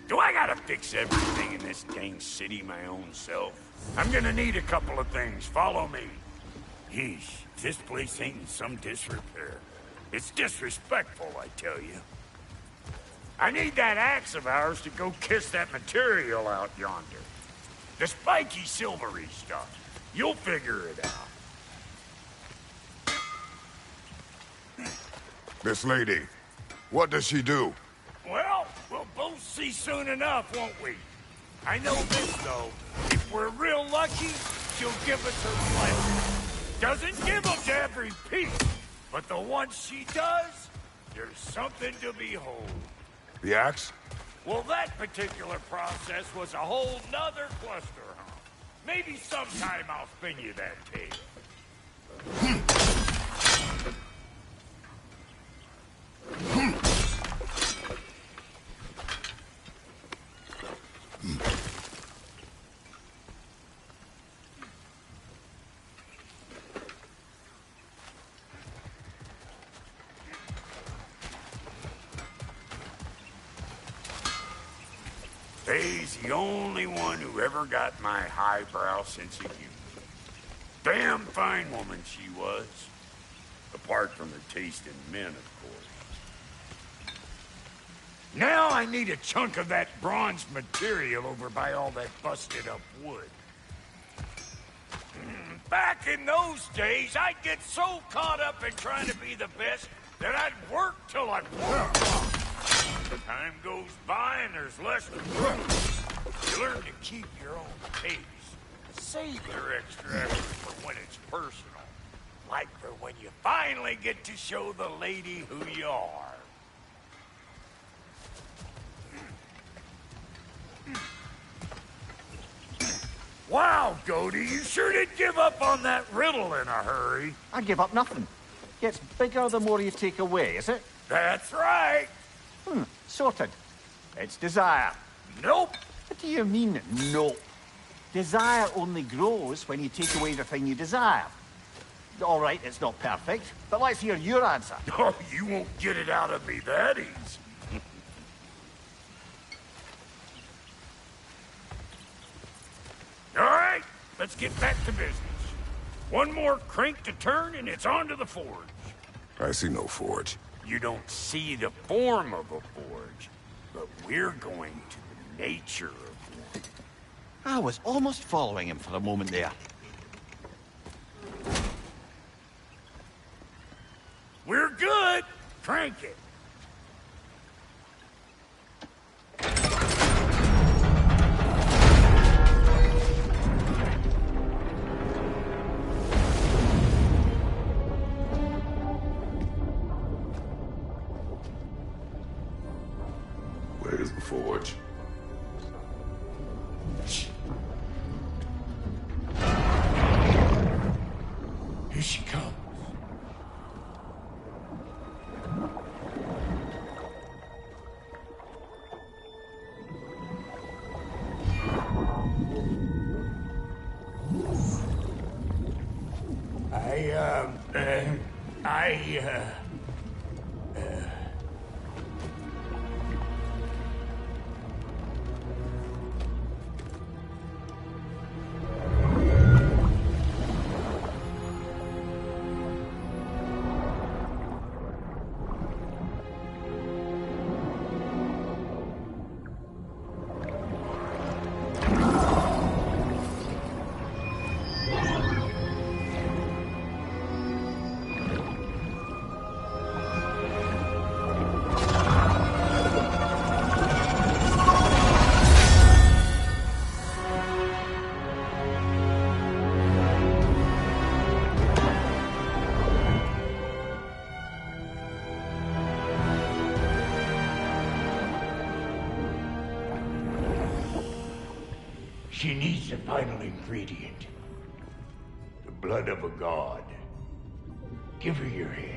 Do I gotta fix everything in this dang city my own self? I'm gonna need a couple of things. Follow me. Yeesh, this place ain't in some disrepair. It's disrespectful, I tell you. I need that axe of ours to go kiss that material out yonder. The spiky, silvery stuff. You'll figure it out. This lady, what does she do? Well, we'll both see soon enough, won't we? I know this, though. If we're real lucky, she'll give us her blessing. Doesn't give them to every piece, but the ones she does, there's something to behold. The axe? Well, that particular process was a whole nother cluster, huh? Maybe sometime I'll spin you that tale. Faye's the only one who ever got my highbrow sense of humor. Damn fine woman she was. Apart from her taste in men, of course. Now I need a chunk of that bronze material over by all that busted up wood. Back in those days, I'd get so caught up in trying to be the best that I'd work till I'd work. Time goes by and there's less to do. You learn to keep your own pace. Save your extra effort for when it's personal. Like for when you finally get to show the lady who you are. Wow, Goody, you sure did give up on that riddle in a hurry. I give up nothing. Gets bigger the more you take away, is it? That's right. Sorted. It's desire. Nope. What do you mean, nope? Desire only grows when you take away the thing you desire. All right, it's not perfect, but let's hear your answer. Oh, you won't get it out of me that easy. All right, let's get back to business. One more crank to turn and it's on to the forge. I see no forge. You don't see the form of a forge, but we're going to the nature of one. I was almost following him for a moment there. We're good. Crank it. Where's the forge? Here she comes. She needs the final ingredient. The blood of a god. Give her your hand.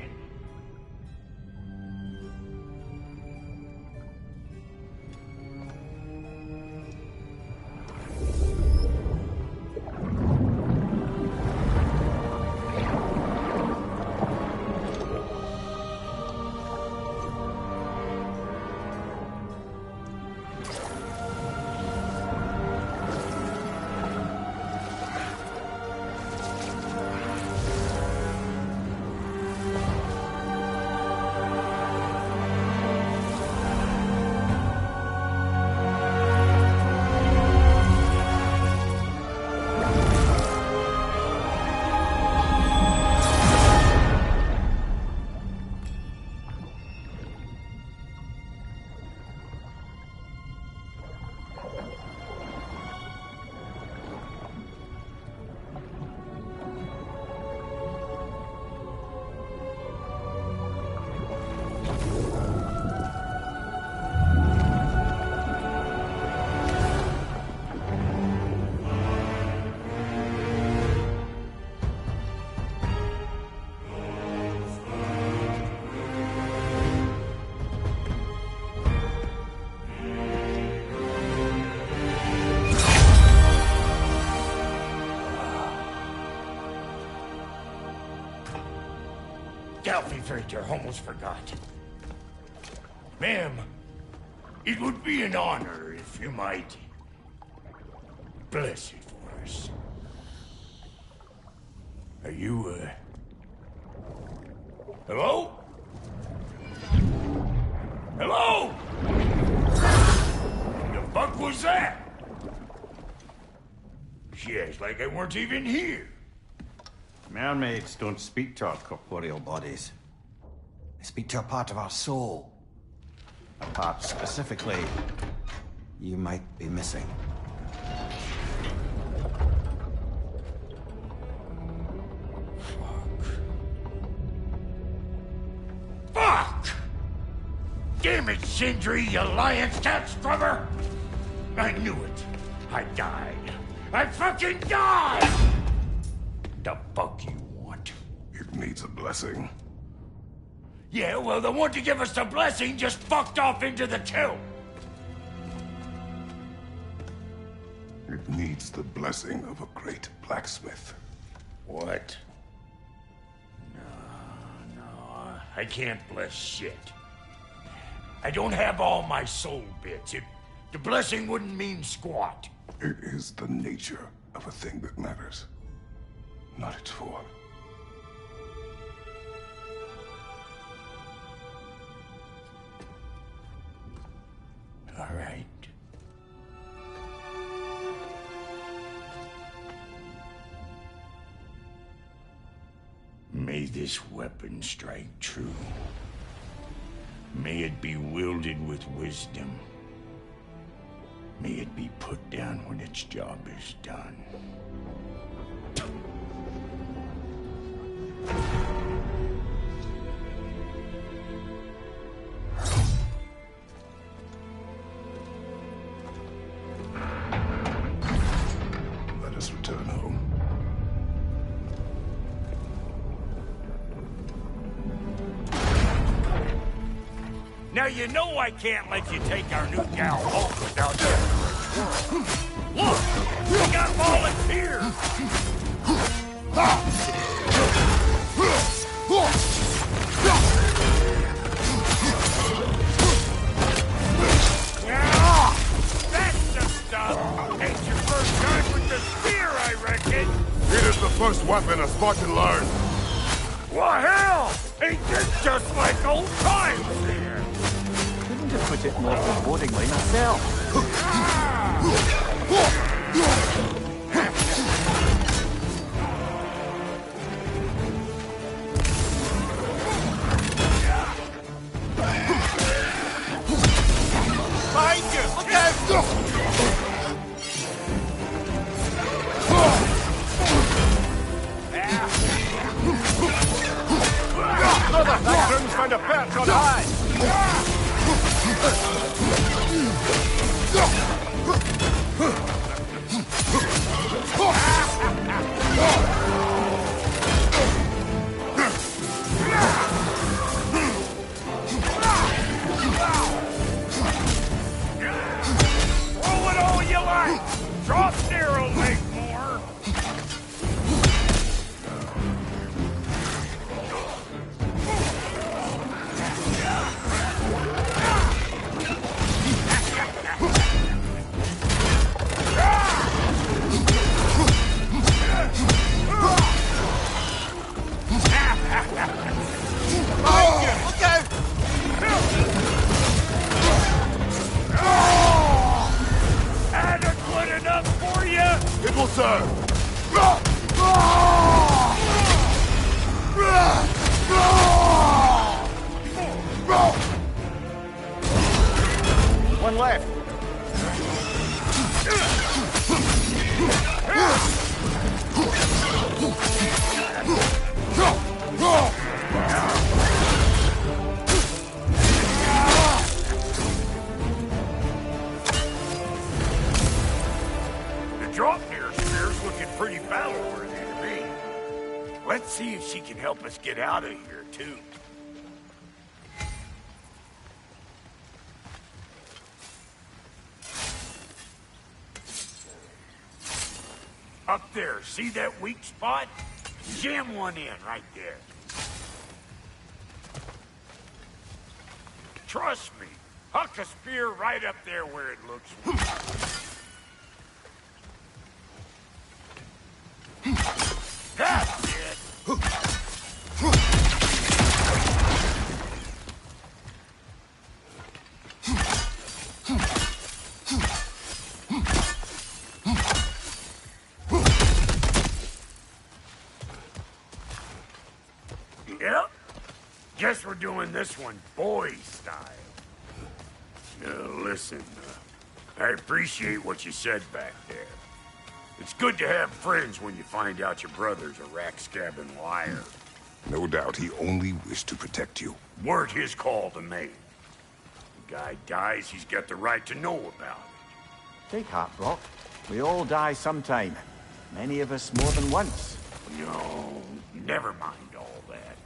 Infiltrator, almost forgot. Ma'am, it would be an honor if you might bless it for us. Are you, hello? Hello? The fuck was that? She acts like I weren't even here. Mermaids don't speak to our corporeal bodies. They speak to a part of our soul. A part specifically you might be missing. Fuck! Damn it, Sindri, you lion cat scrubber! I knew it. I died. I fucking died! The fuck you want? It needs a blessing. Yeah, well, the one to give us the blessing just fucked off into the tomb. It needs the blessing of a great blacksmith. What? No, I can't bless shit. I don't have all my soul bits. The blessing wouldn't mean squat. It is the nature of a thing that matters, not its form. All right. May this weapon strike true. May it be wielded with wisdom. May it be put down when its job is done. Let us return home. Now you know I can't let you take our new gal home without you. Look! We got volunteers! That's the stuff! Ain't your first time with the spear, I reckon! It is the first weapon a Spartan learned. Well, hell! Ain't this just like old times here? Couldn't have put it more forebodingly myself. Behind you! Look out! Another veteran's found a perch on high. Throw it all you like! Drop there will make more! Adequate enough for you? It will serve. One left. The drop near spear's looking pretty battle-worthy to me. Let's see if she can help us get out of here, too. Up there, see that weak spot? Jam one in right there. Trust me. Huck a spear right up there where it looks weak. That's it! Yep. Guess we're doing this one boy style. Listen, I appreciate what you said back there. It's good to have friends when you find out your brother's a rack-scabbing liar. No doubt he only wished to protect you. Weren't his call to make. The guy dies, he's got the right to know about it. Take heart, Brock. We all die sometime. Many of us more than once. No, never mind all that.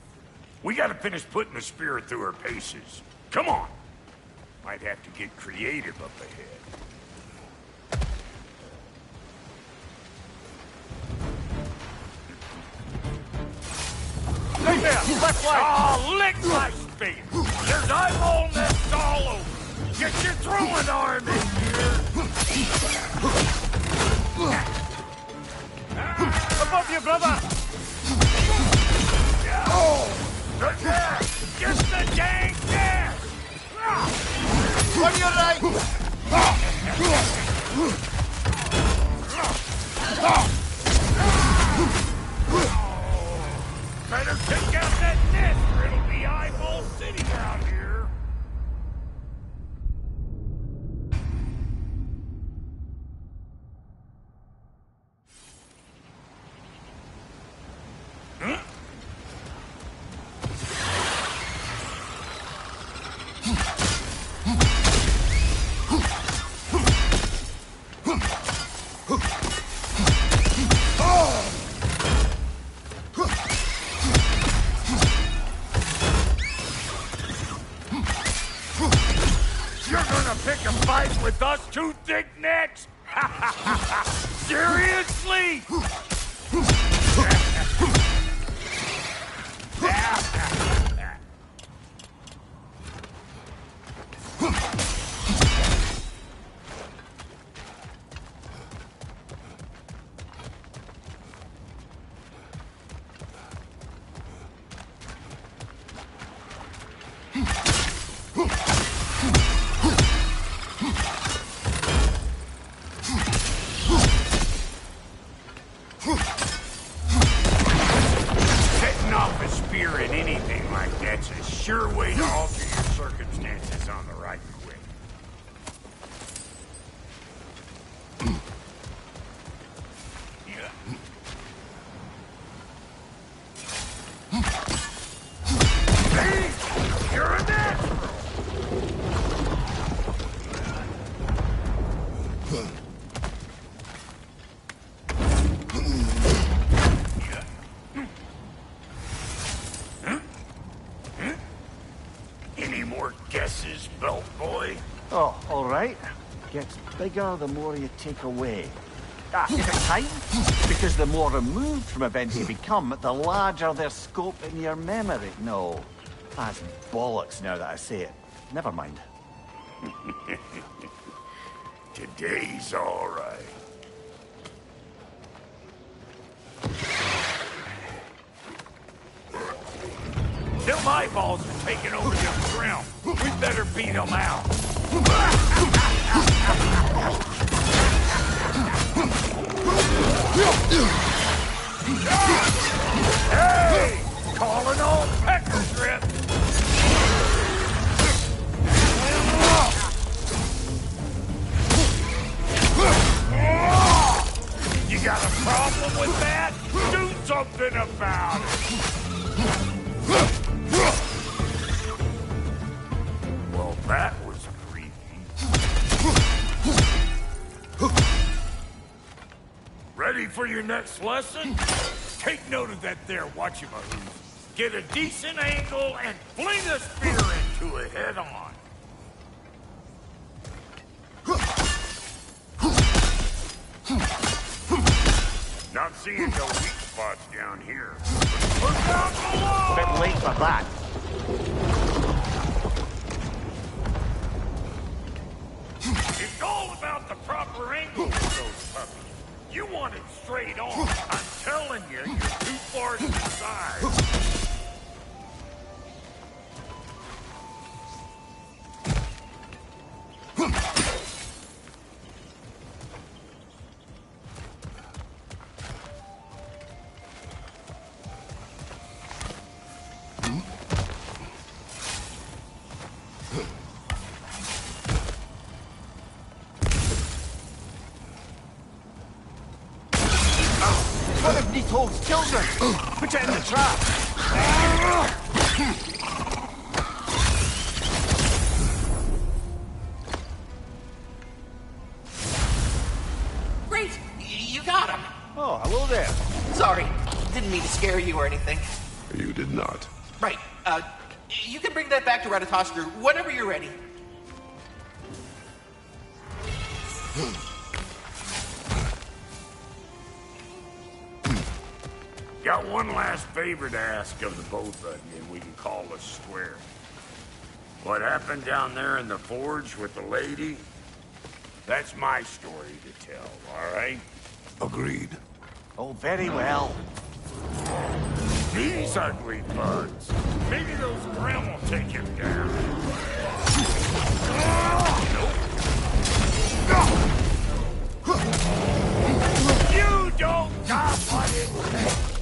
We gotta finish putting the spirit through her paces. Come on! Might have to get creative up ahead. Right there! Left leg! Oh, lick my spear! There's eyeball nests all over! Get your throwing arm in here! Above you, brother! Oh! The nest! Get the dang nest! On your right! Better take out that nest or it'll be eyeball city out here! Huh? You're gonna pick a fight with us two thick necks? Seriously? Setting off a spear in anything like that's a sure way to alter your circumstances on the right quick. See? You're a natural! Any more guesses, belt boy? Oh, all right. Gets bigger the more you take away. Is it time? Because the more removed from events you become, the larger their scope in your memory. No, that's bollocks now that I say it. Never mind. Today's all right. Them eyeballs are taking over this realm. We better beat them out. Hey! Calling all pecker strip! You got a problem with that? Do something about it! Well, that was creepy. Ready for your next lesson? Take note of that there whatchamahoo. Get a decent angle and fling a spear into it head-on. Not seeing no weak spots down here. Look down below! Bit late for that. the proper angle with those puppies. You want it straight on. I'm telling you, you're too far to the side. One of Nithold's children! Put it in the trap! Great! You got him! Oh, hello there. Sorry, didn't mean to scare you or anything. You did not. Right, you can bring that back to Ratatoskr whenever you're ready. Got one last favor to ask of the both of you, and we can call us square. What happened down there in the forge with the lady? That's my story to tell, all right? Agreed. Oh, very well. These ugly bugs. Maybe those Grim will take him down. You don't got what it takes.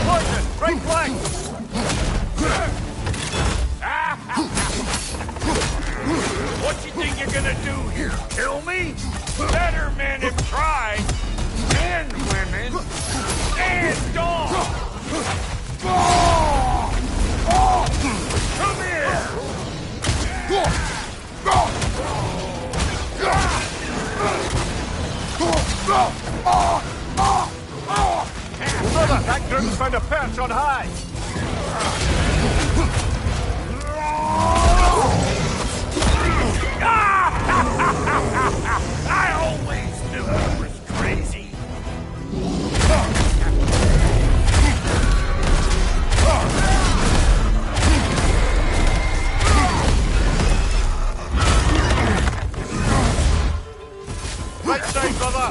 Poison! Right flank! What you think you're gonna do here? Kill me? Better men have tried. And women. And dogs. Come here! Brother, that group's found a perch on high! I always knew it was crazy. Right side, brother!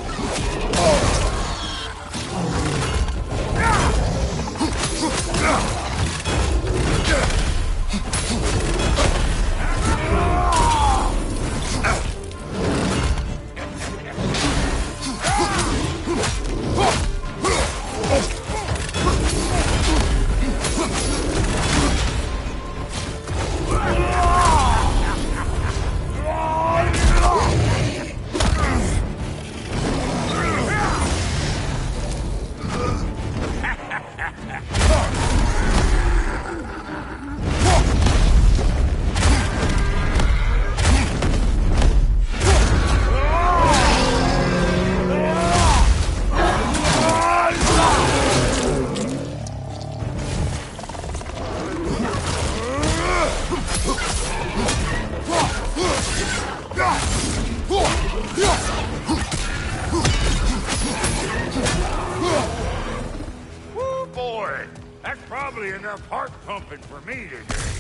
Woo, boy. That's probably enough heart pumping for me today.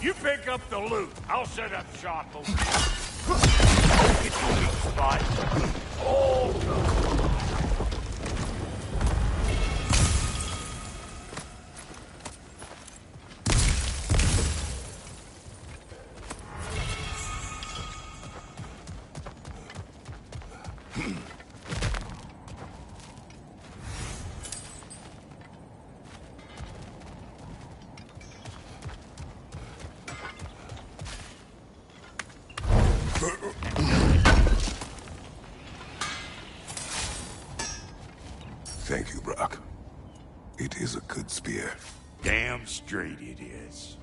You pick up the loot. I'll set up shop over here. Get your weak spot. Oh, no. Thank you, Brock. It is a good spear. Damn straight it is.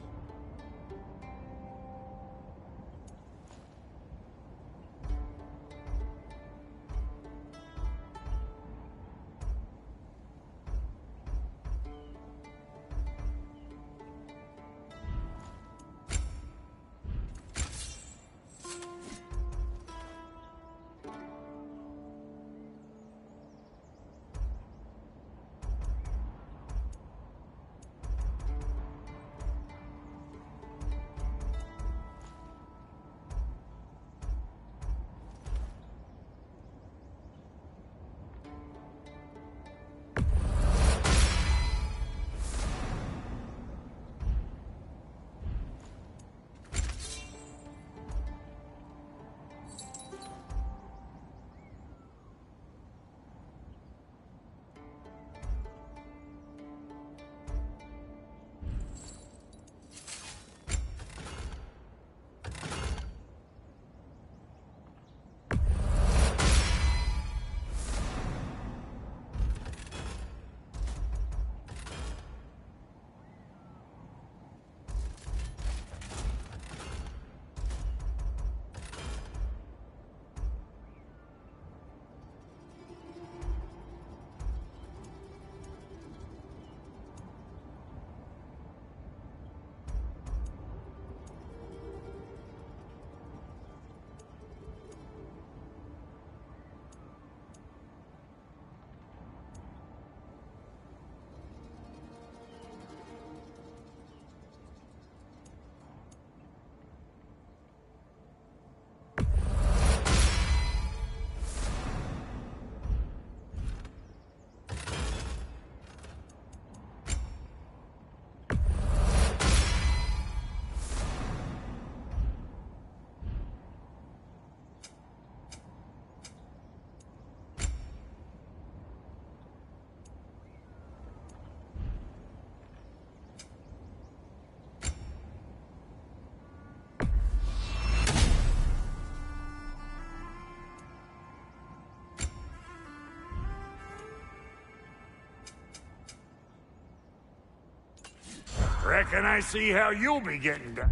Reckon I see how you'll be getting done.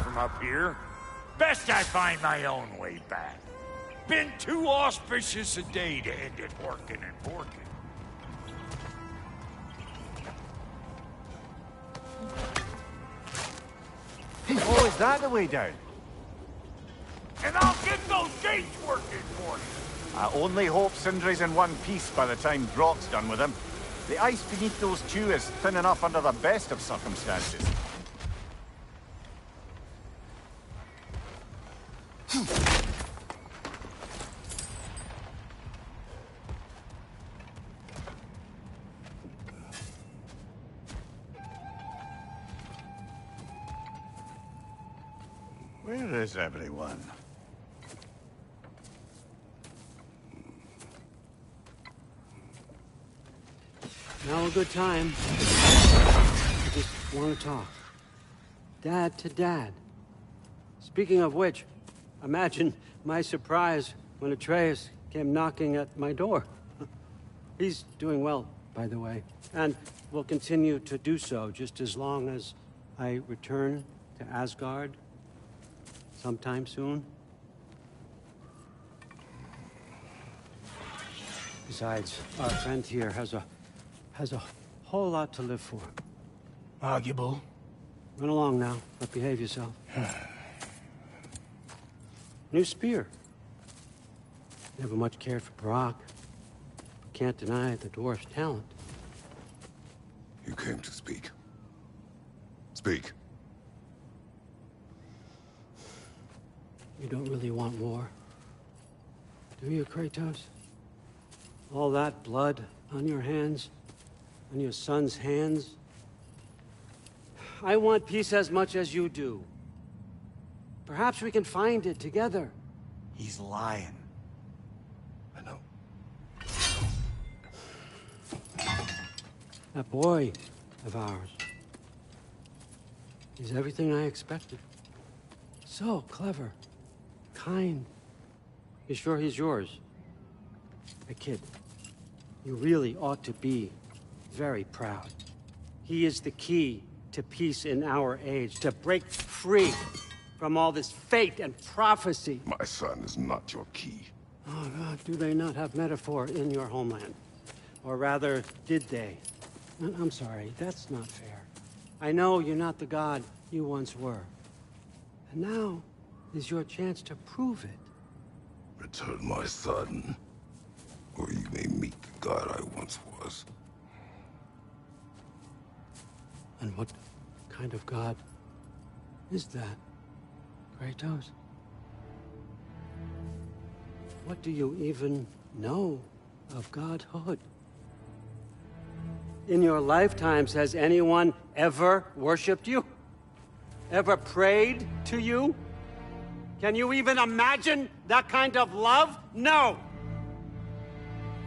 From up here, best I find my own way back. Been too auspicious a day to end it working and working. Oh, is that the way down? And I'll get those gates working for you. I only hope Sindri's in one piece by the time Brock's done with him. The ice beneath those two is thin enough under the best of circumstances. Where is everyone? Now a good time. I just want to talk. Dad to Dad. Speaking of which, imagine my surprise when Atreus came knocking at my door. He's doing well, by the way, and will continue to do so just as long as I return to Asgard sometime soon. Besides, our friend here has a whole lot to live for. Arguable. Run along now, but behave yourself. New spear. Never much cared for Brock. Can't deny the dwarf's talent. You came to speak. Speak. You don't really want war, do you, Kratos? All that blood on your hands, on your son's hands? I want peace as much as you do. Perhaps we can find it together. He's lying. I know. That boy of ours. He's everything I expected. So clever. Kind. You sure he's yours? Hey, kid, you really ought to be very proud. He is the key to peace in our age, to break free from all this fate and prophecy. My son is not your key. Oh, God, do they not have metaphor in your homeland? Or rather, did they? I'm sorry, that's not fair. I know you're not the god you once were. And now is your chance to prove it. Return my son, or you may meet the god I once was. And what kind of god is that, Kratos? What do you even know of godhood? In your lifetimes, has anyone ever worshipped you? Ever prayed to you? Can you even imagine that kind of love? No!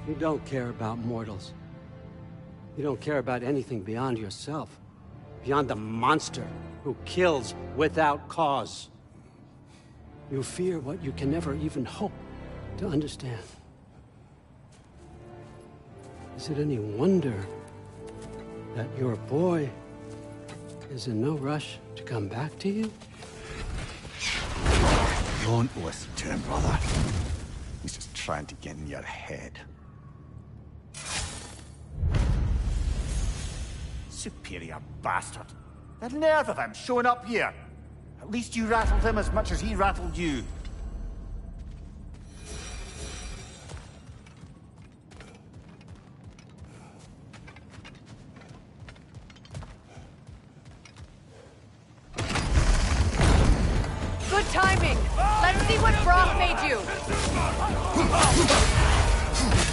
You don't care about mortals. You don't care about anything beyond yourself. Beyond the monster who kills without cause. You fear what you can never even hope to understand. Is it any wonder that your boy is in no rush to come back to you? Don't listen to him, brother. He's just trying to get in your head. Superior bastard. The nerve of him showing up here. At least you rattled him as much as he rattled you. Good timing. Let's see what Brock made you.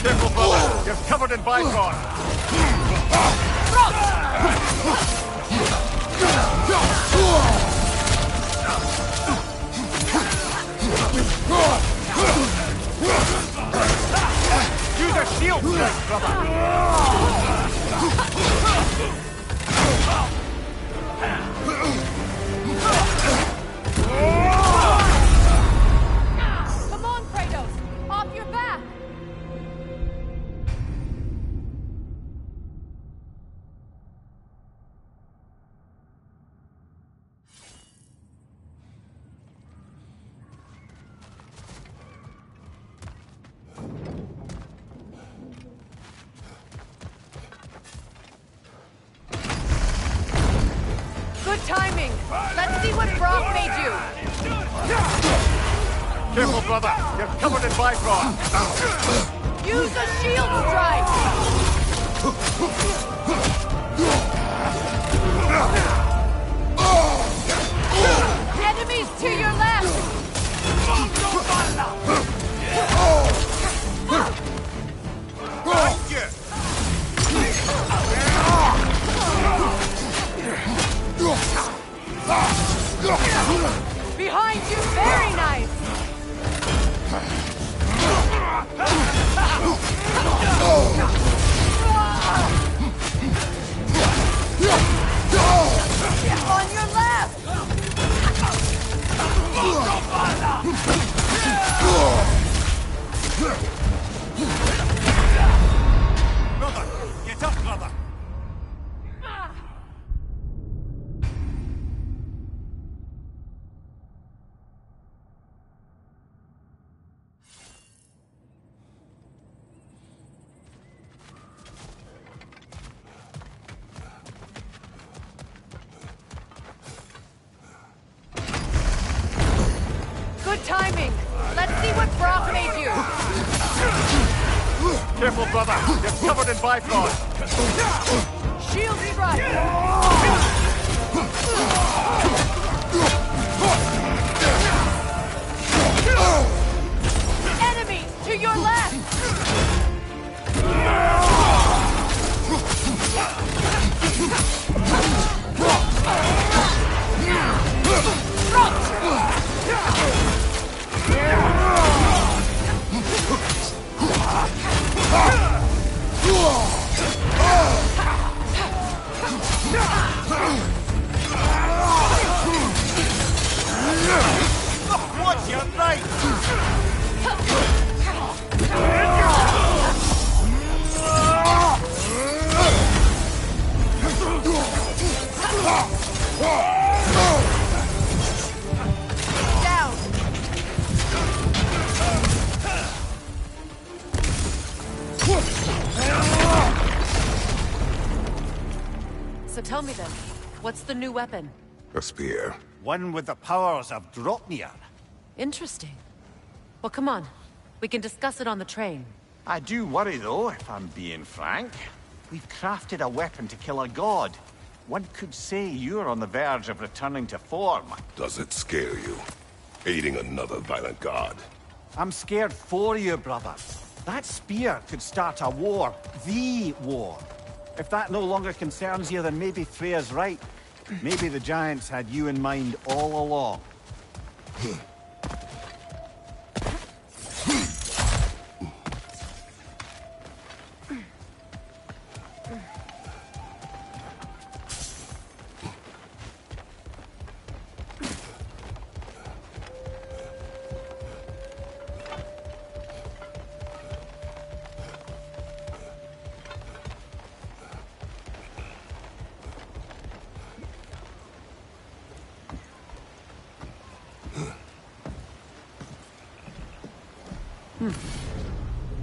Careful, brother. You're covered in Bifrost. Use a shield strike, brother. Come on, Kratos. Off your back. Good timing. Let's see what Brock made you. Careful, brother. You're covered in Bifrost. Use a shield strike. Enemies to your left. Behind you, very nice. On your left. Brother, get up, brother. Good timing. Let's see what Brock made you. Careful, brother. You're covered in Bifrost. Shield strike. Enemy to your left. What's your name? So tell me then, what's the new weapon? A spear. One with the powers of Dropnir. Interesting. Well, come on. We can discuss it on the train. I do worry, though, if I'm being frank. We've crafted a weapon to kill a god. One could say you're on the verge of returning to form. Does it scare you? Aiding another violent god? I'm scared for you, brother. That spear could start a war. The war. If that no longer concerns you, then maybe Freya's right. Maybe the Giants had you in mind all along.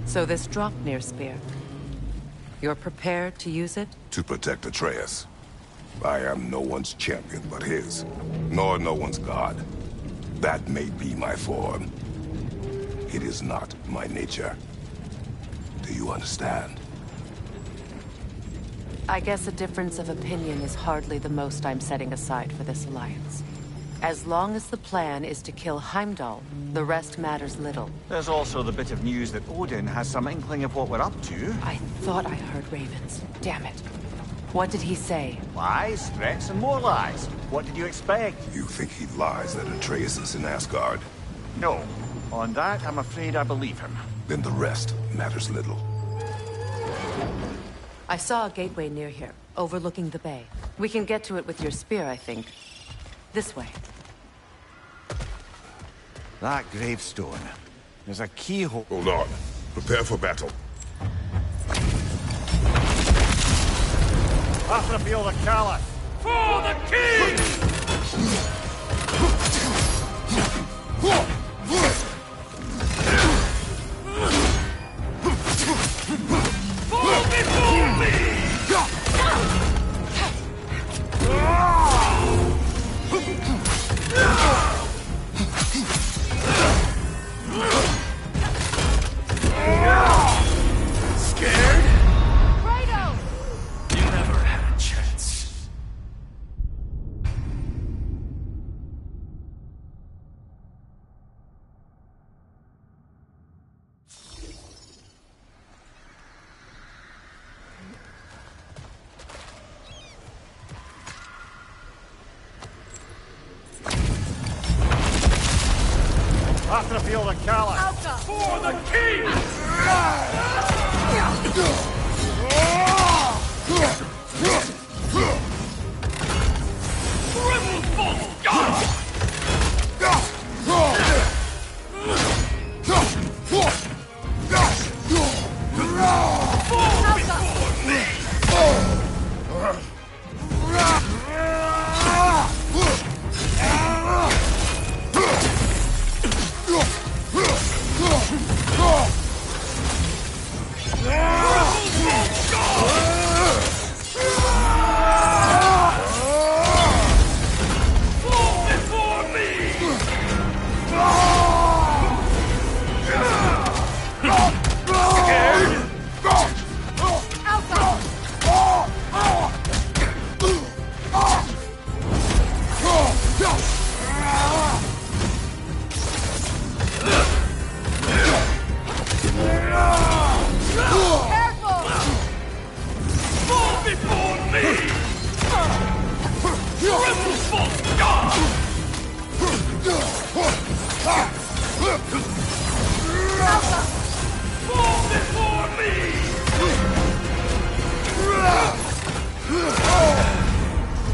So this Dropnir spear, you're prepared to use it? To protect Atreus. I am no one's champion but his, nor no one's god. That may be my form. It is not my nature. Do you understand? I guess a difference of opinion is hardly the most I'm setting aside for this alliance. As long as the plan is to kill Heimdall, the rest matters little. There's also the bit of news that Odin has some inkling of what we're up to. I thought I heard ravens. Damn it. What did he say? Lies, threats, and more lies. What did you expect? You think he lies that Atreus is in Asgard? No. On that, I'm afraid I believe him. Then the rest matters little. I saw a gateway near here, overlooking the bay. We can get to it with your spear, I think. This way. That gravestone. There's a keyhole. Hold on. Prepare for battle. After the field of Callus. For the king! After the field of Callus. For the king!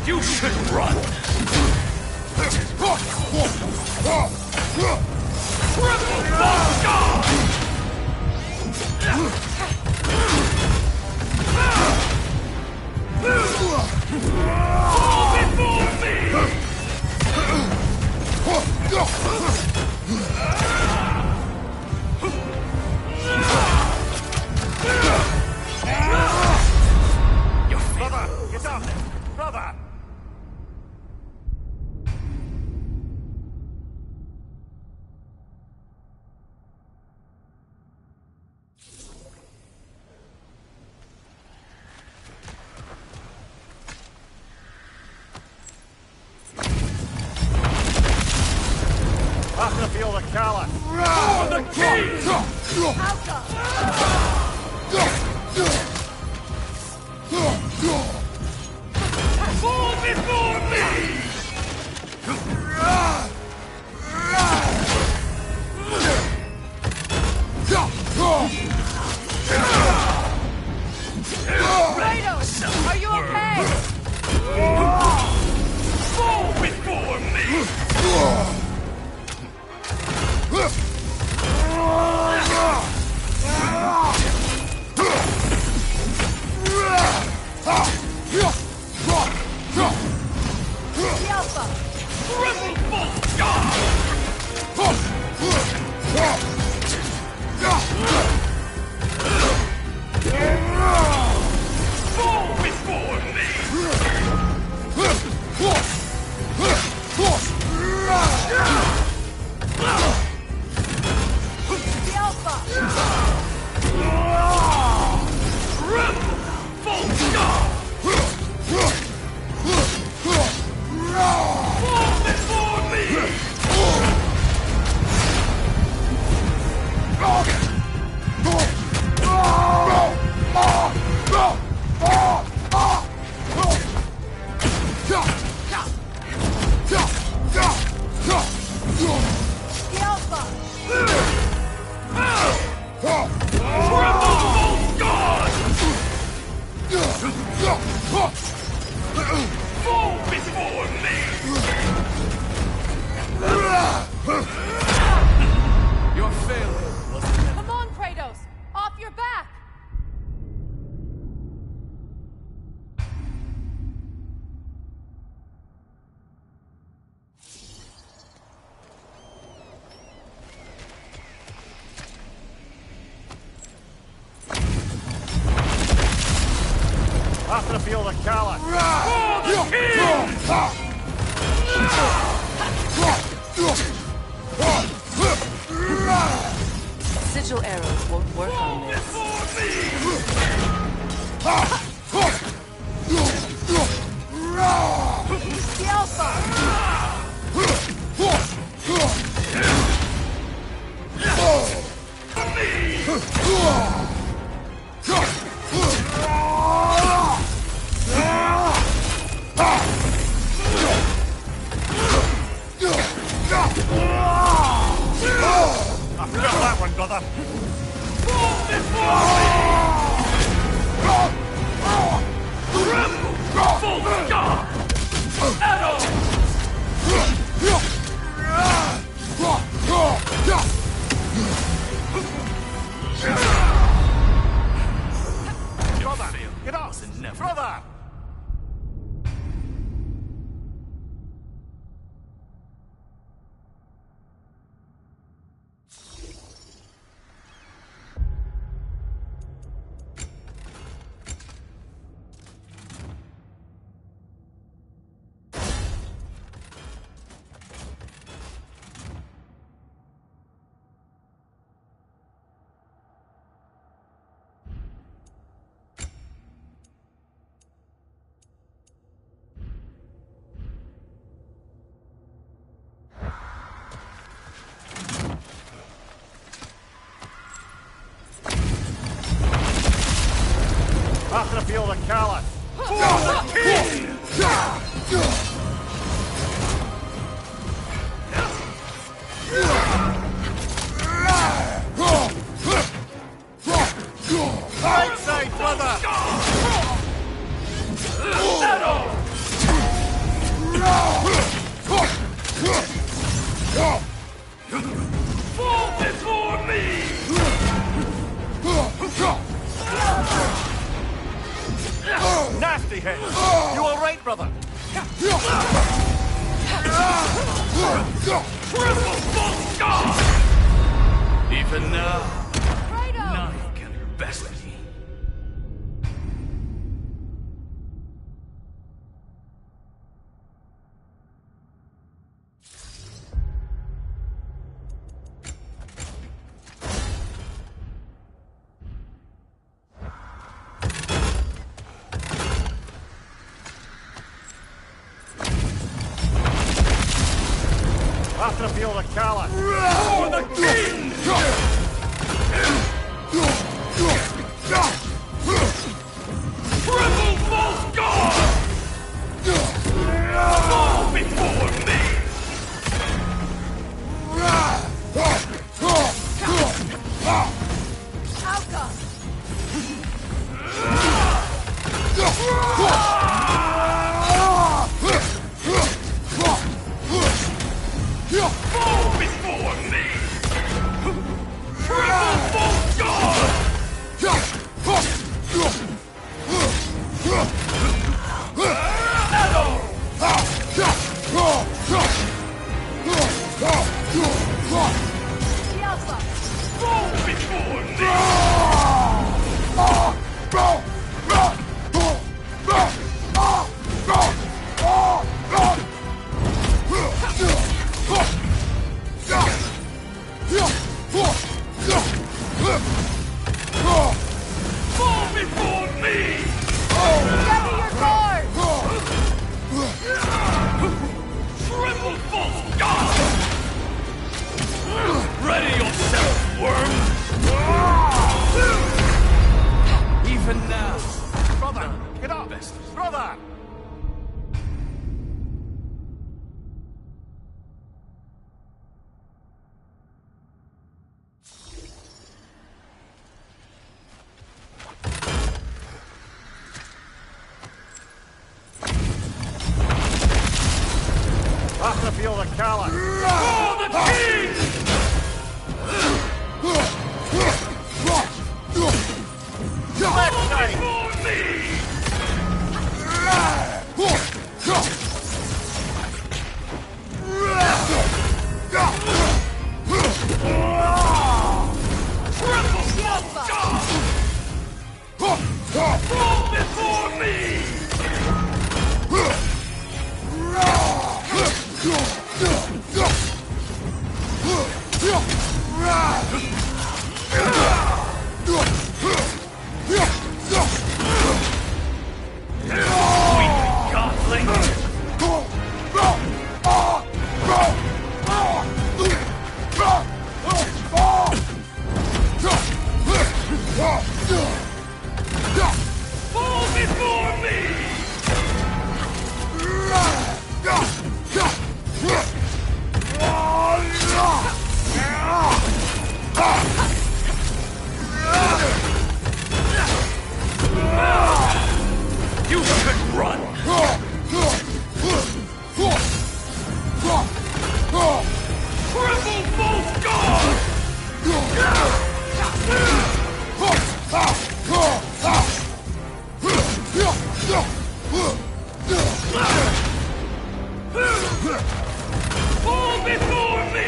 You should run. Triple Callus! For the king! Fall before me! Kratos, are you okay? Fall before me! The Alpha! Rebel Bolt God! Fall before me! The Alpha! Rebel Bolt God! Fall before me! The Alpha! Rebel Bolt God! Fall before me! Your failure wasn't meant. Come on, Kratos! Off your back! After the field of Callus! Sigil arrows won't work on this. The Alpha! I feel that one, brother! Rebel Bolt God! Brother! Get up! Brother! After the field of Callus! Right side, brother! Fall before me! Nasty hit! You all right, brother? Triple Bolt God! Even now, none can best me. After the feel the color. For the king! Triple false god! Fall before me! Outcome! Fall before me! Triple false god! Fall before Fall before me! Ready your guard! Triple false god! Ready yourself, worm! Even now. Brother, get up! Brother! Have to feel the color. For the king! Left side. For me! Triple false god! Fall before me! Sweet godling! Fall before me! You could run! Triple false god! Fall before me!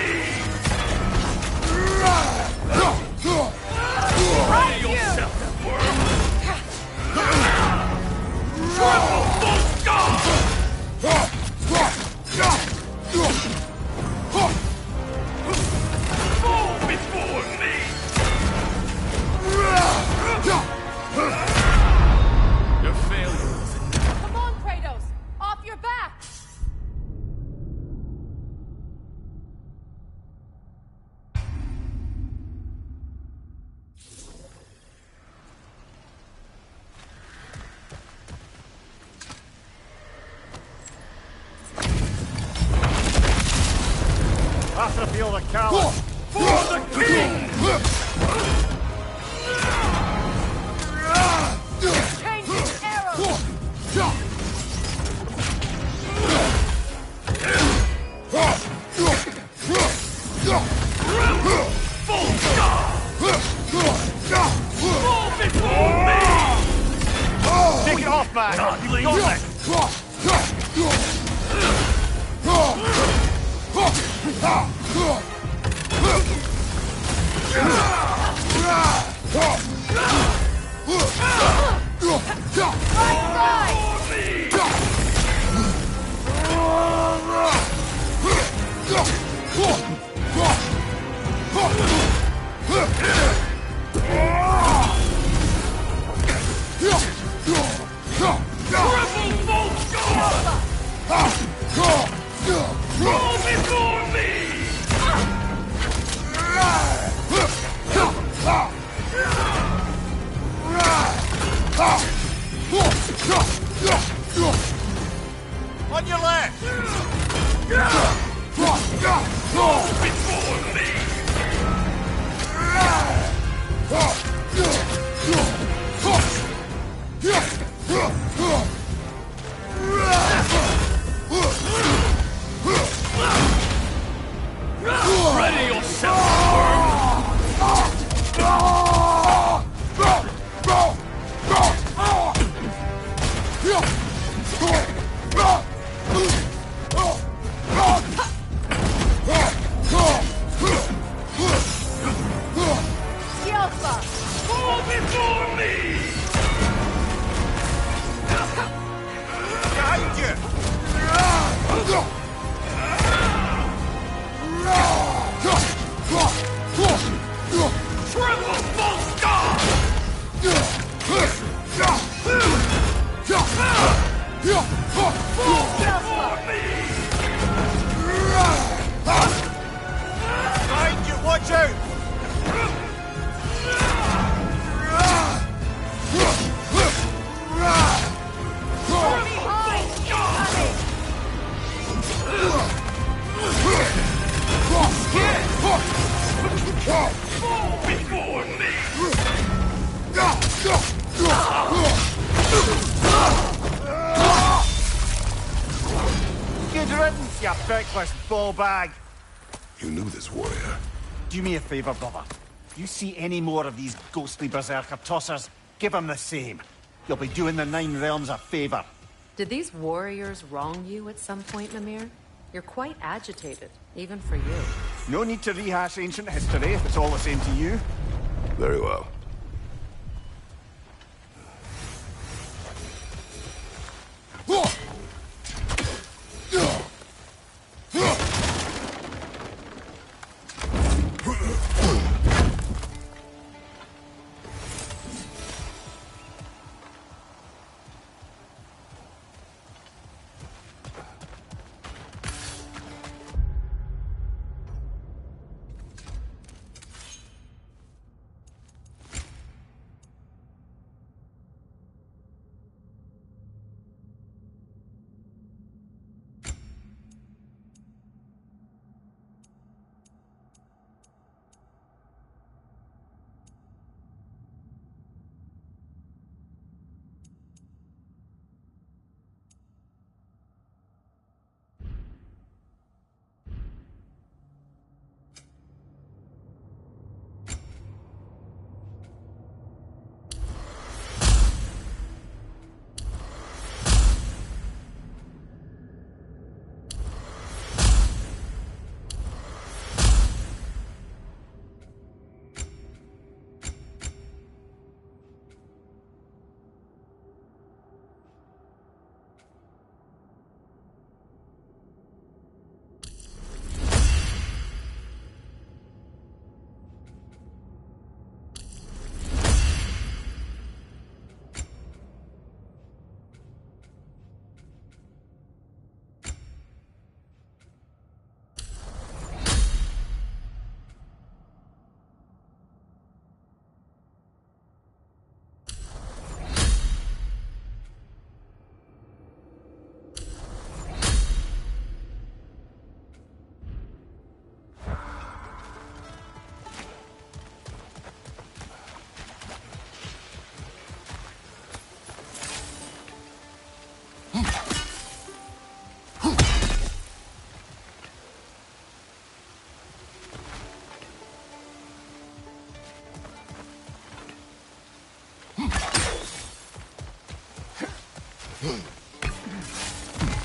Ready yourself, worm! Triple false god! Fall before me! Your failure was enough. Come on, Kratos! Off your back! Have to feel the color. For the king! Changing arrows! Triple false god! Fall before me! Take it off, man. Godling! Roll before me! On your left! Before me! Ready yourself, worm! Fall before me! Behind you! Triple full stop! Behind you! Watch out! Before me! Good riddance, you feckless ball bag! You knew this warrior. Do me a favor, brother. You see any more of these ghostly berserker tossers, give them the same. You'll be doing the Nine Realms a favor. Did these warriors wrong you at some point, Mimir? You're quite agitated, even for you. No need to rehash ancient history if it's all the same to you. Very well.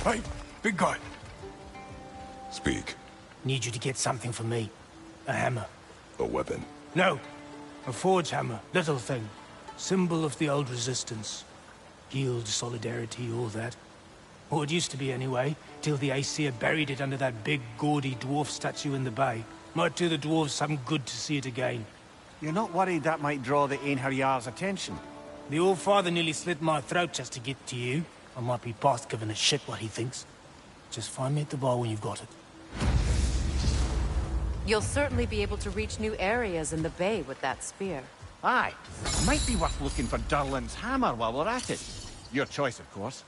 Hey, big guy. Speak. Need you to get something for me. A hammer. A weapon. No. A forge hammer. Little thing. Symbol of the old resistance. Guild, solidarity, all that. Or it used to be anyway, till the Aesir buried it under that big, gaudy dwarf statue in the bay. Might do the dwarves some good to see it again. You're not worried that might draw the Einherjar's attention? The old father nearly slit my throat just to get to you. I might be past giving a shit what he thinks. Just find me at the bar when you've got it. You'll certainly be able to reach new areas in the bay with that spear. Aye. Might be worth looking for Durlin's hammer while we're at it. Your choice, of course.